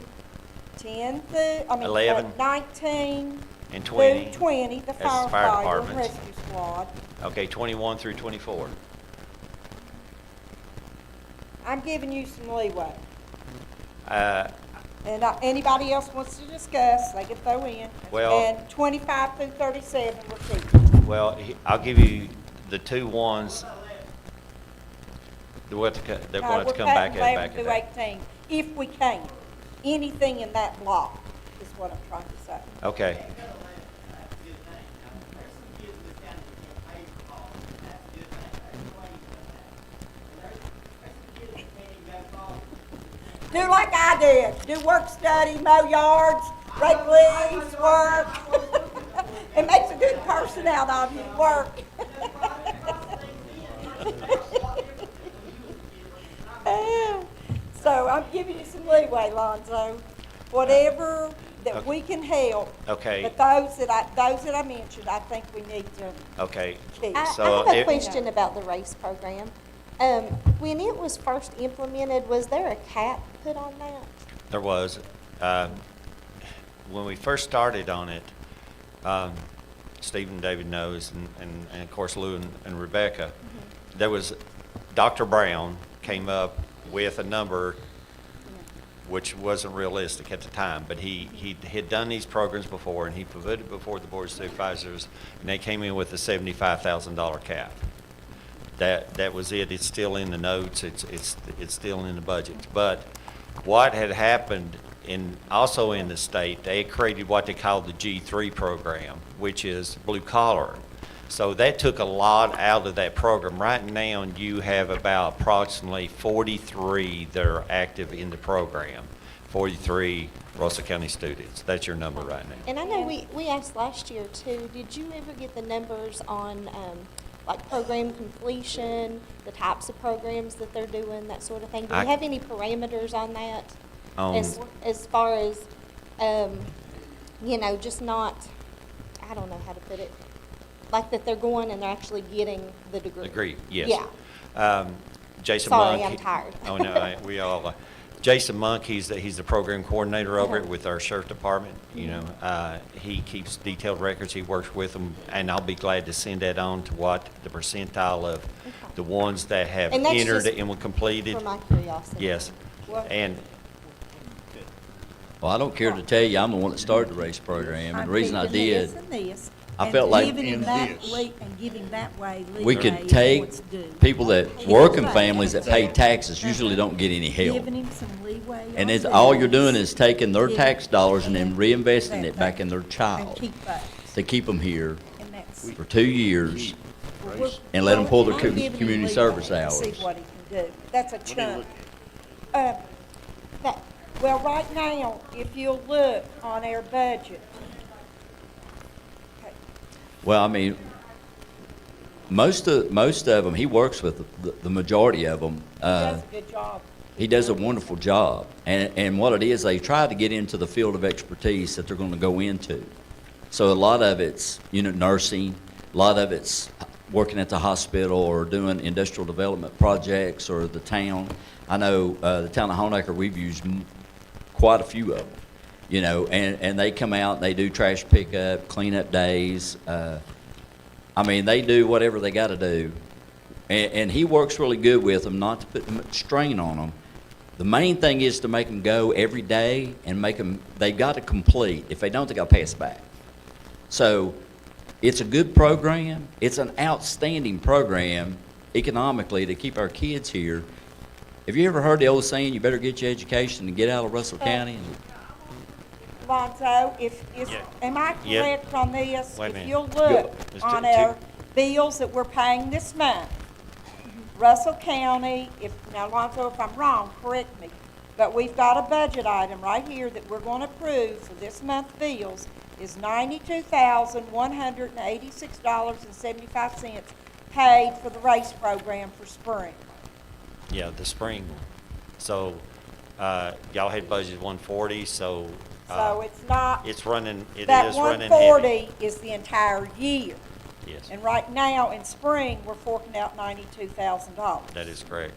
11. 19 And 20. through 20, the That's the fire firefighter and department. rescue squad. Okay, 21 through 24. I'm giving you some leeway. Uh, And anybody else wants to discuss, they can throw in. Well- And 25 through 37, we're keeping. Well, I'll give you the two ones. They're going to have to come back at 11 back at through that. 18, if we can. Anything in that block is what I'm trying to say. Okay. Do like I did. Do work study, mow yards, rake leaves, work. It makes a good person out of you to work. So I'm giving you some leeway, Lonzo. Whatever that we can help. Okay. But those that I mentioned, I think we need to. Okay, keep. I so have a it- question about the race program. When it was first implemented, was there a cap put on that? There was. When we first started on it, Steve and David knows, and of course Lou and Rebecca, there was, Dr. Brown came up with a number which wasn't realistic at the time, but he had done these programs before, and he put it before the Board of Supervisors, and they came in with a $75,000 cap. That was it. It's still in the notes. It's still in the budget. But what had happened also in the state, they created what they called the G3 program, which is blue collar. So that took a lot out of that program. Right now, you have about approximately 43 that are active in the program, 43 Russell County students. That's your number right now. And I know we asked last year too, did you ever get the numbers on, like program completion, the types of programs that they're doing, that sort of thing? Do we have any parameters on that? As far as, just not, I don't know how to put it, like that they're going and they're actually getting the degree. Agree, yes. Yeah. Jason Sorry, Monk. I'm tired. Oh, no, we all, Jason Monk, he's the program coordinator over it with our sheriff department. He keeps detailed records, he works with them, and I'll be glad to send that on to what the percentile of the ones that have And that's entered just and were completed. For my curiosity. Yes, and Well, I don't care to tell you, I'm the one that started the race program, and the reason I keeping did, this and this, I and felt like giving him that and giving that way we leeway could is take what's due. people that work in families that pay taxes usually don't get any help. Giving him some leeway. And on it's, all you're this. doing is taking their Yeah. tax dollars and then reinvesting That- it back in their And child keep that. to keep them here And that's. for 2 years Well, and let them pull their I'm giving him community leeway service to hours. See what he can do. That's a chunk. Well, right now, if you'll look on our budget. Okay. Well, I mean, most of them, he works with the majority of them. He does a good job. He does a wonderful job. And what it is, they try to get into the field of expertise that they're going to go into. So a lot of it's, nursing, a lot of it's working at the hospital or doing industrial development projects or the town. I know the town of Honaker, we've used quite a few of them, and they come out, they do trash pickup, cleanup days. They do whatever they got to do. And he works really good with them, not to put much strain on them. The main thing is to make them go every day and they've got to complete. If they don't, they got to pass back. So it's a good program. It's an outstanding program economically to keep our kids here. Have you ever heard the old saying, you better get your education and get out of Russell County? Lonzo, am I Yeah. correct on this? Wait a If minute. you'll look Let's on do- our bills that we're paying this month, Russell County, now Lonzo, if I'm wrong, correct me, but we've got a budget item right here that we're going to approve for this month's bills is $92,186.75 paid for the race program for spring. yeah, the spring. So y'all had budgeted 140, so. So it's not. It's running, it That is running heavy. 140 is the entire year. Yes, And right now, in spring, we're forking out $92,000. that is correct.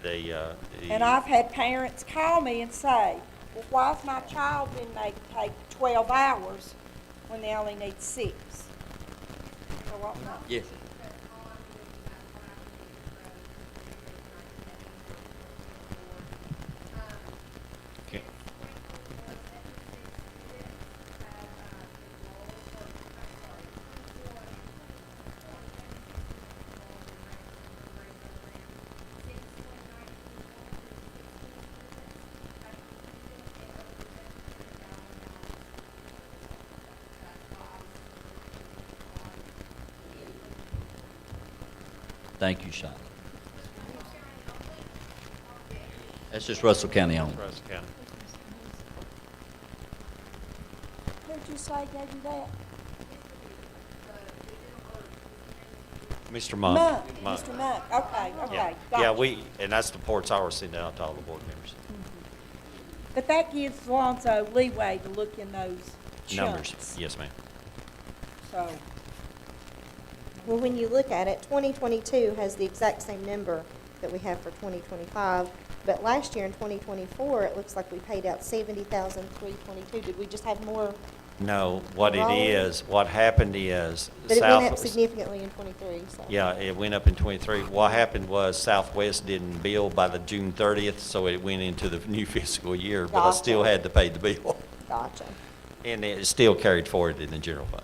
And I've had parents call me and say, well, why is my child being made to take 12 hours when they only need 6? So I don't know. Yes. Okay. Thank you, Sean. That's just Russell County only. Russell County. Who'd you say gave you that? Mr. Monk. Mr. Monk, okay, Yeah, gotcha. and that's the reports I was sending out to all the board members. But that gives Lonzo leeway to look in those Numbers, chunks, yes, ma'am. so. Well, when you look at it, 2022 has the exact same number that we have for 2025, but last year in 2024, it looks like we paid out 70,322. Did we just have more? No, what it Roll. is, what happened is. But it went up South- significantly in 23, so. Yeah, it went up in 23. What happened was Southwest didn't bill by the June 30th, so it went into the new fiscal year, but I still Gotcha. had to pay the bill. Gotcha. And it still carried forward in the general fund.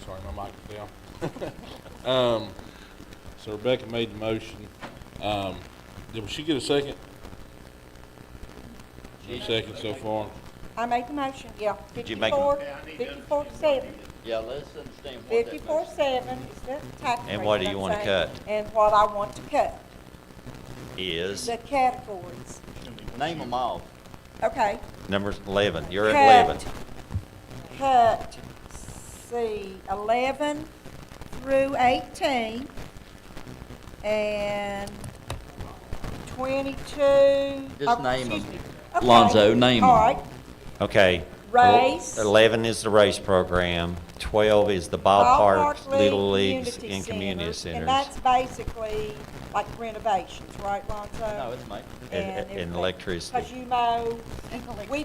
Sorry, my mic was down. So Rebecca made the motion. Did she get a second? No second so far. I made the motion, yeah, Did you make- 54-7. Yeah, let's understand what that motion. 54-7 is the tax rate. And what do you I'm wanna saying, cut? And what I want to cut, Is the categories. Name them all. Okay. number 11. You're at 11. Cut, see, 11 through 18, and 22. Just oh, name excuse them. me. Okay. Lonzo, name All them. right, Okay. Race. 11 is the race program. 12 is the ballpark, League, little leagues, community and community centers, And centers. that's basically like renovations, right, Lonzo? No, it's mine. And electricity. Because you mow, we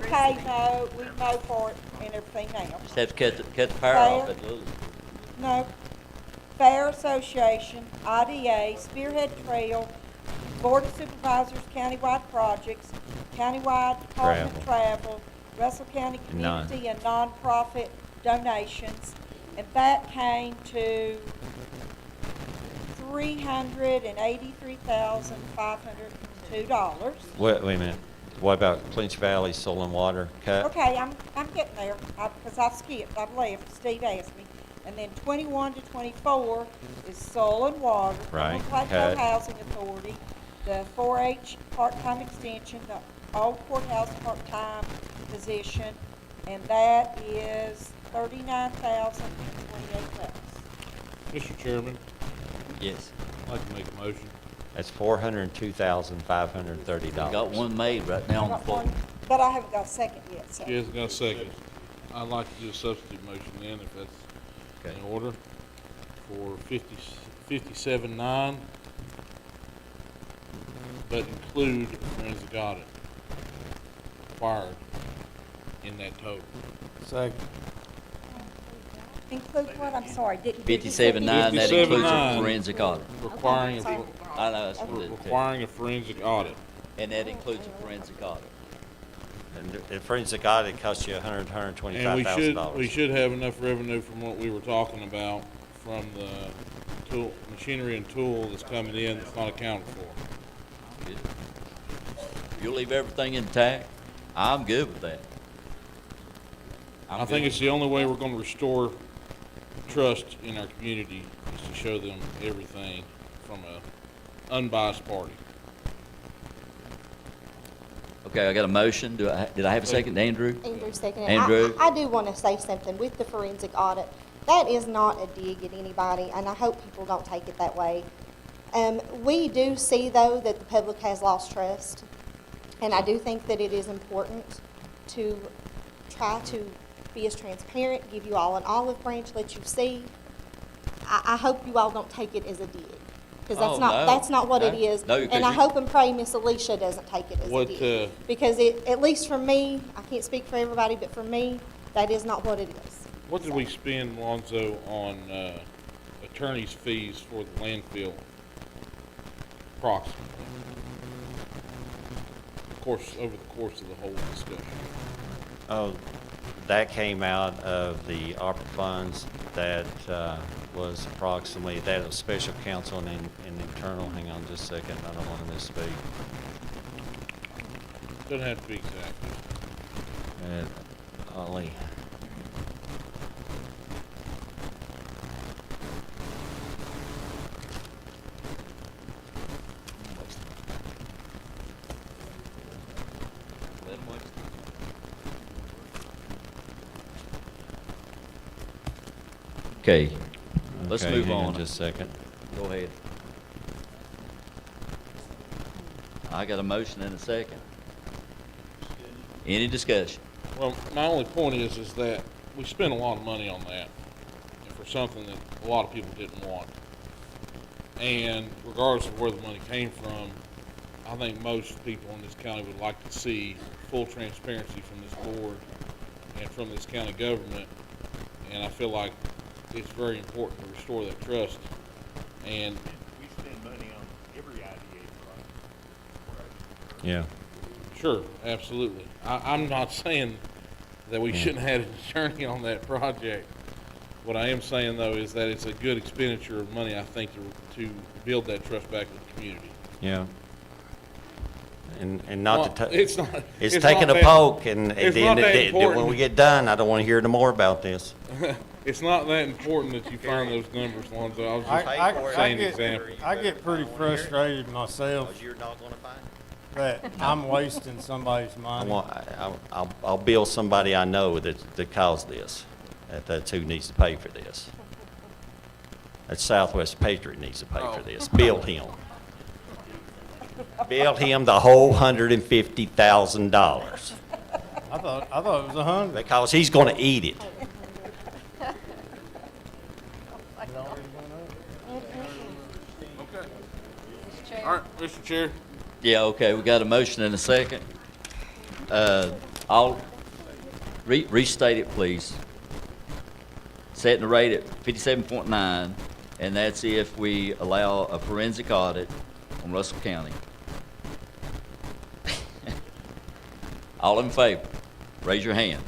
mow for it and everything now. Just have to cut the power off Fair. at Little. No. Fair Association, IDA, Spearhead Trail, Board of Supervisors, countywide projects, countywide department travel, Russell County None. community and nonprofit donations. And that came to $383,502. Wait a minute. What about Clinch Valley Soil and Water cut? Okay, I'm getting there, because I skipped, I've left, Steve asked me. And then 21 to 24 is Soil and Water, Right, Plateau cut. Housing Authority, the 4-H part-time extension, the old courthouse part-time position, and that is $39,028. Mr. Chairman, Yes. I'd like to make a motion. That's $402,530. Got one made right now on the floor. But I haven't got a second yet, so. She hasn't got a second. I'd like to do a substitute motion then, if that's in order, for 57.9, but include forensic audit required in that total. Second. Include what, I'm sorry, didn't hear you say. 57.9, that includes a 57.9, forensic audit. Requiring, Okay, a, I know, that's what it requiring a forensic audit. And that includes a forensic audit. And the forensic audit costs you And $125,000. we should have enough revenue from what we were talking about, from the tool, machinery and tool that's coming in that's not accounted for. Good. You'll leave everything intact? I'm good with that. I think it's the only way we're gonna restore trust in our community, is to show them everything from a unbiased party. Okay, I got a motion. Did I have a second? Andrew? Andrew seconded. Andrew? I do want to say something with the forensic audit. That is not a dig at anybody, and I hope people don't take it that way. We do see, though, that the public has lost trust, and I do think that it is important to try to be as transparent, give you all an olive branch, let you see. I hope you all don't take it as a dig, because Oh, no. that's not what it No. is. No, 'cause And I you- hope and pray Miss Alicia doesn't take it as a What, dig. Because at least for me, I can't speak for everybody, but for me, that is not what it is. What did we spend, Lonzo, on, attorney's fees for the landfill? Approximately. Of course, over the course of the whole discussion. Oh, that came out of the ARPA funds. That was approximately, that was special counsel and internal. Hang on just a second, I don't want to misspeak. Doesn't have to be exact. Ollie. Okay, let's Okay, move hang on. just a second. Go ahead. I got a motion and a second. Any discussion? Well, my only point is that we spent a lot of money on that and for something that a lot of people didn't want. And regardless of where the money came from, I think most people in this county would like to see full transparency from this board and from this county government. And I feel like it's very important to restore that trust. And We spend money on every IDA project. Yeah. sure, absolutely. I'm not saying that we shouldn't have had an attorney on that project. What I am saying, though, is that it's a good expenditure of money, I think, to build that trust back with the community. Yeah. And not to, Well, it's not- it's it's taking not a that- poke, and it's then not that when important. we get done, I don't want to hear no more about this. It's not that important that you find those numbers, Lonzo. I was just saying an example. I get pretty frustrated myself You're not going to find it. that I'm wasting somebody's money. I'll bill somebody I know that caused this, that's who needs to pay for this. That Southwest Patriot needs to pay for this. Bill him. Bill him the whole $150,000 I thought it was 100. because he's going to eat it. All right, Mr. Chair. Yeah, okay, we got a motion and a second. I'll restate it, please. Setting the rate at 57.9, and that's if we allow a forensic audit on Russell County. All in favor, raise your hand.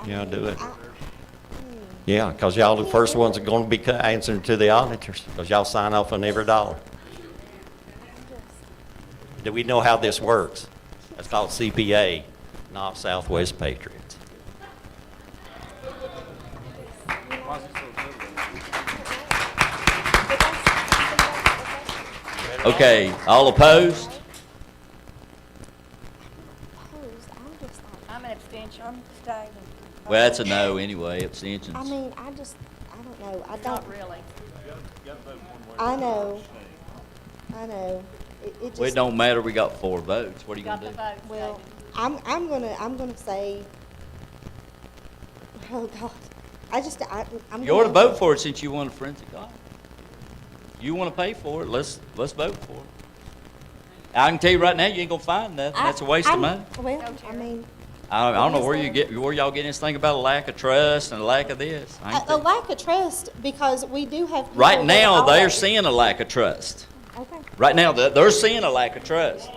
Yeah, do it. Yeah, because y'all the first ones are going to be answering to the auditors, because y'all sign off on every dollar. Do we know how this works? That's called CPA, not Southwest Patriots. Okay, all opposed? I'm an abstention. I'm staying. Well, that's a no anyway, abstentions. I mean, I don't know, I don't. Not really. I know, it just. Well, it don't matter, we got 4 votes, what are you Got gonna the do? vote. Well, I'm gonna say, oh God, I'm. You ought to gonna- vote for it since you want a forensic audit. You want to pay for it, let's vote for it. I can tell you right now, you ain't gonna find nothing, that's a waste of I'm- money. Well, I mean, I don't know where y'all getting this thing about a lack of trust and a lack of this. I ain't a think- lack of trust, because we do have. people Right that now, they're always- seeing a lack of trust. Okay. Right now, they're seeing a lack of trust.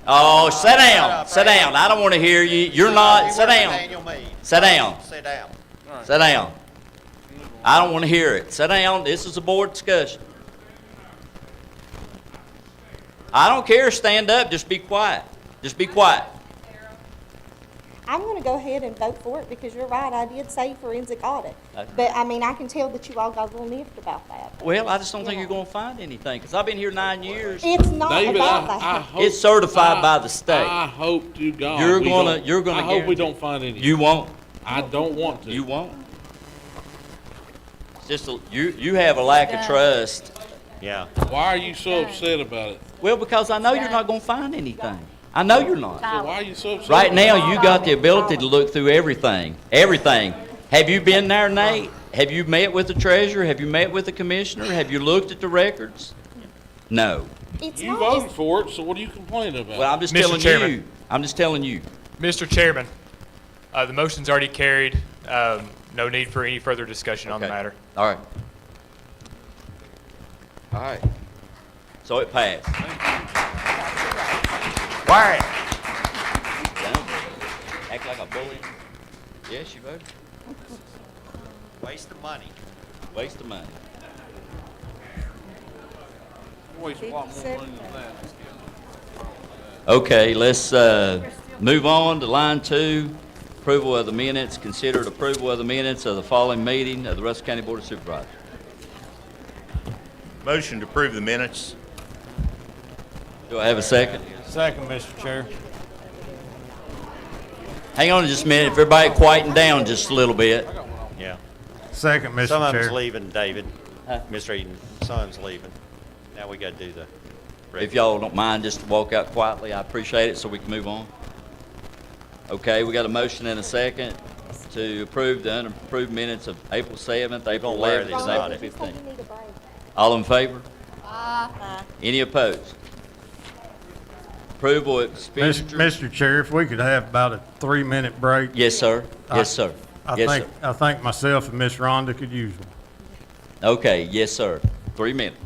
Oh, sit down, sit down. I don't want to hear you. You're not, sit down. Sit down. Sit down. Sit down. I don't want to hear it. Sit down. This is a board discussion. I don't care. Stand up. Just be quiet. Just be quiet. I'm gonna go ahead and vote for it, because you're right, I did say forensic audit. Okay. But, I mean, I can tell that you all got a little miffed about that. Well, I just don't think you're going to find anything, because I've been here 9 years. It's not David, about I that. hope. It's certified by the state. I hope to God. You're we gonna don't- I I hope we guarantee- don't find any. You won't. I don't want to. You won't. It's just you have a lack of trust. Yeah. Why are you so upset about it? Well, because I know you're not going to find anything. I know you're not. So why are you so upset? Right about now, you got the ability to look through everything. Everything. Have you been there, Nate? Have you met with the treasurer? Have you met with the commissioner? Have you looked at the records? No. It's You not, voted it's- for it, so what are you complaining about? Well, I'm just Mr. telling Chairman. you. I'm just telling you. Mr. Chairman, the motion's already carried. No need for any further discussion on the Okay. matter. All right. All right. So it passed. Quiet. Act like a bully. Yes, you voted. Waste of money. Waste of money. Waste a lot more money than that. Okay, let's move on to line 2. Approval of the minutes. Considered approval of the minutes of the following meeting of the Russell County Board of Supervisors. Motion to approve the minutes. Do I have a second? Second, Mr. Chair. Hang on just a minute. If everybody quieten down just a little bit. Yeah. Second, Mr. Some of them's Chair. leaving, David. Mr. Eden, some of them's leaving. Now we gotta do the. If y'all don't mind, just to walk out quietly, I appreciate it, so we can move on. Okay, we got a motion and a second to approve the unapproved minutes of April 7th, April gonna wear 11th, these and on April it. 15th. All in favor? Any opposed? Approval of expenditure? Mr. Chair, if we could have about a 3-minute break. Yes, sir. Yes, sir. Yes, sir. I think myself and Miss Rhonda could use one. Okay, yes, sir. 3 minutes.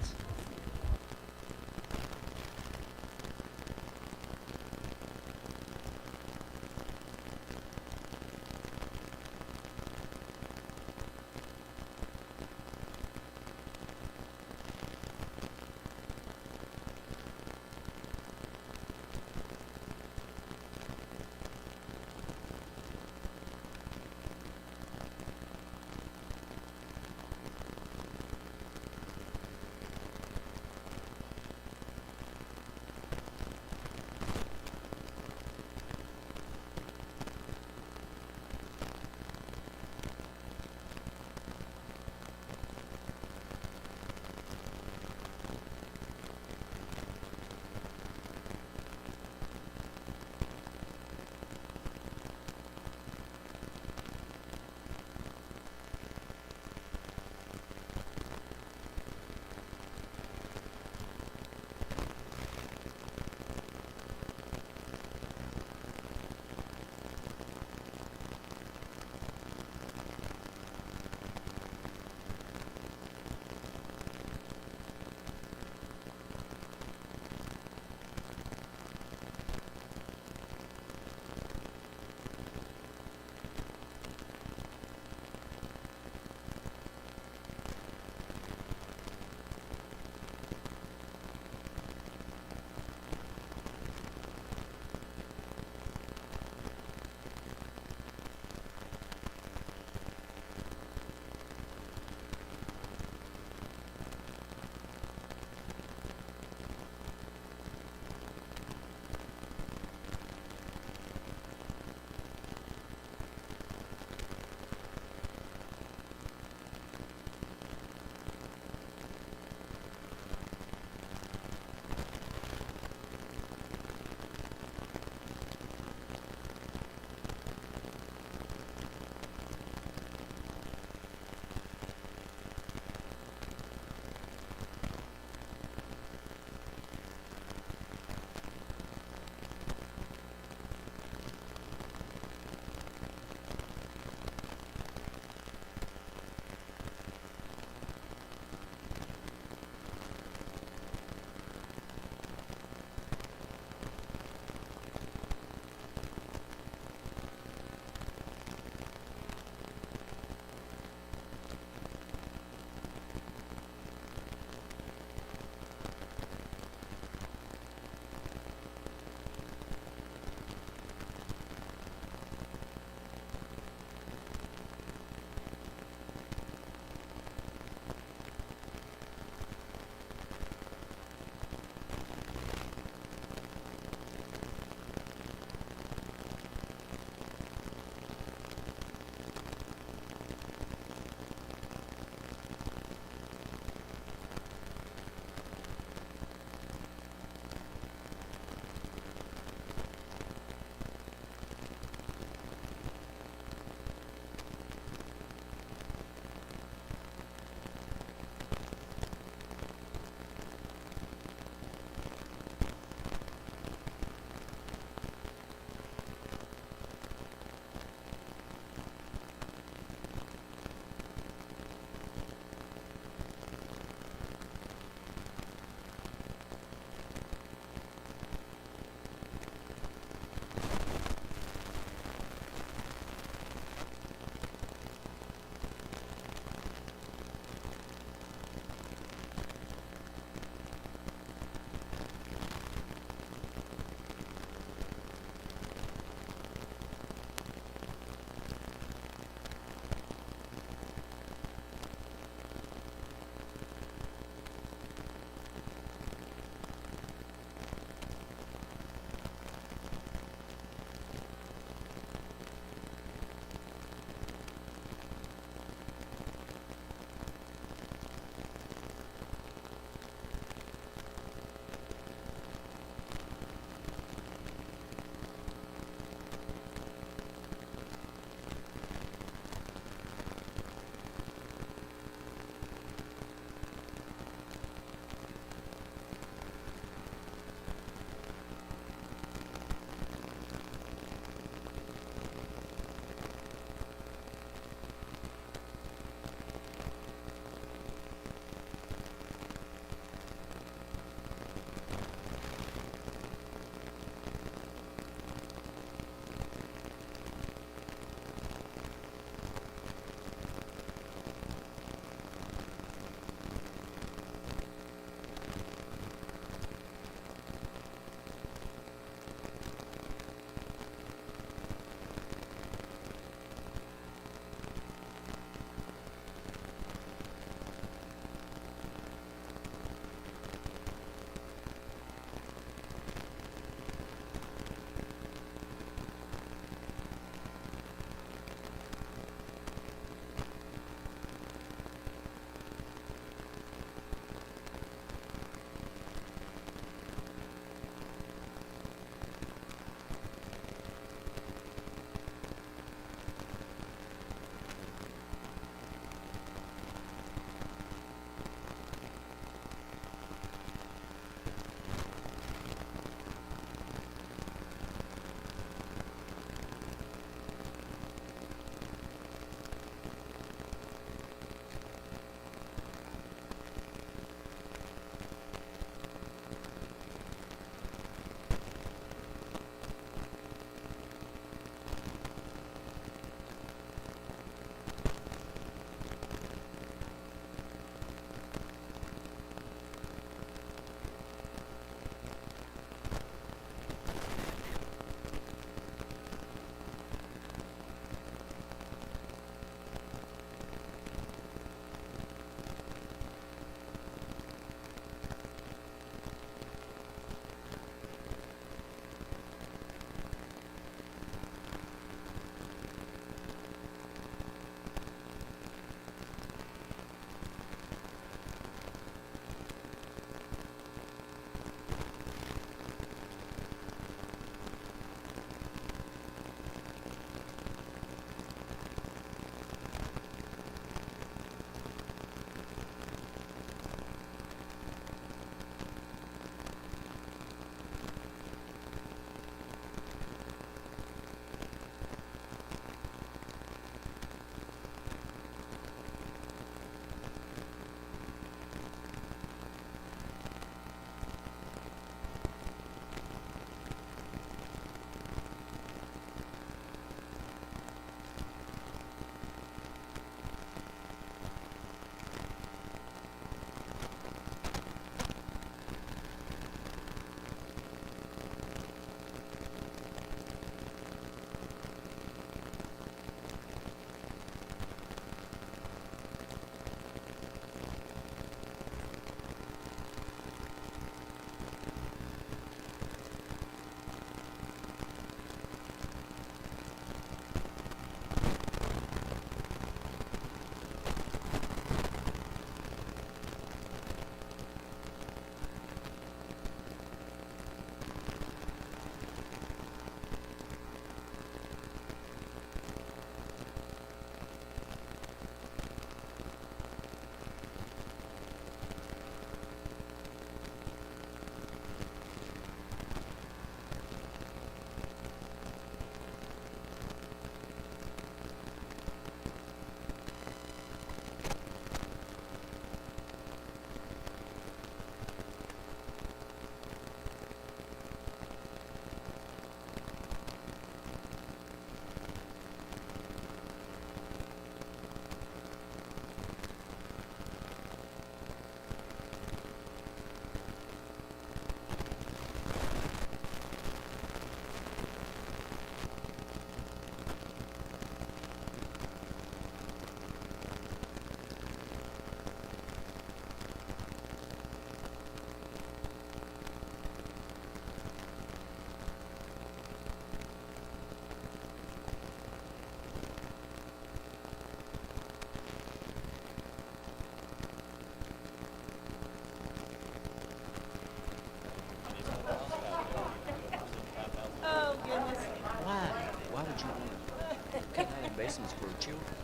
lessons for children.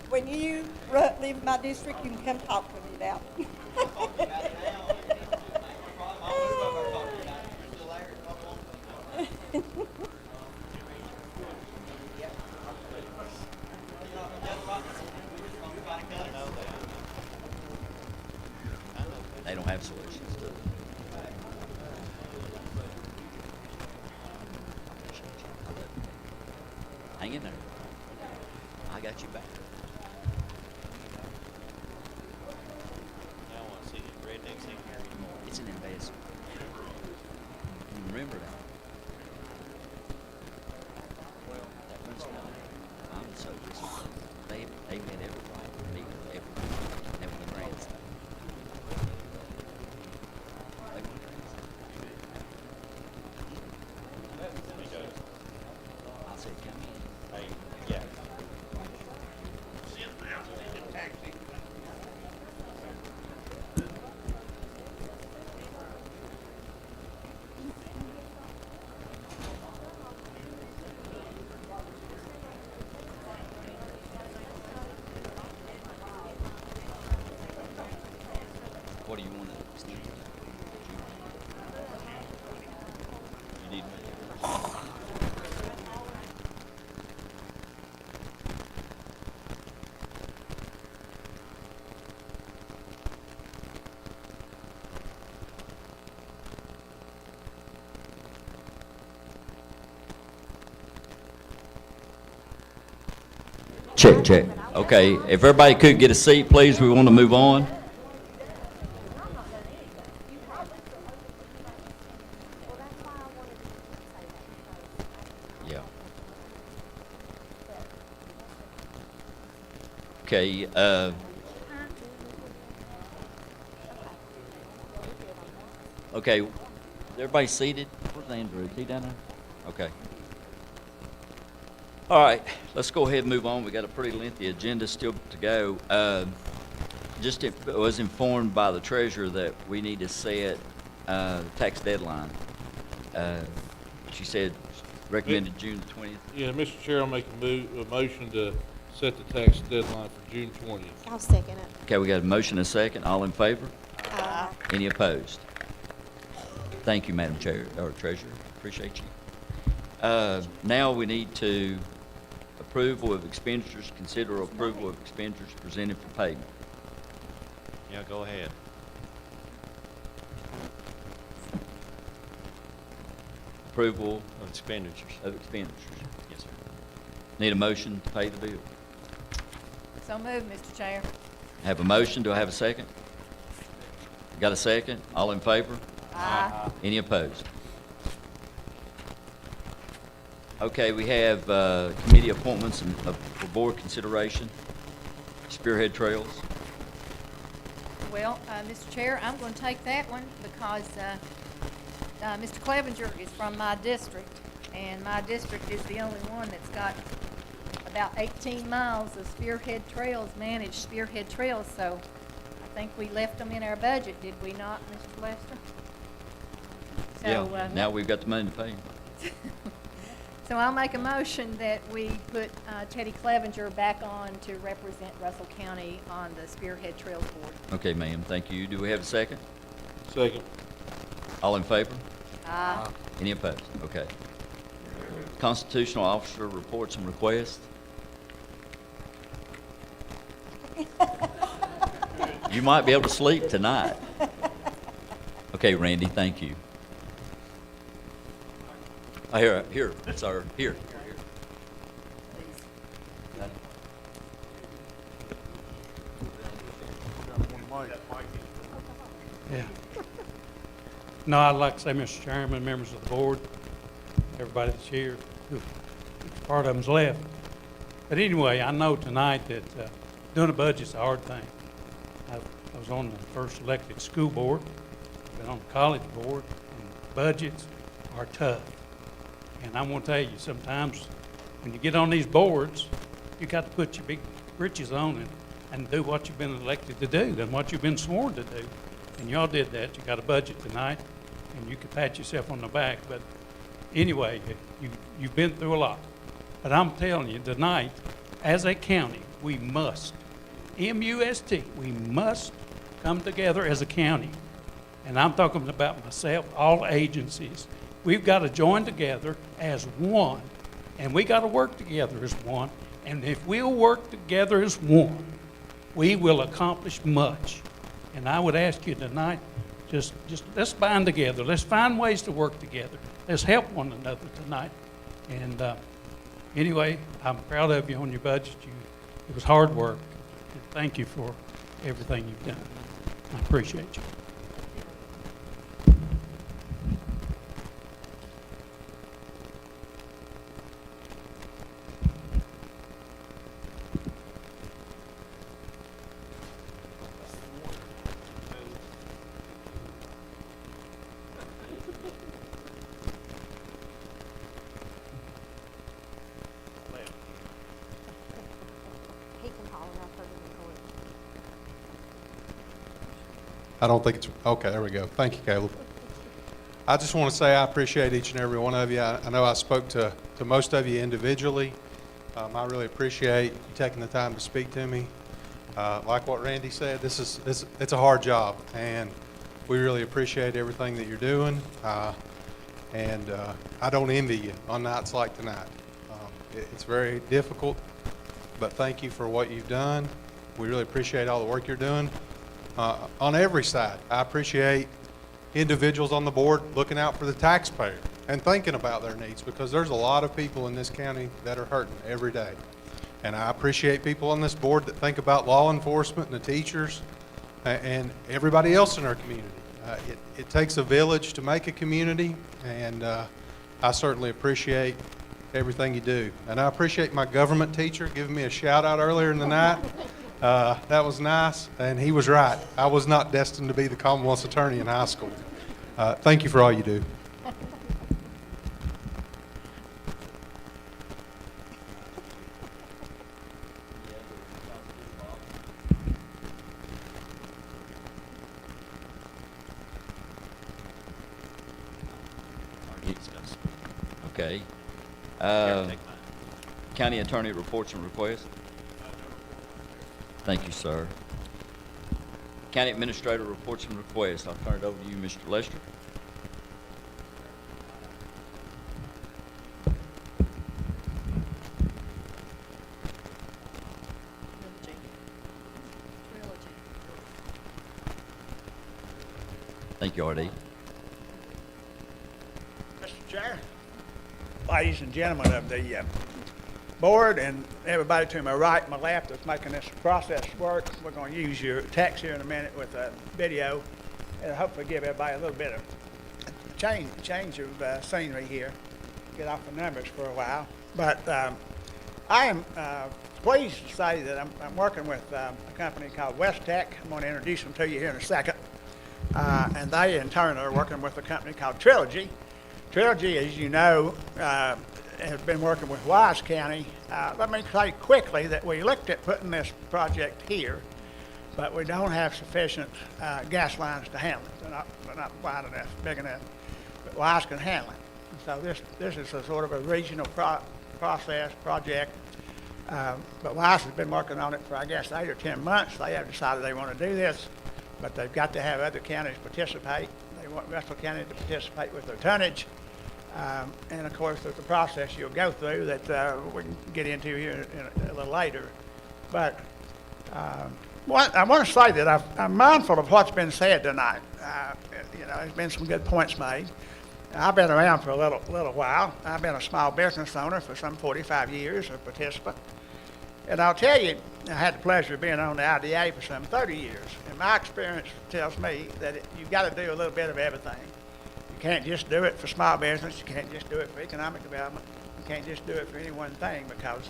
When you leave my district, you can come talk to me about it. They don't have solutions to it. Hang in there. I got you back. Now I want to see the rednecks in here. It's an investment. You remember that. Well, that one's not. I'm so disappointed. They made everybody. They were the grandson. They were the grandson. I said, come in. Hey, yeah. What do you want to extend it to? You need me? Check, check. Okay, if everybody could get a seat, please, we want to move on. Yeah. Okay, okay, everybody seated? Where's Andrew? Is he down there? Okay. All right, let's go ahead and move on. We got a pretty lengthy agenda still to go. Was informed by the treasurer that we need to set tax deadline. She said recommended June the 20th. Yeah, Mr. Chair, I'll make a motion to set the tax deadline for June 20th. I'll second it. Okay, we got a motion and a second. All in favor? Any opposed? Thank you, Madam Chair, or Treasurer. Appreciate you. Now we need to approval of expenditures, consider approval of expenditures presented for payment. Yeah, go ahead. Approval Of expenditures. of expenditures. Yes, sir. Need a motion to pay the bill. So moved, Mr. Chair. Have a motion. Do I have a second? Got a second? All in favor? Aye. Any opposed? Okay, we have committee appointments for board consideration. Spearhead Trails. Well, Mr. Chair, I'm going to take that one because Mr. Clevenger is from my district, and my district is the only one that's got about 18 miles of Spearhead Trails, managed Spearhead Trails, so I think we left them in our budget, did we not, Mr. Lester? So, Yeah, now we've got the money to pay. So I'll make a motion that we put Teddy Clevenger back on to represent Russell County on the Spearhead Trails Board. Okay, ma'am, thank you. Do we have a second? Second. All in favor? Aye. Any opposed? Okay. Constitutional officer reports and requests. You might be able to sleep tonight. Okay, Randy, thank you. Here, sir, here. Yeah. No, I'd like to say, Mr. Chairman, members of the board, everybody that's here, part of them's left. But anyway, I know tonight that doing a budget's a hard thing. I was on the first elected school board, been on the college board, and budgets are tough. And I want to tell you, sometimes when you get on these boards, you got to put your big britches on and do what you've been elected to do and what you've been sworn to do. And y'all did that. You got a budget tonight, and you can pat yourself on the back, but anyway, you've been through a lot. But I'm telling you, tonight, as a county, we must, M-U-S-T, we must come together as a county. And I'm talking about myself, all agencies. We've got to join together as one, and we got to work together as one. And if we'll work together as one, we will accomplish much. And I would ask you tonight, just let's bind together. Let's find ways to work together. Let's help one another tonight. And anyway, I'm proud of you on your budget. It was hard work. And thank you for everything you've done. I appreciate you. He can holler, I've heard him record. I don't think it's, okay, there we go. Thank you, Caleb. I just want to say I appreciate each and every one of you. I know I spoke to most of you individually. I really appreciate you taking the time to speak to me. Like what Randy said, it's a hard job, and we really appreciate everything that you're doing. And I don't envy you on nights like tonight. It's very difficult, but thank you for what you've done. We really appreciate all the work you're doing. On every side, I appreciate individuals on the board looking out for the taxpayer and thinking about their needs, because there's a lot of people in this county that are hurting every day. And I appreciate people on this board that think about law enforcement and the teachers and everybody else in our community. It takes a village to make a community, and I certainly appreciate everything you do. And I appreciate my government teacher giving me a shout out earlier in the night. That was nice, and he was right. I was not destined to be the Commonwealth's attorney in high school. Thank you for all you do. Okay. County Attorney reports and requests. Thank you, sir. County Administrator reports and requests. I'll turn it over to you, Mr. Lester. Thank you, R.D. Mr. Chair, ladies and gentlemen of the board, and everybody to my right and my left that's making this process work, we're going to use your text here in a minute with a video and hopefully give everybody a little bit of change of scenery here, get off the numbers for a while. But I am pleased to say that I'm working with a company called West Tech. I'm going to introduce them to you here in a second. And they, in turn, are working with a company called Trilogy. Trilogy, as you know, has been working with Wise County. Let me say quickly that we looked at putting this project here, but we don't have sufficient gas lines to handle it. They're not wide enough, big enough, but Wise can handle it. So this is a sort of a regional project. But Wise has been working on it for, I guess, 8 or 10 months. They have decided they want to do this, but they've got to have other counties participate. They want Russell County to participate with their tonnage. And of course, there's a process you'll go through that we can get into here a little later. But I want to say that I'm mindful of what's been said tonight. You know, there's been some good points made. I've been around for a little while. I've been a small business owner for some 45 years, a participant. And I'll tell you, I had the pleasure of being on the IDA for some 30 years. And my experience tells me that you've got to do a little bit of everything. You can't just do it for small business. You can't just do it for economic development. You can't just do it for any one thing, because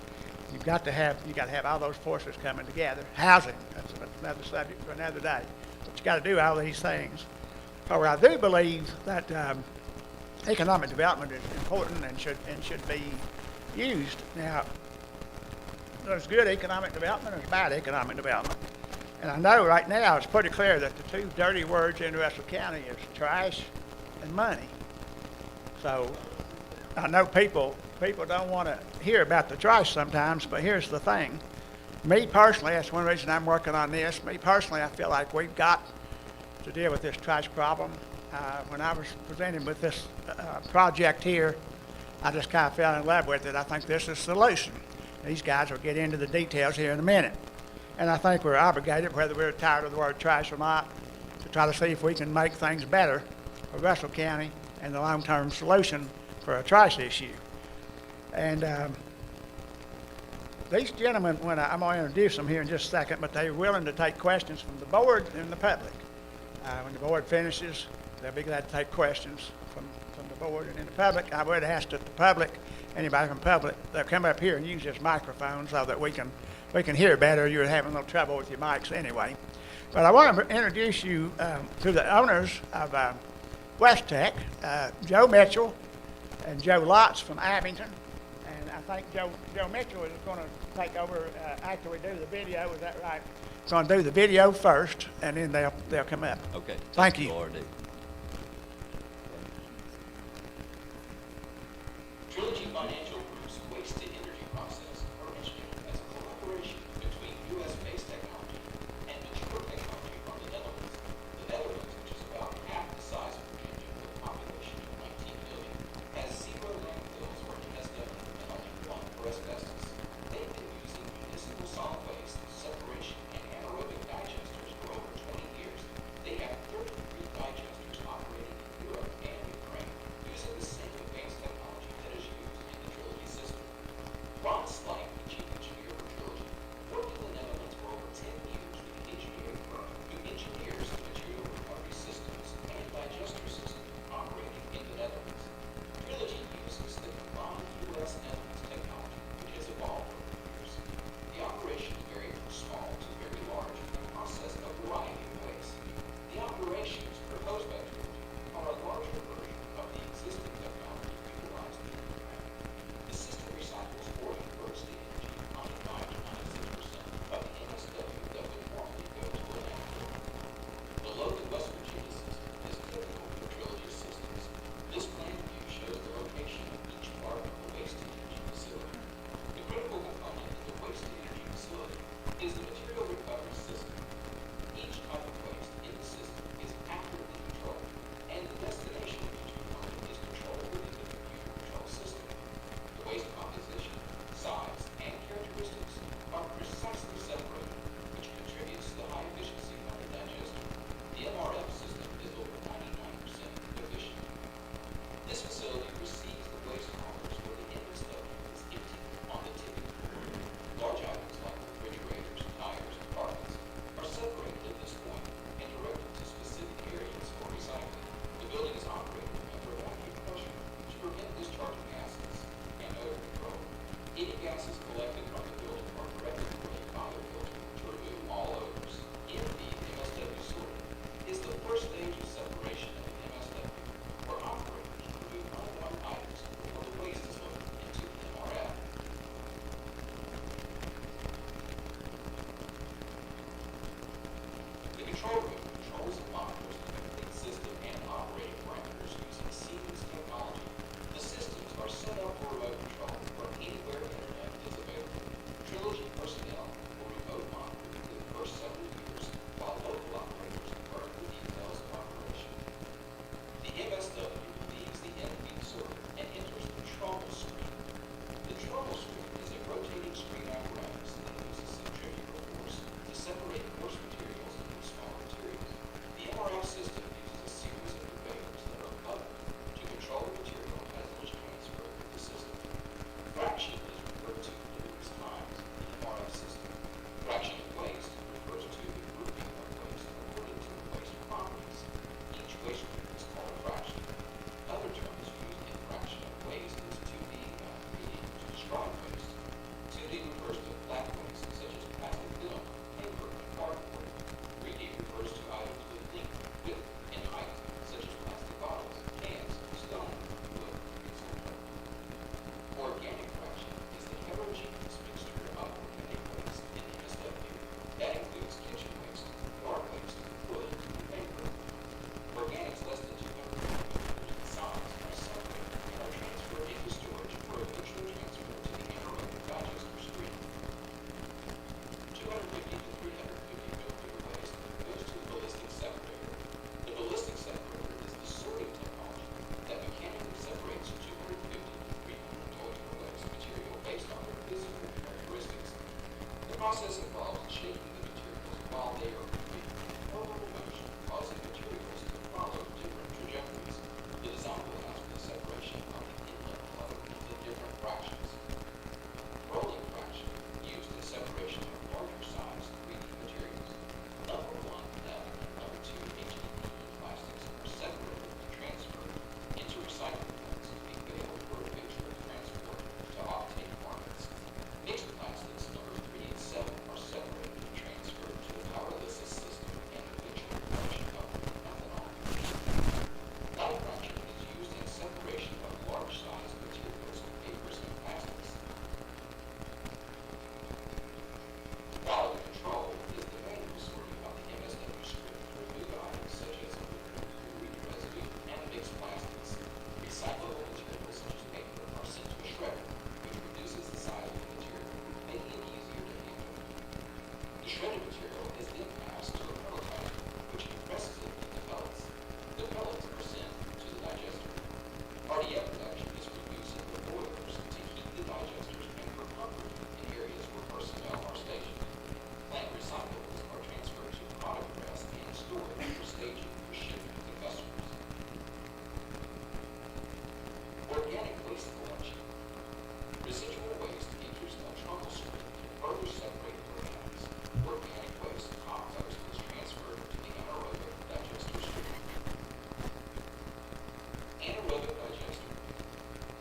you've got to have all those forces coming together. Housing, that's another subject for another day. But you got to do all these things. However, I do believe that economic development is important and should be used. Now, there's good economic development and there's bad economic development. And I know right now it's pretty clear that the two dirty words in Russell County is trash and money. So I know people don't want to hear about the trash sometimes, but here's the thing. Me personally, that's one reason I'm working on this. Me personally, I feel like we've got to deal with this trash problem. When I was presented with this project here, I just kind of fell in love with it. I think this is the solution. These guys will get into the details here in a minute. And I think we're obligated, whether we're tired of the word trash or not, to try to see if we can make things better for Russell County and the long-term solution for a trash issue. And these gentlemen, I'm going to introduce them here in just a second, but they're willing to take questions from the board and the public. When the board finishes, they'll be glad to take questions from the board and the public. I would ask that the public, anybody from the public, they'll come up here and use this microphone so that we can hear better. You're having a little trouble with your mics anyway. But I want to introduce you to the owners of West Tech, Joe Mitchell and Joe Lotz from Abington. And I think Joe Mitchell is going to take over after we do the video. Is that right? He's going to do the video first, and then they'll come up. Okay. Thank you. Trilogy Financial Group's waste-to-energy process originated as a collaboration between U.S.-based technology and mature technology from the Netherlands. The Netherlands, which is about half the size of Virginia with a population of 19 million, has 0 landfills where it has done and only 1 for asbestos. They've been using municipal solid waste separation and anaerobic digesters for over 20 years. They have 33 digesters process involves shaking the materials while they are moving over motion, causing materials to follow different trajectories. The design allows for the separation of the inlet flow into different fractions. Rolling fraction used in separation of larger size 3D materials. Number 1 F and number 2 HDPE plastics are separated and transferred into recycling bins to be baled for a picture of transport to off-take markets. Mixed plastics number 3 and 7 are separated and transferred to the pyrolysis system and eventual production of ethanol. Light fraction is used in separation of large size materials, papers, and plastics. Quality control is the manual sorting of the MSW strip to remove items such as food residue and mixed plastics. Recyclable materials such as paper are sent to a shredder, which reduces the size of the material, making it easier to handle. The shredded material is then passed to a prototype, which compresses it into pellets. The pellets are sent to the digester. RDF production is produced in the boilers to heat the digesters and for comfort in areas where personnel are stationed. Plant recyclables are transferred to product press and stored for staging for shipping to customers. Organic waste collection. Residual waste enters a trundle stream and further separated organics. Organic waste compost is transferred to the anaerobic digester stream. Anaerobic digester.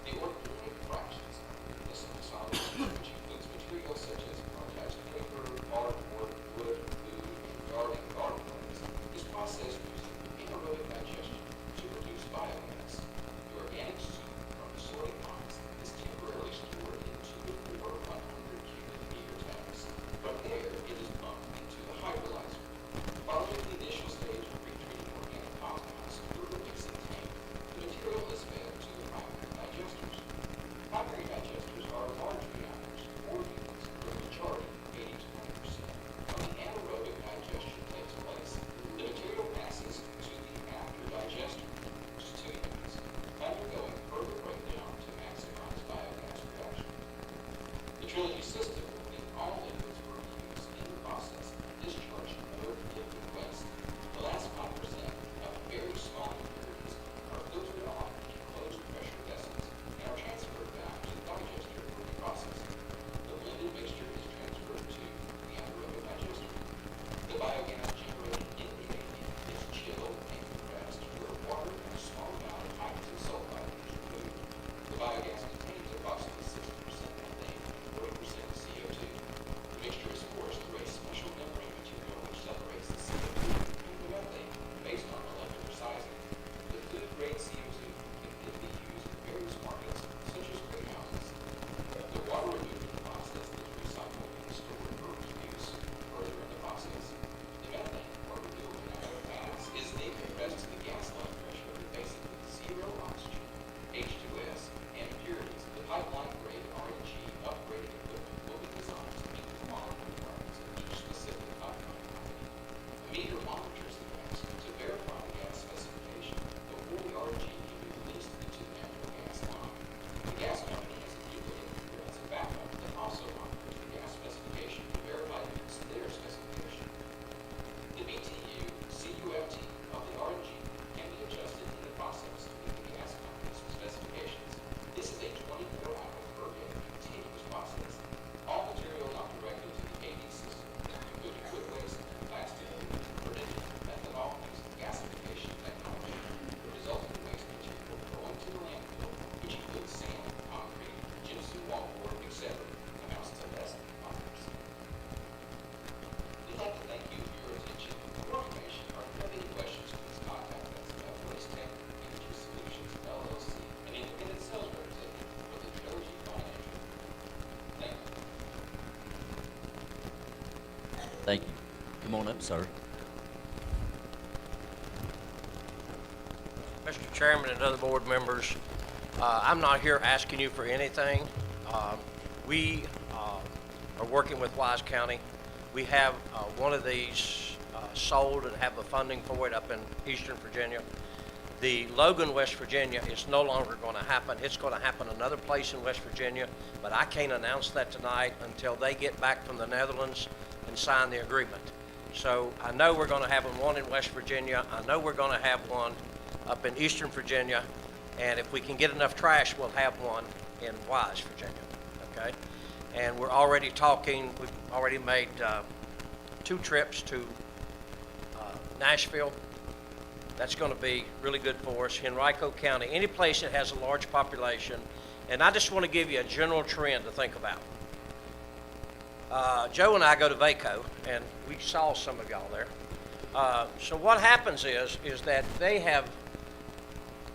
The organic fractions of the solid waste, which includes materials such as attached paper, cardboard, wood, food, and garden waste, is processed using anaerobic digestion to produce biogas. The organic soup from the sorting lines is temporarily stored in 2 to 4 100 cubic meter tanks. From there, it is pumped into the hydrolyzer. Following the initial stage of retreating organic compounds through the mixing tank, the material is fed to the primary digesters. Primary digesters are large reactors, 4 units, where the majority, 80 to 90%, of the anaerobic digestion takes place. The material passes to the after digester, which is 2 units, undergoing further breakdown to maximize biogas production. The trilogy system will clean all liquids for use in the process and discharge more liquid waste. The last 5% of very small impurities are filtered off in closed pressure vessels and are transferred back to the digester for reprocessing. The blended mixture is transferred to the anaerobic digester. The biogas generated in the ADN is chilled and compressed where water and a small amount of hydrogen sulfide is removed. The biogas contains approximately 60% methane and 40% CO2. The mixture is forced through a special membrane material which separates the CO2 and the methane based on molecular sizing. The food-grade CO2 can then be used in various markets, such as greenhouses. The water removed in the process is recycled and stored for reuse further in the process. The methane, or renewable natural gas, is then compressed to the gas line pressure with basically 0 oxygen, H2S, and impurities. The pipeline-grade RNG upgraded equipment will be designed to meet the quality requirements of each specific pipeline company. A meter monitors the gas to verify the gas specification before the RNG can be released into the natural gas line. The gas company has a duplicate meter as a backup that also monitors the gas specification to verify that it's their specification. The BTU, CUFT of the RNG can be adjusted in the process to meet the gas company's specifications. This is a 24-hour per day continuous process. All material not directed to the AD system, including wood waste and plastic, are into ethanol mixed gasification technology. The resulting waste material going to the landfill, which includes sand, concrete, gypsum wallboard, etc., amounts to less than 5%. We'd like to thank you for your attention. For more information, or if you have any questions, please contact us at Waste Tech Energy Solutions LLC, an independent sales representative for the Trilogy Financial. Thank you. Thank you. Come on up, sir. Mr. Chairman and other board members, I'm not here asking you for anything. We are working with Wise County. We have one of these sold and have the funding for it up in Eastern Virginia. The Logan, West Virginia is no longer going to happen. It's going to happen another place in West Virginia, but I can't announce that tonight until they get back from the Netherlands and sign the agreement. So I know we're going to have one in West Virginia. I know we're going to have one up in Eastern Virginia, and if we can get enough trash, we'll have one in Wise, Virginia, okay? And we're already talking, we've already made 2 trips to Nashville. That's going to be really good for us. Henrico County, any place that has a large population. And I just want to give you a general trend to think about. Joe and I go to VACO, and we saw some of y'all there. So what happens is that they have,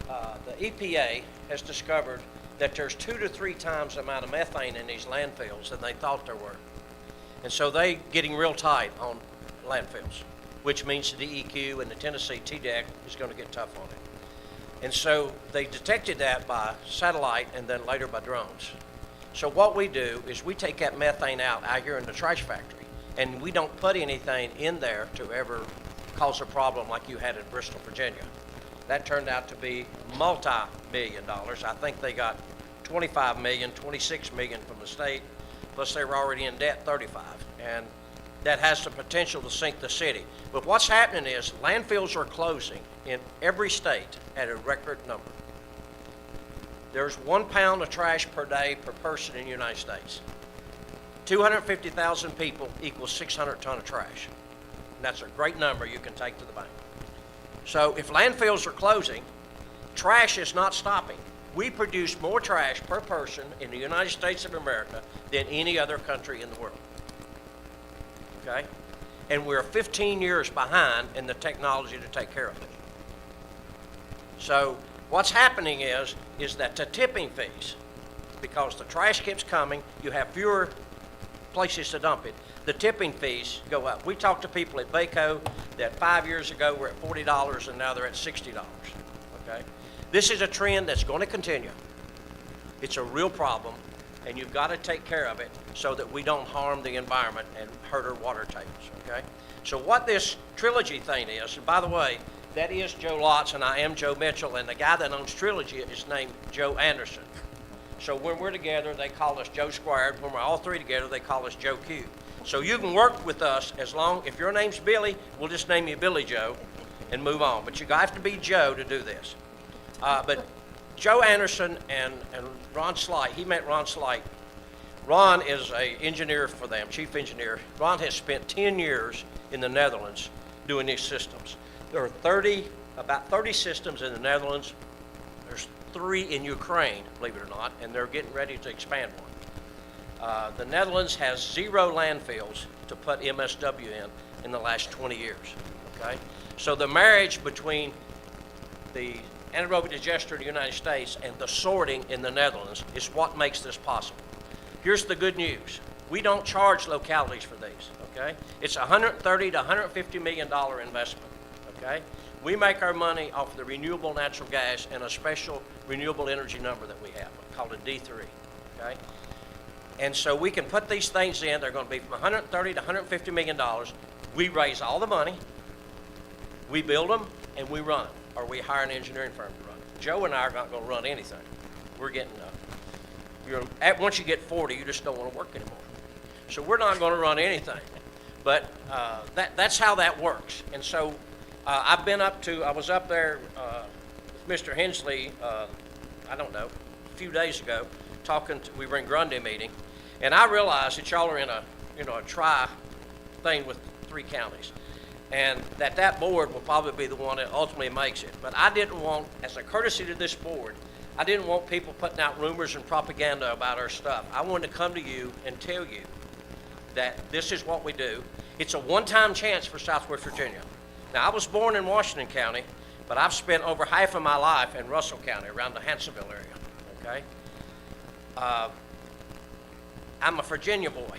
the EPA has discovered that there's 2 to 3 times the amount of methane in these landfills than they thought there were. And so they getting real tight on landfills, which means the DEQ and the Tennessee TDEC is going to get tough on it. And so they detected that by satellite and then later by drones. So what we do is we take that methane out here in the trash factory, and we don't put anything in there to ever cause a problem like you had in Bristol, Virginia. That turned out to be multi-million dollars. I think they got 25 million, 26 million from the state, plus they were already in debt 35. And that has the potential to sink the city. But what's happening is landfills are closing in every state at a record number. There's 1 pound of trash per day per person in the United States. 250,000 people equals 600 ton of trash. And that's a great number you can take to the bank. So if landfills are closing, trash is not stopping. We produce more trash per person in the United States of America than any other country in the world. Okay? And we're 15 years behind in the technology to take care of it. So what's happening is that the tipping fees, because the trash keeps coming, you have fewer places to dump it, the tipping fees go up. We talked to people at VACO that 5 years ago were at $40 and now they're at $60, okay? This is a trend that's going to continue. It's a real problem, and you've got to take care of it so that we don't harm the environment and hurt our water tables, okay? So what this Trilogy thing is, and by the way, that is Joe Lotz and I am Joe Mitchell, and the guy that owns Trilogy is named Joe Anderson. So when we're together, they call us Joe Squared. When we're all 3 together, they call us Joe Q. So you can work with us as long, if your name's Billy, we'll just name you Billy Joe and move on. But you have to be Joe to do this. But Joe Anderson and Ron Slight, he met Ron Slight. Ron is an engineer for them, chief engineer. Ron has spent 10 years in the Netherlands doing these systems. There are about 30 systems in the Netherlands. There's 3 in Ukraine, believe it or not, and they're getting ready to expand one. The Netherlands has 0 landfills to put MSW in the last 20 years, okay? So the marriage between the anaerobic digester in the United States and the sorting in the Netherlands is what makes this possible. Here's the good news. We don't charge localities for these, okay? It's a $130 to $150 million investment, okay? We make our money off the renewable natural gas and a special renewable energy number that we have called a D3, okay? And so we can put these things in. They're going to be from $130 to $150 million. We raise all the money, we build them, and we run, or we hire an engineering firm to run it. Joe and I are not going to run anything. We're getting once you get 40, you just don't want to work anymore. So we're not going to run anything. But that's how that works. And so I was up there with Mr. Hensley, I don't know, a few days ago, we were in Grundy meeting, and I realized that y'all are in a tri thing with 3 counties, and that board will probably be the one that ultimately makes it. But I didn't want, as a courtesy to this board, I didn't want people putting out rumors and propaganda about our stuff. I wanted to come to you and tell you that this is what we do. It's a one-time chance for Southwest Virginia. Now, I was born in Washington County, but I've spent over half of my life in Russell County, around the Hansonville area, okay? I'm a Virginia boy.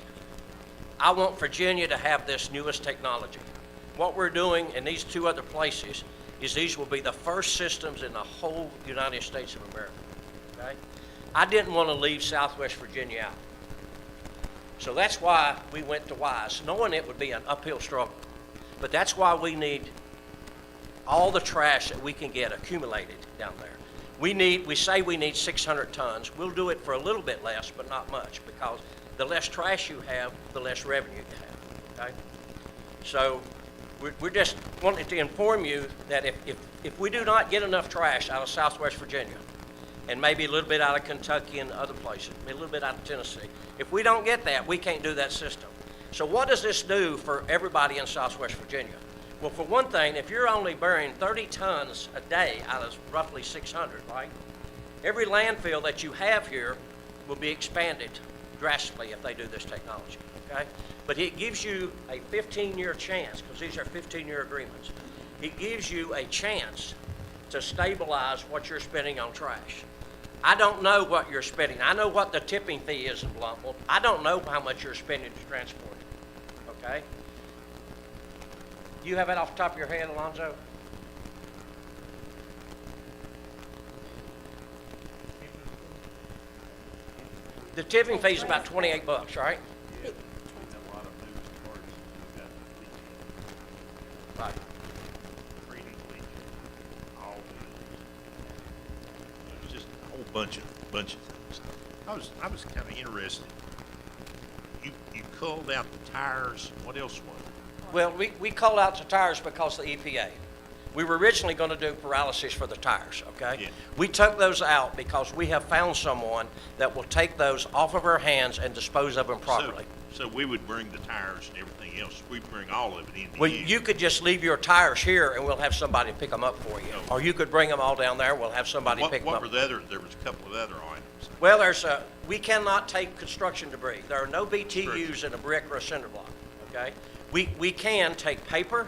I want Virginia to have this newest technology. What we're doing in these 2 other places is these will be the first systems in the whole United States of America, okay? I didn't want to leave Southwest Virginia out. So that's why we went to WISE, knowing it would be an uphill struggle. But that's why we need all the trash that we can get accumulated down there. We say we need 600 tons. We'll do it for a little bit less, but not much, because the less trash you have, the less revenue you have, okay? So we're just wanting to inform you that if we do not get enough trash out of Southwest Virginia, and maybe a little bit out of Kentucky and other places, maybe a little bit out of Tennessee, if we don't get that, we can't do that system. So what does this do for everybody in Southwest Virginia? Well, for one thing, if you're only burying 30 tons a day out of roughly 600, right? Every landfill that you have here will be expanded drastically if they do this technology, okay? But it gives you a 15-year chance, because these are 15-year agreements. It gives you a chance to stabilize what you're spending on trash. I don't know what you're spending. I know what the tipping fee is in Bluntville. I don't know how much you're spending to transport it, okay? You have it off the top of your head, Alonzo? The tipping fee is about $28, right? Right. Just a whole bunch of things. I was kind of interested. You culled out the tires. What else was it? Well, we called out the tires because of the EPA. We were originally going to do paralysis for the tires, okay? Yeah. We took those out because we have found someone that will take those off of our hands and dispose of them properly. So we would bring the tires and everything else. We'd bring all of it in. Well, you could just leave your tires here and we'll have somebody pick them up for you. Or you could bring them all down there, we'll have somebody pick them up. What were the other, there was a couple of other items. Well, we cannot take construction debris. There are no BTUs in a brick or a cinder block, okay? We can take paper,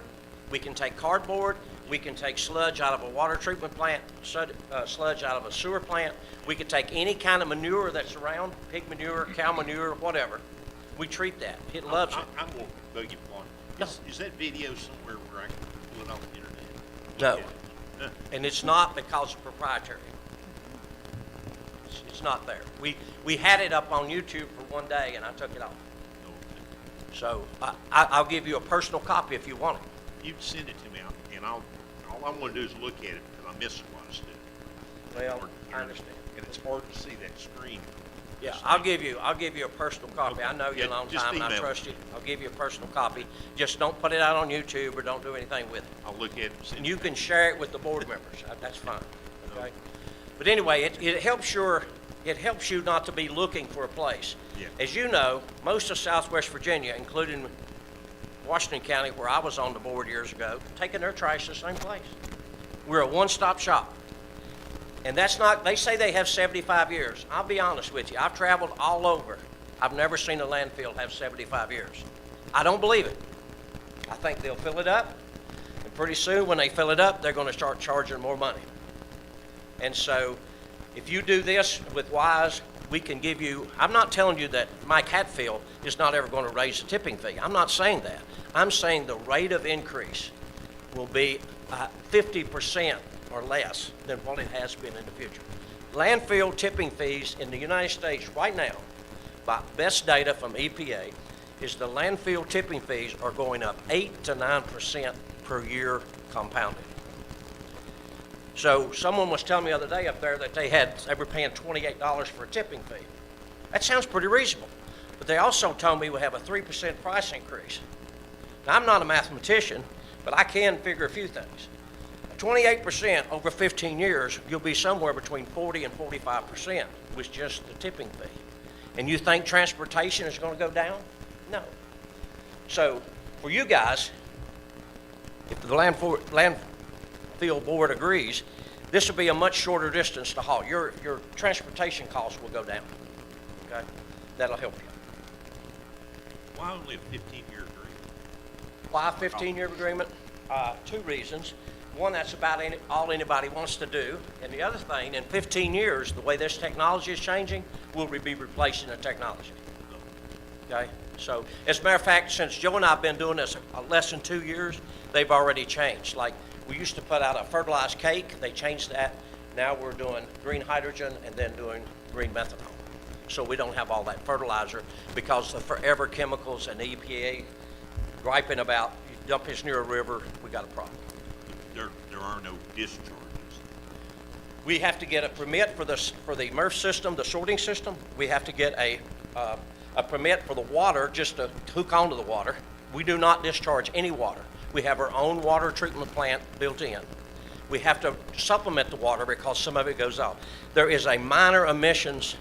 we can take cardboard, we can take sludge out of a water treatment plant, sludge out of a sewer plant. We can take any kind of manure that's around, pig manure, cow manure, whatever. We treat that. It loves it. I'm going to beg your pardon. Is that video somewhere where I can pull it off the internet? No. Yeah. And it's not because it's proprietary. It's not there. We had it up on YouTube for one day and I took it off. So I'll give you a personal copy if you want it. You can send it to me, and all I want to do is look at it because I miss a lot of stuff. Well, I understand. And it's hard to see that screen. Yeah, I'll give you a personal copy. I know you a long Just time and I email trust me. you. I'll give you a personal copy. Just don't put it out on YouTube or don't do anything with it. I'll look at it and send And it you back. can share it with the board members. That's fine, okay? But anyway, it helps you not to be looking for a place. Yeah. As you know, most of Southwest Virginia, including Washington County, where I was on the board years ago, taking their trash to the same place. We're a one-stop shop. And that's not, they say they have 75 years. I'll be honest with you, I've traveled all over. I've never seen a landfill have 75 years. I don't believe it. I think they'll fill it up, and pretty soon when they fill it up, they're gonna start charging more money. And so, if you do this with WISE, we can give you, I'm not telling you that Mike Hatfield is not ever gonna raise the tipping fee. I'm not saying that. I'm saying the rate of increase will be 50% or less than what it has been in the future. Landfill tipping fees in the United States right now, by best data from EPA, is the landfill tipping fees are going up 8 to 9% per year compounded. So someone was telling me the other day up there that they were paying $28 for a tipping fee. That sounds pretty reasonable. But they also told me we have a 3% price increase. Now, I'm not a mathematician, but I can figure a few things. 28% over 15 years, you'll be somewhere between 40 and 45% with just the tipping fee. And you think transportation is going to go down? No. So for you guys, if the landfill board agrees, this will be a much shorter distance to haul. Your transportation costs will go down. Okay? That'll help you. Why only a 15-year agreement? Why a 15-year agreement? Two reasons. One, that's about all anybody wants to do. And the other thing, in 15 years, the way this technology is changing, we'll be replacing the technology. Okay? So, as a matter of fact, since Joe and I have been doing this less than 2 years, they've already changed. Like, we used to put out a fertilized cake. They changed that. Now we're doing green hydrogen and then doing green methanol. So we don't have all that fertilizer because the forever chemicals and the EPA griping about you dump this near a river, we got a problem. there are no discharges. We have to get a permit for the MRF system, the sorting system. We have to get a permit for the water, just to hook onto the water. We do not discharge any water. We have our own water treatment plant built in. We have to supplement the water because some of it goes out. There is a minor emissions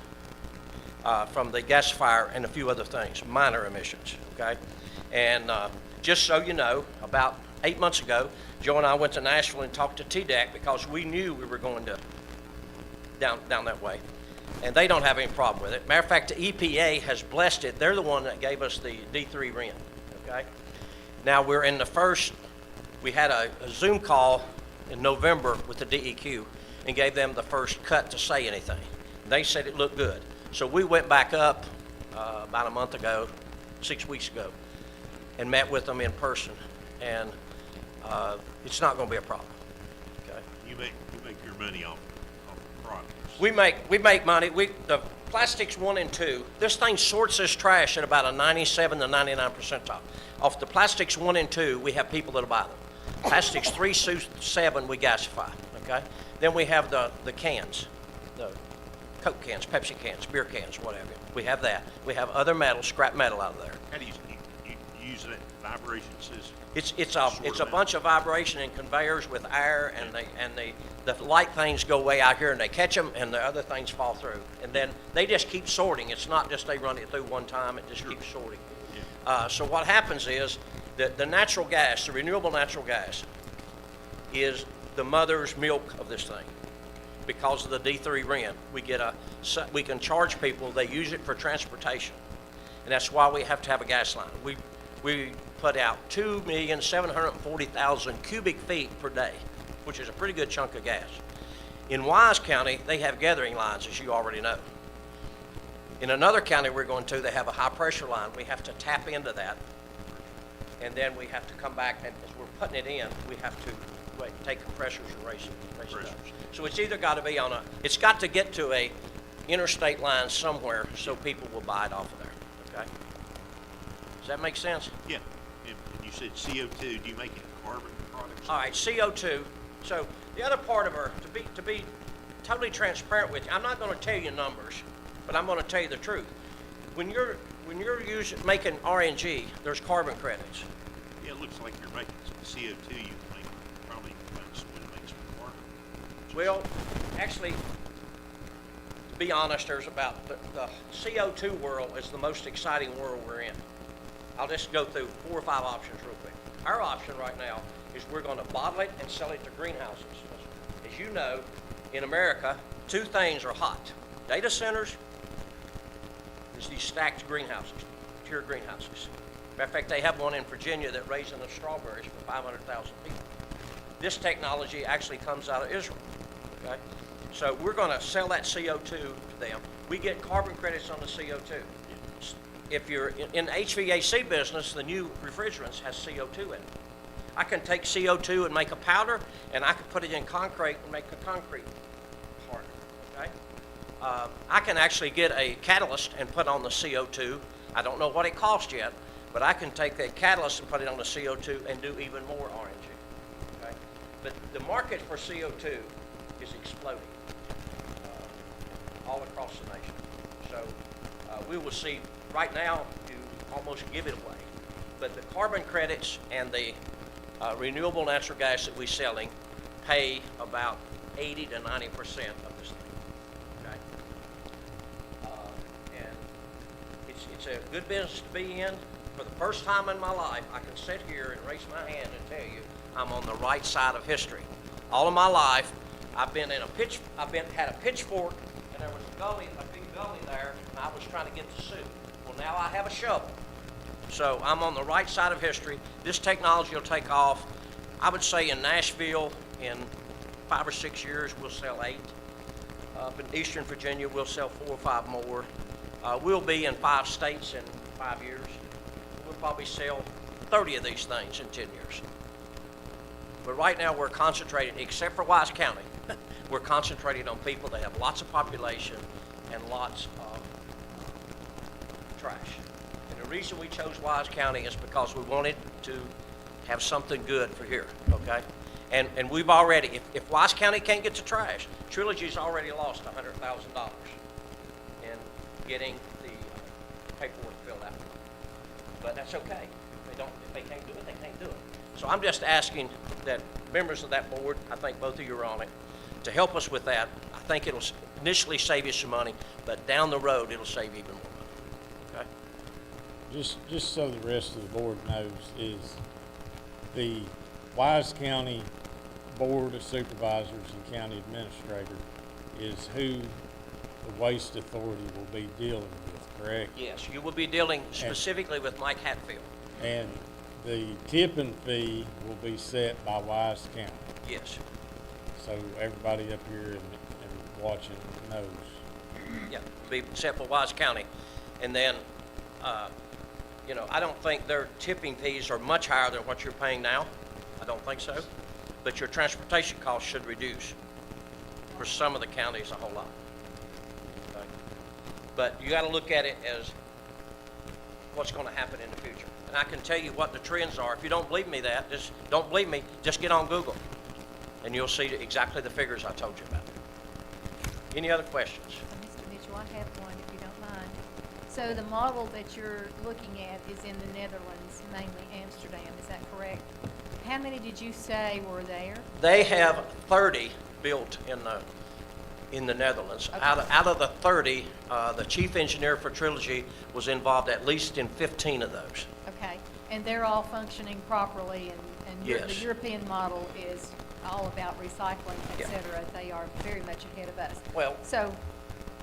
from the gasifier and a few other things, minor emissions, okay? And just so you know, about 8 months ago, Joe and I went to Nashville and talked to TDEC because we knew we were going to down that way. And they don't have any problem with it. Matter of fact, the EPA has blessed it. They're the one that gave us the D3 RIN, okay? Now we're in the first, we had a Zoom call in November with the DEQ and gave them the first cut to say anything. They said it looked good. So we went back up about a month ago, 6 weeks ago, and met with them in person. And it's not going to be a problem, okay? You make your money off products. We make money. The plastics 1 and 2, this thing sorts this trash at about a 97 to 99 percentile. Off the plastics 1 and 2, we have people that'll buy them. Plastics 3 through 7, we gasify, okay? Then we have the cans, the Coke cans, Pepsi cans, beer cans, whatever. We have that. We have other metal, scrap metal out of there. How do you use that vibration system? It's a bunch of vibration and conveyors with air, and the light things go way out here, and they catch them, and the other things fall through. And then they just keep sorting. It's not just they run it through one time, it just keeps sorting. So what happens is that the natural gas, the renewable natural gas, is the mother's milk of this thing. Because of the D3 RIN, we can charge people, they use it for transportation. And that's why we have to have a gas line. We put out 2,740,000 cubic feet per day, which is a pretty good chunk of gas. In Wise County, they have gathering lines, as you already know. In another county we're going to, they have a high pressure line. We have to tap into that. And then we have to come back, and as we're putting it in, we have to take compressors and raise it up. So it's either got to be it's got to get to a interstate line somewhere so people will buy it off of there, okay? Does that make sense? Yeah. And you said CO2. Do you make any carbon products? All right, CO2. So the other part of to be totally transparent with you, I'm not going to tell you numbers, but I'm going to tell you the truth. When you're making RNG, there's carbon credits. Yeah, it looks like you're making some CO2. You can make probably make some carbon. Well, actually, to be honest, there's about the CO2 world is the most exciting world we're in. I'll just go through 4 or 5 options real quick. Our option right now is we're going to bottle it and sell it to greenhouses. As you know, in America, 2 things are hot. Data centers is these stacked greenhouses, pure greenhouses. Matter of fact, they have one in Virginia that raising the strawberries for 500,000 people. This technology actually comes out of Israel, okay? So we're going to sell that CO2 to them. We get carbon credits on the CO2. If you're in the HVAC business, the new refrigerants has CO2 in it. I can take CO2 and make a powder, and I can put it in concrete and make a concrete part, okay? I can actually get a catalyst and put on the CO2. I don't know what it costs yet, but I can take a catalyst and put it on the CO2 and do even more RNG, okay? But the market for CO2 is exploding all across the nation. So we will see, right now, you almost give it away. But the carbon credits and the renewable natural gas that we're selling pay about 80 to 90% of this thing, okay? And it's a good business to be in. For the first time in my life, I can sit here and raise my hand and tell you I'm on the right side of history. All of my life, I've had a pitchfork, and there was a big gully there, and I was trying to get the soup. Well, now I have a shovel. So I'm on the right side of history. This technology will take off. I would say in Nashville, in 5 or 6 years, we'll sell 8. Up in Eastern Virginia, we'll sell 4 or 5 more. We'll be in 5 states in 5 years. We'll probably sell 30 of these things in 10 years. But right now, we're concentrated, except for Wise County, we're concentrated on people that have lots of population and lots of trash. And the reason we chose Wise County is because we wanted to have something good for here, okay? And we've already, if Wise County can't get to trash, Trilogy's already lost $100,000 in getting the paperwork filled out. But that's okay. If they can't do it, they can't do it. So I'm just asking that members of that board, I think both of you are on it, to help us with that. I think it'll initially save you some money, but down the road, it'll save you even more money. Okay? Just so the rest of the board knows, is the Wise County Board of Supervisors and County Administrator is who the Waste Authority will be dealing with, correct? Yes, you will be dealing specifically with Mike Hatfield. And the tipping fee will be set by Wise County. Yes. So everybody up here and watching knows. Yeah, be set for Wise County. And then, I don't think their tipping fees are much higher than what you're paying now. I don't think so. But your transportation costs should reduce for some of the counties a whole lot. Okay? But you got to look at it as what's going to happen in the future. And I can tell you what the trends are. If you don't believe me just get on Google and you'll see exactly the figures I told you about. Any other questions? Mr. Mitchell, I have one if you don't mind. So the model that you're looking at is in the Netherlands, mainly Amsterdam, is that correct? How many did you say were there? They have 30 built in the Netherlands. Okay. Out of the 30, the chief engineer for Trilogy was involved at least in 15 of those. Okay, and they're all functioning properly, and the Yes. European model is all about recycling, et Yeah. cetera. They are very much ahead of us. Well, So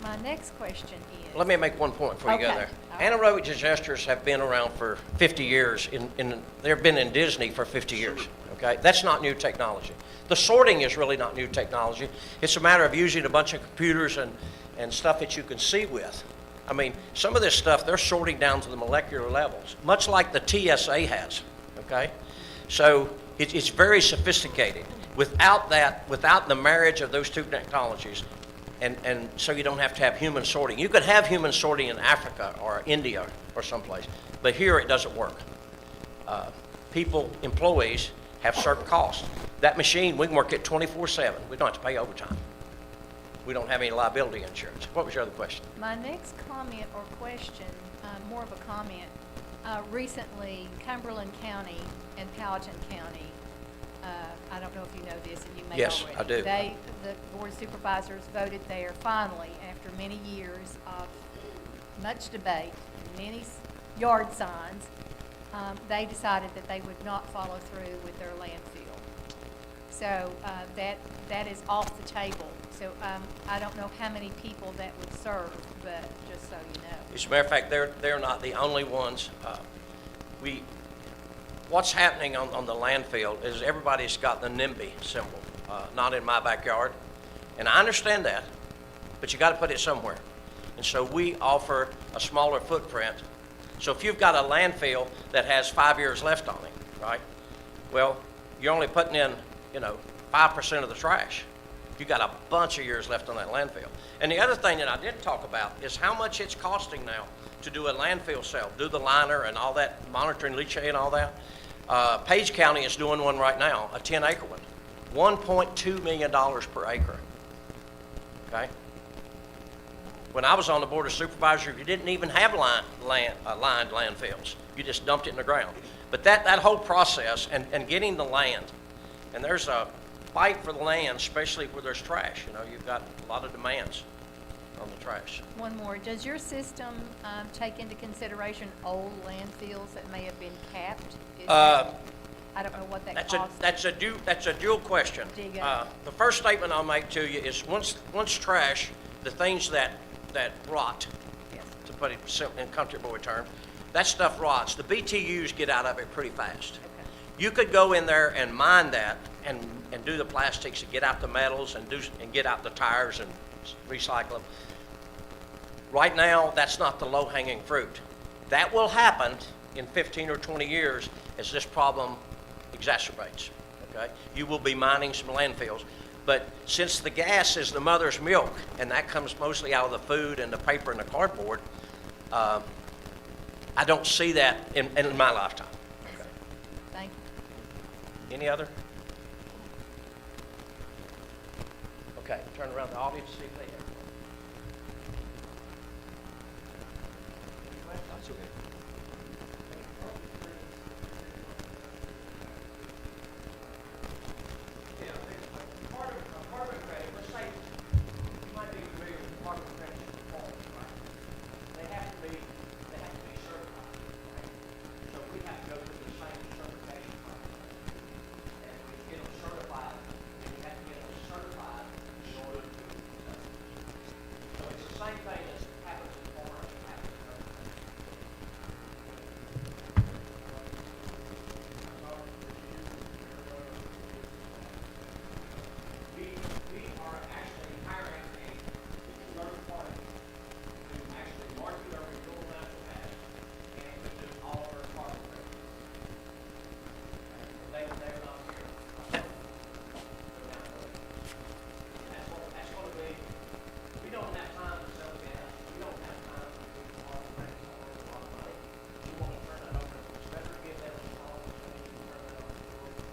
my next question is... let me make one point before you go Okay. there. All right. Anaerobic digesters have been around for 50 years. They've been in Disney for 50 years. Okay, that's not new technology. The sorting is really not new technology. It's a matter of using a bunch of computers and stuff that you can see with. I mean, some of this stuff, they're sorting down to the molecular levels, much like the TSA has, okay? So it's very sophisticated. Without the marriage of those two technologies, and so you don't have to have human sorting. You could have human sorting in Africa or India or someplace, but here it doesn't work. Employees have certain costs. That machine, we can work it 24/7. We don't have to pay overtime. We don't have any liability insurance. What was your other question? My next comment or question, more of a comment, recently Cumberland County and Powhatan County, I don't know if you know this, and you may Yes, already. I do. The Board of Supervisors voted there finally, after many years of much debate, and many yard signs, they decided that they would not follow through with their landfill. So that is off the table. So I don't know how many people that would serve, but just so you know. As a matter of fact, they're not the only ones. What's happening on the landfill is everybody's got the NIMBY symbol, not in my backyard. And I understand that, but you got to put it somewhere. And so we offer a smaller footprint. So if you've got a landfill that has 5 years left on it, right? Well, you're only putting in, 5% of the trash. You got a bunch of years left on that landfill. And the other thing that I didn't talk about is how much it's costing now to do a landfill sale, do the liner and all that, monitoring leachate and all that. Page County is doing one right now, a 10-acre one, $1.2 million per acre. Okay? When I was on the Board of Supervisors, you didn't even have lined landfills. You just dumped it in the ground. But that whole process and getting the land, and there's a fight for the land, especially where there's trash. You've got a lot of demands on the trash. One more. Does your system take into consideration old landfills that may have been capped? I don't know what that costs. That's a dual question. The first statement I'll make to you is once trash, the things that rot, to put it in country boy terms, that stuff rots. The BTUs get out of it pretty fast. Okay. You could go in there and mine that and do the plastics and get out the metals and get out the tires and recycle them. Right now, that's not the low-hanging fruit. That will happen in 15 or 20 years as this problem exacerbates. Okay? You will be mining some landfills. But since the gas is the mother's milk, and that comes mostly out of the food and the paper and the cardboard, I don't see that in my lifetime. Okay. Thank you. Any other? Okay, turn around the audience, see if they have. That's okay. Part of a credit, let's say, you might be familiar with part of a credit performance, right? They have to be certified, right? So we have to go through the same certification process. And we get them certified, and we have to get them certified in order to, so it's the same thing that happens in foreign, it happens in other countries. We are actually hiring a third party to actually market our renewable natural gas and to do all of our carbon credits. They're not here. They're down the road. That's going to be, we don't have time to sell gas. We don't have time to do carbon credits on a lot of money. We want to turn that over. It's better to give them a small percentage and turn that over to them.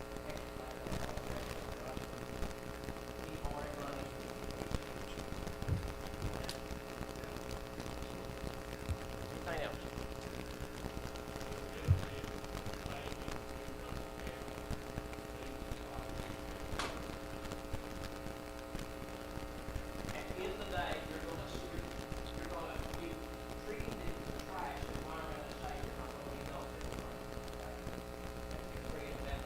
Keep on it running. Anything else? At the end of the day, you're gonna be treating the trash environment as safe. You're not gonna be dumping it. And creating that.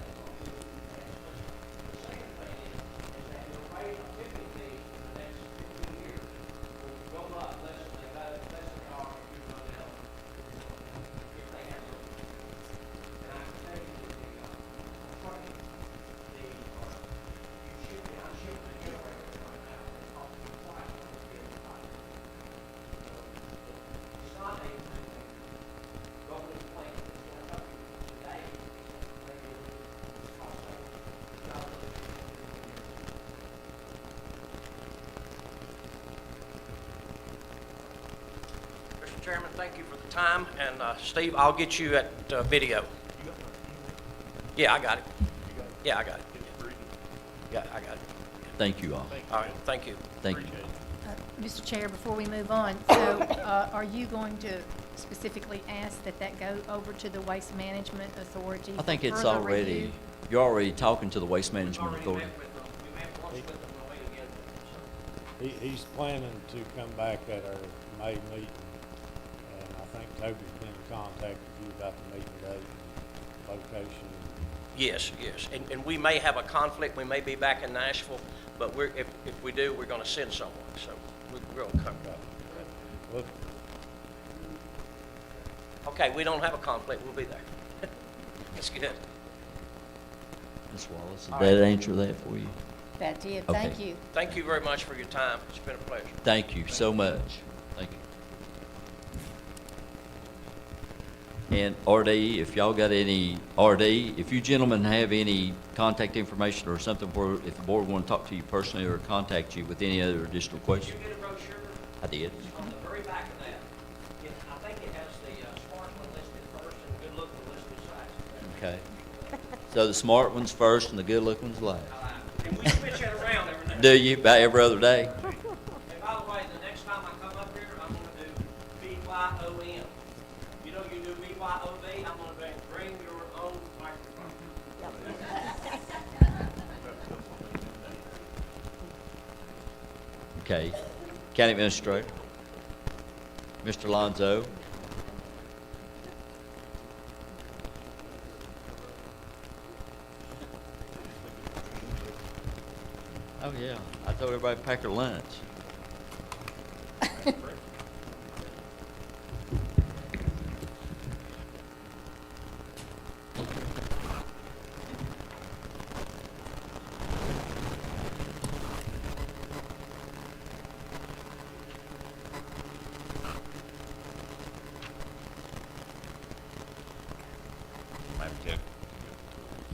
The second thing is that your rate of tipping fees for the next 15 years will go up less than they are if you run out. If they have to. And I can tell you that the trucking, I'm shipping the generator right now, it's costing me twice what it's getting right. It's not a government plan that's going to help you today. It's going to make it cost savings. Mr. Chairman, thank you for the time, and Steve, I'll get you at video. Yeah, I got it. Yeah, I got it. Yeah, I got it. Thank you all. All right, thank you. Thank you. Mr. Chair, before we move on, so are you going to specifically ask that that go over to the Waste Management Authority? I think for it's further already, review? you're already talking to the Waste Management Authority. We met once with them, we'll meet again. So. He's planning to come back at our May meeting, and I think Toby's been in contact with you about the meeting date and location. Yes, yes, and we may have a conflict, we may be back in Nashville, but if we do, we're gonna send someone, so we're gonna come. Look, Okay, we don't have a conflict, we'll be there. That's good. Ms. Wallace, All did that right. answer that for you? That did, Okay. thank you. Thank you very much for your time, it's been a pleasure. Thank you so much. Thank you. And RD, if y'all got any, RD, if you gentlemen have any contact information or something where, if the board want to talk to you personally or contact you with any other additional questions. Did you get a brochure? I did. On the very back of that, I think it has the Sparkman listed first and the Good Looking listed second. Okay. So the smart ones first and the good looking ones last. And we switch it around every now and Do then. you, about every other day? And by the way, the next time I come up here, I'm gonna do BYOM. You know you do BYOB, I'm gonna bring your own microphone. Okay. County Administrator. Mr. Lonzo. Oh, yeah. I told everybody to pack their lunch. Madam Chair.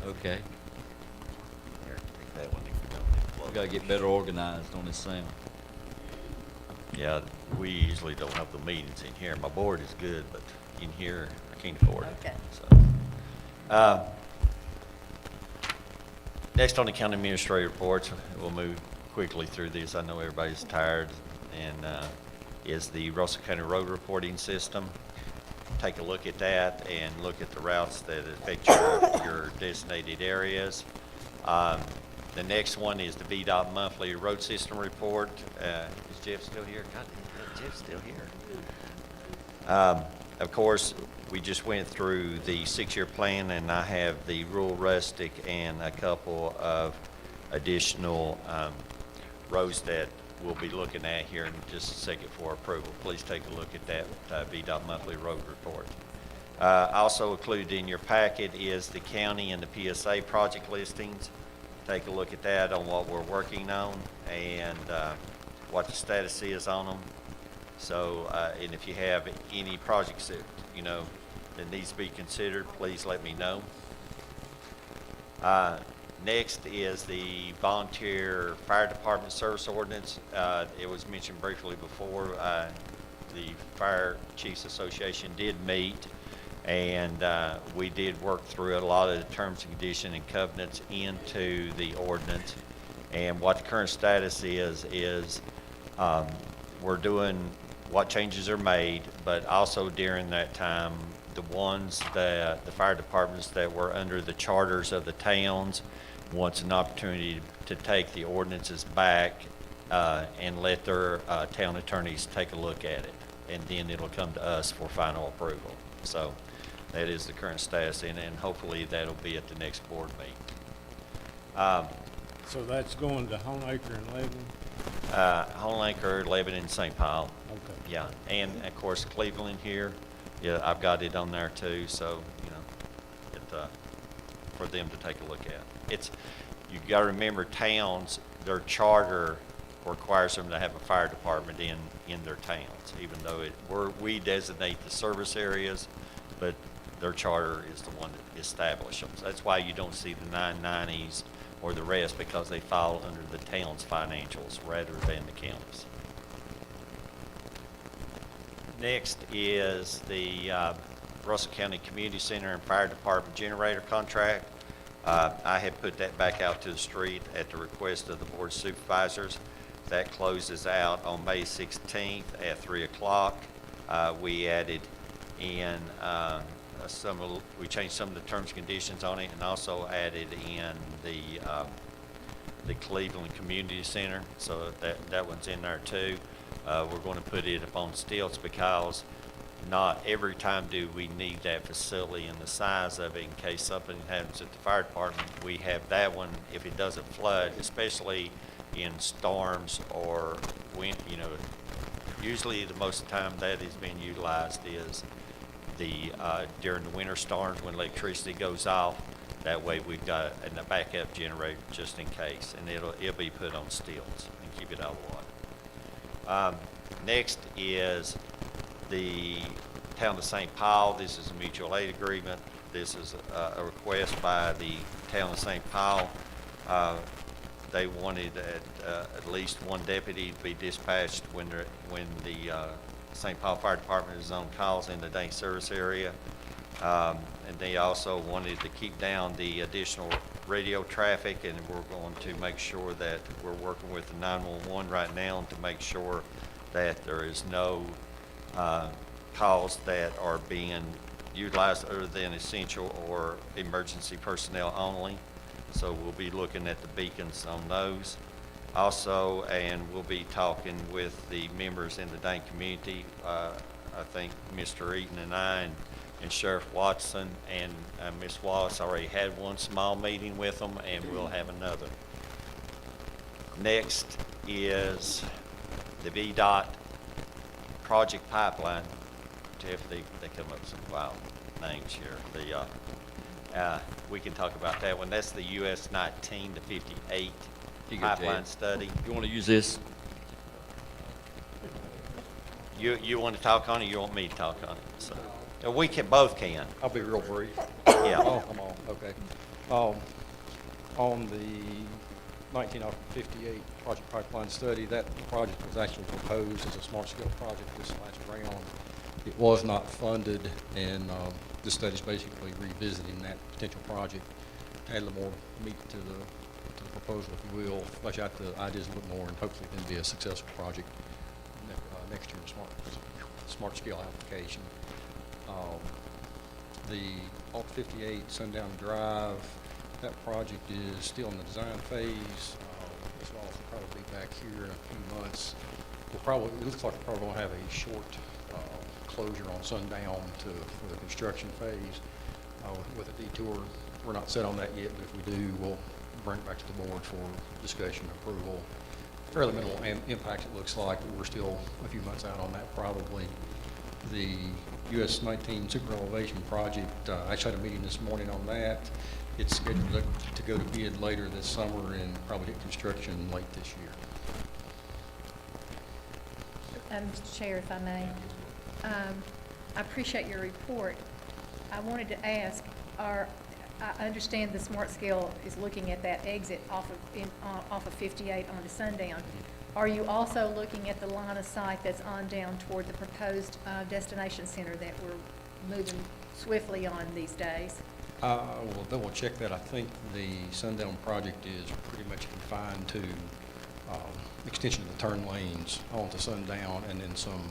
Okay. Here, take that one if you don't. We gotta get better organized on this sound. Yeah, we usually don't have the meetings in here. My board is good, but in here, I can't afford it. Okay. So, next on the county administrator reports, we'll move quickly through this. I know everybody's tired, and is the Russell County Road Reporting System. Take a look at that and look at the routes that affect your designated areas. The next one is the VDOT Monthly Road System Report. Is Jeff still here? God, Jeff's still here. Of course, we just went through the 6-year plan, and I have the rural, rustic, and a couple of additional roads that we'll be looking at here in just a second for approval. Please take a look at that VDOT Monthly Road Report. Also included in your packet is the county and the PSA project listings. Take a look at that on what we're working on and what the status is on them. So, and if you have any projects that, you know, that needs to be considered, please let me know. Next is the Volunteer Fire Department Service Ordinance. It was mentioned briefly before. The Fire Chiefs Association did meet, and we did work through a lot of the terms and conditions and covenants into the ordinance. And what the current status is we're doing what changes are made, but also during that time, the ones that the fire departments that were under the charters of the towns wants an opportunity to take the ordinances back and let their town attorneys take a look at it. And then it'll come to us for final approval. So that is the current status, and hopefully that'll be at the next board meeting. So that's going to Homeacre and Lebanon? Homeacre, Lebanon, and St. Paul. Okay. Yeah, and of course Cleveland here. Yeah, I've got it on there too. So you know, for them to take a look at. You got to remember, towns, their charter requires them to have a fire department in their towns, even though we designate the service areas, but their charter is the one that establishes them. So that's why you don't see the 990s or the rest, because they fall under the town's financials rather than the county's. Next is the Russell County Community Center and Fire Department generator contract. I had put that back out to the street at the request of the Board of Supervisors. That closes out on May 16th at 3 o'clock. We added in we changed some of the terms and conditions on it, and also added in the Cleveland Community Center, so that one's in there too. We're going to put it up on stilts because not every time do we need that facility and the size of it in case something happens at the fire department. We have that one if it doesn't flood, especially in storms or wind. You know, usually the most of the time that is being utilized is during the winter storms when electricity goes off. That way we've got a backup generator just in case, and it'll be put on stilts and keep it out of the water. Next is the Town of St. Paul. This is a mutual aid agreement. This is a request by the Town of St. Paul. They wanted at least one deputy to be dispatched when the St. Paul Fire Department is on calls in the Dane service area. And they also wanted to keep down the additional radio traffic, and we're going to make sure that we're working with the 911 right now to make sure that there is no calls that are being utilized other than essential or emergency personnel only. So we'll be looking at the beacons on those. Also, and we'll be talking with the members in the Dane community. I think Mr. Eaton and I and Sheriff Watson and Ms. Wallace already had one small meeting with them, and we'll have another. Next is the VDOT project pipeline. Jeff, they come up with some wild names here. We can talk about that one. That's the US 19 to 58 pipeline study. You want to use this? You want to talk on it? You want me to talk on it? So we both can. I'll be real brief. Yeah. Oh, come on. Okay. On the 1958 project pipeline study, that project was actually proposed as a smart scale project this last round. It was not funded, and this study is basically revisiting that potential project, add a little more meat to to the proposal, if you will, flesh out the ideas a little more, and hopefully then be a successful project next year in smart scale application. The Alt 58 Sundown Drive, that project is still in the design phase. This will also probably be back here in a few months. It looks like we're probably going to have a short closure on Sundown for the construction phase with a detour. We're not set on that yet, but if we do, we'll bring it back to the board for discussion and approval. Fairly minimal impact, it looks like, but we're still a few months out on that probably. The US 19 super elevation project, I actually had a meeting this morning on that. It's scheduled to go to bid later this summer and probably hit construction late this year. Mr. Chair, if I may, I appreciate your report. I wanted to ask, I understand the Smart Scale is looking at that exit off of 58 onto Sundown. Are you also looking at the line of sight that's on down toward the proposed destination center that we're moving swiftly on these days? We'll double check that. I think the Sundown project is pretty much confined to extension of the turn lanes onto Sundown and then some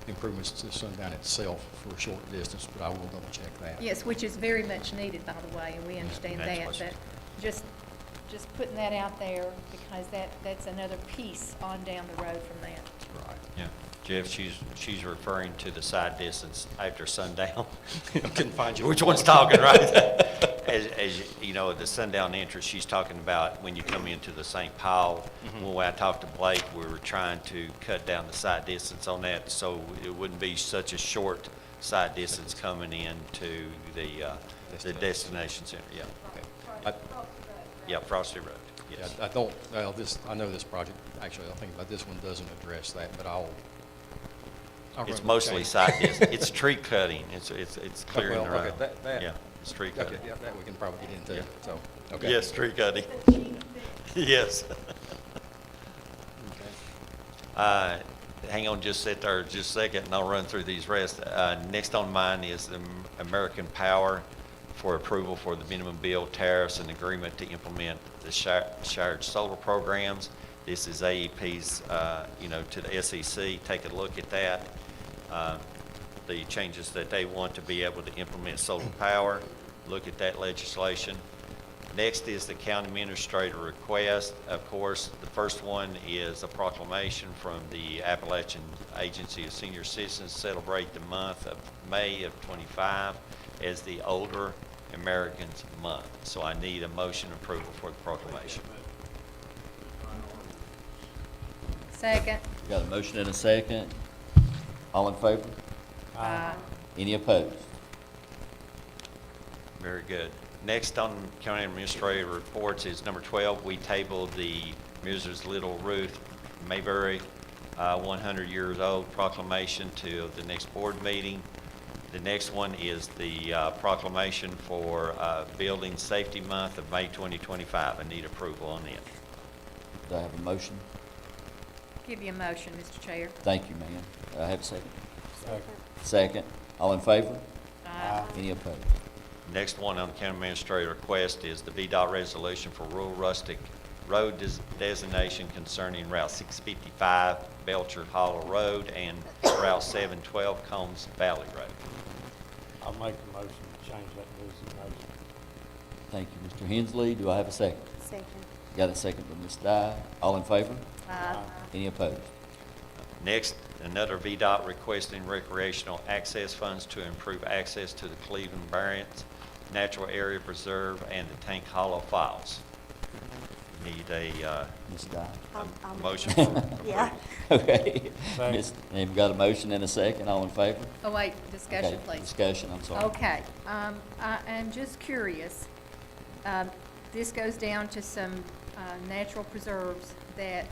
improvements to Sundown itself for a short distance, but I will double check that. Yes, which is very much needed, by the way, and we understand that, but just putting that out there because that's another piece on down the road from that. Right. Yeah. Jeff, she's referring to the side distance after sundown. Couldn't find you. Which one's talking, right? As you know, the sundown entrance, she's talking about when you come into the St. Paul. When I talked to Blake, we were trying to cut down the side distance on that so it wouldn't be such a short side distance coming into the destination center. Yeah. Yeah, Frosty Road. Yes. Yeah, I know this project, actually, I think about this one doesn't address that, but I'll It's mostly side distance. It's tree cutting. It's clearing the road. Okay, that. Yeah, it's tree cutting. Yeah, that we can probably get into, Yeah. so, okay. Yes, tree cutting. Yes. Hang on, just sit there just a second and I'll run through these rest. Next on mine is the American Power for approval for the minimum bill tariffs and agreement to implement the shared solar programs. This is AEP's, to the SEC. Take a look at that. The changes that they want to be able to implement solar power. Look at that legislation. Next is the county administrator request. Of course, the first one is a proclamation from the Appalachian Agency of Senior Citizens to celebrate the month of May of 25 as the Older Americans Month. So I need a motion approval for the proclamation. Second. Got a motion and a second. All in favor? Aye. Any opposed? Very good. Next on county administrative reports is number 12. We tabled the Mrs. Little Ruth Mayberry 100 years old proclamation to the next board meeting. The next one is the proclamation for Building Safety Month of May 2025. I need approval on it. Do I have a motion? Give you a motion, Mr. Chair. Thank you, ma'am. Do I have a second? Second. All in favor? Aye. Any opposed? Next one on the county administrator request is the VDOT resolution for rural rustic road designation concerning Route 655 Belcher Hollow Road and Route 712 Combs Valley Road. I'll make a motion to change that designation. Thank you, Mr. Hensley. Do I have a second? Second. Got a second by Ms. Dye. All in favor? Aye. Any opposed? Next, another VDOT requesting recreational access funds to improve access to the Cleveland Barrens Natural Area Preserve and the Tank Hollow Falls. Need a Ms. Dye. motion for Yeah. Okay. Second. We've got a motion and a second. All in favor? Oh, wait, discussion, Okay, please. discussion, I'm sorry. Okay, I am just curious. This goes down to some natural preserves that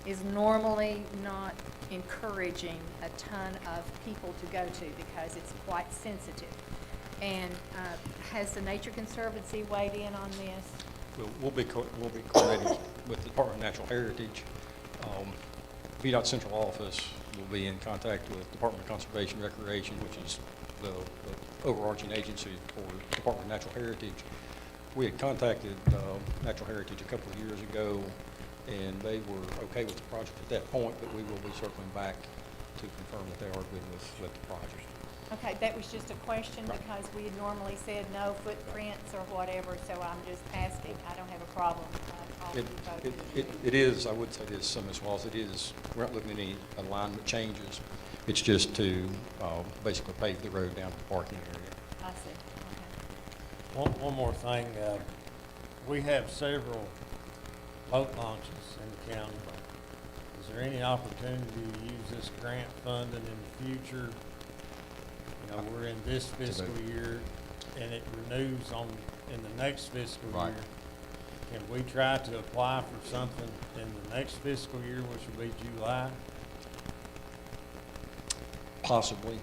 is normally not encouraging a ton of people to go to because it's quite sensitive. And has the Nature Conservancy weighed in on this? We'll be coordinating with the Department of Natural Heritage. VDOT Central Office will be in contact with Department of Conservation Recreation, which is the overarching agency for Department of Natural Heritage. We had contacted Natural Heritage a couple of years ago, and they were okay with the project at that point, but we will be circling back to confirm that they are good with the project. Okay, that was just a question Right. because we had normally said no footprints or whatever, so I'm just asking. I don't have a problem. It is, I would say this, Ms. Walls, it is, we're not looking at any alignment changes. It's just to basically pave the road down to the parking area. I see. Okay. One more thing, we have several boat launches in the county. Is there any opportunity to use this grant funding in the future? You know, we're in this fiscal year and it renews in the next fiscal Right. year. Can we try to apply for something in the next fiscal year, which will be July? Possibly.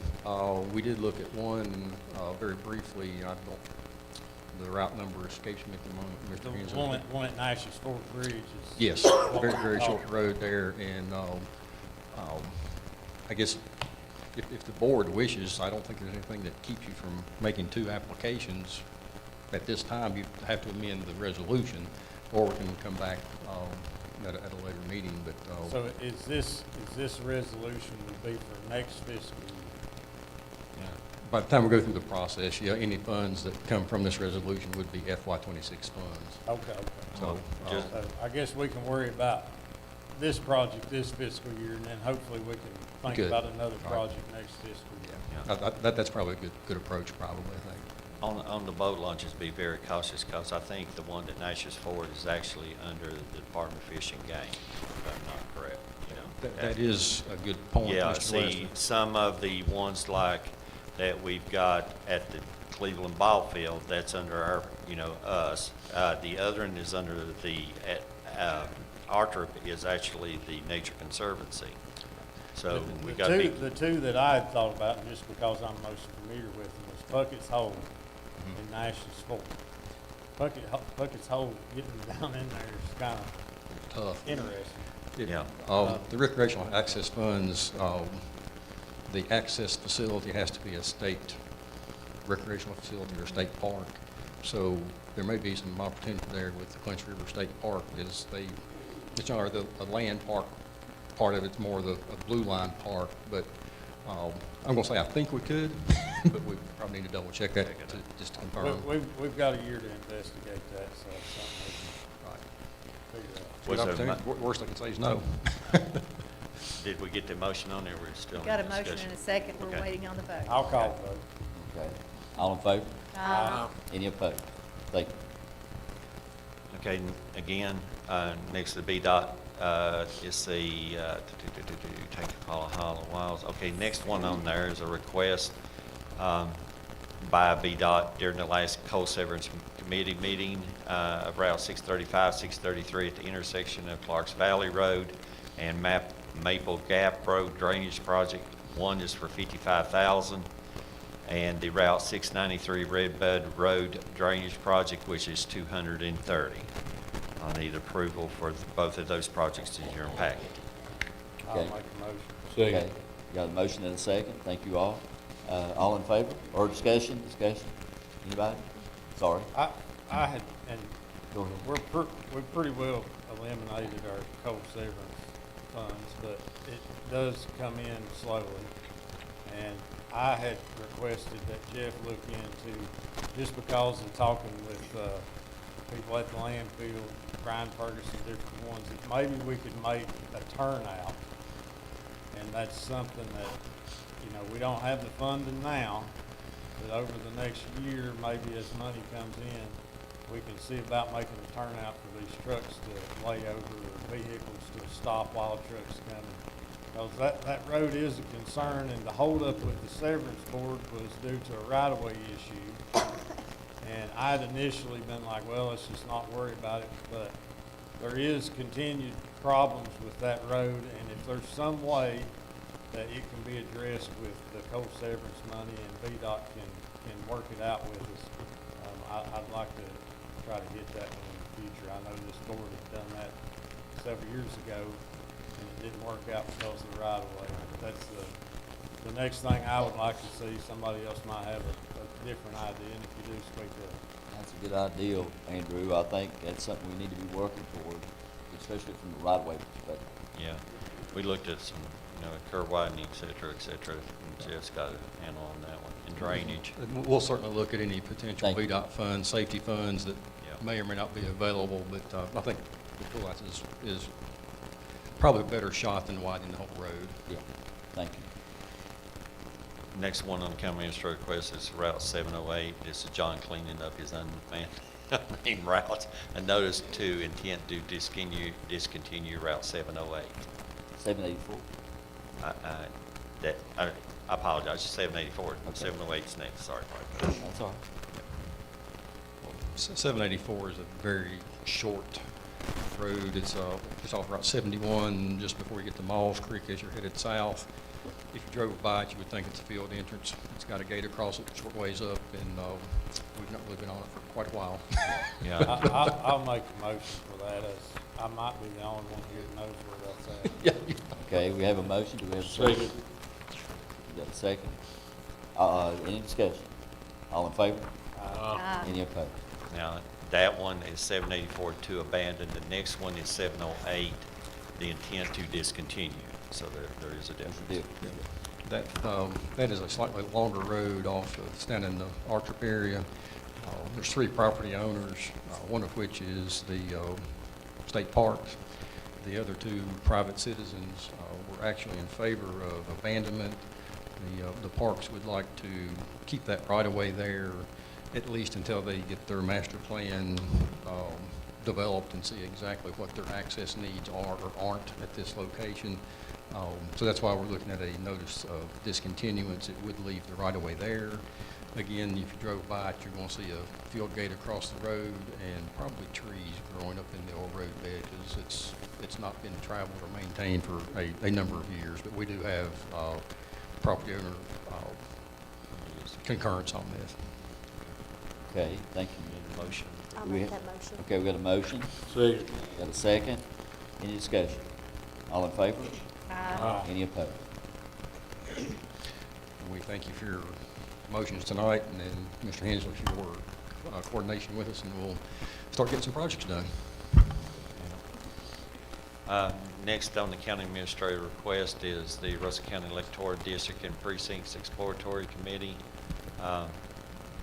We did look at one very briefly. The route number escapes me at the moment, Mr. The Hensley. one at Nash's Fort Bridge is. Yes, very, very short road there, and I guess if the board wishes, I don't think there's anything that keeps you from making 2 applications. At this time, you have to amend the resolution, or we can come back at a later meeting, but. So is this resolution would be for next fiscal year? By the time we go through the process, yeah, any funds that come from this resolution would be FY26 funds. Okay. So, So I guess we can worry about this project this fiscal year, and then hopefully we can think Good. about another Right. project next fiscal year. that's probably a good approach, probably, I think. On the boat launches, be very cautious, because I think the one that Natchez Ford is actually under the Department of Fish and Game, if I'm not correct, you know. That is a good point, Yeah, Mr. see, Wesley. some of the ones like that we've got at the Cleveland Ball Field, that's under our, you know, us. The other one is under the, Arthur is actually the Nature Conservancy. So we got to be. The two that I had thought about, and just because I'm most familiar with them, was Puckett's Hole and Nash's Fort. Puckett's Hole, getting down in there is kind of Tough. interesting. Yeah. The recreational access funds, the access facility has to be a state recreational facility or state park. So there may be some opportunity there with the Clinch River State Park, is it's not the land park part of it's more a blue line park, but I'm gonna say I think we could, but we probably need to double check that just to confirm. We've got a year to investigate that, so it's something we can figure out. Good opportunity. Worst I can say is no. Did we get the motion on there? We're still in Got a motion discussion. and a second. We're Okay. waiting on the vote. I'll call the vote. Okay. All in favor? Aye. Any opposed? Thank you. Okay, again, next to the BDOT, is the, take a call of Hollow Wilds. Okay, next one on there is a request by BDOT during the last coal severance committee meeting of Route 635, 633 at the intersection of Clarks Valley Road and Maple Gap Road Drainage Project. One is for $55,000, and the Route 693 Red Bud Road Drainage Project, which is $230,000. I need approval for both of those projects in your packet. I'll Okay. make a motion. Okay. Got a motion and a second. Thank you all. All in favor? Or discussion? Anybody? Sorry. I had, and Go ahead. we pretty well eliminated our coal severance funds, but it does come in slowly. And I had requested that Jeff look into, just because of talking with people at the landfill, Brian Ferguson, different ones, that maybe we could make a turnout. And that's something that, you know, we don't have the funding now, but over the next year, maybe as money comes in, we can see about making a turnout for these trucks to lay over, or vehicles to stop while a truck's coming. Because that road is a concern, and the holdup with the severance board was due to a right-of-way issue. And I'd initially been like, well, let's just not worry about it, but there is continued problems with that road, and if there's some way that it can be addressed with the coal severance money and VDOT can work it out with us, I'd like to try to get that one in the future. I know this board had done that several years ago, and it didn't work out because of the right-of-way. That's the next thing I would like to see. Somebody else might have a different idea, and if you do speak to That's a good idea, Andrew. I think that's something we need to be working toward, especially from the right-of-way perspective. Yeah, we looked at some, curb widening, et cetera, and Jeff's got a handle on that one, and drainage. And we'll certainly look at any potential Thank you. VDOT funds, safety funds that Yeah. may or may not be available, but I think the pull-outs is probably a better shot than widening the whole road. Yeah, thank you. Next one on the county administrator request is Route 708. This is John cleaning up his unmanned routes. A notice to intent to discontinue Route 708. 784. I apologize, 784. Okay. 708 is next, sorry. Mark. That's all right. 784 is a very short road. It's off Route 71, just before you get to Malls Creek as you're headed south. If you drove by it, you would think it's a field entrance. It's got a gate across it, short ways up, and we've not really been on it for quite a while. Yeah. I'll make a motion for that, as I might be the only one who knows where that's at. Okay, we have a motion. Do we have a second? We got a second. Any discussion? All in favor? Any opposed? Now, that one is 784 to abandon. The next one is 708, the intent to discontinue. So there is a difference. That is a slightly longer road off of down in the Archer area. There's 3 property owners, one of which is the state parks. The other 2 private citizens were actually in favor of abandonment. The parks would like to keep that right of way there, at least until they get their master plan developed and see exactly what their access needs are or aren't at this location. So that's why we're looking at a notice of discontinuance. It would leave the right of way there. Again, if you drove by it, you're going to see a field gate across the road and probably trees growing up in the old road bed, because it's not been traveled or maintained for a number of years. But we do have property owner concurrence on this. Okay, thank you. Motion. I'll We make ha- that motion. Okay, we got a motion. Second. Got a second. Any discussion? All in favor? Any opposed? We thank you for your motions tonight, and then Mr. Hensley for your coordination with us, and we'll start getting some projects done. Next on the county administrator request is the Russell County Electoral District and Precincts Exploratory Committee.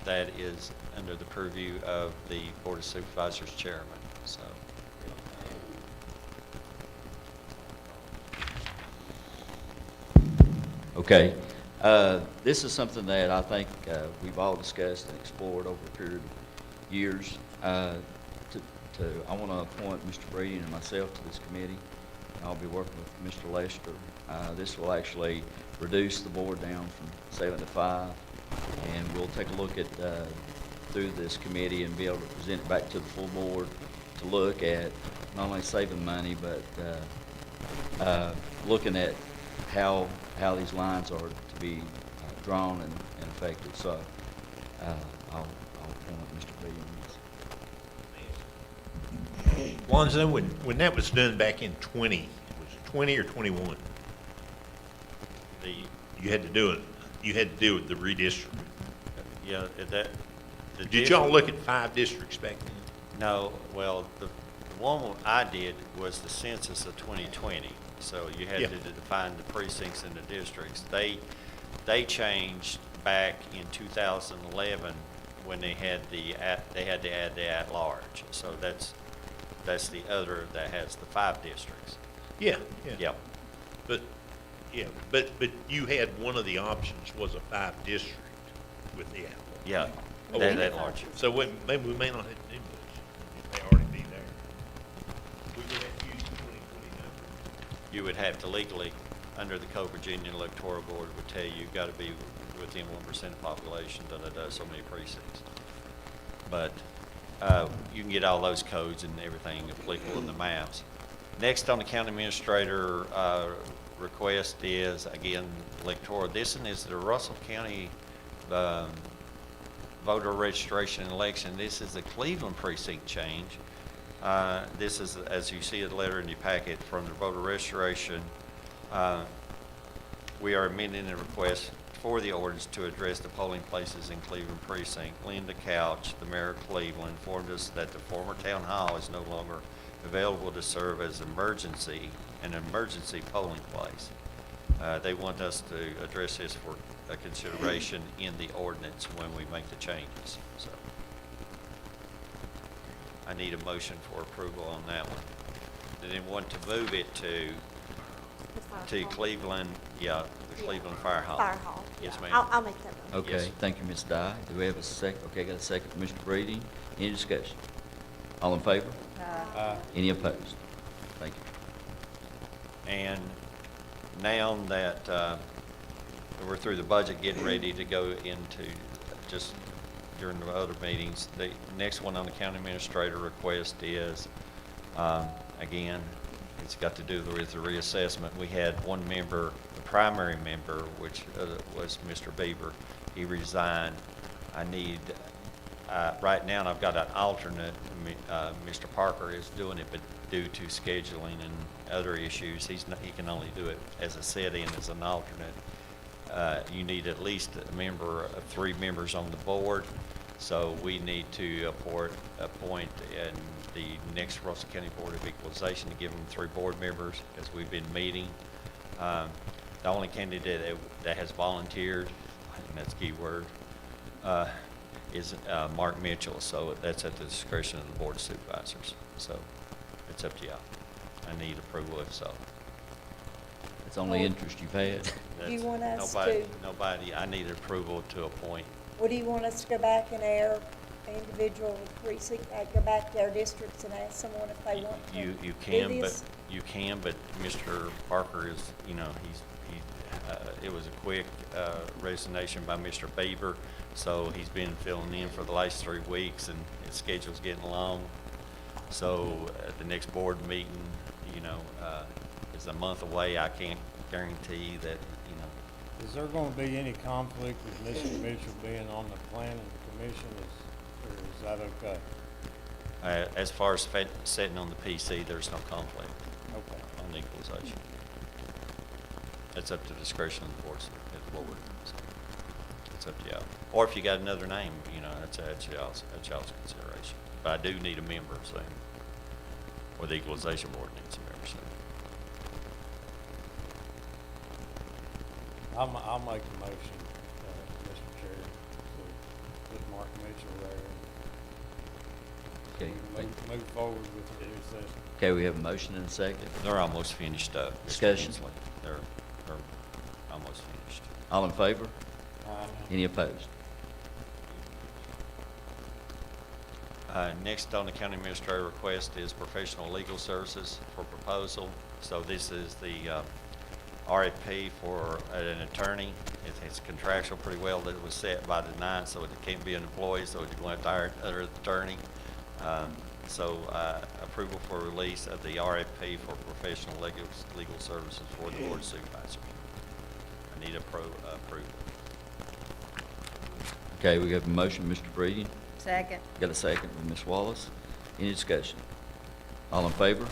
That is under the purview of the Board of Supervisors chairman, so. Okay. This is something that I think we've all discussed and explored over a period of years. I want to appoint Mr. Brady and myself to this committee. I'll be working with Mr. Lester. This will actually reduce the board down from 7 to 5, and we'll take a look at through this committee and be able to present it back to the full board to look at not only saving money, but looking at how these lines are to be drawn and effective. So I'll appoint Mr. Brady on this. Lonzo, when that was done back in 20, was it 20 or 21? You had to do it, you had to do it, the redistricting. Yeah, Did y'all look at 5 districts back then? No, well, the one I did was the census of 2020. So you had Yeah. to define the precincts and the districts. They changed back in 2011 when they had to add the at-large. So that's the other that has the 5 districts. Yeah. Yep. But you had one of the options was a 5 district with the at-large. Yeah, Oh, that okay. at-large. So maybe we may not have to do much if they already be there. We would have to use the 2020 number. You would have to legally, under the Code Virginia Electoral Board would tell you, you've got to be within 1% of population, so many precincts. But you can get all those codes and everything applicable in the maps. Next on the county administrator request is, again, electoral. This one is the Russell County voter registration and election. This is the Cleveland precinct change. This is, as you see the letter in your packet from the voter registration. We are amending the request for the ordinance to address the polling places in Cleveland precinct. Linda Couch, the mayor of Cleveland, informed us that the former town hall is no longer available to serve as an emergency polling place. They want us to address this for a consideration in the ordinance when we make the changes, so. I need a motion for approval on that one. They didn't want to move it to Cleveland, the Cleveland Fire Hall. Fire Hall. Yes, ma'am. I'll make that motion. Okay, Yes. thank you, Ms. Dye. Do we have a second? Okay, got a second from Mr. Breeding. Any discussion? All in favor? Any opposed? Thank you. And now that we're through the budget, getting ready to go into just during the other meetings, the next one on the county administrator request is, again, it's got to do with the reassessment. We had one member, the primary member, which was Mr. Bieber. He resigned. I need, right now, and I've got an alternate. Mr. Parker is doing it, but due to scheduling and other issues, he can only do it as a sit-in, as an alternate. You need at least a member of 3 members on the board, so we need to appoint in the next Russell County Board of Equalization to give them 3 board members, as we've been meeting. The only candidate that has volunteered, and that's a key word, is Mark Mitchell, so that's at the discretion of the Board of Supervisors. So it's up to y'all. I need approval if so. That's the only interest you've had. Do you want us Nobody, I need approval to appoint. What do you want us to go back in our individual precinct, go back to our districts and ask someone if they want to You do can, this? but Mr. Parker is, it was a quick resignation by Mr. Bieber, so he's been filling in for the last 3 weeks, and his schedule's getting long. So the next board meeting, is a month away. I can't guarantee that, Is there gonna be any conflict with Mr. Mitchell being on the planning commission, or is that okay? as far as setting on the PC, there's no conflict Okay. on the equalization. It's up to discretion of the board, so it's up to y'all. Or if you got another name, that's y'all's consideration. But I do need a member soon, or the equalization board needs a member soon. I'll make the motion, Mr. Chair, to put Mark Mitchell there. Okay, Move forward with the recess. okay, we have a motion and a second. They're almost finished up. Mr. Discussion. Hensley. They're almost finished. All in favor? Aye. Any opposed? Next on the county administrator request is professional legal services for proposal. So this is the RFP for an attorney. It's contractual pretty well that it was set by the 9th, so it can't be an employee, so it's going to hire another attorney. Approval for release of the RFP for professional legal services for the board of supervisors. I need approval. Okay, we have a motion, Mr. Breeding. Second. Got a second from Ms. Wallace. Any discussion? All in favor?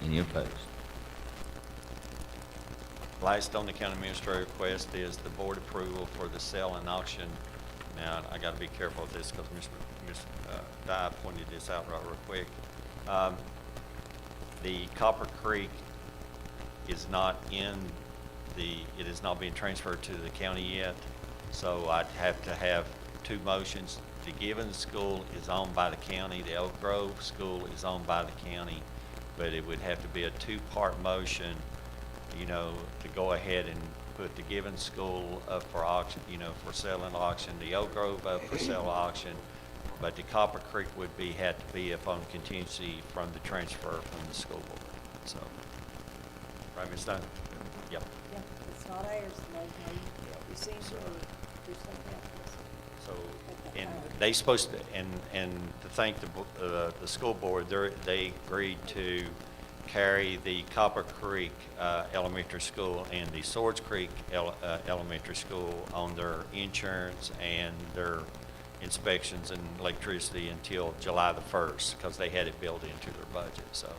Any opposed? Last on the county administrator request is the board approval for the sale and auction. Now, I got to be careful of this because Ms. Dye pointed this out real quick. The Copper Creek is not it is not being transferred to the county yet, so I'd have to have 2 motions. The Gibbons School is owned by the county. The Elk Grove School is owned by the county, but it would have to be a 2-part motion, to go ahead and put the Gibbons School up for auction, for sale and auction, the Elk Grove up for sale and auction, but the Copper Creek had to be upon contingency from the transfer from the school board. So, right, Ms. Dunn? Yep. Yeah, it's not ours, we seem to do something else. So, and they supposed to, and to thank the school board, they agreed to carry the Copper Creek Elementary School and the Swords Creek Elementary School on their insurance and their inspections and electricity until July the 1st, because they had it built into their budget. So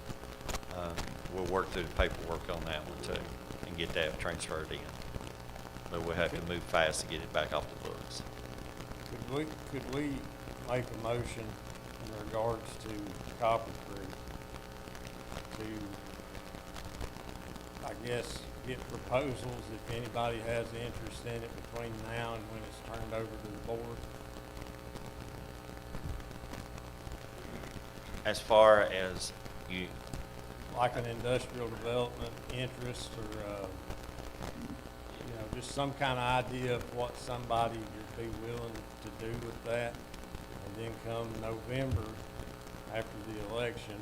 we'll work through the paperwork on that one too and get that transferred in. but we'll have to move fast to get it back off the books. Could we make a motion in regards to Copper Creek to, I guess, get proposals if anybody has interest in it between now and when it's turned over to the board? As far as you, Like an industrial development interest or, just some kind of idea of what somebody would be willing to do with that. And then come November, after the election,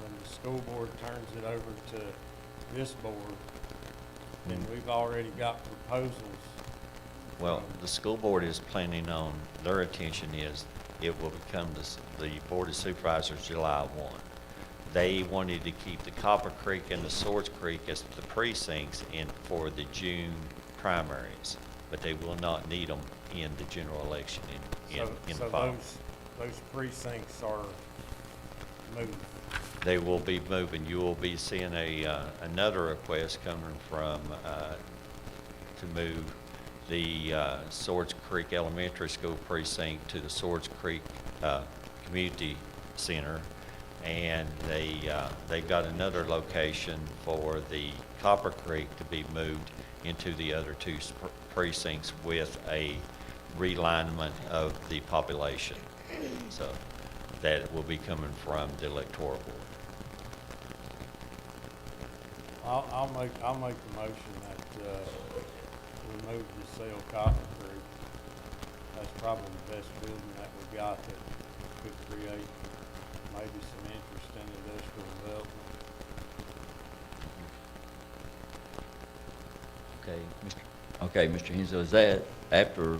when the school board turns it over to this board, then we've already got proposals. well, the school board is planning on, their intention is it will become the Board of Supervisors July 1. They wanted to keep the Copper Creek and the Swords Creek as the precincts for the June primaries, but they will not need them in the general election in the fall. Those precincts are moved. They will be moving. You will be seeing another request coming from, to move the Swords Creek Elementary School precinct to the Swords Creek Community Center. And they've got another location for the Copper Creek to be moved into the other two precincts with a realignment of the population. So that will be coming from the electoral board. I'll make the motion that we move to sell Copper Creek. That's probably the best building that we got that could create maybe some interest in industrial development. Okay, Mr. Hensel, is that after,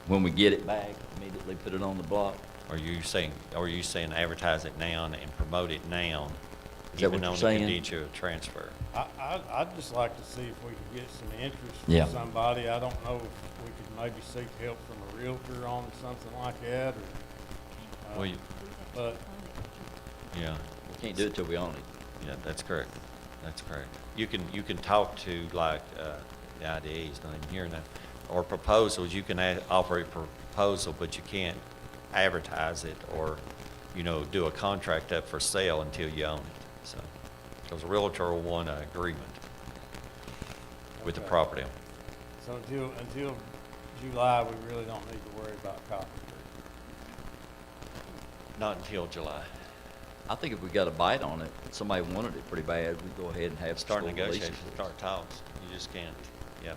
when we get it back, immediately put it on the block? Are you saying advertise it now and promote it now, Is that even what on you're the saying? conditional transfer? I'd just like to see if we could get some interest Yeah. from somebody. I don't know if we could maybe seek help from a realtor on something like that, or, Well, but yeah. We can't do it till we own it. Yeah, that's correct. That's correct. You can talk to like the IDAs, not even hearing that, or proposals. You can offer a proposal, but you can't advertise it or, do a contract up for sale until you own it. So, because a realtor will want an agreement with the Okay. property. so until July, we really don't need to worry about Copper Creek. Not until July. I think if we got a bite on it, somebody wanted it pretty bad, we'd go ahead and have Start school release it. negotiations, start talks. You just can't, yeah.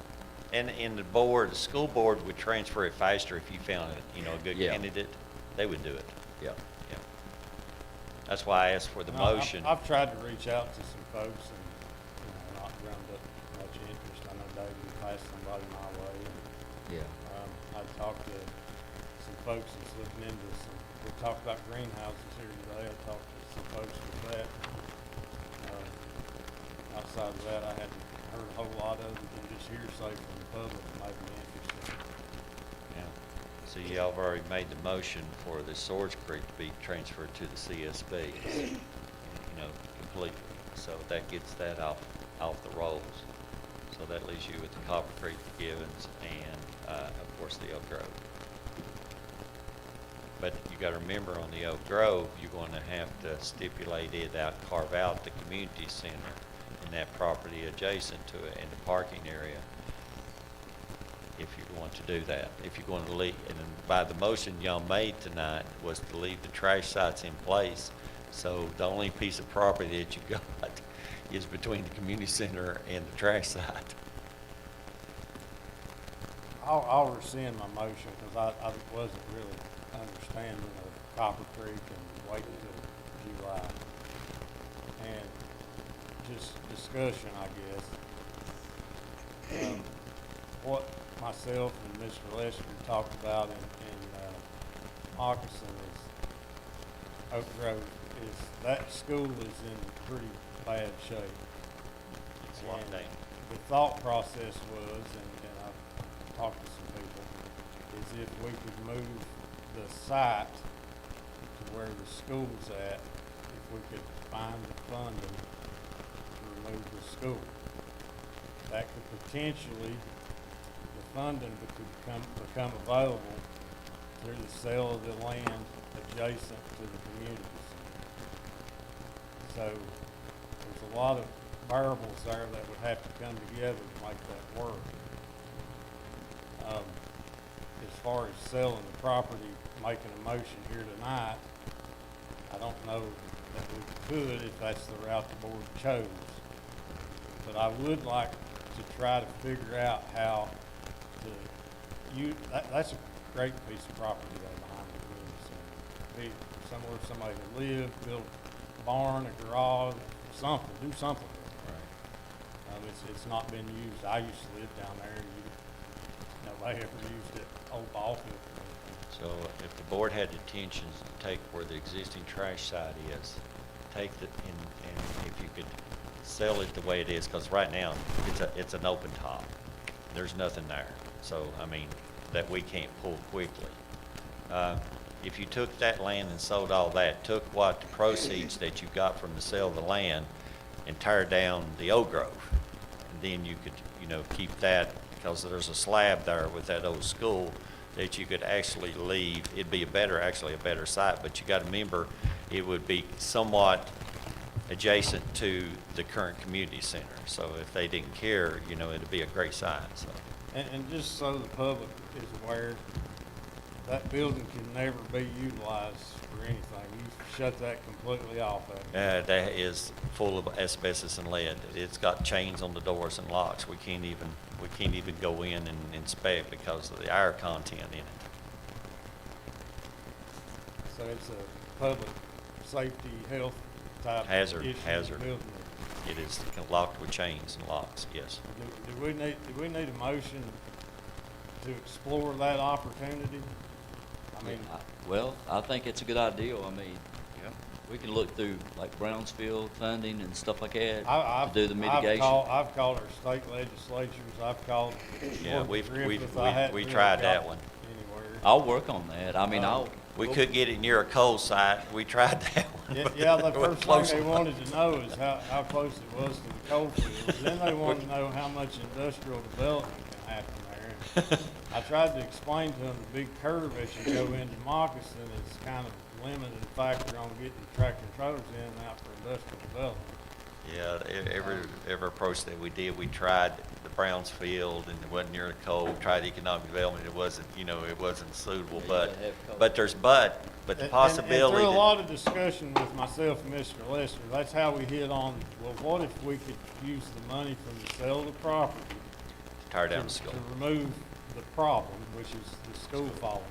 And the school board would transfer it faster if you found, a good Yeah. candidate. They would do it. Yeah. Yeah. That's why I asked for the And I- motion. I've tried to reach out to some folks and, not ground up much interest. I know David passed somebody my way. Yeah. I talked to some folks that's looking into we talked about greenhouses here today. I talked to some folks with that. Outside of that, I hadn't heard a whole lot of it than just hearsay from the public that might be interested. Yeah. So y'all have already made the motion for the Swords Creek to be transferred to the CSB, completely. So that gets that off the rolls. So that leaves you with the Copper Creek, Givens, and, of course, the Oak Grove. But you gotta remember, on the Oak Grove, you're gonna have to stipulate it out, carve out the community center and that property adjacent to it and the parking area, if you want to do that. If you're going to leave, and then by the motion y'all made tonight was to leave the trash sites in place. So the only piece of property that you got is between the community center and the trash site. I'll rescind my motion because I wasn't really understanding of Copper Creek and waiting till July. And just discussion, I guess. What myself and Mr. Lester talked about in Moccasin is Oak Grove is that school is in pretty bad shape. It's locked down. The thought process was, and I've talked to some people, is if we could move the site to where the school's at, if we could find the funding to remove the school. that could potentially, the funding could become available through the sale of the land adjacent to the community center. So there's a lot of variables there that would have to come together to make that work. As far as selling the property, making a motion here tonight, I don't know that we could if that's the route the board chose. But I would like to try to figure out how to that's a great piece of property there behind the community center. Be somewhere somebody can live, build a barn, a garage, something, do something with it. Right. It's not been used. I used to live down there and nobody ever used it, old ball field. So if the board had intentions to take where the existing trash site is, take the, and if you could sell it the way it is, because right now it's an open top. There's nothing there. So, I mean, that we can't pull quickly. If you took that land and sold all that, took what the proceeds that you got from the sale of the land and tear down the old grove, and then you could, keep that, because there's a slab there with that old school that you could actually leave. It'd be actually a better site, but you got to remember it would be somewhat adjacent to the current community center. So if they didn't care, it'd be a great site. So. And just so the public is aware, that building can never be utilized for anything. You shut that completely off. That is full of asbestos and lead. It's got chains on the doors and locks. We can't even go in and inspect because of the air content in it. So it's a public safety, health type hazard. Building. It is locked with chains and locks. Yes. Do we need a motion to explore that opportunity? I mean, I think it's a good idea. I mean, we can look through like Brownsfield funding and stuff like that to do the mitigation. I've called our state legislatures. I've called. Yeah, we tried that one. Anywhere. I'll work on that. I mean, we could get it near a coal site. We tried that one. Yeah, the first thing they wanted to know is how close it was to the coal fields. Then they wanted to know how much industrial development can happen there. I tried to explain to them the big curve as you go into Moccasin is kind of limited factor on getting tractor trailers in and out for industrial development. Yeah, every approach that we did, we tried the Brownsfield and it wasn't near the coal. We tried economic development. It wasn't, it wasn't suitable. But the possibility. And through a lot of discussion with myself and Mr. Lester, that's how we hit on. Well, what if we could use the money from the sale of the property tear down the school to remove the problem, which is the school falling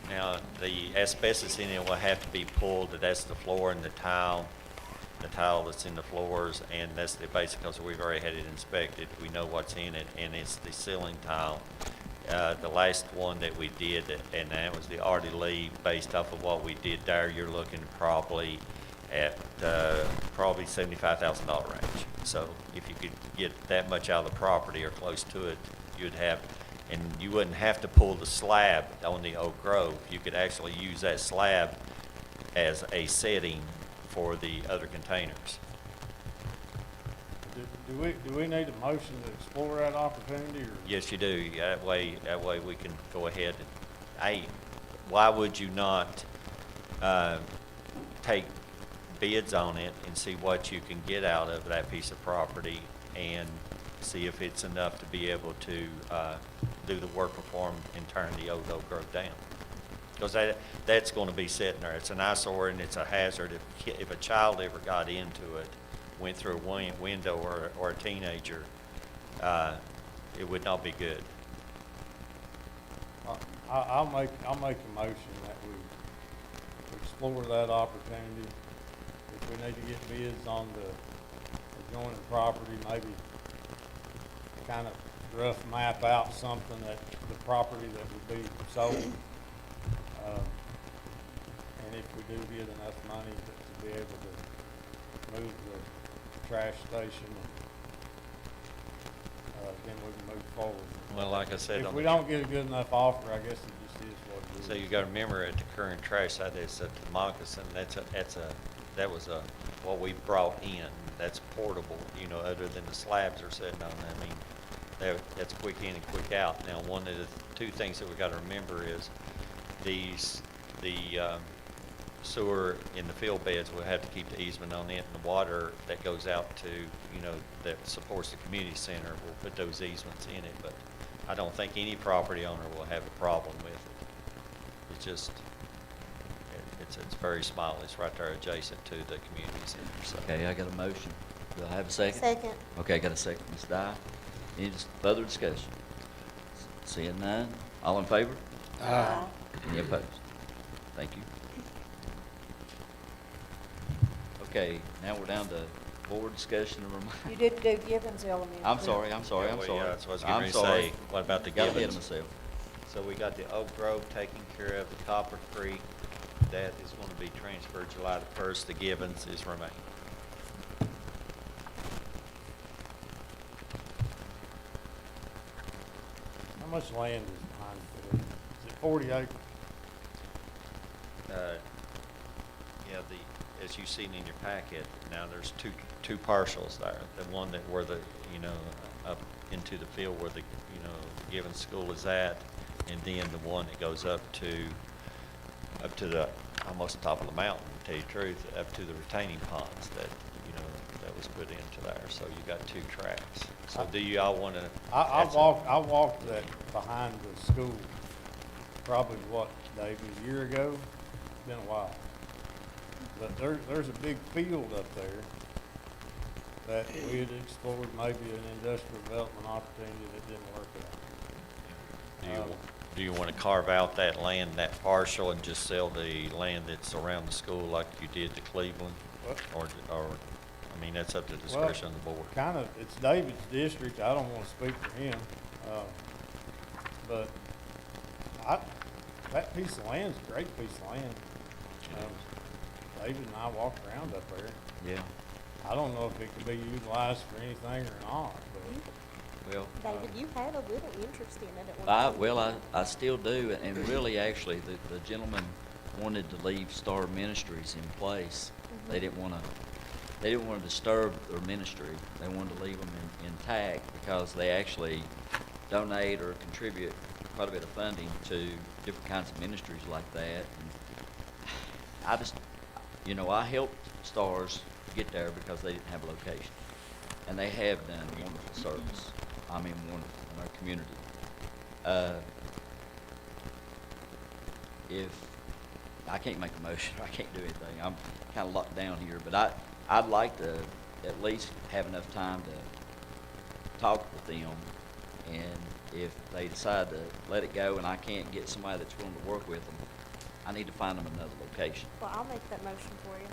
down? Now, the asbestos in it will have to be pulled. That's the floor and the tile that's in the floors, and that's the basic, because we've already had it inspected. We know what's in it, and it's the ceiling tile. The last one that we did, and that was the Artie Lee, based off of what we did there, you're looking probably at probably $75,000 range. So if you could get that much out of the property or close to it, you'd have, and you wouldn't have to pull the slab on the Oak Grove. You could actually use that slab as a setting for the other containers. Do we need a motion to explore that opportunity? Or? Yes, you do. That way we can go ahead and, why would you not take bids on it and see what you can get out of that piece of property and see if it's enough to be able to do the work performed and turn the old Oak Grove down? Because that's going to be sitting there. It's an eyesore and it's a hazard. If a child ever got into it, went through a window or a teenager, it would not be good. I'll make a motion that we explore that opportunity. If we need to get bids on the adjoining property, maybe kind of rough map out something that the property that would be sold. And if we do get enough money to be able to move the trash station, then we can move forward. Well, like I said, if we don't get a good enough offer, I guess it just is what it is. So you got to remember, at the current trash site, it's at the Moccasin. That was a what we brought in, that's portable, you know, other than the slabs are sitting on, I mean, that's quick in and quick out. Now, one of the two things that we gotta remember is the sewer in the field beds, we'll have to keep the easement on it, and the water that goes out to, you know, that supports the community center, we'll put those easements in it, but I don't think any property owner will have a problem with it. It's just, it's very small, it's right there adjacent to the community center, so. Okay, I got a motion. Do I have a second? Second. Okay, got a second. Ms. Dye, any further discussion? Seeing none, all in favor? Aye. Any opposed? Thank you. Okay, now we're down to board discussion and remind. You didn't do Gibbons Elementary. I'm sorry. Yeah, well, yeah, that's what I was getting I'm ready to sorry. say. What about the Got ahead of Gibbons? myself. So we got the Oak Grove taken care of, the Copper Creek, that is going to be transferred July the 1st, the Gibbons is remaining. How much land is behind it? Is it 40 acres? Yeah, as you've seen in your packet, now there's two parcels there. The one that where the, you know, up into the field where the, you know, the Gibbons School is at, and then the one that goes up to the, almost top of the mountain, to tell you the truth, up to the retaining ponds that, you know, that was put into there. So you got two tracks. So do you all want to? I walked that behind the school, probably what, Dave, a year ago? It's been a while. But there's a big field up there that we had explored maybe an industrial development opportunity that didn't work out. Do you want to carve out that land, that parcel, and just sell the land that's around the school like you did to Cleveland? Or, I mean, that's up to the discretion of the board. Kind of, it's David's district, I don't want to speak for him, but that piece of land's a great piece of land. David and I walked around up there. Yeah. I don't know if it could be utilized for anything or not, but. Well. David, you had a little interest in it at one point. I still do, and really, actually, the gentleman wanted to leave Star Ministries in place. Mm-hmm. They didn't want to disturb their ministry. They wanted to leave them intact because they actually donate or contribute quite a bit of funding to different kinds of ministries like that. And I just, you know, I helped Stars get there because they didn't have a location, and they have done wonderful service. I mean, wonderful in our community. If I can't make a motion, I can't do anything. I'm kind of locked down here, but I'd like to at least have enough time to talk with them, and if they decide to let it go and I can't get somebody that's willing to work with them, I need to find them another location. Well, I'll make that motion for you.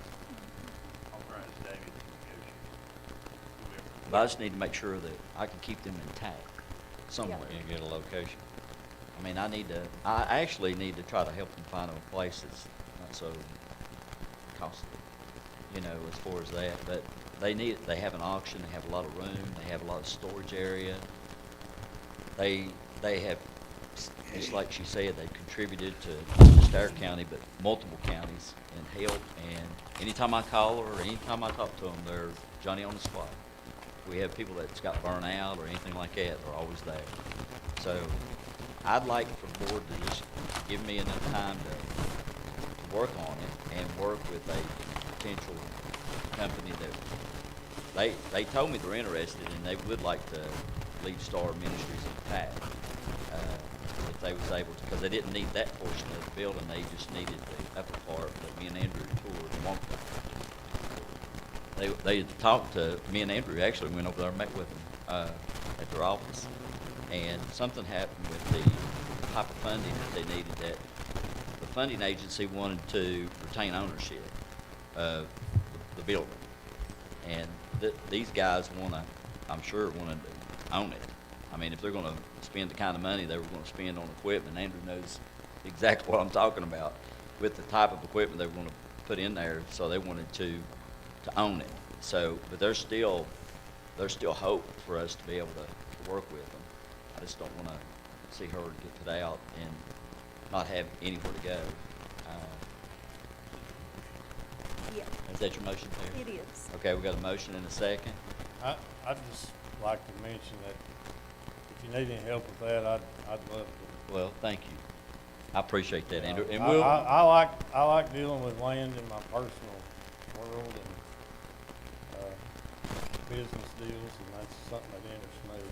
But I just need to make sure that I can keep them intact somewhere. And get a location. I mean, I actually need to try to help them find a place that's not so costly, you know, as far as that. But they have an auction, they have a lot of room, they have a lot of storage area. They have, just like she said, they've contributed to not just our county, but multiple counties and help. And anytime I call her or anytime I talk to them, they're Johnny on the spot. We have people that's got burnt out or anything like that, they're always there. So I'd like for the board to just give me enough time to work on it and work with a potential company that they told me they're interested and they would like to leave Star Ministries intact. If they was able to, because they didn't need that portion of the building, they just needed the upper part that me and Andrew toured and walked on. They talked to me and Andrew, actually went over there and met with them at their office, and something happened with the type of funding that they needed, that the funding agency wanted to retain ownership of the building, and these guys I'm sure want to own it. I mean, if they're going to spend the kind of money they were going to spend on equipment, Andrew knows exactly what I'm talking about with the type of equipment they were going to put in there, so they wanted to own it. So, but there's still hope for us to be able to work with them. I just don't want to see her get put out and not have anywhere to go. Yeah, Is that your motion, Terry? it is. Okay, we got a motion and a second. I'd just like to mention that if you need any help with that, I'd love to. Well, thank you. I appreciate that, Andrew. And I like dealing with land in my personal world and, business deals, and that's something that interests me.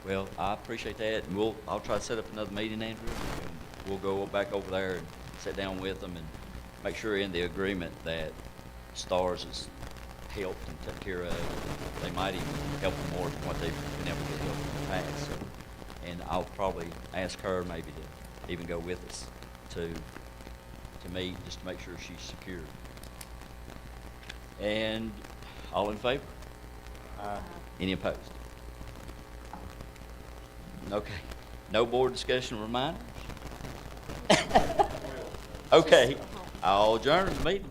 well, I appreciate that, and I'll try to set up another meeting, Andrew, and we'll go back over there and sit down with them and make sure in the agreement that STARS is helped and taken care of. They might even help them more than what they've been able to help in the past. So, and I'll probably ask her maybe to even go with us to meet, just to make sure she's secure. And all in favor? Any opposed? Okay. No board discussion reminders? Okay. I'll adjourn the meeting.